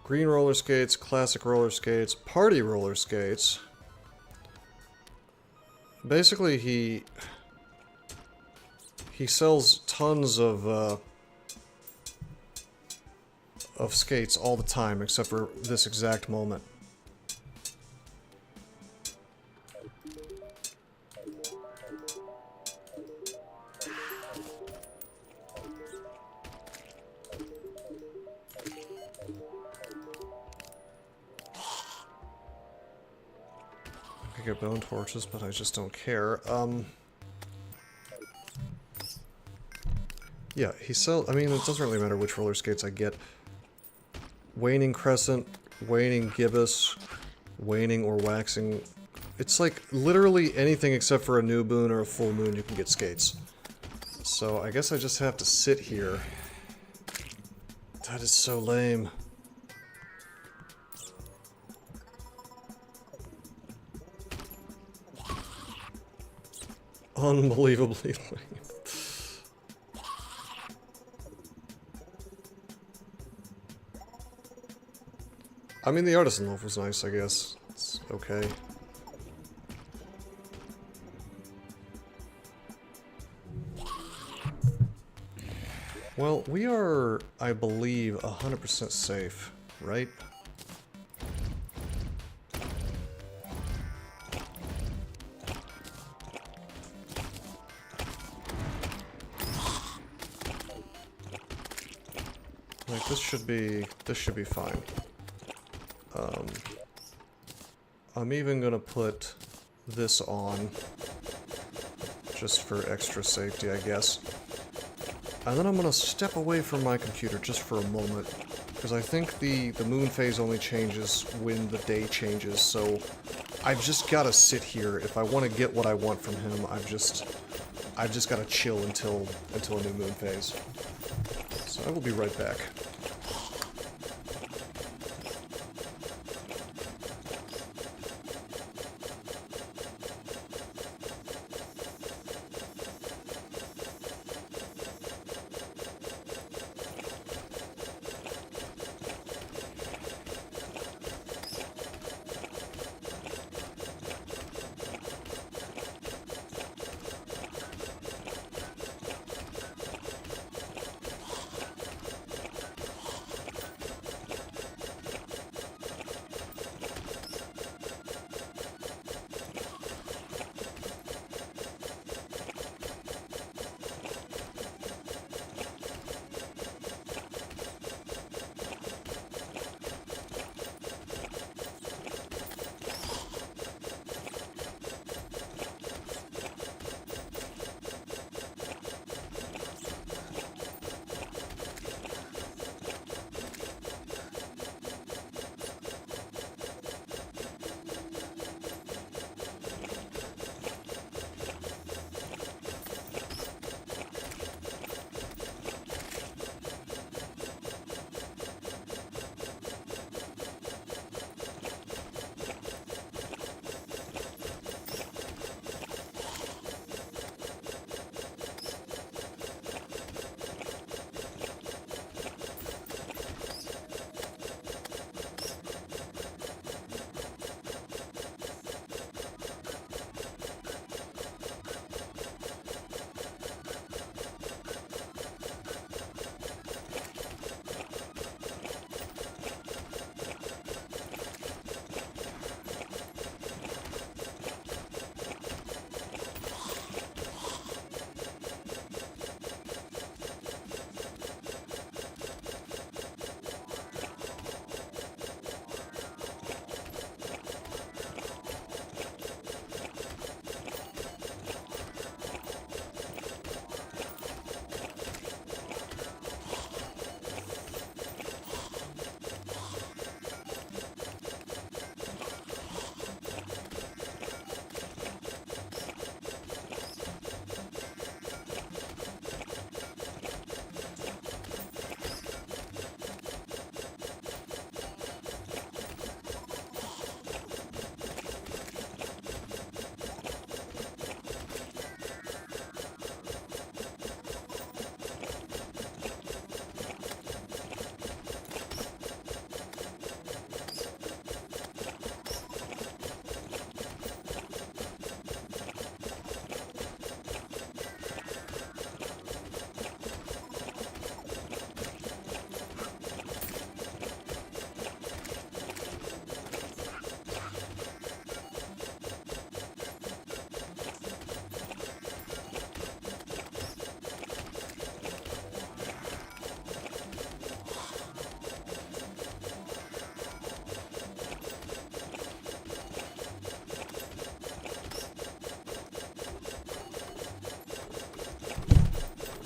Green roller skates, classic roller skates, party roller skates. Basically, he sells tons of skates all the time, except for this exact moment. I could get bone torches, but I just don't care. Yeah, he sells... I mean, it doesn't really matter which roller skates I get. Waning Crescent, Waning Gibbous, Waning or Waxing. It's like literally anything except for a new moon or a full moon you can get skates. So I guess I just have to sit here. That is so lame. Unbelievably lame. I mean, the artisan loaf was nice, I guess. It's okay. Well, we are, I believe, 100% safe, right? Like, this should be fine. I'm even gonna put this on, just for extra safety, I guess. And then I'm gonna step away from my computer just for a moment, because I think the moon phase only changes when the day changes, so I've just gotta sit here. If I want to get what I want from him, I've just gotta chill until a new moon phase. So I will be right back.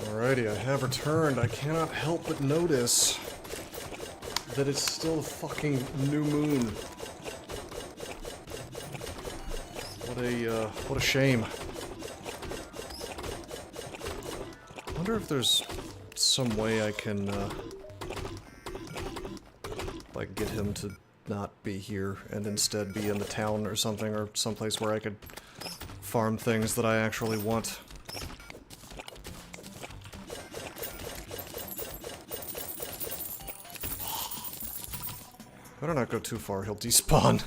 Alrighty, I have returned. I cannot help but notice that it's still a fucking new moon. What a shame. I wonder if there's some way I can, like, get him to not be here and instead be in the town or something, or someplace where I could farm things that I actually want. Better not go too far, he'll despawn.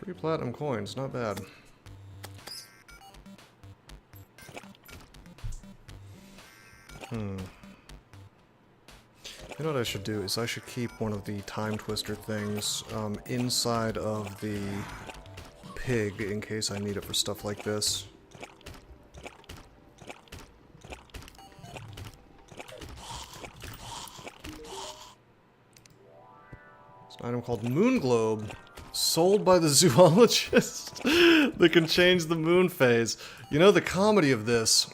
3 platinum coins, not bad. You know what I should do is I should keep one of the time twister things inside of the pig in case I need it for stuff like this. It's an item called Moon Globe, sold by the zoologist that can change the moon phase. You know, the comedy of this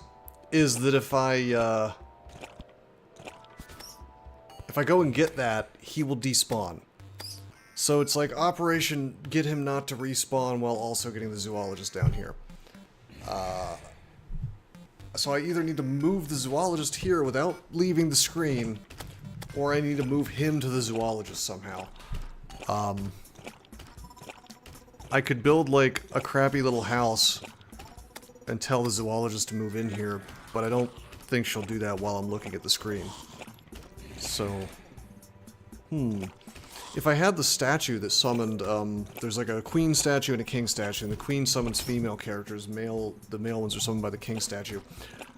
is that if I go and get that, he will despawn. So it's like Operation get him not to respawn while also getting the zoologist down here. So I either need to move the zoologist here without leaving the screen, or I need to move him to the zoologist somehow. I could build like a crappy little house and tell the zoologist to move in here, but I don't think she'll do that while I'm looking at the screen. So, if I had the statue that summoned, there's like a queen statue and a king statue, and the queen summons female characters, the male ones are summoned by the king statue.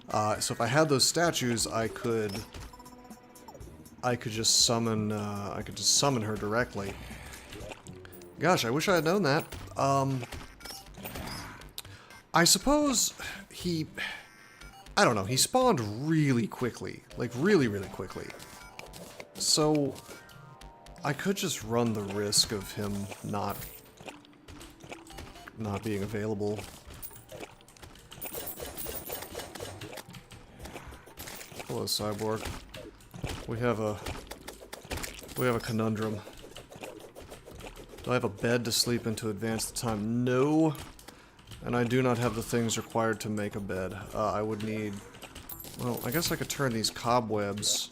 So if I had those statues, I could just summon her directly. Gosh, I wish I had known that. I suppose I don't know, he spawned really quickly, like really, really quickly. So, I could just run the risk of him not being available. Hello, Cyborg. We have a conundrum. Do I have a bed to sleep in to advance the time? No. And I do not have the things required to make a bed. I would need... Well, I guess I could turn these cobwebs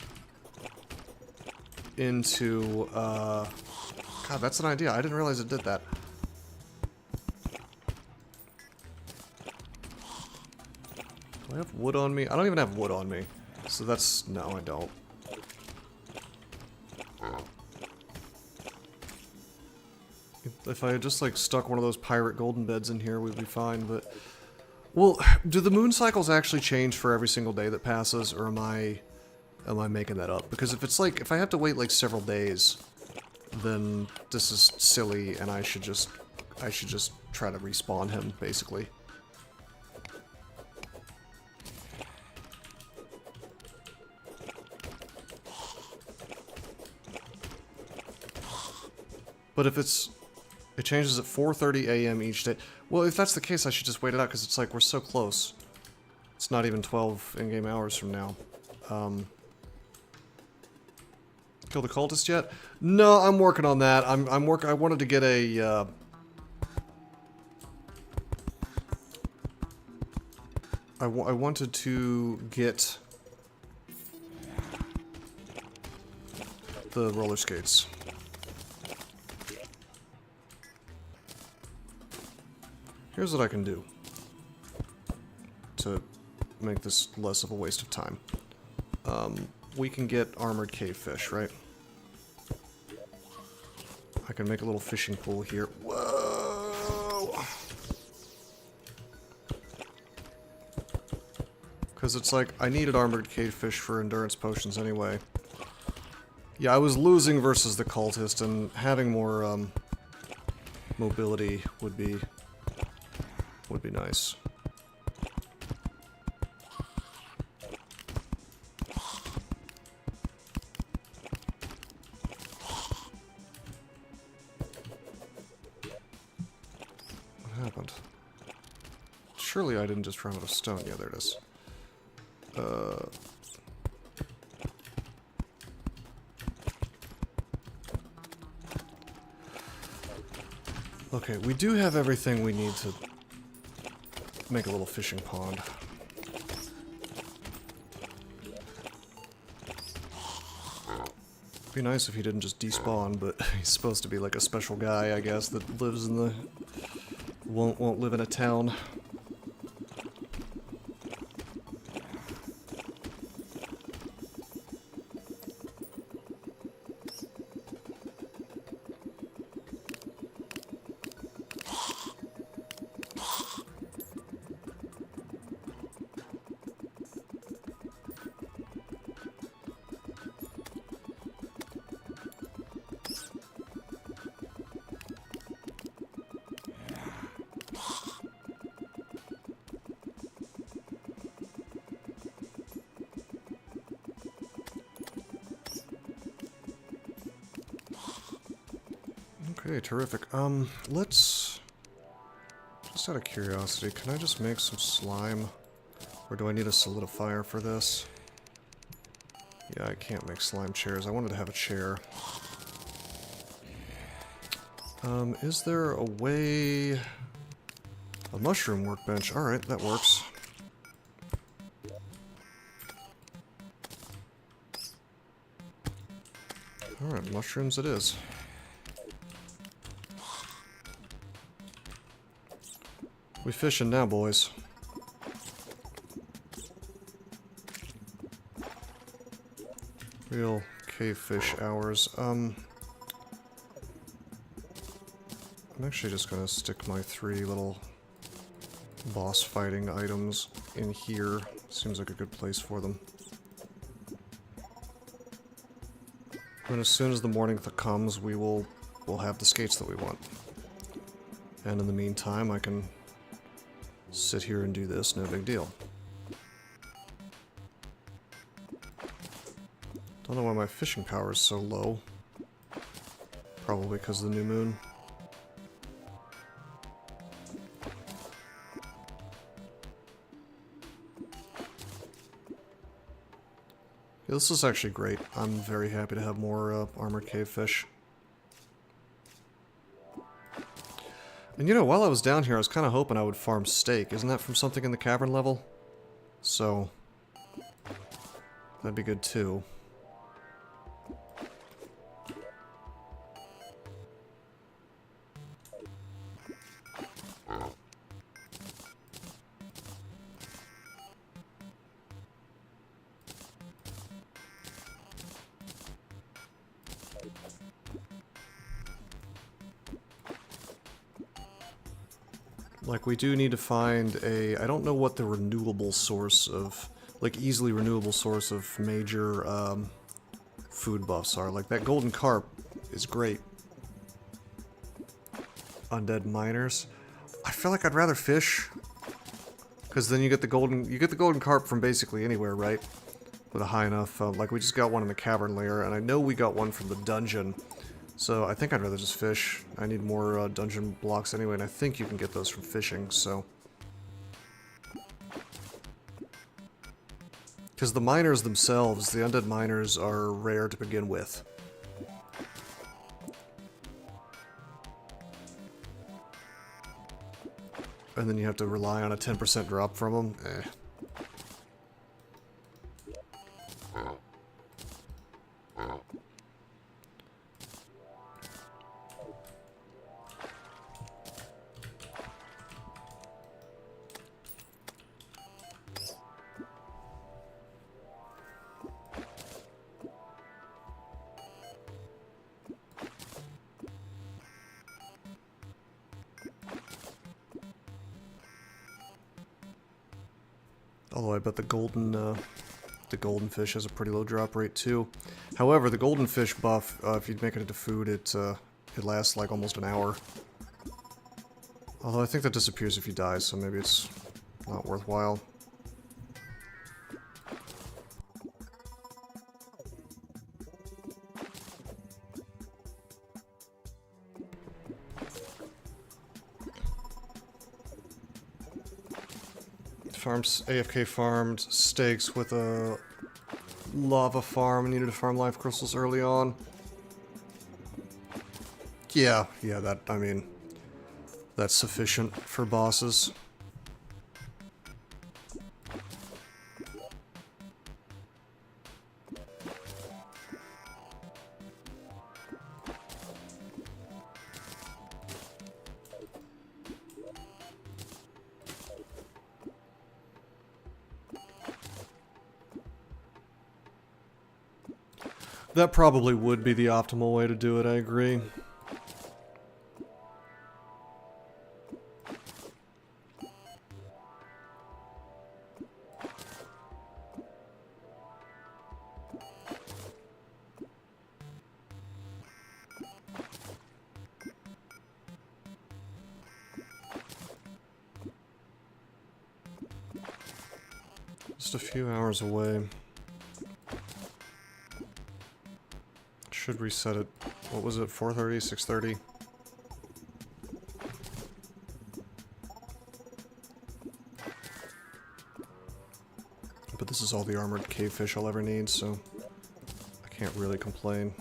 into, God, that's an idea. I didn't realize it did that. Do I have wood on me? I don't even have wood on me. So that's... No, I don't. If I had just, like, stuck one of those pirate golden beds in here, we'd be fine, but... Well, do the moon cycles actually change for every single day that passes, or am I making that up? Because if it's like, if I have to wait like several days, then this is silly, and I should just try to respawn him, basically. But if it changes at 4:30 a.m. each day. Well, if that's the case, I should just wait it out, because it's like, we're so close. It's not even 12 in-game hours from now. Kill the cultist yet? No, I'm working on that. I wanted to get a, I wanted to get the roller skates. Here's what I can do to make this less of a waste of time. We can get armored cave fish, right? I can make a little fishing pool here. Whoa! Because it's like, I needed armored cave fish for endurance potions anyway. Yeah, I was losing versus the cultist, and having more mobility would be nice. What happened? Surely I didn't just run out of stone. Yeah, there it is. Okay, we do have everything we need to make a little fishing pond. Be nice if he didn't just despawn, but he's supposed to be like a special guy, I guess, that lives in the... won't live in a town. Okay, terrific. Let's... Just out of curiosity, can I just make some slime? Or do I need a solidifier for this? Yeah, I can't make slime chairs. I wanted to have a chair. Is there a way... A mushroom workbench. Alright, that works. Alright, mushrooms it is. We fishing now, boys. Real cave fish hours. I'm actually just gonna stick my 3 little boss fighting items in here. Seems like a good place for them. And as soon as the morning comes, we'll have the skates that we want. And in the meantime, I can sit here and do this, no big deal. Don't know why my fishing power is so low. Probably because of the new moon. Yeah, this is actually great. I'm very happy to have more armored cave fish. And you know, while I was down here, I was kind of hoping I would farm steak. Isn't that from something in the cavern level? So, that'd be good too. Like, we do need to find a... I don't know what the renewable source of... Like, easily renewable source of major food buffs are. Like, that golden carp is great. Undead miners. I feel like I'd rather fish. Because then you get the golden carp from basically anywhere, right? With a high enough... like, we just got one in the cavern layer, and I know we got one from the dungeon. So I think I'd rather just fish. I need more dungeon blocks anyway, and I think you can get those from fishing, so... Because the miners themselves, the undead miners, are rare to begin with. And then you have to rely on a 10% drop from them. Eh. Although I bet the golden fish has a pretty low drop rate too. However, the golden fish buff, if you make it into food, it lasts like almost an hour. Although I think that disappears if you die, so maybe it's not worthwhile. Farms, AFK farmed steaks with a lava farm. Needed to farm life crystals early on. Yeah, that, I mean, that's sufficient for bosses. That probably would be the optimal way to do it, I agree. Just a few hours away. Should reset it. What was it? 4:30, 6:30? But this is all the armored cavefish I'll ever need, so I can't really complain.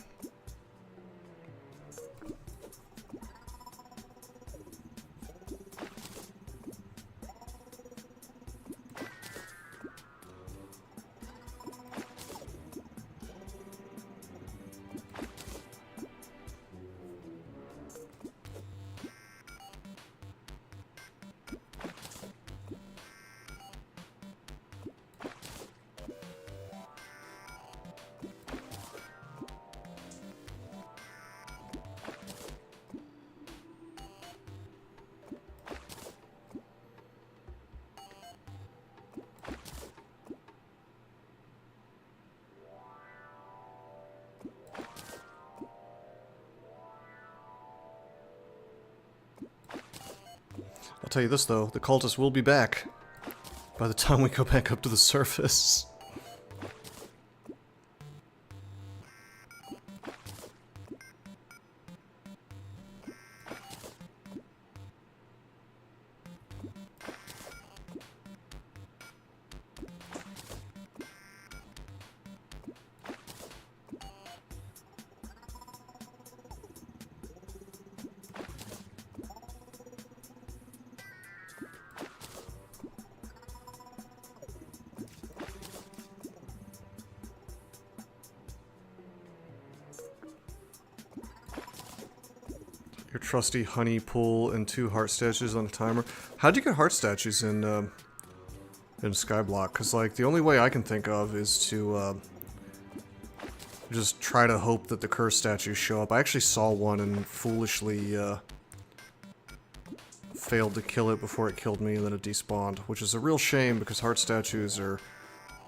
I'll tell you this though, the cultists will be back by the time we go back up to the surface. Your trusty honey pool and 2 heart statues on a timer. How'd you get heart statues in Skyblock? Because, like, the only way I can think of is to, just try to hope that the curse statues show up. I actually saw one and foolishly, failed to kill it before it killed me and then it despawned. Which is a real shame because heart statues are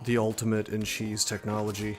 the ultimate in cheese technology.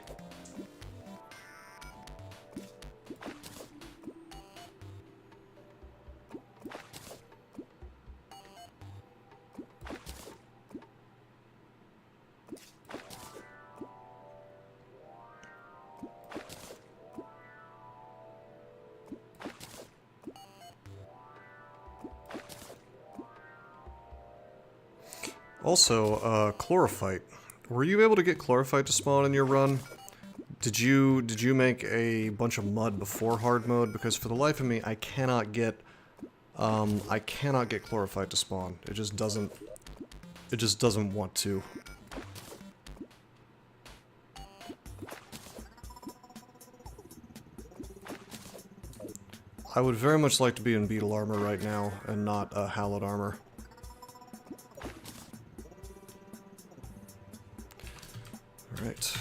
Also, chlorophyte. Were you able to get chlorophyte to spawn in your run? Did you make a bunch of mud before hard mode? Because for the life of me, I cannot get chlorophyte to spawn. It just doesn't want to. I would very much like to be in beetle armor right now and not hallowed armor. Alright.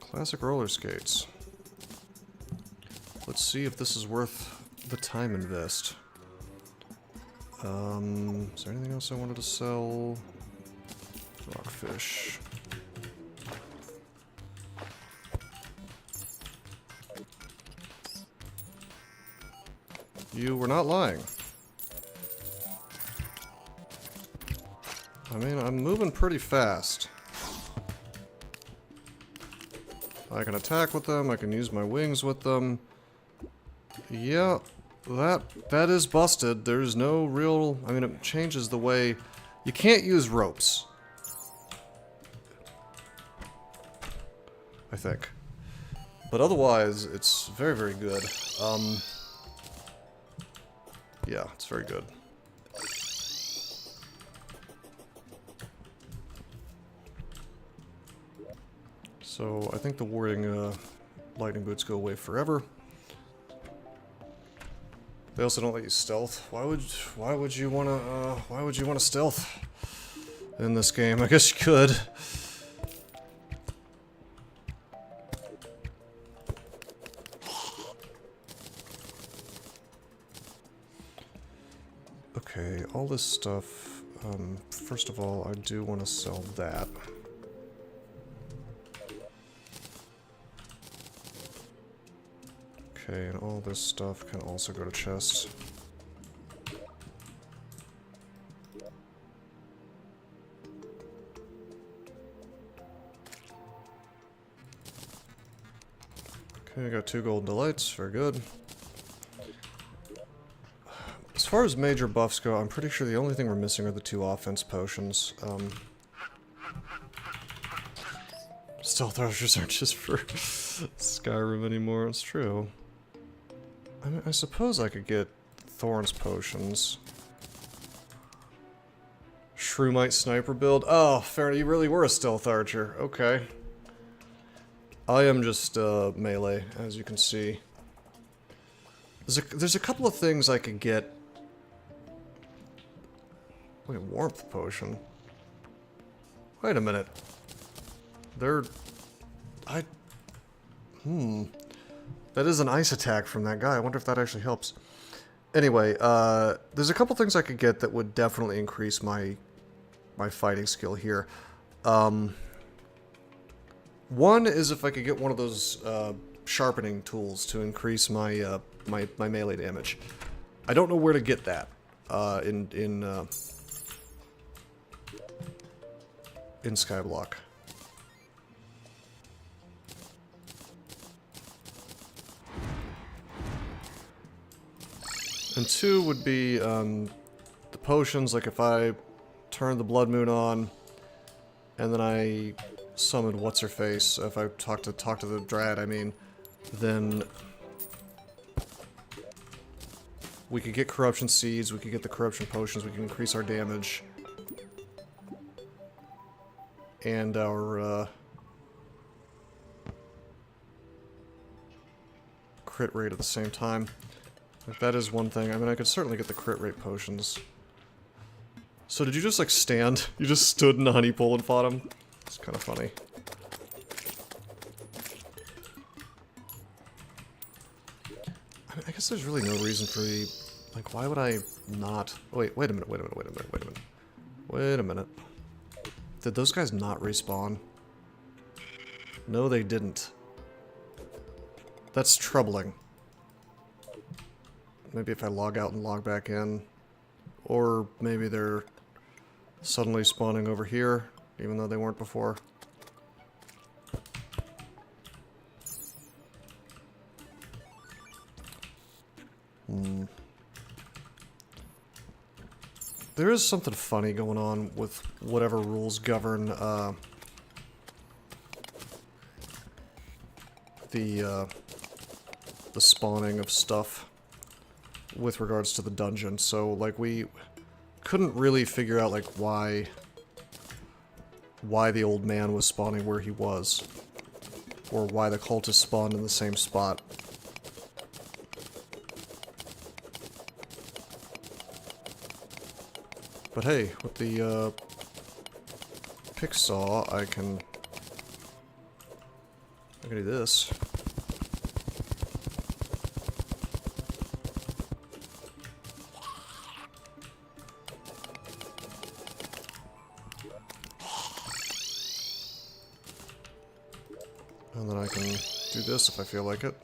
Classic roller skates. Let's see if this is worth the time invest. Is there anything else I wanted to sell? Rockfish. You were not lying. I mean, I'm moving pretty fast. I can attack with them, I can use my wings with them. Yeah, that is busted. There's no real... I mean, it changes the way... You can't use ropes. I think. But otherwise, it's very, very good. Yeah, it's very good. So, I think the warding lightning boots go away forever. They also don't let you stealth. Why would you wanna stealth in this game? I guess you could. Okay, all this stuff. First of all, I do want to sell that. Okay, and all this stuff can also go to chests. Okay, I got 2 golden delights, very good. As far as major buffs go, I'm pretty sure the only thing we're missing are the 2 offense potions. Stealth archers aren't just for Skyrim anymore, it's true. I mean, I suppose I could get Thorns potions. Shroomite sniper build? Oh, fair, you really were a stealth archer. Okay. I am just melee, as you can see. There's a couple of things I could get. Wait, warmth potion? Wait a minute. That is an ice attack from that guy. I wonder if that actually helps. Anyway, there's a couple things I could get that would definitely increase my fighting skill here. One is if I could get one of those sharpening tools to increase my my melee damage. I don't know where to get that in Skyblock. And 2 would be the potions, like if I turn the Blood Moon on, and then I summon What's-Her-Face, if I talk to the Dryad, I mean, then we could get Corruption Seeds, we could get the Corruption Potions, we can increase our damage, and our crit rate at the same time. Like, that is one thing. I mean, I could certainly get the crit rate potions. So did you just, like, stand? You just stood in a honey pool and fought him? It's kind of funny. I mean, I guess there's really no reason for the... Like, why would I not... Oh, wait a minute. Wait a minute. Did those guys not respawn? No, they didn't. That's troubling. Maybe if I log out and log back in. Or maybe they're suddenly spawning over here, even though they weren't before. There is something funny going on with whatever rules govern the spawning of stuff with regards to the dungeon. So, like, we couldn't really figure out, like, why the old man was spawning where he was, or why the cultists spawned in the same spot. But hey, with the pick saw, I can do this. And then I can do this if I feel like it.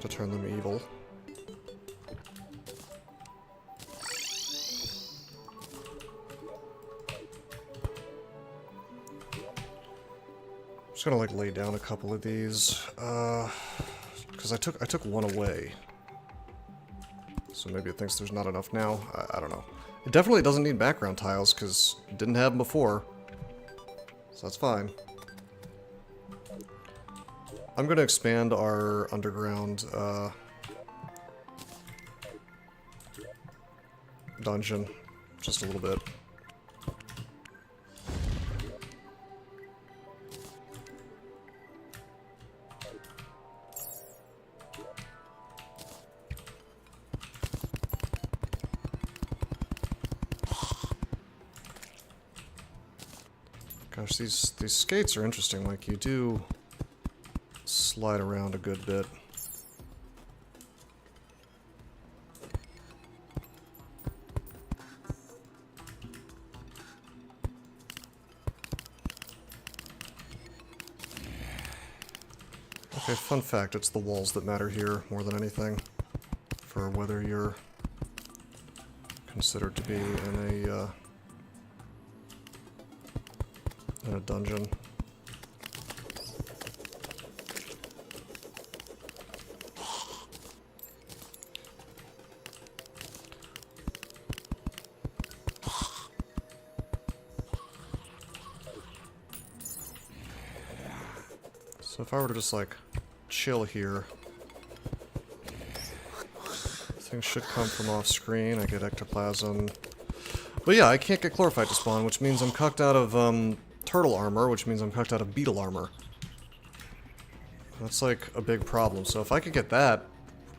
To turn them evil. I'm just gonna like lay down a couple of these, because I took one away. So maybe it thinks there's not enough now. I don't know. It definitely doesn't need background tiles, because it didn't have them before. So that's fine. I'm going to expand our underground dungeon just a little bit. Gosh, these skates are interesting. Like, you do slide around a good bit. Okay, fun fact, it's the walls that matter here more than anything for whether you're considered to be in a in a dungeon. So if I were to just like chill here, things should come from off screen. I get ectoplasm. But yeah, I can't get chlorophyte to spawn, which means I'm cucked out of turtle armor, which means I'm cucked out of beetle armor. That's like a big problem. So if I could get that,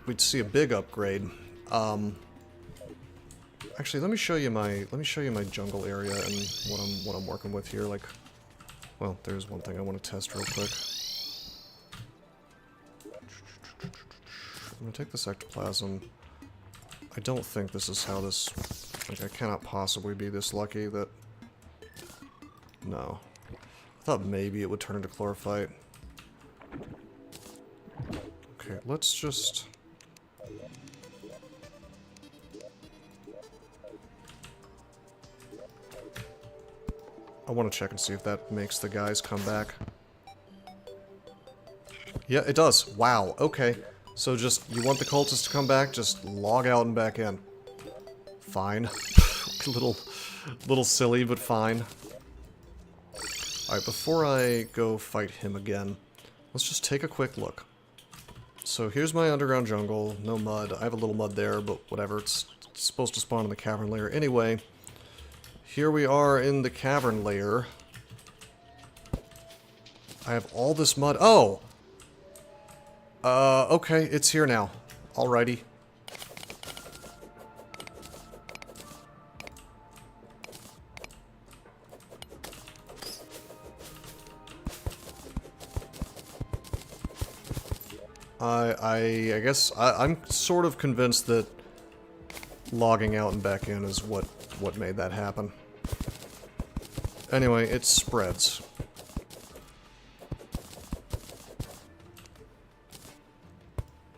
we'd see a big upgrade. Actually, let me show you my jungle area and what I'm working with here. Like, well, there's one thing I want to test real quick. I'm gonna take this ectoplasm. I don't think this is how this... Like, I cannot possibly be this lucky that... No. I thought maybe it would turn into chlorophyte. Okay, let's just... I want to check and see if that makes the guys come back. Yeah, it does. Wow, okay. So just, you want the cultists to come back, just log out and back in. Fine. little silly, but fine. Alright, before I go fight him again, let's just take a quick look. So here's my underground jungle, no mud. I have a little mud there, but whatever, it's supposed to spawn in the cavern layer anyway. Here we are in the cavern layer. I have all this mud. Oh! Okay, it's here now. Alrighty. I guess I'm sort of convinced that logging out and back in is what made that happen. Anyway, it spreads.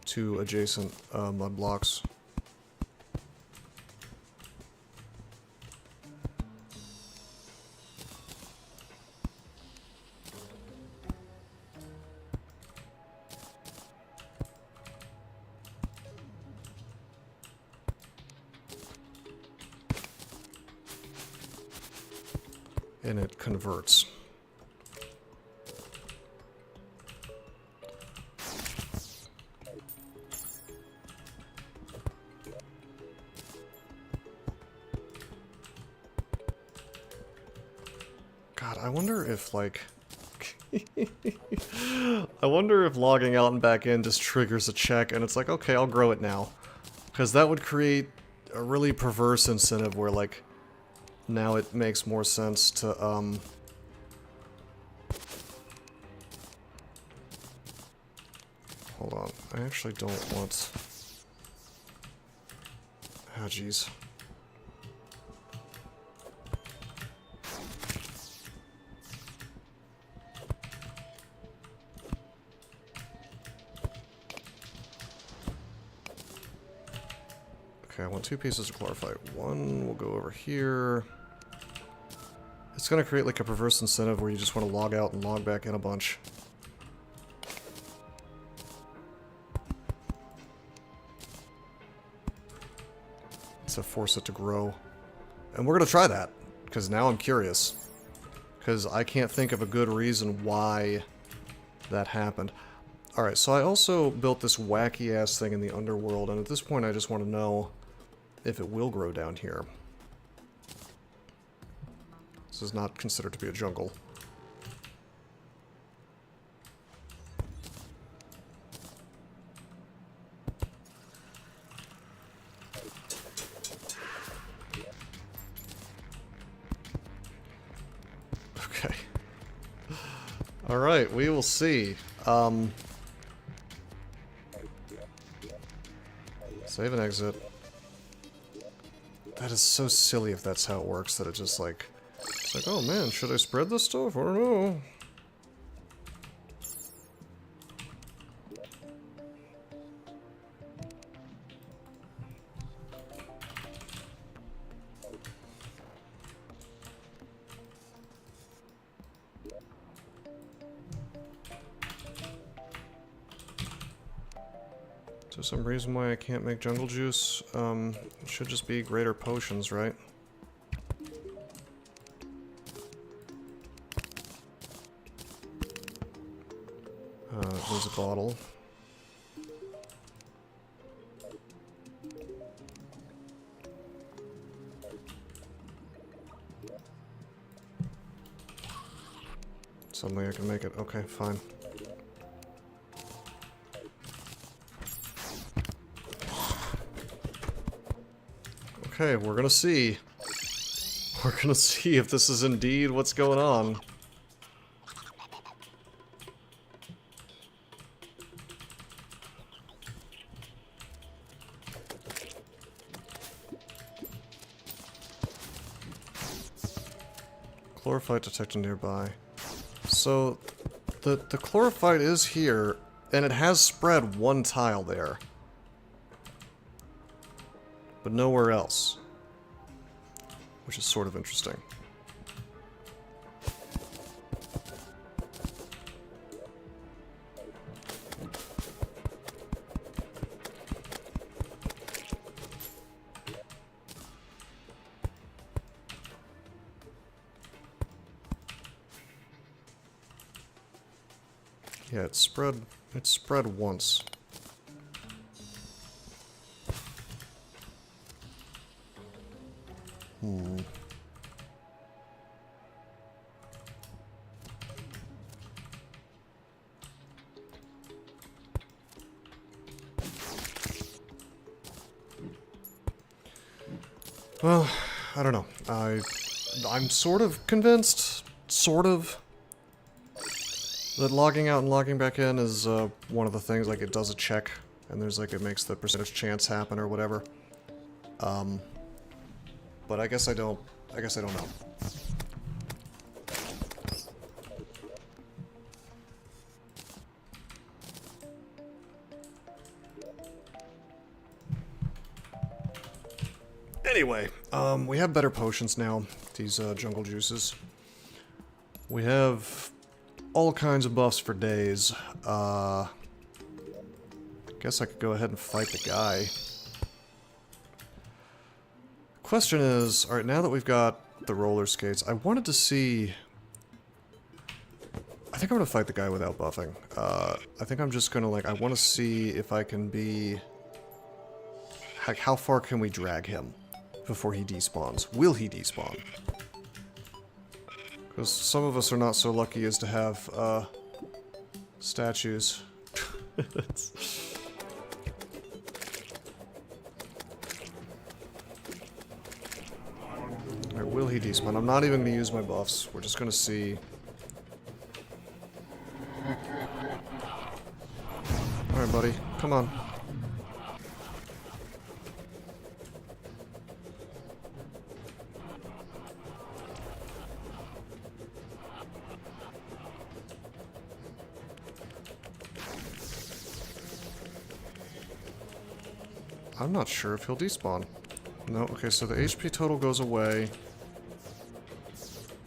To adjacent mud blocks. And it converts. God, I wonder if, like... I wonder if logging out and back in just triggers a check, and it's like, okay, I'll grow it now. Because that would create a really perverse incentive where, like, now it makes more sense to, Hold on, I actually don't want... Ah, jeez. Okay, I want 2 pieces of chlorophyte. One will go over here. It's gonna create like a perverse incentive where you just want to log out and log back in a bunch. To force it to grow. And we're gonna try that, because now I'm curious. Because I can't think of a good reason why that happened. Alright, so I also built this wacky-ass thing in the underworld, and at this point I just want to know if it will grow down here. This is not considered to be a jungle. Okay. Alright, we will see. Save and exit. That is so silly if that's how it works, that it just like... It's like, oh man, should I spread this stuff? I don't know. Is there some reason why I can't make jungle juice? It should just be greater potions, right? There's a bottle. Suddenly I can make it. Okay, fine. Okay, we're gonna see. We're gonna see if this is indeed what's going on. Chlorophyte detected nearby. So, the chlorophyte is here, and it has spread one tile there. But nowhere else. Which is sort of interesting. Yeah, it spread once. Well, I don't know. I'm sort of convinced, that logging out and logging back in is one of the things. Like, it does a check, and there's like, it makes the percentage chance happen or whatever. But I guess I don't know. Anyway, we have better potions now, these jungle juices. We have all kinds of buffs for days. Guess I could go ahead and fight the guy. Question is, alright, now that we've got the roller skates, I wanted to see... I think I'm gonna fight the guy without buffing. I think I'm just gonna, like, I want to see if I can be... How far can we drag him before he despawns? Will he despawn? Because some of us are not so lucky as to have, statues. Alright, will he despawn? I'm not even going to use my buffs. We're just going to see. Alright, buddy. Come on. I'm not sure if he'll despawn. No, okay, so the HP total goes away.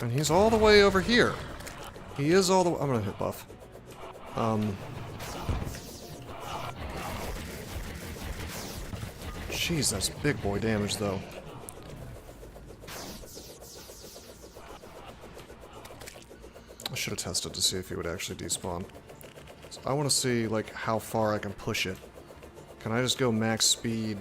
And he's all the way over here. He is all the way... I'm gonna hit buff. Jeez, that's big boy damage, though. I should have tested to see if he would actually despawn. So I want to see, like, how far I can push it. Can I just go max speed?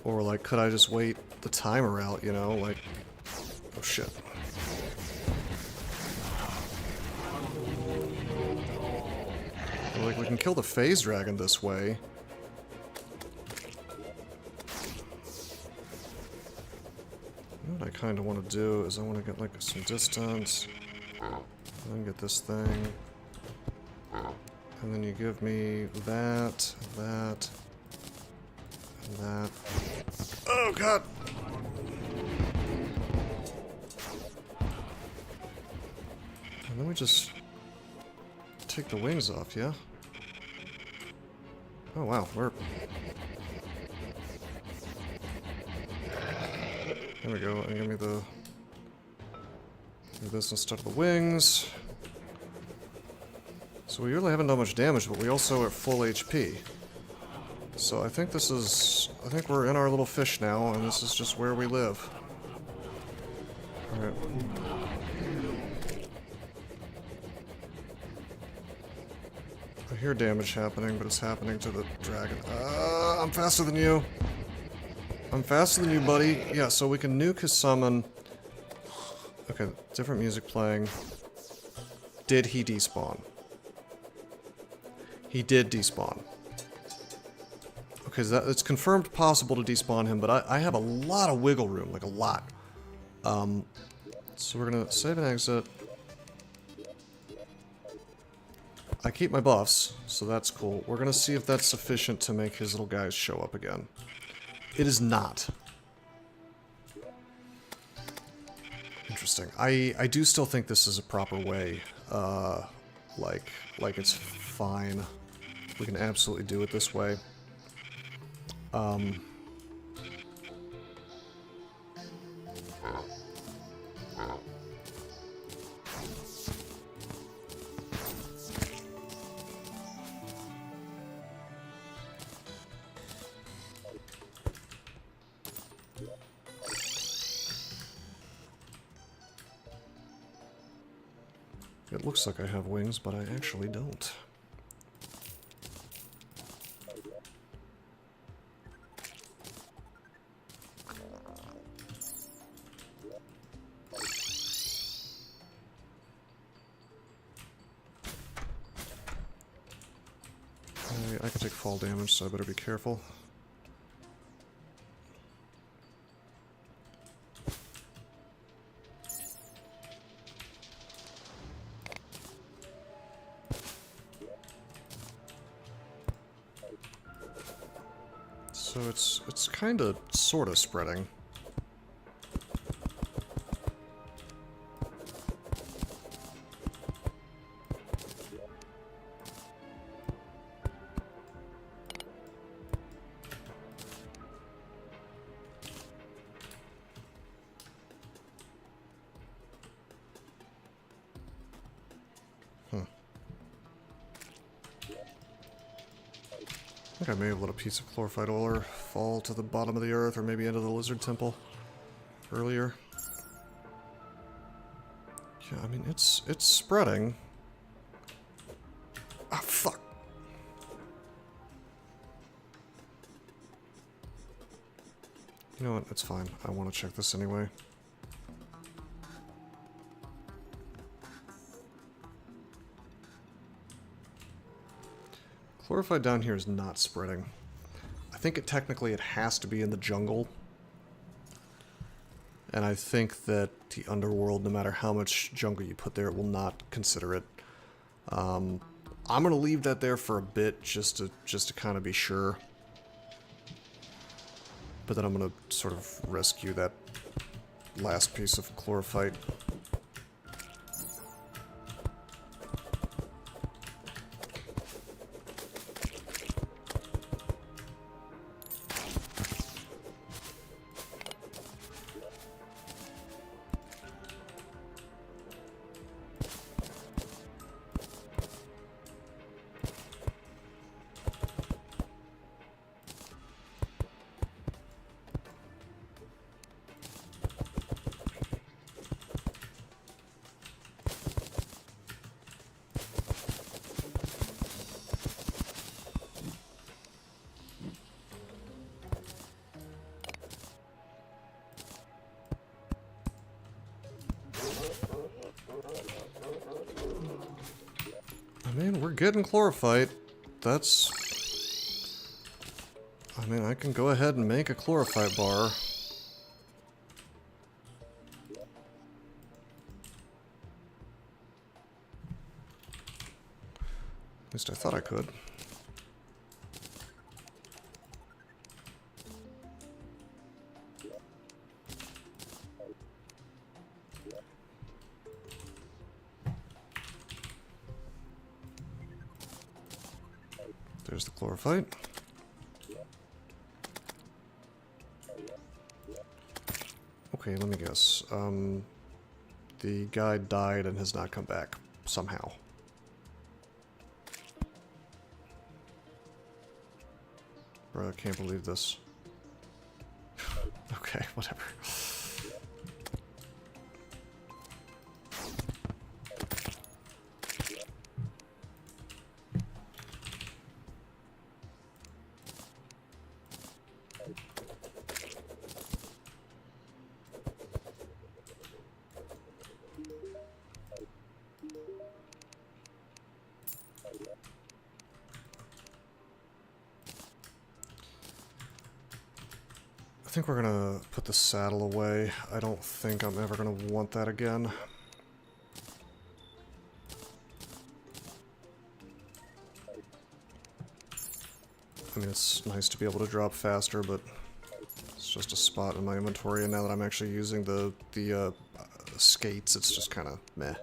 Or, like, could I just wait the timer out, you know? Like, oh shit. Like, we can kill the phase dragon this way. What I kind of want to do is I want to get, like, some distance. And then get this thing. And then you give me that, that, and that. Oh, God! And then we just take the wings off, yeah? Oh, wow, we're... There we go, and give me the... do this instead of the wings. So we really haven't done much damage, but we also are full HP. So I think this is... I think we're in our little fish now, and this is just where we live. Alright. I hear damage happening, but it's happening to the dragon. I'm faster than you! I'm faster than you, buddy! Yeah, so we can nuke his summon. Okay, different music playing. Did he despawn? He did despawn. Okay, so it's confirmed possible to despawn him, but I have a lot of wiggle room, like a lot. So we're gonna save and exit. I keep my buffs, so that's cool. We're gonna see if that's sufficient to make his little guys show up again. It is not. Interesting. I do still think this is a proper way. Like it's fine. We can absolutely do it this way. It looks like I have wings, but I actually don't. I can take fall damage, so I better be careful. So it's kind of sort of spreading. I think I may have let a piece of chlorophyte ore fall to the bottom of the earth, or maybe into the lizard temple earlier. Yeah, I mean, it's spreading. Ah, fuck! You know what, it's fine. I want to check this anyway. Chlorophyte down here is not spreading. I think it has to be in the jungle. And I think that the underworld, no matter how much jungle you put there, it will not consider it. I'm gonna leave that there for a bit, just to kind of be sure. But then I'm gonna sort of rescue that last piece of chlorophyte. I mean, we're getting chlorophyte. That's... I mean, I can go ahead and make a chlorophyte bar. At least I thought I could. There's the chlorophyte. Okay, let me guess. The guy died and has not come back somehow. Bro, I can't believe this. Okay, whatever. I think we're gonna put the saddle away. I don't think I'm ever gonna want that again. I mean, it's nice to be able to drop faster, but it's just a spot in my inventory, and now that I'm actually using the skates, it's just kind of meh.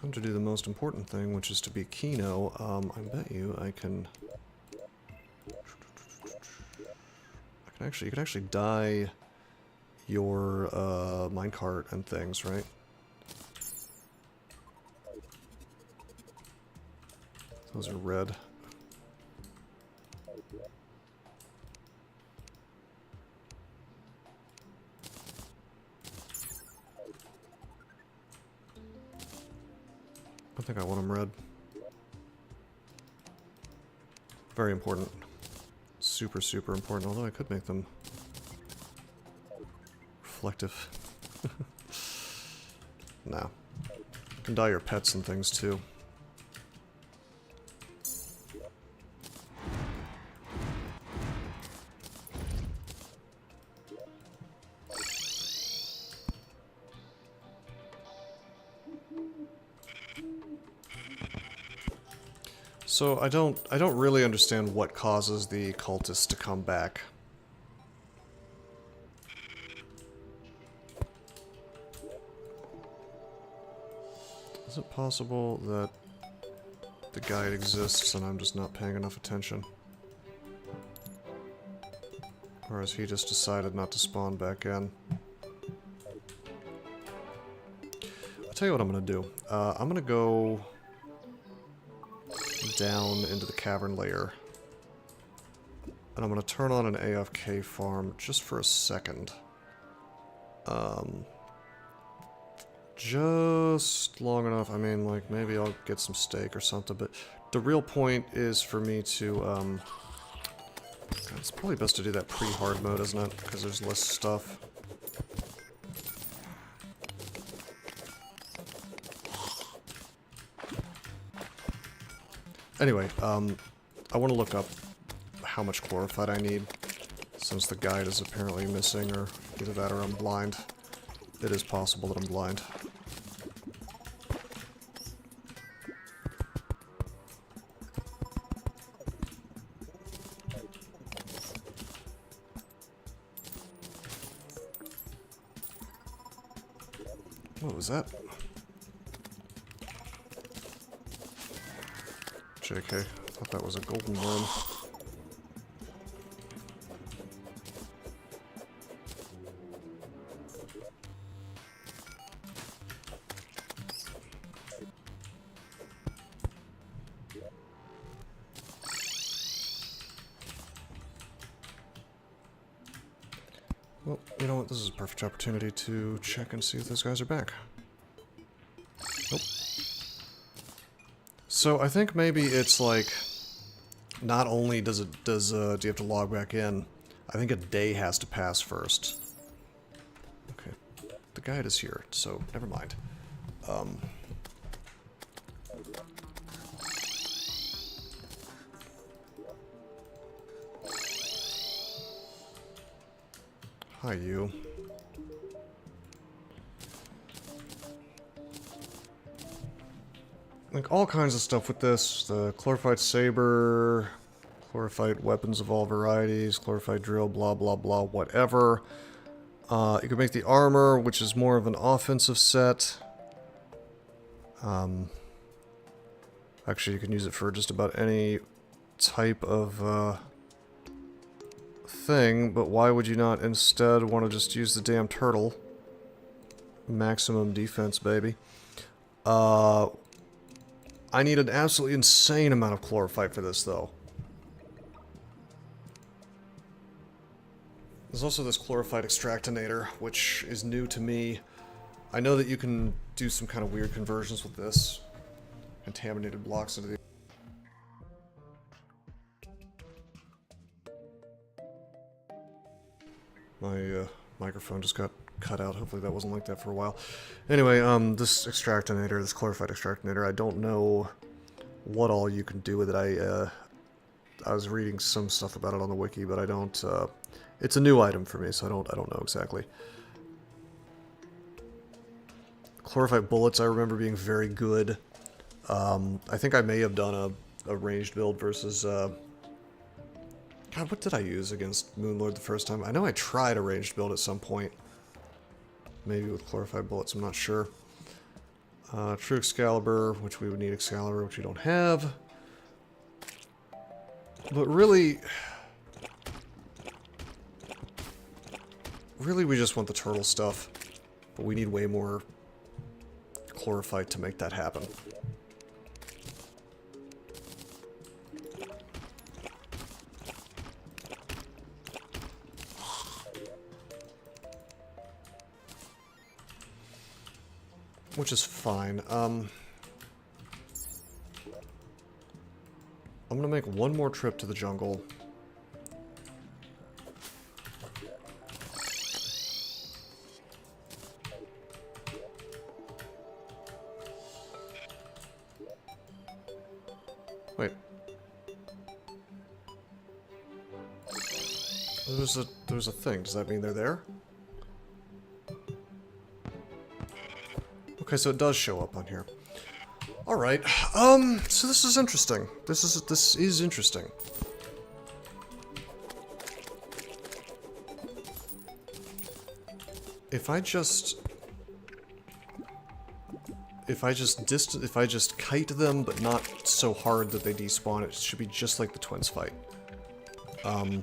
Time to do the most important thing, which is to be Kino. I bet you I can... you can actually dye your minecart and things, right? Those are red. I think I want them red. Very important. Super, super important, although I could make them reflective. Nah. You can dye your pets and things too. So I don't really understand what causes the cultists to come back. Is it possible that the guide exists and I'm just not paying enough attention? Or has he just decided not to spawn back in? I'll tell you what I'm gonna do. I'm gonna go down into the cavern layer. And I'm gonna turn on an AFK farm just for a second. Just long enough, I mean, like, maybe I'll get some steak or something, but the real point is for me to, God, it's probably best to do that pre-hard mode, isn't it? Because there's less stuff. Anyway, I want to look up how much chlorophyte I need, since the guide is apparently missing, or either that or I'm blind. It is possible that I'm blind. What was that? JK, I thought that was a golden worm. Well, you know what? This is a perfect opportunity to check and see if those guys are back. Nope. So I think maybe it's like, not only do you have to log back in, I think a day has to pass first. Okay, the guide is here, so never mind. Hi, you. Like, all kinds of stuff with this. The chlorophyte saber, chlorophyte weapons of all varieties, chlorophyte drill, blah, blah, blah, whatever. You can make the armor, which is more of an offensive set. Actually, you can use it for just about any type of thing, but why would you not instead want to just use the damn turtle? Maximum defense, baby. I need an absolutely insane amount of chlorophyte for this, though. There's also this chlorophyte extractinator, which is new to me. I know that you can do some kind of weird conversions with this. Contaminated blocks into the... My microphone just got cut out. Hopefully that wasn't like that for a while. Anyway, this extractinator, this chlorophyte extractinator, I don't know what all you can do with it. I was reading some stuff about it on the wiki, but I don't... it's a new item for me, so I don't know exactly. Chlorophyte bullets I remember being very good. I think I may have done a ranged build versus... God, what did I use against Moonlord the first time? I know I tried a ranged build at some point. Maybe with chlorophyte bullets, I'm not sure. True Excalibur, which we would need Excalibur, which we don't have. But really... Really, we just want the turtle stuff. But we need way more chlorophyte to make that happen. Which is fine. I'm gonna make one more trip to the jungle. Wait. There's a thing. Does that mean they're there? Okay, so it does show up on here. Alright, so this is interesting. This is interesting. If I just kite them, but not so hard that they despawn, it should be just like the twins fight. Okay.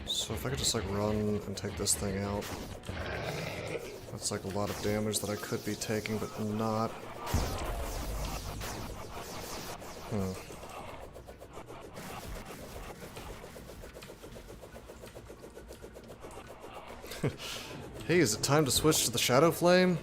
So if I could just like run and take this thing out, that's like a lot of damage that I could be taking, but not. Hey, is it time to switch to the Shadow Flame?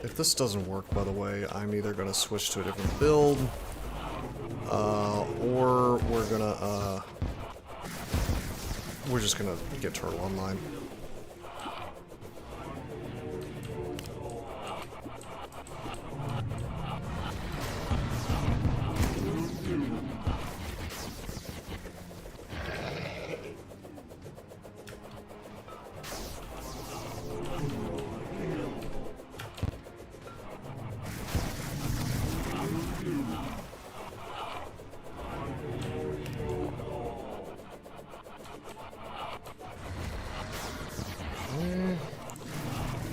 If this doesn't work, by the way, I'm either gonna switch to a different build, or we're just gonna get Turtle online.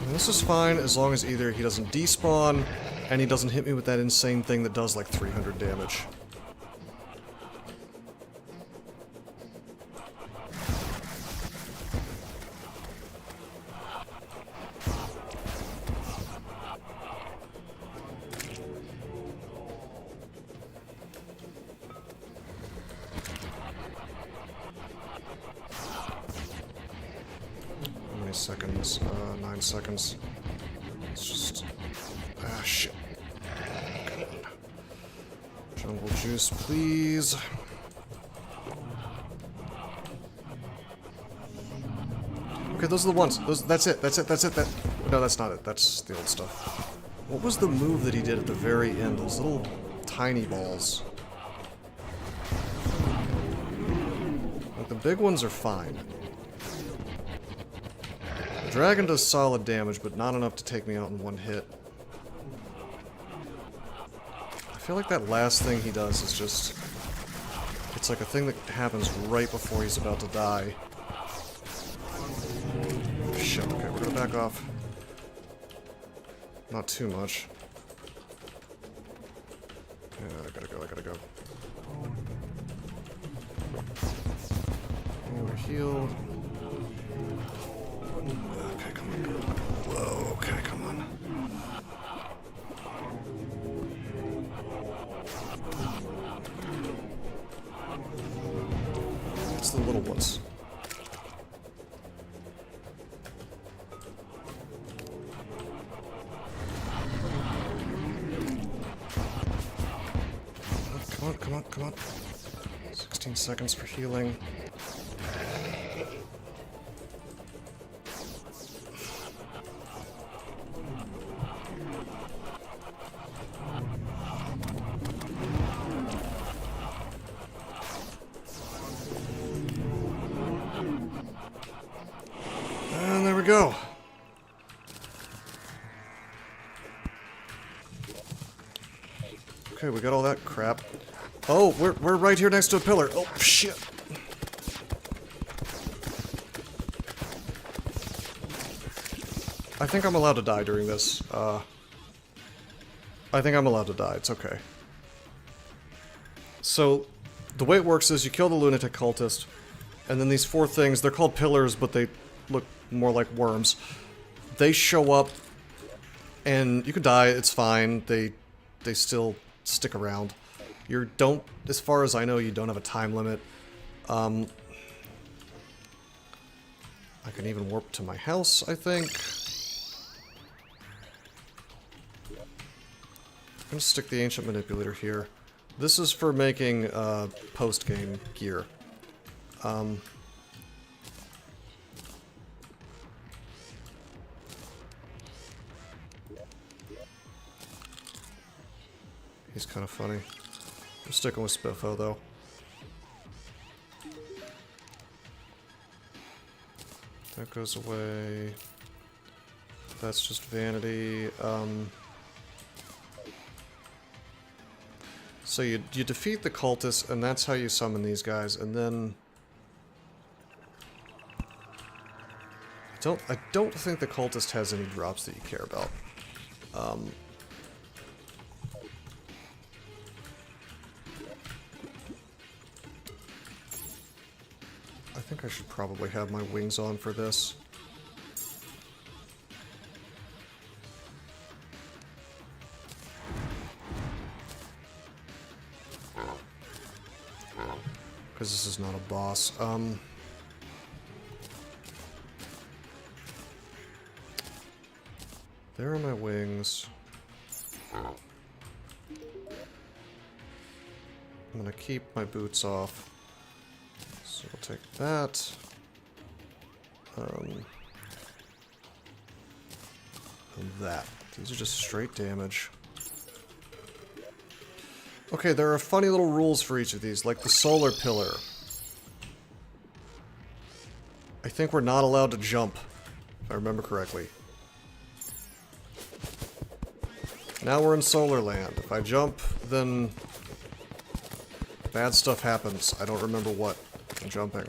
This is fine as long as either he doesn't despawn and he doesn't hit me with that insane thing that does like 300 damage. How many seconds? 9 seconds. It's just... ah, shit. Jungle juice, please. Okay, those are the ones. That's it. No, that's not it. That's the old stuff. What was the move that he did at the very end? Those little tiny balls. Like, the big ones are fine. The dragon does solid damage, but not enough to take me out in one hit. I feel like that last thing he does is just... It's like a thing that happens right before he's about to die. Shit, okay, we're gonna back off. Not too much. Yeah, I gotta go. We're healed. Okay, come on. Whoa, okay, come on. It's the little ones. Come on. 16 seconds for healing. And there we go. Okay, we got all that crap. Oh, we're right here next to a pillar. Oh, shit. I think I'm allowed to die during this. I think I'm allowed to die. It's okay. So, the way it works is you kill the lunatic cultist, and then these four things, they're called pillars, but they look more like worms. They show up, and you can die, it's fine. They still stick around. You don't, as far as I know, you don't have a time limit. I can even warp to my house, I think. I'm gonna stick the Ancient Manipulator here. This is for making post-game gear. He's kind of funny. I'm sticking with Spiffo, though. That goes away. That's just vanity. So you defeat the cultists, and that's how you summon these guys, and then... I don't think the cultist has any drops that you care about. I think I should probably have my wings on for this. Because this is not a boss. There are my wings. I'm gonna keep my boots off. So we'll take that. And that. These are just straight damage. Okay, there are funny little rules for each of these, like the solar pillar. I think we're not allowed to jump, if I remember correctly. Now we're in Solar Land. If I jump, then bad stuff happens. I don't remember what I'm jumping.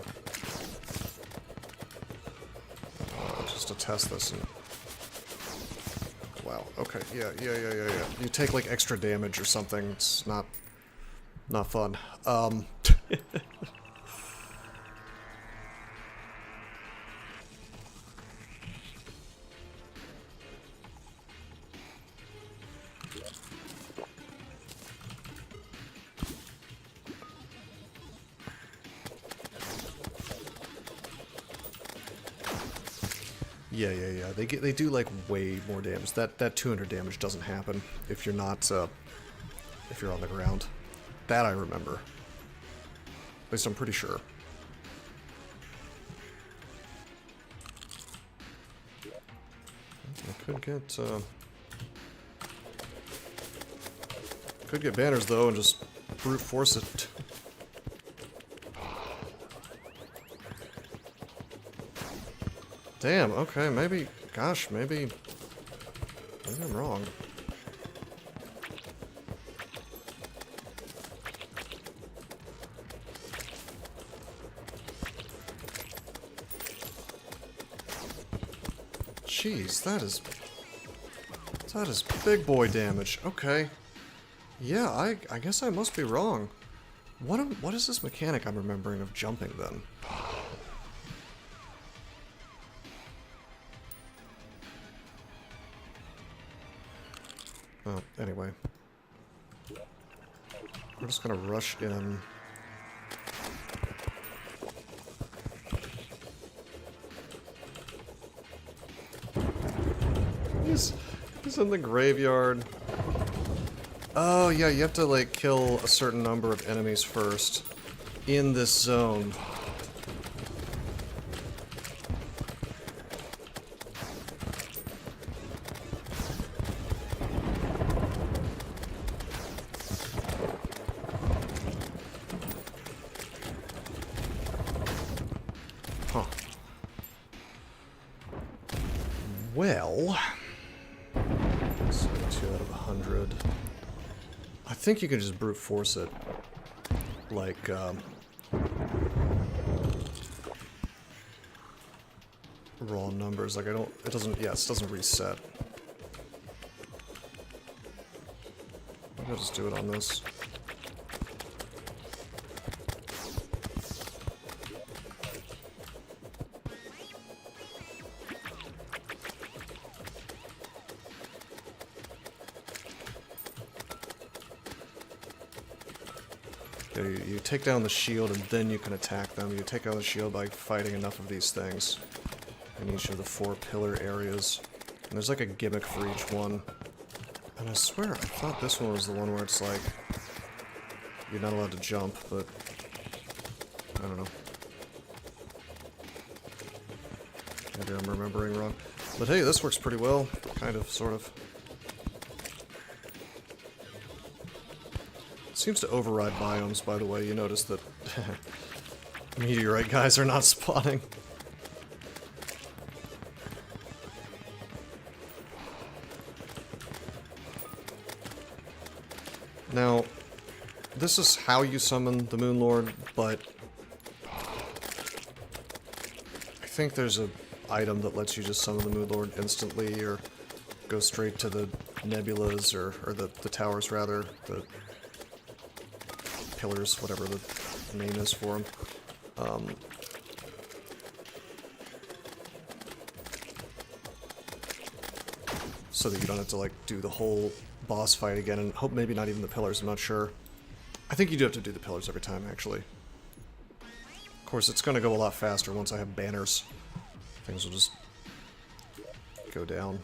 Just to test this. And... Wow. Okay. Yeah. You take like extra damage or something. It's not fun. Yeah. They do like way more damage. That 200 damage doesn't happen if you're not if you're on the ground. That I remember. At least I'm pretty sure. I could get banners though and just brute force it. Damn, okay, maybe, gosh, maybe I'm wrong. Jeez, that is big boy damage. Okay. Yeah, I guess I must be wrong. What is this mechanic I'm remembering of jumping then? Oh, anyway. We're just gonna rush in. He's in the graveyard. Oh, yeah, you have to, like, kill a certain number of enemies first in this zone. Huh. Well... 72 out of 100. I think you can just brute force it. Like, raw numbers. Like, it doesn't reset. Maybe I'll just do it on this. You take down the shield and then you can attack them. You take down the shield by fighting enough of these things in each of the 4 pillar areas. And there's like a gimmick for each one. And I swear, I thought this one was the one where it's like, you're not allowed to jump, but I don't know. Maybe I'm remembering wrong. But hey, this works pretty well. Kind of, sort of. Seems to override biomes, by the way. You notice that meteorite guys are not spawning. Now, this is how you summon the Moon Lord, but I think there's an item that lets you just summon the Moon Lord instantly, or go straight to the nebulas, or the towers, rather, the pillars, whatever the name is for them. So that you don't have to, like, do the whole boss fight again, and hope maybe not even the pillars, I'm not sure. I think you do have to do the pillars every time, actually. Of course, it's going to go a lot faster once I have banners. Things will just go down.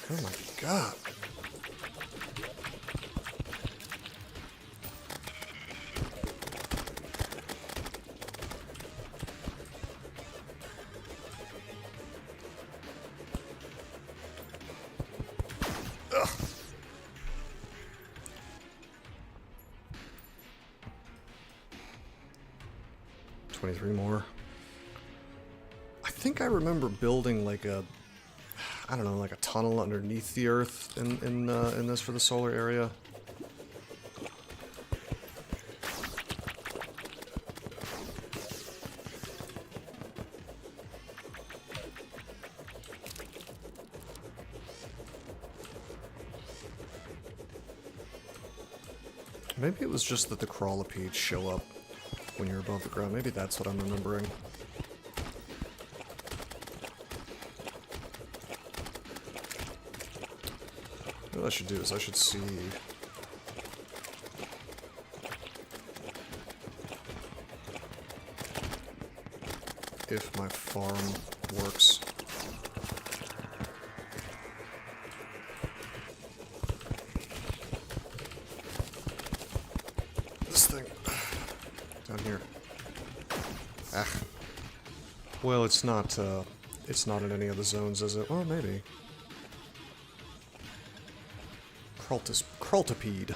Oh my god. Ugh. $23 more. I think I remember building like a, I don't know, like a tunnel underneath the Earth in this for the solar area. Maybe it was just that the crawlipedes show up when you're above the ground. Maybe that's what I'm remembering. What I should do is I should see if my farm works. This thing down here. Ah. Well, it's not in any of the zones, is it? Well, maybe. Crawltipede.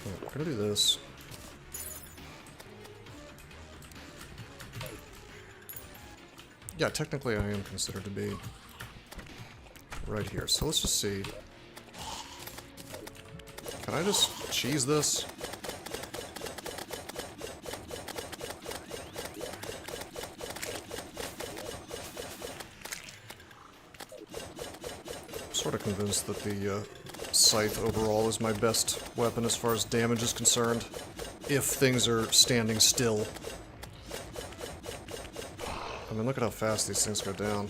Right, we're gonna do this. Yeah, technically I am considered to be right here. So let's just see. Can I just cheese this? Sort of convinced that the scythe overall is my best weapon as far as damage is concerned, if things are standing still. I mean, look at how fast these things go down.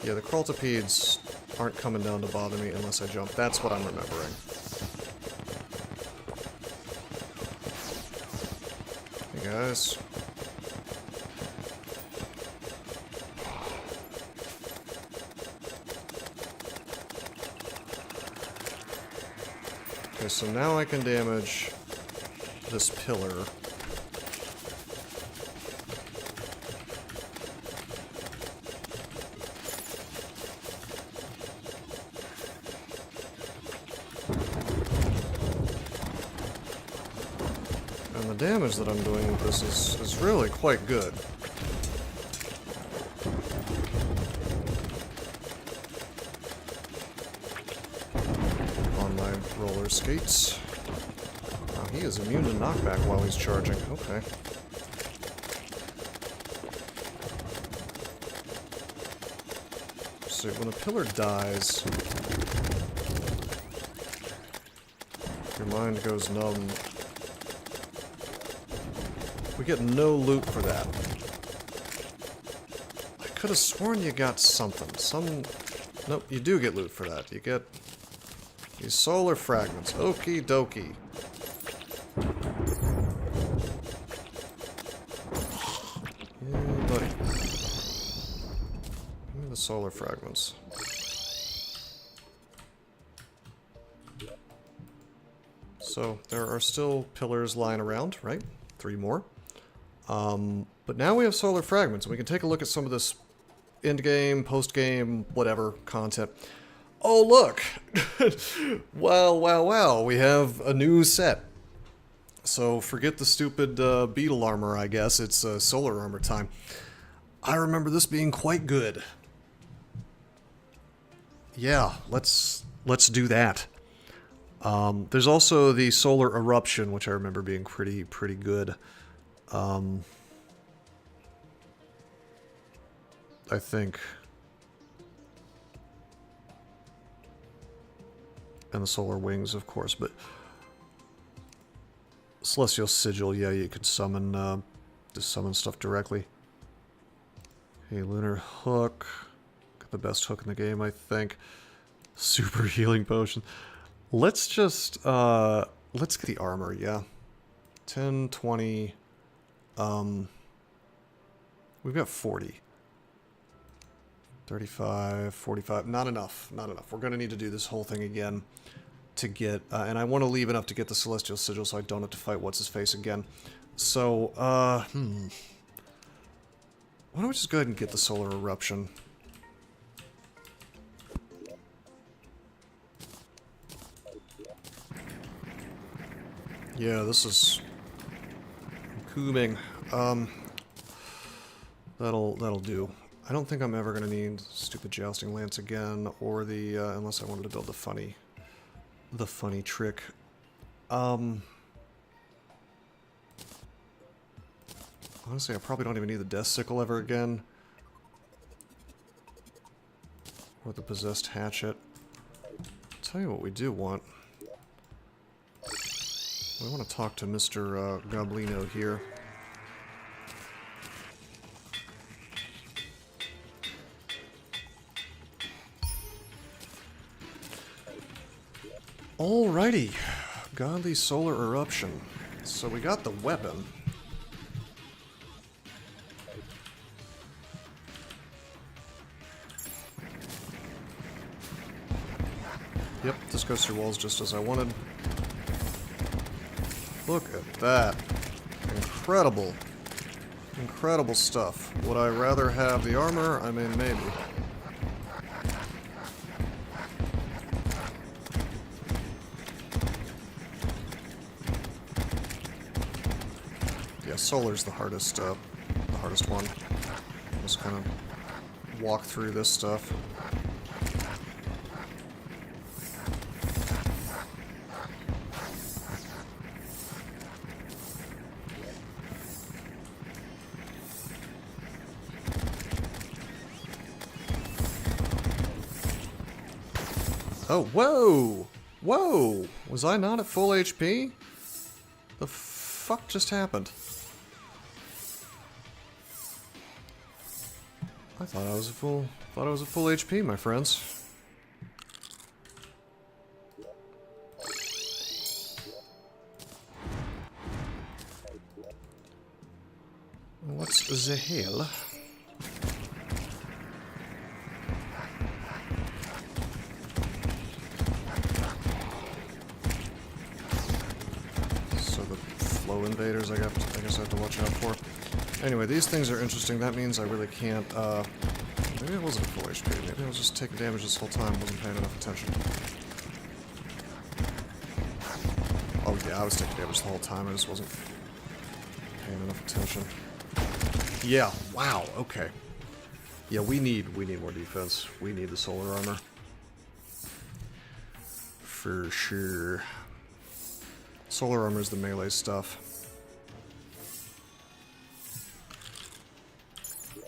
Yeah, the crawltipedes aren't coming down to bother me unless I jump. That's what I'm remembering. Hey guys. Okay, so now I can damage this pillar. And the damage that I'm doing with this is really quite good. On my roller skates. Wow, he is immune to knockback while he's charging. Okay. So when a pillar dies, your mind goes numb. We get no loot for that. I could have sworn you got something. Nope, you do get loot for that. You get these solar fragments. Okie dokie. Yeah, buddy. Give me the solar fragments. So, there are still pillars lying around, right? 3 more. But now we have solar fragments, and we can take a look at some of this end-game, post-game, whatever content. Oh, look! Wow, we have a new set. So forget the stupid beetle armor, I guess. It's solar armor time. I remember this being quite good. Yeah, let's do that. There's also the solar eruption, which I remember being pretty good. I think. And the solar wings, of course, but Celestial Sigil, yeah, you could summon, just summon stuff directly. Hey, Lunar Hook. Got the best hook in the game, I think. Super healing potion. Let's just, let's get the armor, yeah. 10, 20, we've got 40. 35, 45, not enough. We're going to need to do this whole thing again to get, and I want to leave enough to get the Celestial Sigil so I don't have to fight What's-His-Face again. So, why don't we just go ahead and get the Solar Eruption? Yeah, this is Kuming. That'll do. I don't think I'm ever gonna need stupid Jousting Lance again, or the unless I wanted to build the funny trick. Honestly, I probably don't even need the Death Sickle ever again. Or the Possessed Hatchet. Tell you what we do want. We want to talk to Mr. Goblino here. Alrighty. Godly Solar Eruption. So we got the weapon. Yep, this goes through walls just as I wanted. Look at that. Incredible. Incredible stuff. Would I rather have the armor? I mean, maybe. Yeah, solar's the hardest one. Just kind of walk through this stuff. Oh, whoa! Whoa! Was I not at full HP? The fuck just happened? I thought I was at full HP, my friends. What's the hell? Invaders I guess I have to watch out for. Anyway, these things are interesting. That means I really can't, maybe I wasn't full HP. Maybe I was just taking damage this whole time. Wasn't paying enough attention. Oh yeah, I was taking damage the whole time. I just wasn't paying enough attention. Yeah, wow, okay. Yeah, we need more defense. We need the solar armor. For sure. Solar armor is the melee stuff.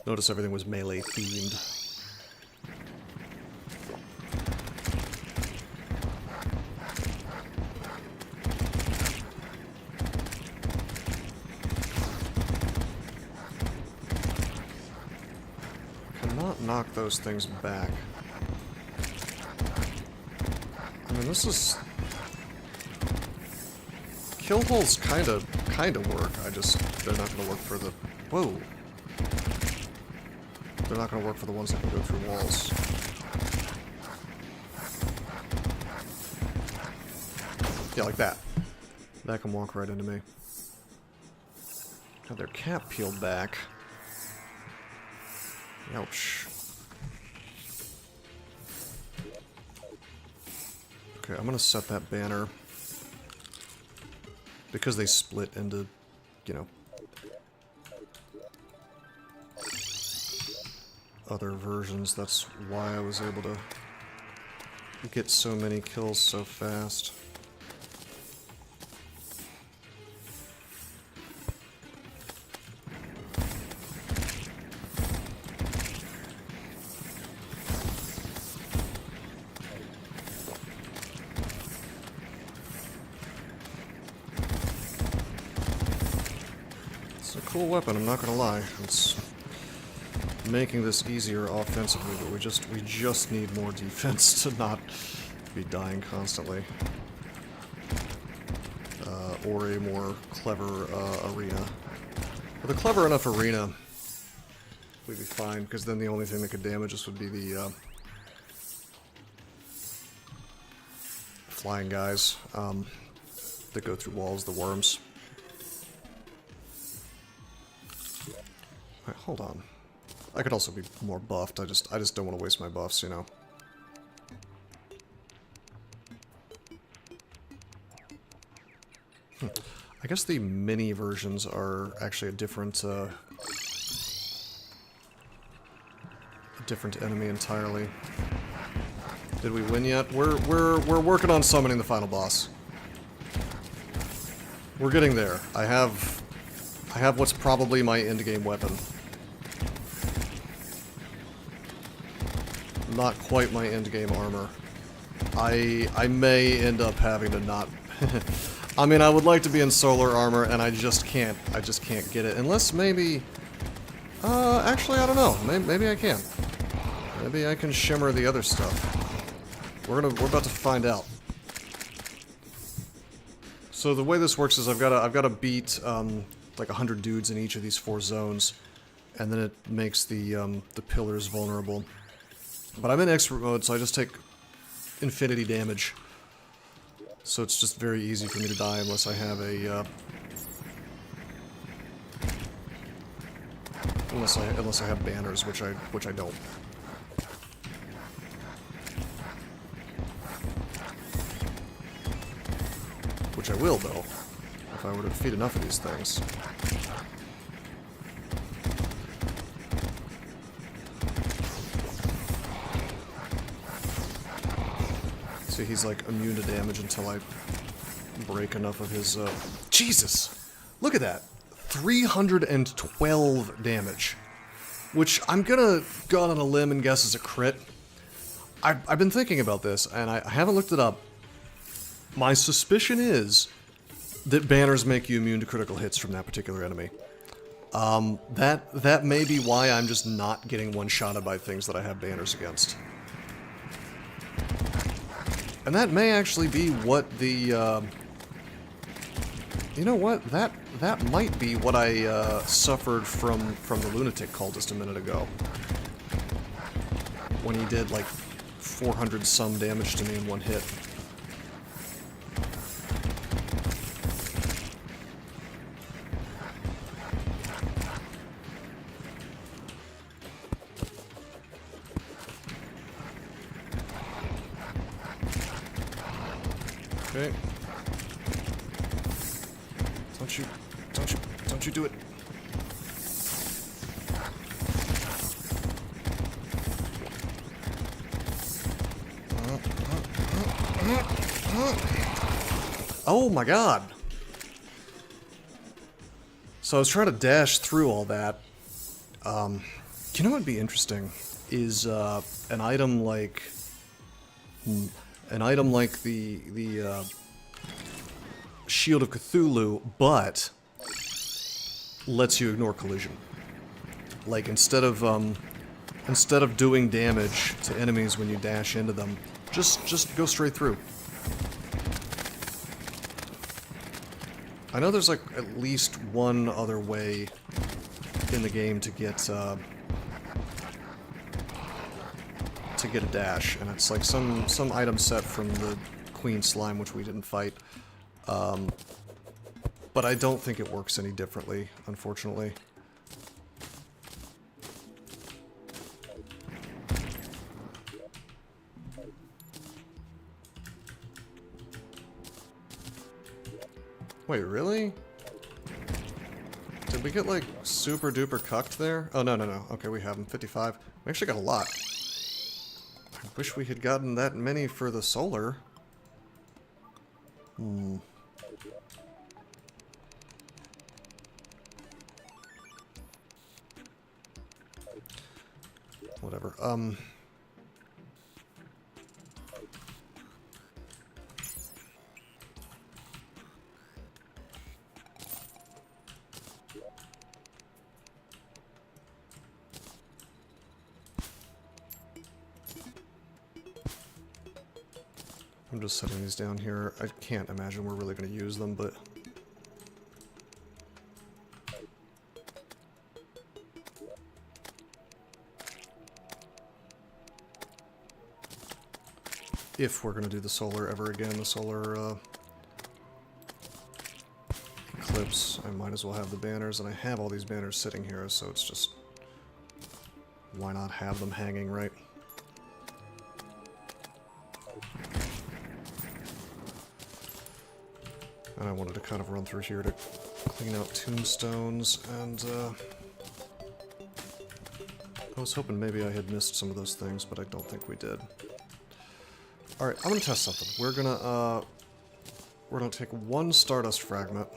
Notice everything was melee themed. Cannot knock those things back. I mean, this is... Kill holes kinda work. They're not gonna work for the... Whoa! They're not gonna work for the ones that can go through walls. Yeah, like that. That can walk right into me. Got their cap peeled back. Ouch. Okay, I'm gonna set that banner. Because they split into, you know, other versions, that's why I was able to get so many kills so fast. Cool weapon, I'm not gonna lie. It's making this easier offensively, but we just need more defense to not be dying constantly. Or a more clever arena. With a clever enough arena, we'd be fine, because then the only thing that could damage us would be the flying guys that go through walls, the worms. Right, hold on. I could also be more buffed. I just don't want to waste my buffs, you know. I guess the mini versions are actually a different enemy entirely. Did we win yet? We're working on summoning the final boss. We're getting there. I have I have what's probably my endgame weapon. Not quite my endgame armor. I may end up having to not... I mean, I would like to be in solar armor, and I just can't get it. Unless maybe... actually, I don't know. Maybe I can. Maybe I can shimmer the other stuff. We're about to find out. So the way this works is I've got to beat like 100 dudes in each of these 4 zones, and then it makes the pillars vulnerable. But I'm in expert mode, so I just take infinity damage. So it's just very easy for me to die unless I have a unless I have banners, which I don't. Which I will, though, if I were to defeat enough of these things. See, he's like immune to damage until I break enough of his, Jesus! Look at that! 312 damage. Which I'm gonna go out on a limb and guess is a crit. I've been thinking about this, and I haven't looked it up. My suspicion is that banners make you immune to critical hits from that particular enemy. That may be why I'm just not getting one-shotted by things that I have banners against. And that may actually be what the, you know what? That might be what I suffered from the lunatic cultist a minute ago. When he did like 400 some damage to me in one hit. Okay. Don't you do it. Oh my god. So I was trying to dash through all that. You know what would be interesting is an item like the Shield of Cthulhu, but lets you ignore collision. Like instead of doing damage to enemies when you dash into them, just go straight through. I know there's like at least one other way in the game to get a dash, and it's like some item set from the Queen Slime, which we didn't fight. But I don't think it works any differently, unfortunately. Wait, really? Did we get, like, super duper cucked there? Oh, no. Okay, we have them. 55. We actually got a lot. I wish we had gotten that many for the solar. Whatever. I'm just setting these down here. I can't imagine we're really going to use them, but... if we're going to do the solar ever again, the solar eclipse, I might as well have the banners, and I have all these banners sitting here, so it's just... why not have them hanging, right? And I wanted to kind of run through here to clean out tombstones, and I was hoping maybe I had missed some of those things, but I don't think we did. Alright, I'm gonna test something. We're gonna take one Stardust Fragment.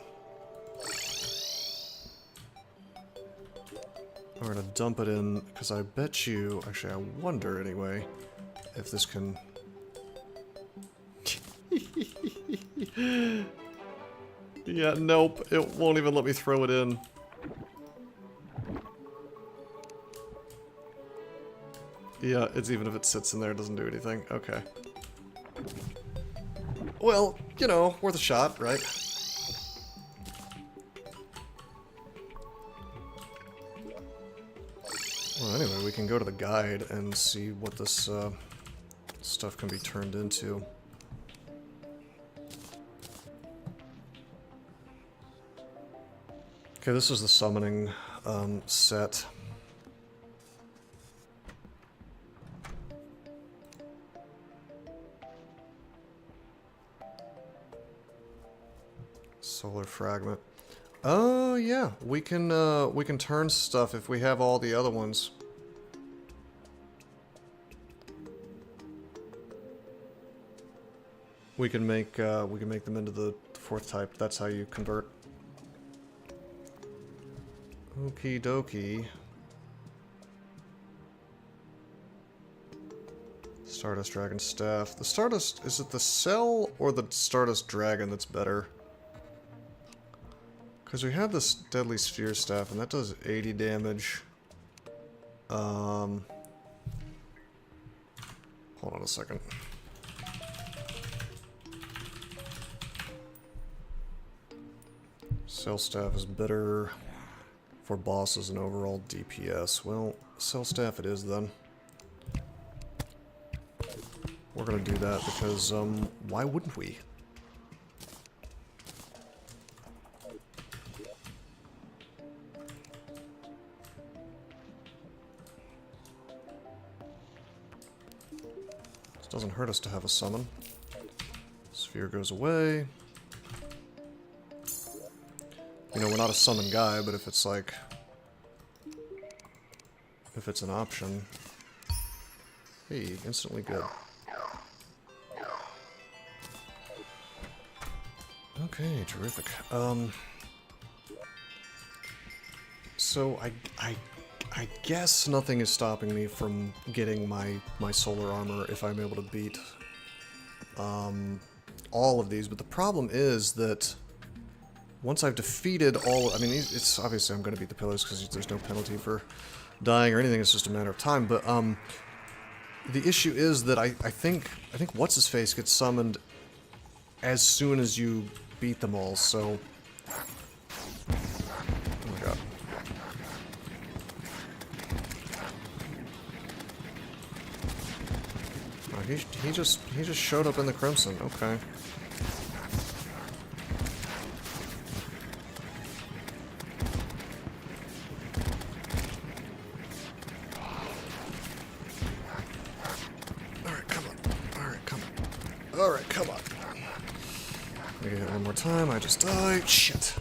We're gonna dump it in, because I bet you... Actually, I wonder, anyway, if this can... Yeah, nope. It won't even let me throw it in. Yeah, it's even if it sits in there, it doesn't do anything. Okay. Well, you know, worth a shot, right? Well, anyway, we can go to the guide and see what this stuff can be turned into. Okay, this is the summoning set. Solar fragment. Oh yeah, we can turn stuff if we have all the other ones. We can make them into the fourth type. That's how you convert. Okie dokie. Stardust Dragon Staff. The Stardust, is it the Cell or the Stardust Dragon that's better? Because we have this Deadly Sphere Staff, and that does 80 damage. Hold on a second. Cell Staff is better for bosses and overall DPS. Well, Cell Staff it is then. We're gonna do that because, why wouldn't we? It doesn't hurt us to have a summon. Sphere goes away. You know, we're not a summon guy, but if it's like... if it's an option... Hey, instantly good. Okay, terrific. So I guess nothing is stopping me from getting my solar armor if I'm able to beat all of these, but the problem is that once I've defeated all... I mean, it's obviously I'm going to beat the pillars because there's no penalty for dying or anything, it's just a matter of time, but the issue is that I think What's-His-Face gets summoned as soon as you beat them all, so... Oh my god. Oh, he just showed up in the Crimson, okay. Alright, come on. Let me get it one more time. I just died. Shit.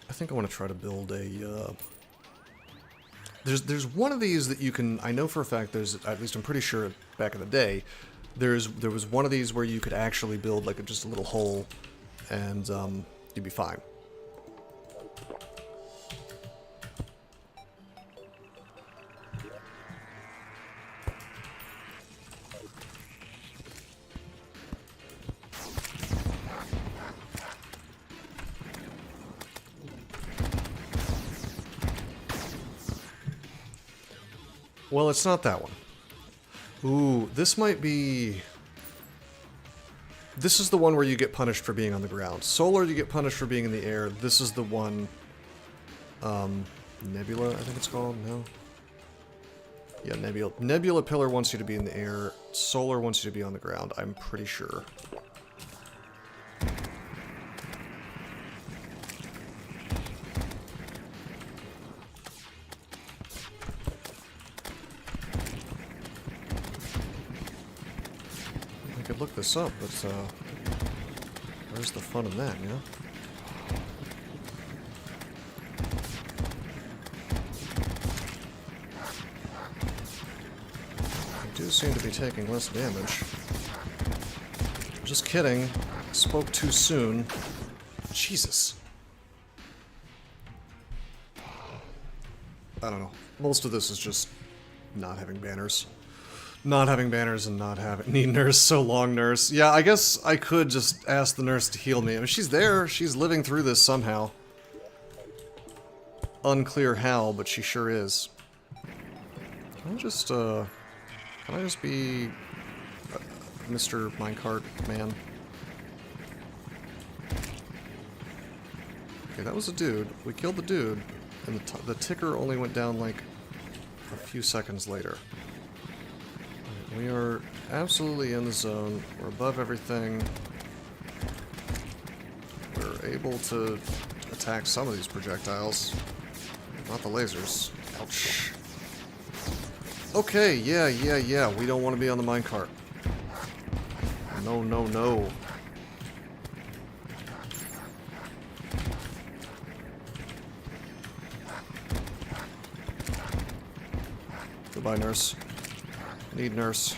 I think I want to try to build a... There's one of these that you can... I know for a fact there's... At least I'm pretty sure back in the day, there was one of these where you could actually build like just a little hole and you'd be fine. Well, it's not that one. Ooh, this might be... This is the one where you get punished for being on the ground. Solar, you get punished for being in the air. This is the one... Nebula, I think it's called? No? Yeah, Nebula. Nebula Pillar wants you to be in the air. Solar wants you to be on the ground, I'm pretty sure. I could look this up, but where's the fun in that, you know? I do seem to be taking less damage. Just kidding. Spoke too soon. Jesus. I don't know. Most of this is just not having banners. Not having banners and not having... Need nurse so long, nurse. Yeah, I guess I could just ask the nurse to heal me. I mean, she's there. She's living through this somehow. Unclear how, but she sure is. Can I just be... Mr. Minecart Man? Okay, that was a dude. We killed the dude, and the ticker only went down, like, a few seconds later. Right, we are absolutely in the zone. We're above everything. We're able to attack some of these projectiles. Not the lasers. Ouch. Okay, yeah. We don't want to be on the minecart. No. Goodbye, nurse. Need nurse.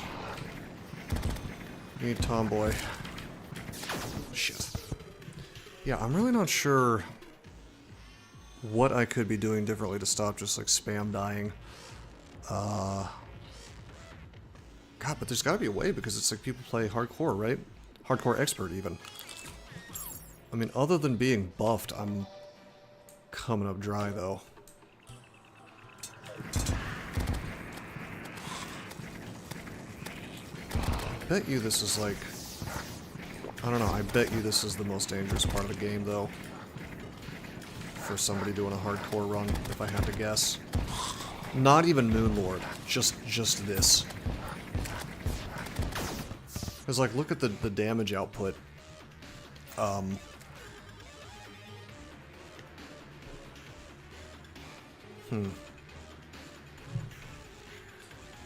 Need tomboy. Shit. Yeah, I'm really not sure what I could be doing differently to stop just, like, spam dying. God, but there's gotta be a way, because it's like people play hardcore, right? Hardcore expert, even. I mean, other than being buffed, I'm coming up dry, though. I bet you this is like... I don't know, I bet you this is the most dangerous part of the game, though. For somebody doing a hardcore run, if I had to guess. Not even Moonlord, just this. Because, like, look at the damage output. And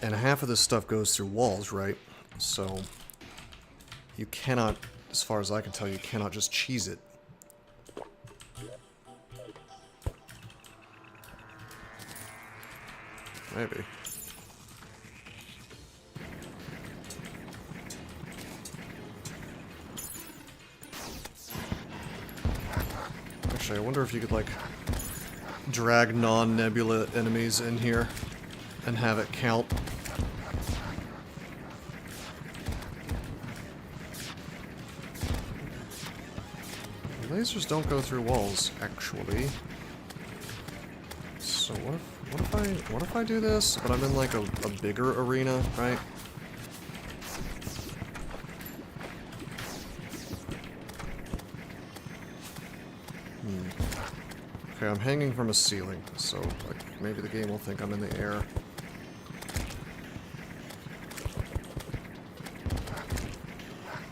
half of this stuff goes through walls, right? So, you cannot, as far as I can tell, you cannot just cheese it. Maybe. Actually, I wonder if you could, like, drag non-nebula enemies in here and have it count. Lasers don't go through walls, actually. So what if I do this, but I'm in, like, a bigger arena, right? Okay, I'm hanging from a ceiling, so, like, maybe the game will think I'm in the air.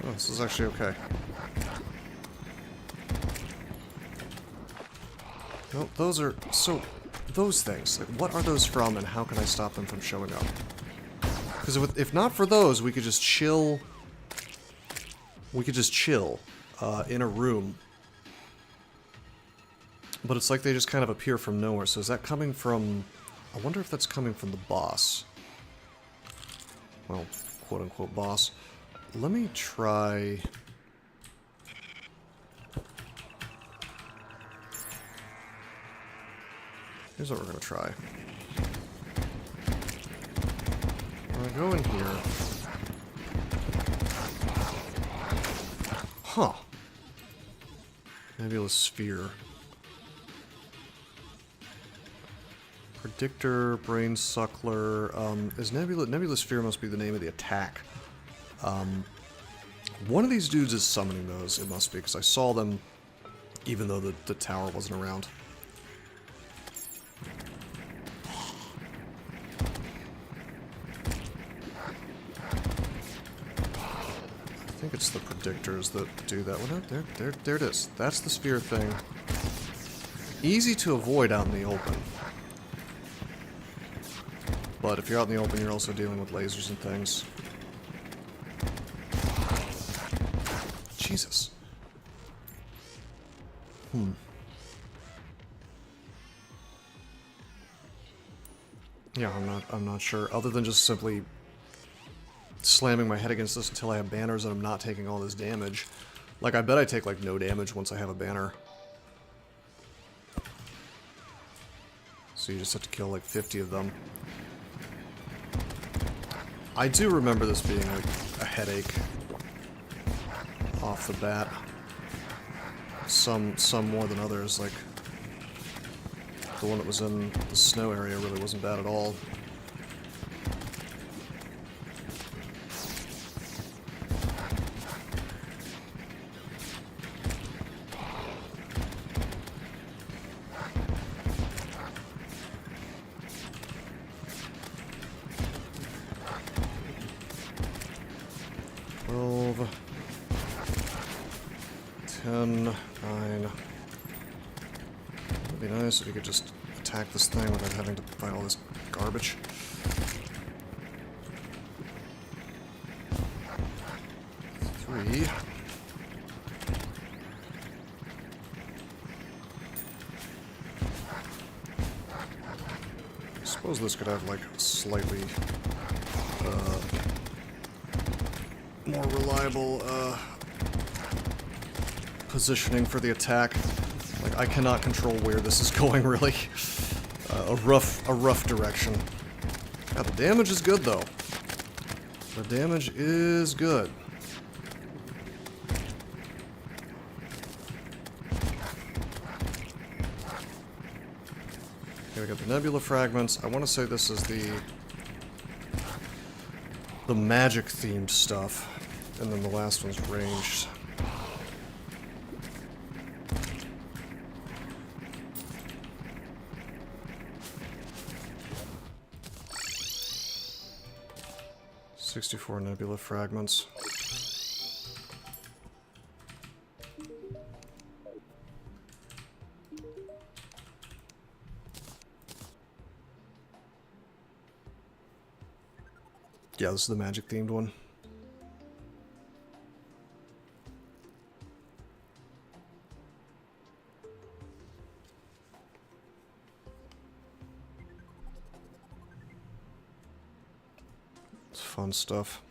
Oh, this is actually okay. No, those are... So, those things, like, what are those from, and how can I stop them from showing up? Because if not for those, we could just chill... We could just chill, in a room. But it's like they just kind of appear from nowhere, so is that coming from... I wonder if that's coming from the boss. Well, quote-unquote boss. Let me try... Here's what we're gonna try. I'm gonna go in here. Huh. Nebula Sphere. Predictor, Brain Suckler. Is Nebula Sphere must be the name of the attack. One of these dudes is summoning those, it must be, because I saw them even though the tower wasn't around. I think it's the predictors that do that. Well, no, there it is. That's the sphere thing. Easy to avoid out in the open. But if you're out in the open, you're also dealing with lasers and things. Jesus. Yeah, I'm not sure. Other than just simply slamming my head against this until I have banners and I'm not taking all this damage. Like, I bet I take, like, no damage once I have a banner. So you just have to kill like 50 of them. I do remember this being like a headache off the bat. Some more than others, like the one that was in the snow area really wasn't bad at all. It'd be nice if you could just attack this thing without having to fight all this garbage. Three. I suppose this could have like slightly more reliable positioning for the attack. Like, I cannot control where this is going, really. A rough direction. Yeah, the damage is good, though. The damage is good. Okay, we got the nebula fragments. I want to say this is the magic-themed stuff, and then the last one's ranged. .64 nebula fragments. Yeah, this is the magic-themed one. It's fun stuff.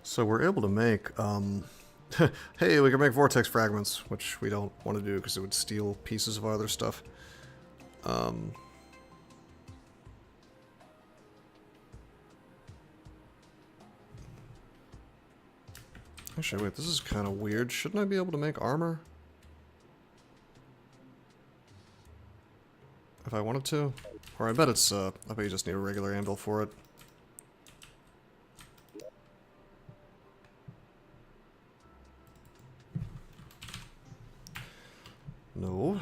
So we're able to make, hey, we can make vortex fragments, which we don't want to do because it would steal pieces of our other stuff. Actually, wait, this is kind of weird. Shouldn't I be able to make armor? If I wanted to? Or I bet it's, I bet you just need a regular anvil for it. No.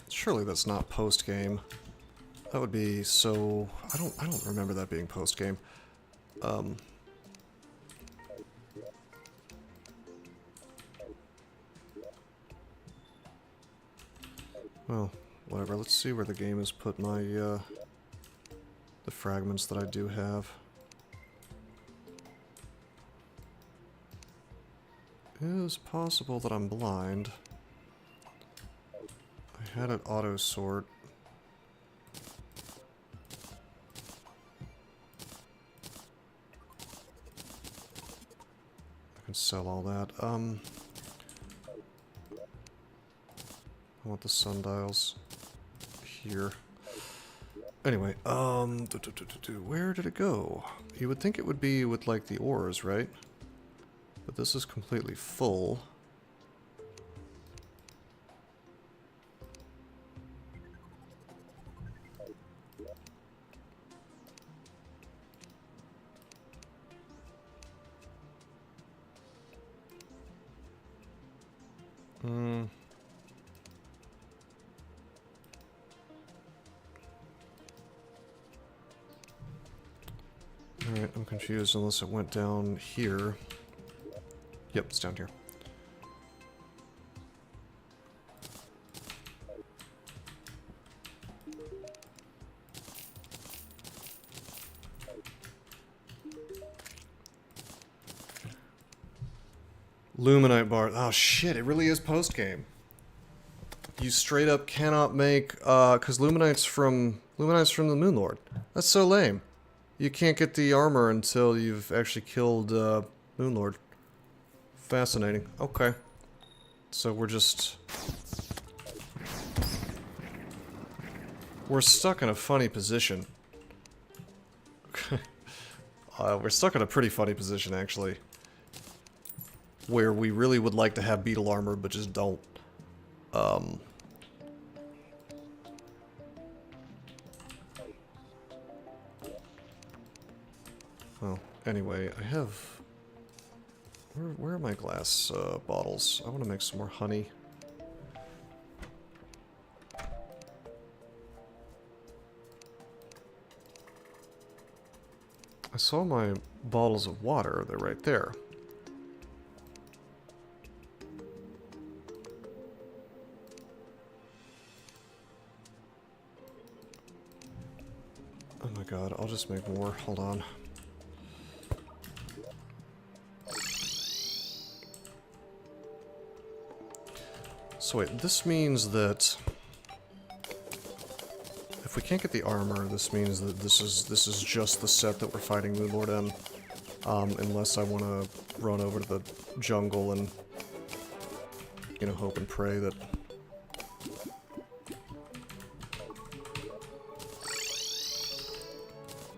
Surely that's not post-game. That would be so... I don't remember that being post-game. Well, whatever. Let's see where the game has put my, the fragments that I do have. It is possible that I'm blind. I had it auto-sort. I can sell all that. I want the sundials here. Anyway, where did it go? You would think it would be with, like, the ores, right? But this is completely full. Alright, I'm confused unless it went down here. Yep, it's down here. Luminite bar. Oh shit, it really is post-game. You straight up cannot make, because Luminite's from Luminized from the Moon Lord. That's so lame. You can't get the armor until you've actually killed Moon Lord. Fascinating. Okay. So we're just... We're stuck in a funny position. We're stuck in a pretty funny position, actually. Where we really would like to have beetle armor, but just don't. Well, anyway, I have... Where are my glass bottles? I want to make some more honey. I saw my bottles of water. They're right there. Oh my god, I'll just make more. Hold on. So wait, this means that if we can't get the armor, this means that this is just the set that we're fighting Moonlord in. Unless I want to run over to the jungle and, you know, hope and pray that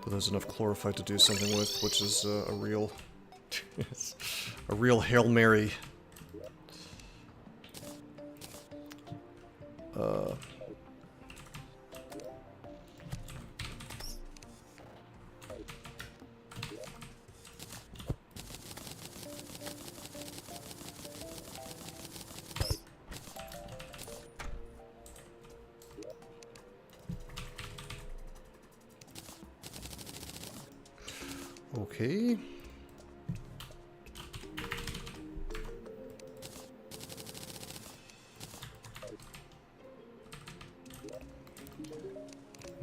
there's enough chlorophyte to do something with, which is a real a real Hail Mary. Okay.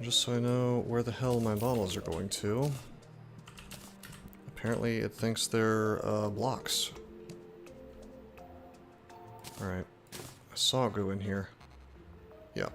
Just so I know where the hell my bottles are going to. Apparently it thinks they're blocks. Alright. I saw goo in here. Yeah.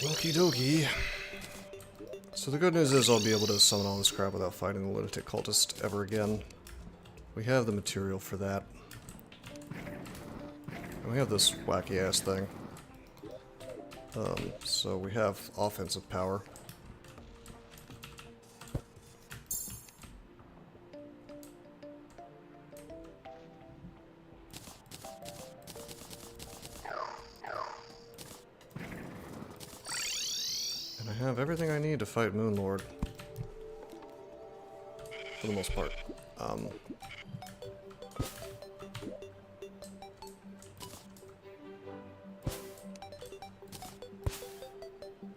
Okie dokie. So the good news is I'll be able to summon all this crap without fighting the lunatic cultist ever again. We have the material for that. And we have this wacky ass thing. So we have offensive power. And I have everything I need to fight Moonlord. For the most part.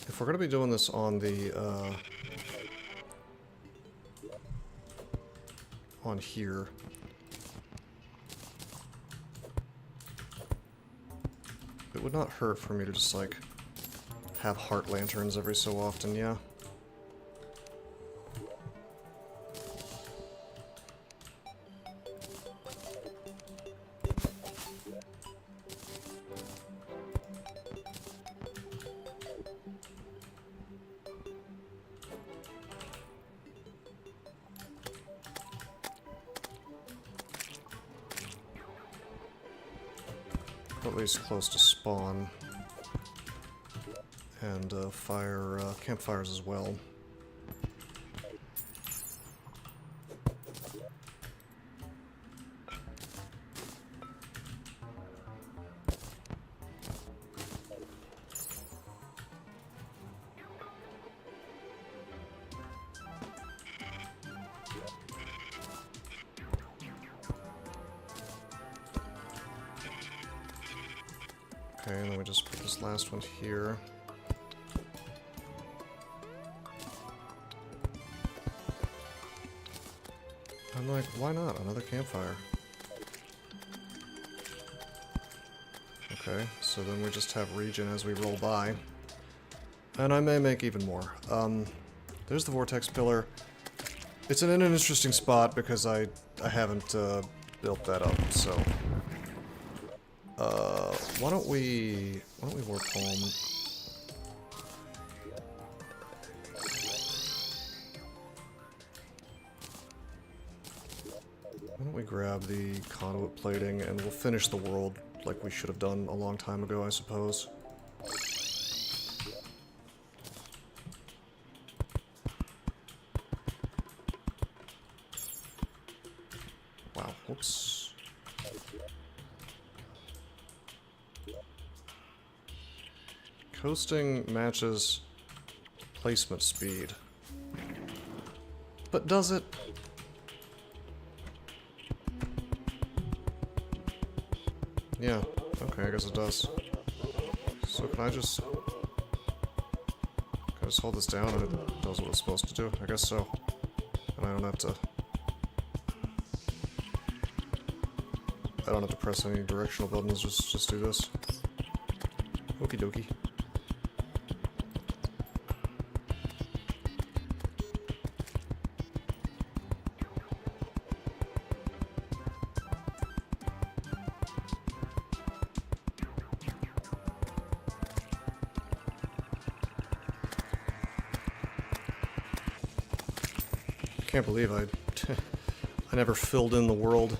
If we're going to be doing this on the, on here, it would not hurt for me to just, like, have heart lanterns every so often, yeah. At least close to spawn. And fire campfires as well. Okay, and then we just put this last one here. I'm like, why not? Another campfire. Okay, so then we just have regen as we roll by. And I may make even more. There's the vortex pillar. It's in an interesting spot because I haven't built that up, so... why don't we warp home? Why don't we grab the conduit plating and we'll finish the world like we should have done a long time ago, I suppose. Wow, whoops. Coasting matches placement speed. But does it? Yeah, okay, I guess it does. So can I just hold this down and it does what it's supposed to do? I guess so. And I don't have to press any directional buttons, just do this. Okie dokie. I can't believe I never filled in the world.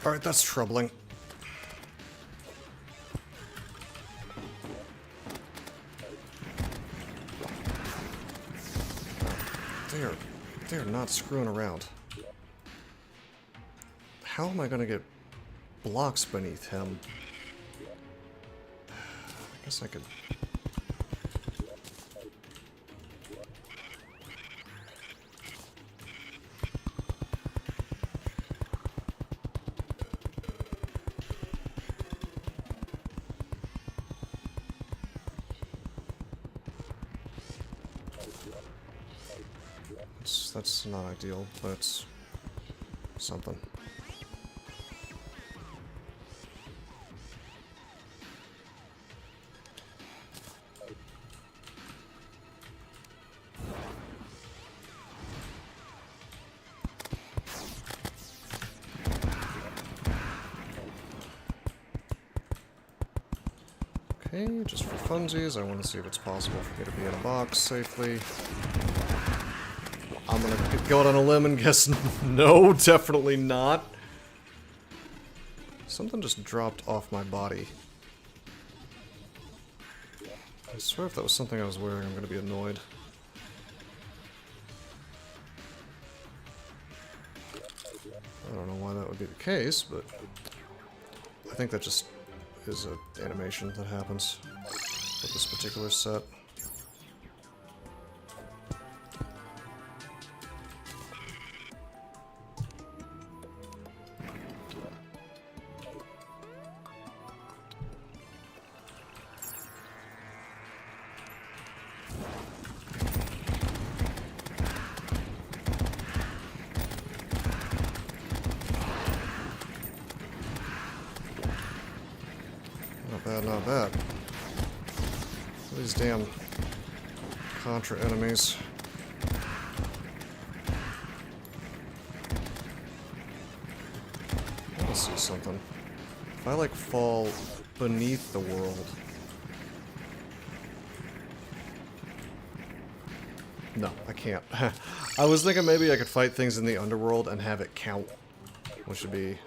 Alright, that's troubling. They're not screwing around. How am I gonna get blocks beneath him? I guess I could... That's not ideal, but it's something. Okay, just for funsies, I want to see if it's possible for me to be in a box safely. I'm gonna go out on a limb and guess no, definitely not. Something just dropped off my body. I swear if that was something I was wearing, I'm gonna be annoyed. I don't know why that would be the case, but I think that just is an animation that happens with this particular set. Not bad. These damn Contra enemies. Let's see something. If I, like, fall beneath the world... No, I can't. I was thinking maybe I could fight things in the underworld and have it count, which would be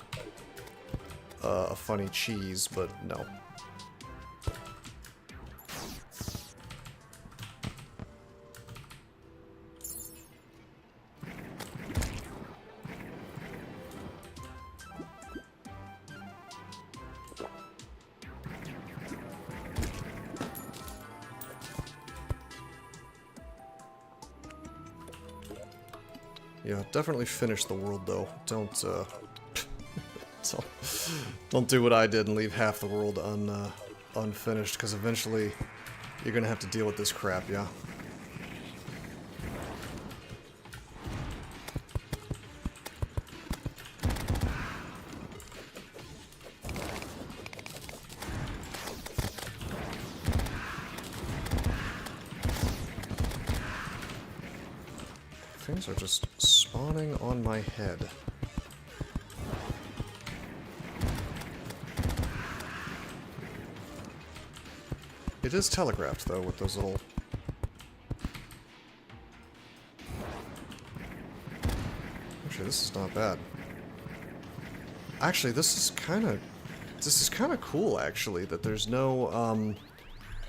a funny cheese, but no. Yeah, definitely finish the world though. Don't don't do what I did and leave half the world unfinished, because eventually You're gonna have to deal with this crap, yeah. Things are just spawning on my head. It is telegraphed, though, with those little... Actually, this is not bad. Actually, this is kind of cool, actually, that there's no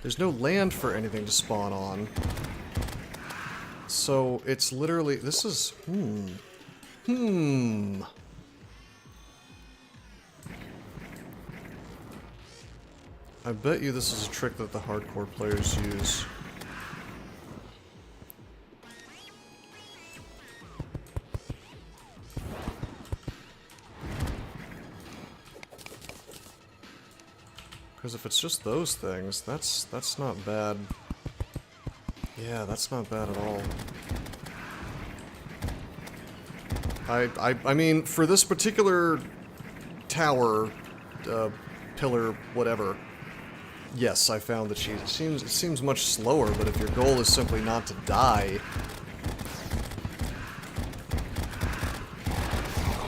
land for anything to spawn on. So, it's literally... This is... I bet you this is a trick that the hardcore players use. Because if it's just those things, that's not bad. Yeah, that's not bad at all. I mean, for this particular tower, pillar, whatever, yes, I found that it seems much slower, but if your goal is simply not to die...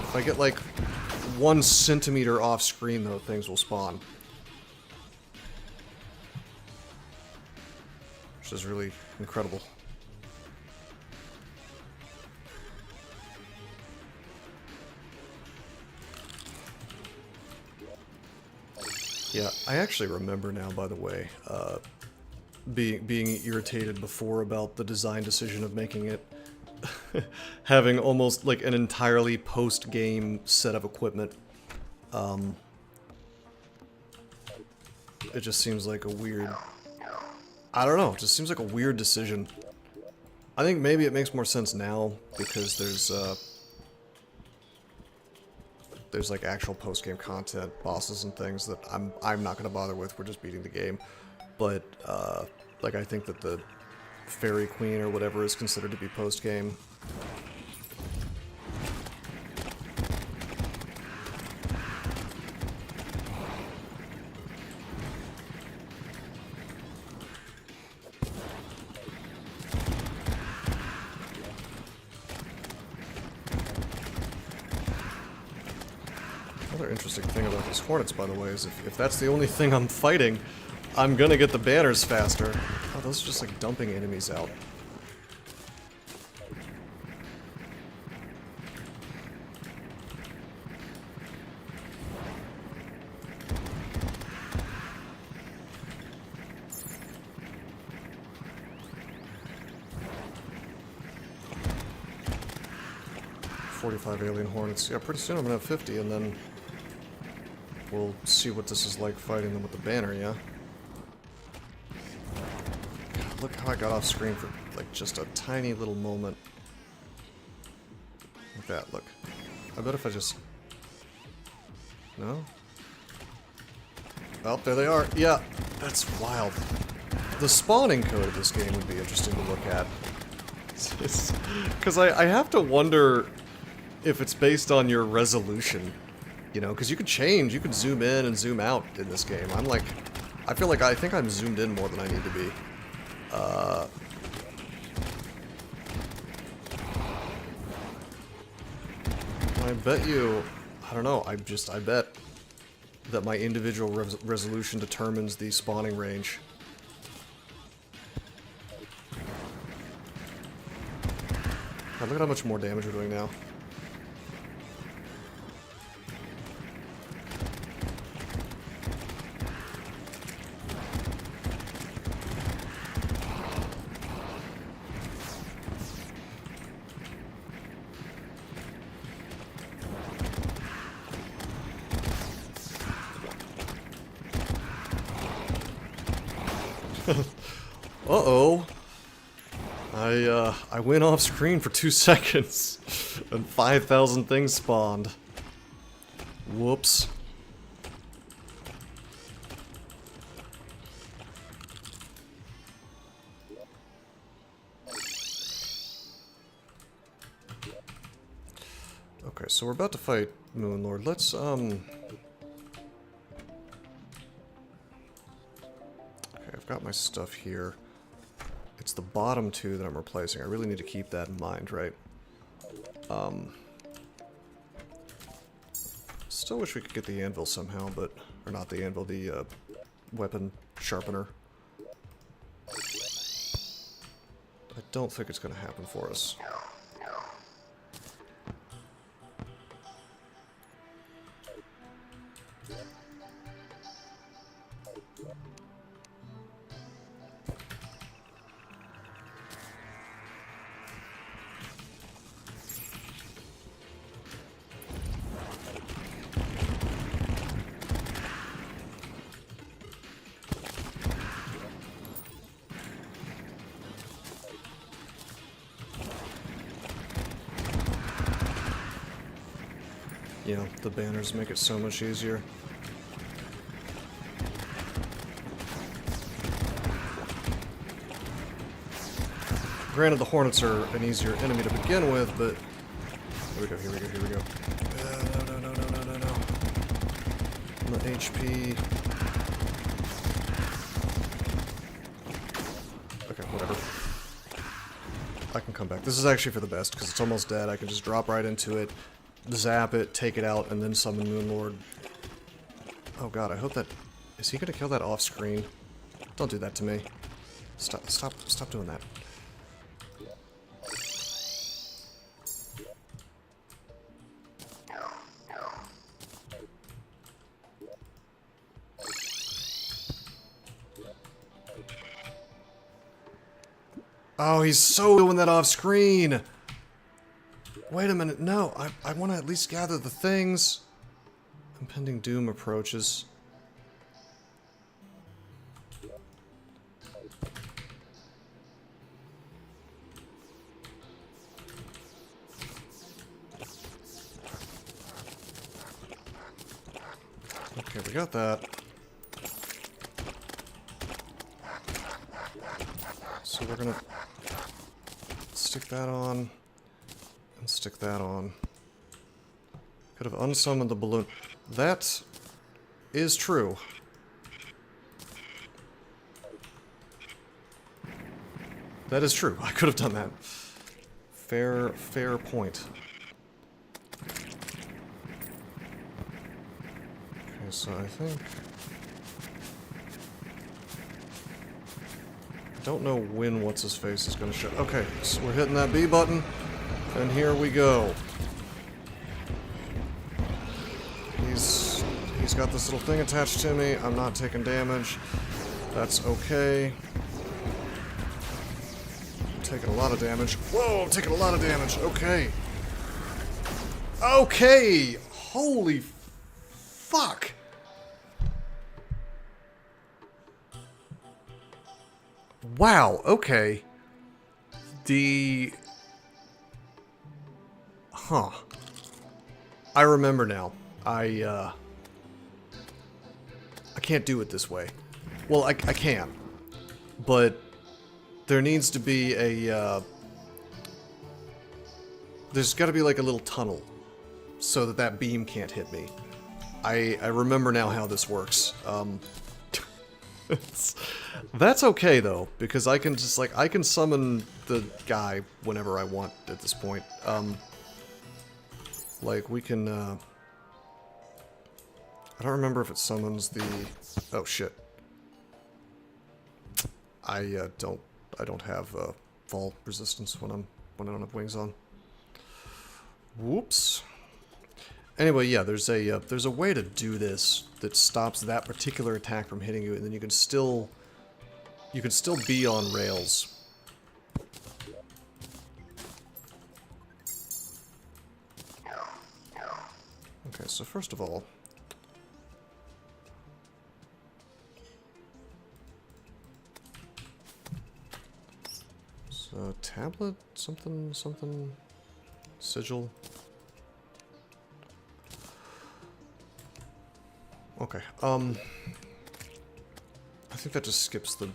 If I get like 1 centimeter off screen, though, things will spawn. Which is really incredible. Yeah, I actually remember now, by the way, being irritated before about the design decision of making it having almost like an entirely post-game set of equipment. It just seems like a weird... I don't know, it just seems like a weird decision. I think maybe it makes more sense now, because there's like actual post-game content, bosses and things that I'm not gonna bother with, we're just beating the game. But, like I think that the Fairy Queen or whatever is considered to be post-game. Another interesting thing about these Hornets, by the way, is if that's the only thing I'm fighting, I'm gonna get the banners faster. Oh, those are just like dumping enemies out. "45 alien Hornets." Yeah, pretty soon I'm gonna have 50, and then we'll see what this is like fighting them with the banner, yeah? God, look how I got off screen for, like, just a tiny little moment. Like that, look. I bet if I just... No? Oh, there they are. Yeah, that's wild. The spawning code of this game would be interesting to look at. Because I have to wonder if it's based on your resolution. You know, because you could zoom in and zoom out in this game. I'm like, I think I'm zoomed in more than I need to be. I bet you, I don't know, I bet that my individual resolution determines the spawning range. God, look at how much more damage we're doing now. Uh-oh. I went off screen for 2 seconds, and 5,000 things spawned. Whoops. Okay, so we're about to fight Moonlord. Let's, Okay, I've got my stuff here. It's the bottom two that I'm replacing. I really need to keep that in mind, right? Still wish we could get the anvil somehow, but... Or not the anvil, the, weapon sharpener. I don't think it's gonna happen for us. You know, the banners make it so much easier. Granted, the Hornets are an easier enemy to begin with, but... Here we go, here we go, here we go. No. The HP... Okay, whatever. I can come back. This is actually for the best, because it's almost dead. I can just drop right into it, zap it, take it out, and then summon Moonlord. Oh god, I hope that... Is he gonna kill that off screen? Don't do that to me. Stop doing that. Oh, he's so doing that off screen! Wait a minute, no, I want to at least gather the things. Impending doom approaches. Okay, we got that. So we're gonna stick that on. And stick that on. Could have unsummoned the balloon. That is true. That is true. I could have done that. Fair point. Okay, so I think... I don't know when what's-his-face is going to show. Okay, so we're hitting that B button. And here we go. He's got this little thing attached to me. I'm not taking damage. That's okay. I'm taking a lot of damage. Whoa, I'm taking a lot of damage. Okay. Okay! Holy fuck! Wow, okay. Huh. I remember now. I can't do it this way. Well, I can. But there needs to be a, there's gotta be like a little tunnel so that that beam can't hit me. I remember now how this works. That's okay though, because I can just like, I can summon the guy whenever I want at this point. Like we can, I don't remember if it summons the, oh shit. I don't have, fall resistance when I don't have wings on. Whoops. Anyway, yeah, there's a way to do this that stops that particular attack from hitting you, and then you can still be on rails. Okay, so first of all, so tablet, something, sigil. Okay, I think that just skips the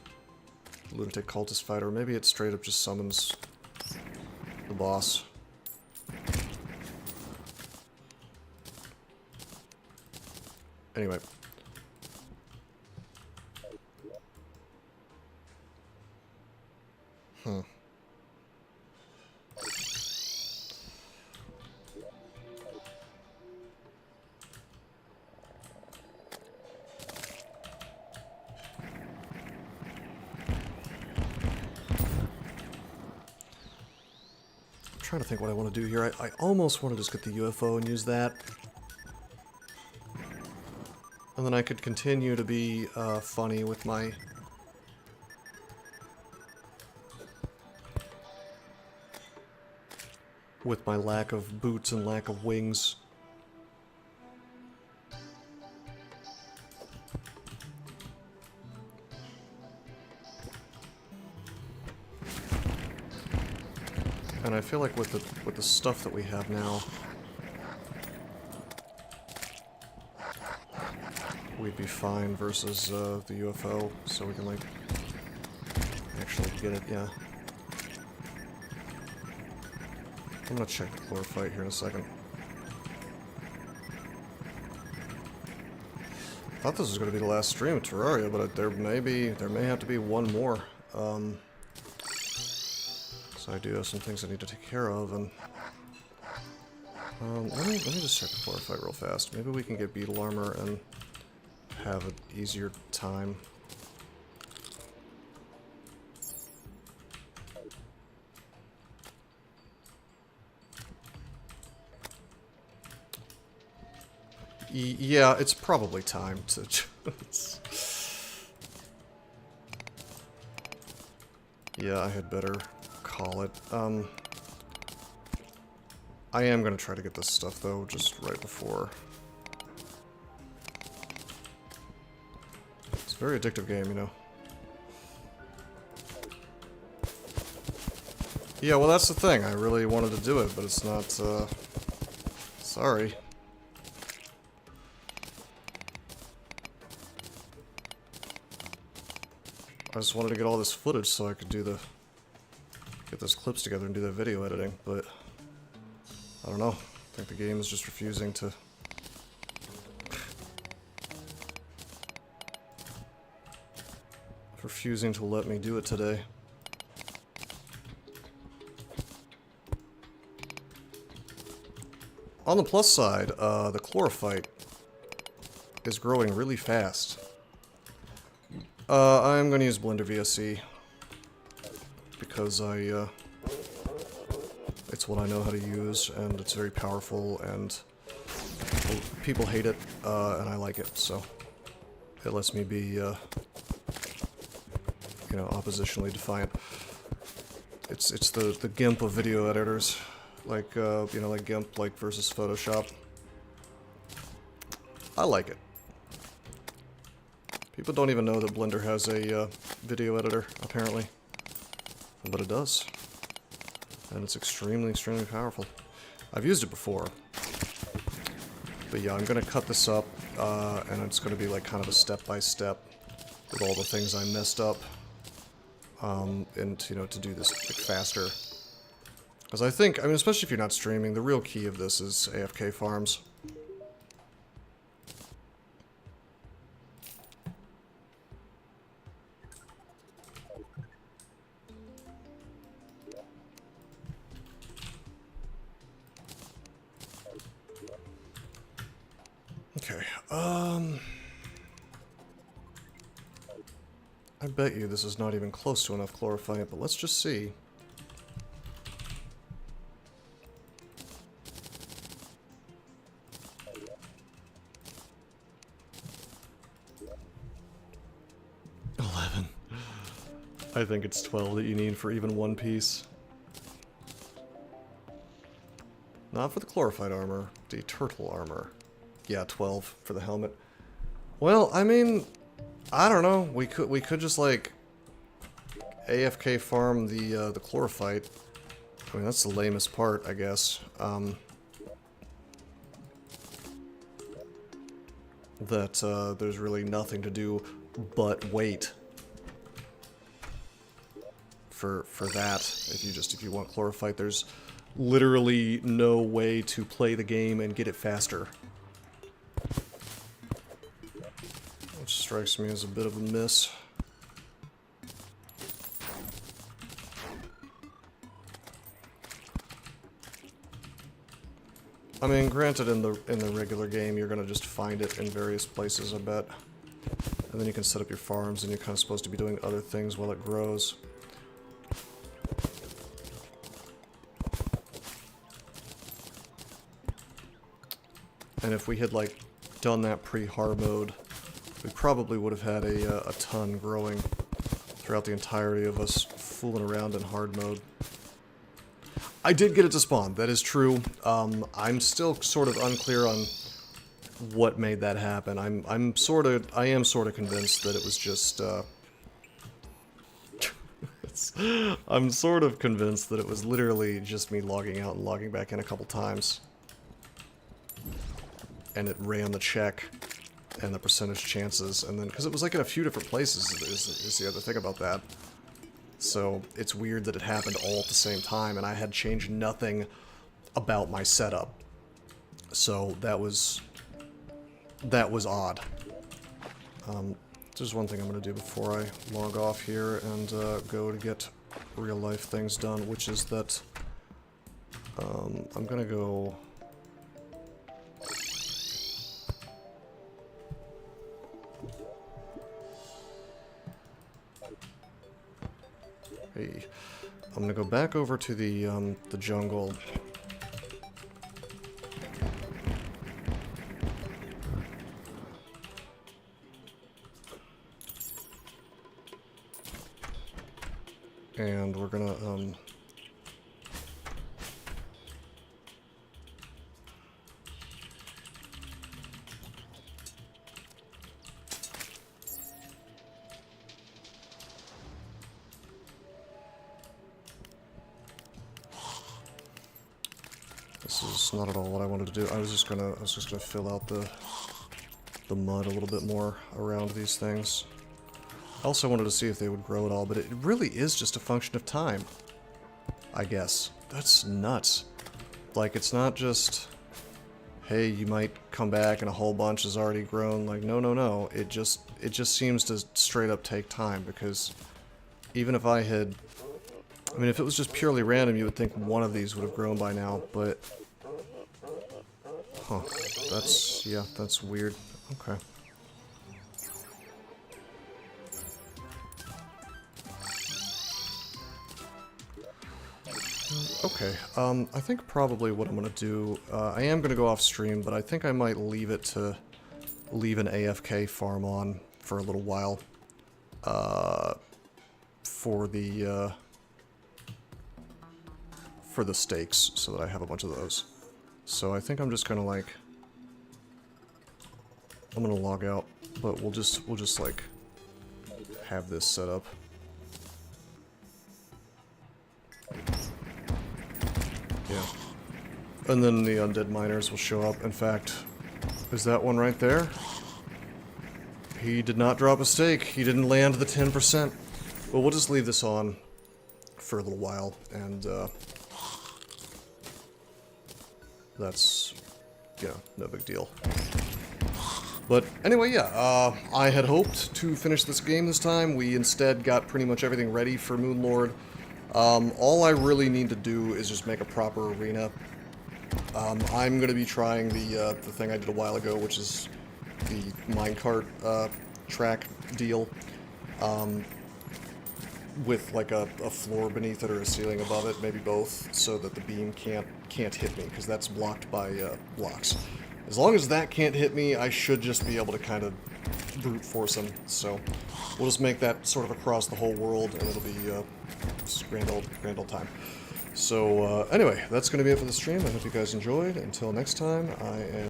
lunatic cultist fight, or maybe it straight up just summons the boss. Anyway. Trying to think what I want to do here. I almost want to just get the UFO and use that. And then I could continue to be funny with my... lack of boots and lack of wings. And I feel like with the stuff that we have now, we'd be fine versus the UFO, so we can like actually get it. Yeah. I'm gonna check the chlorophyte here in a second. I thought this was gonna be the last stream of Terraria, but there may have to be one more. So I do have some things I need to take care of, and let me just check the chlorophyte real fast. Maybe we can get beetle armor and have an easier time. Yeah, it's probably time to... Yeah, I had better call it. I am going to try to get this stuff, though, just right before. It's a very addictive game, you know. Yeah, well, that's the thing. I really wanted to do it, but it's not, sorry. I just wanted to get all this footage so I could do the... get those clips together and do the video editing, but... I don't know. I think the game is just refusing to... refusing to let me do it today. On the plus side, the chlorophyte is growing really fast. I'm going to use Blender VSC because it's what I know how to use, and it's very powerful, and people hate it, and I like it, so it lets me be, you know, oppositionally defiant. It's the GIMP of video editors, like, you know, like GIMP, like, versus Photoshop. I like it. People don't even know that Blender has a video editor, apparently. But it does. And it's extremely, extremely powerful. I've used it before. But yeah, I'm going to cut this up, and it's going to be like kind of a step-by-step with all the things I messed up. And, you know, to do this like, faster. Because I think, I mean, especially if you're not streaming, the real key of this is AFK farms. Okay, I bet you this is not even close to enough chlorophyte, but let's just see. I think it's 12 that you need for even one piece. Not for the chlorophyte armor, the turtle armor. Yeah, 12 for the helmet. Well, I mean, I don't know. We could just like AFK farm the chlorophyte. I mean, that's the lamest part, I guess. That there's really nothing to do but wait for that. If you want chlorophyte, there's literally no way to play the game and get it faster. strikes me as a bit of a miss. I mean, granted, in the regular game, you're gonna just find it in various places, I bet. And then you can set up your farms, and you're kind of supposed to be doing other things while it grows. And if we had, like, done that pre-hard mode, we probably would have had a ton growing throughout the entirety of us fooling around in hard mode. I did get it to spawn, that is true. I'm still sort of unclear on what made that happen. I am sort of convinced that it was just, I'm sort of convinced that it was literally just me logging out and logging back in a couple times. And it ran the check and the percentage chances, and then, because it was like in a few different places is the other thing about that. So it's weird that it happened all at the same time, and I had changed nothing about my setup. So that was odd. There's one thing I'm going to do before I log off here and go to get real life things done, which is that I'm going to go... Hey, I'm gonna go back over to the jungle. And we're gonna, this is not at all what I wanted to do. I was just gonna fill out the mud a little bit more around these things. I also wanted to see if they would grow at all, but it really is just a function of time, I guess. That's nuts. Like, it's not just, hey, you might come back and a whole bunch has already grown. Like, no. It just seems to straight up take time, because even if I had... I mean, if it was just purely random, you would think one of these would have grown by now, but... Huh. That's weird. Okay. Okay, I think probably what I'm gonna do, I am gonna go off stream, but I think I might leave an AFK farm on for a little while, for the steaks, so that I have a bunch of those. So I think I'm just gonna, like, I'm gonna log out, but we'll just like have this set up. Yeah. And then the undead miners will show up. In fact, is that one right there? He did not drop a stake. He didn't land the 10%. Well, we'll just leave this on for a little while, and that's, you know, no big deal. But anyway, yeah, I had hoped to finish this game this time. We instead got pretty much everything ready for Moonlord. All I really need to do is just make a proper arena. I'm going to be trying the thing I did a while ago, which is the minecart track deal, with like a floor beneath it or a ceiling above it, maybe both, so that the beam can't hit me, because that's blocked by blocks. As long as that can't hit me, I should just be able to kind of brute force them. So we'll just make that sort of across the whole world, and it'll be just grand old time. So anyway, that's going to be it for the stream. I hope you guys enjoyed. Until next time, I am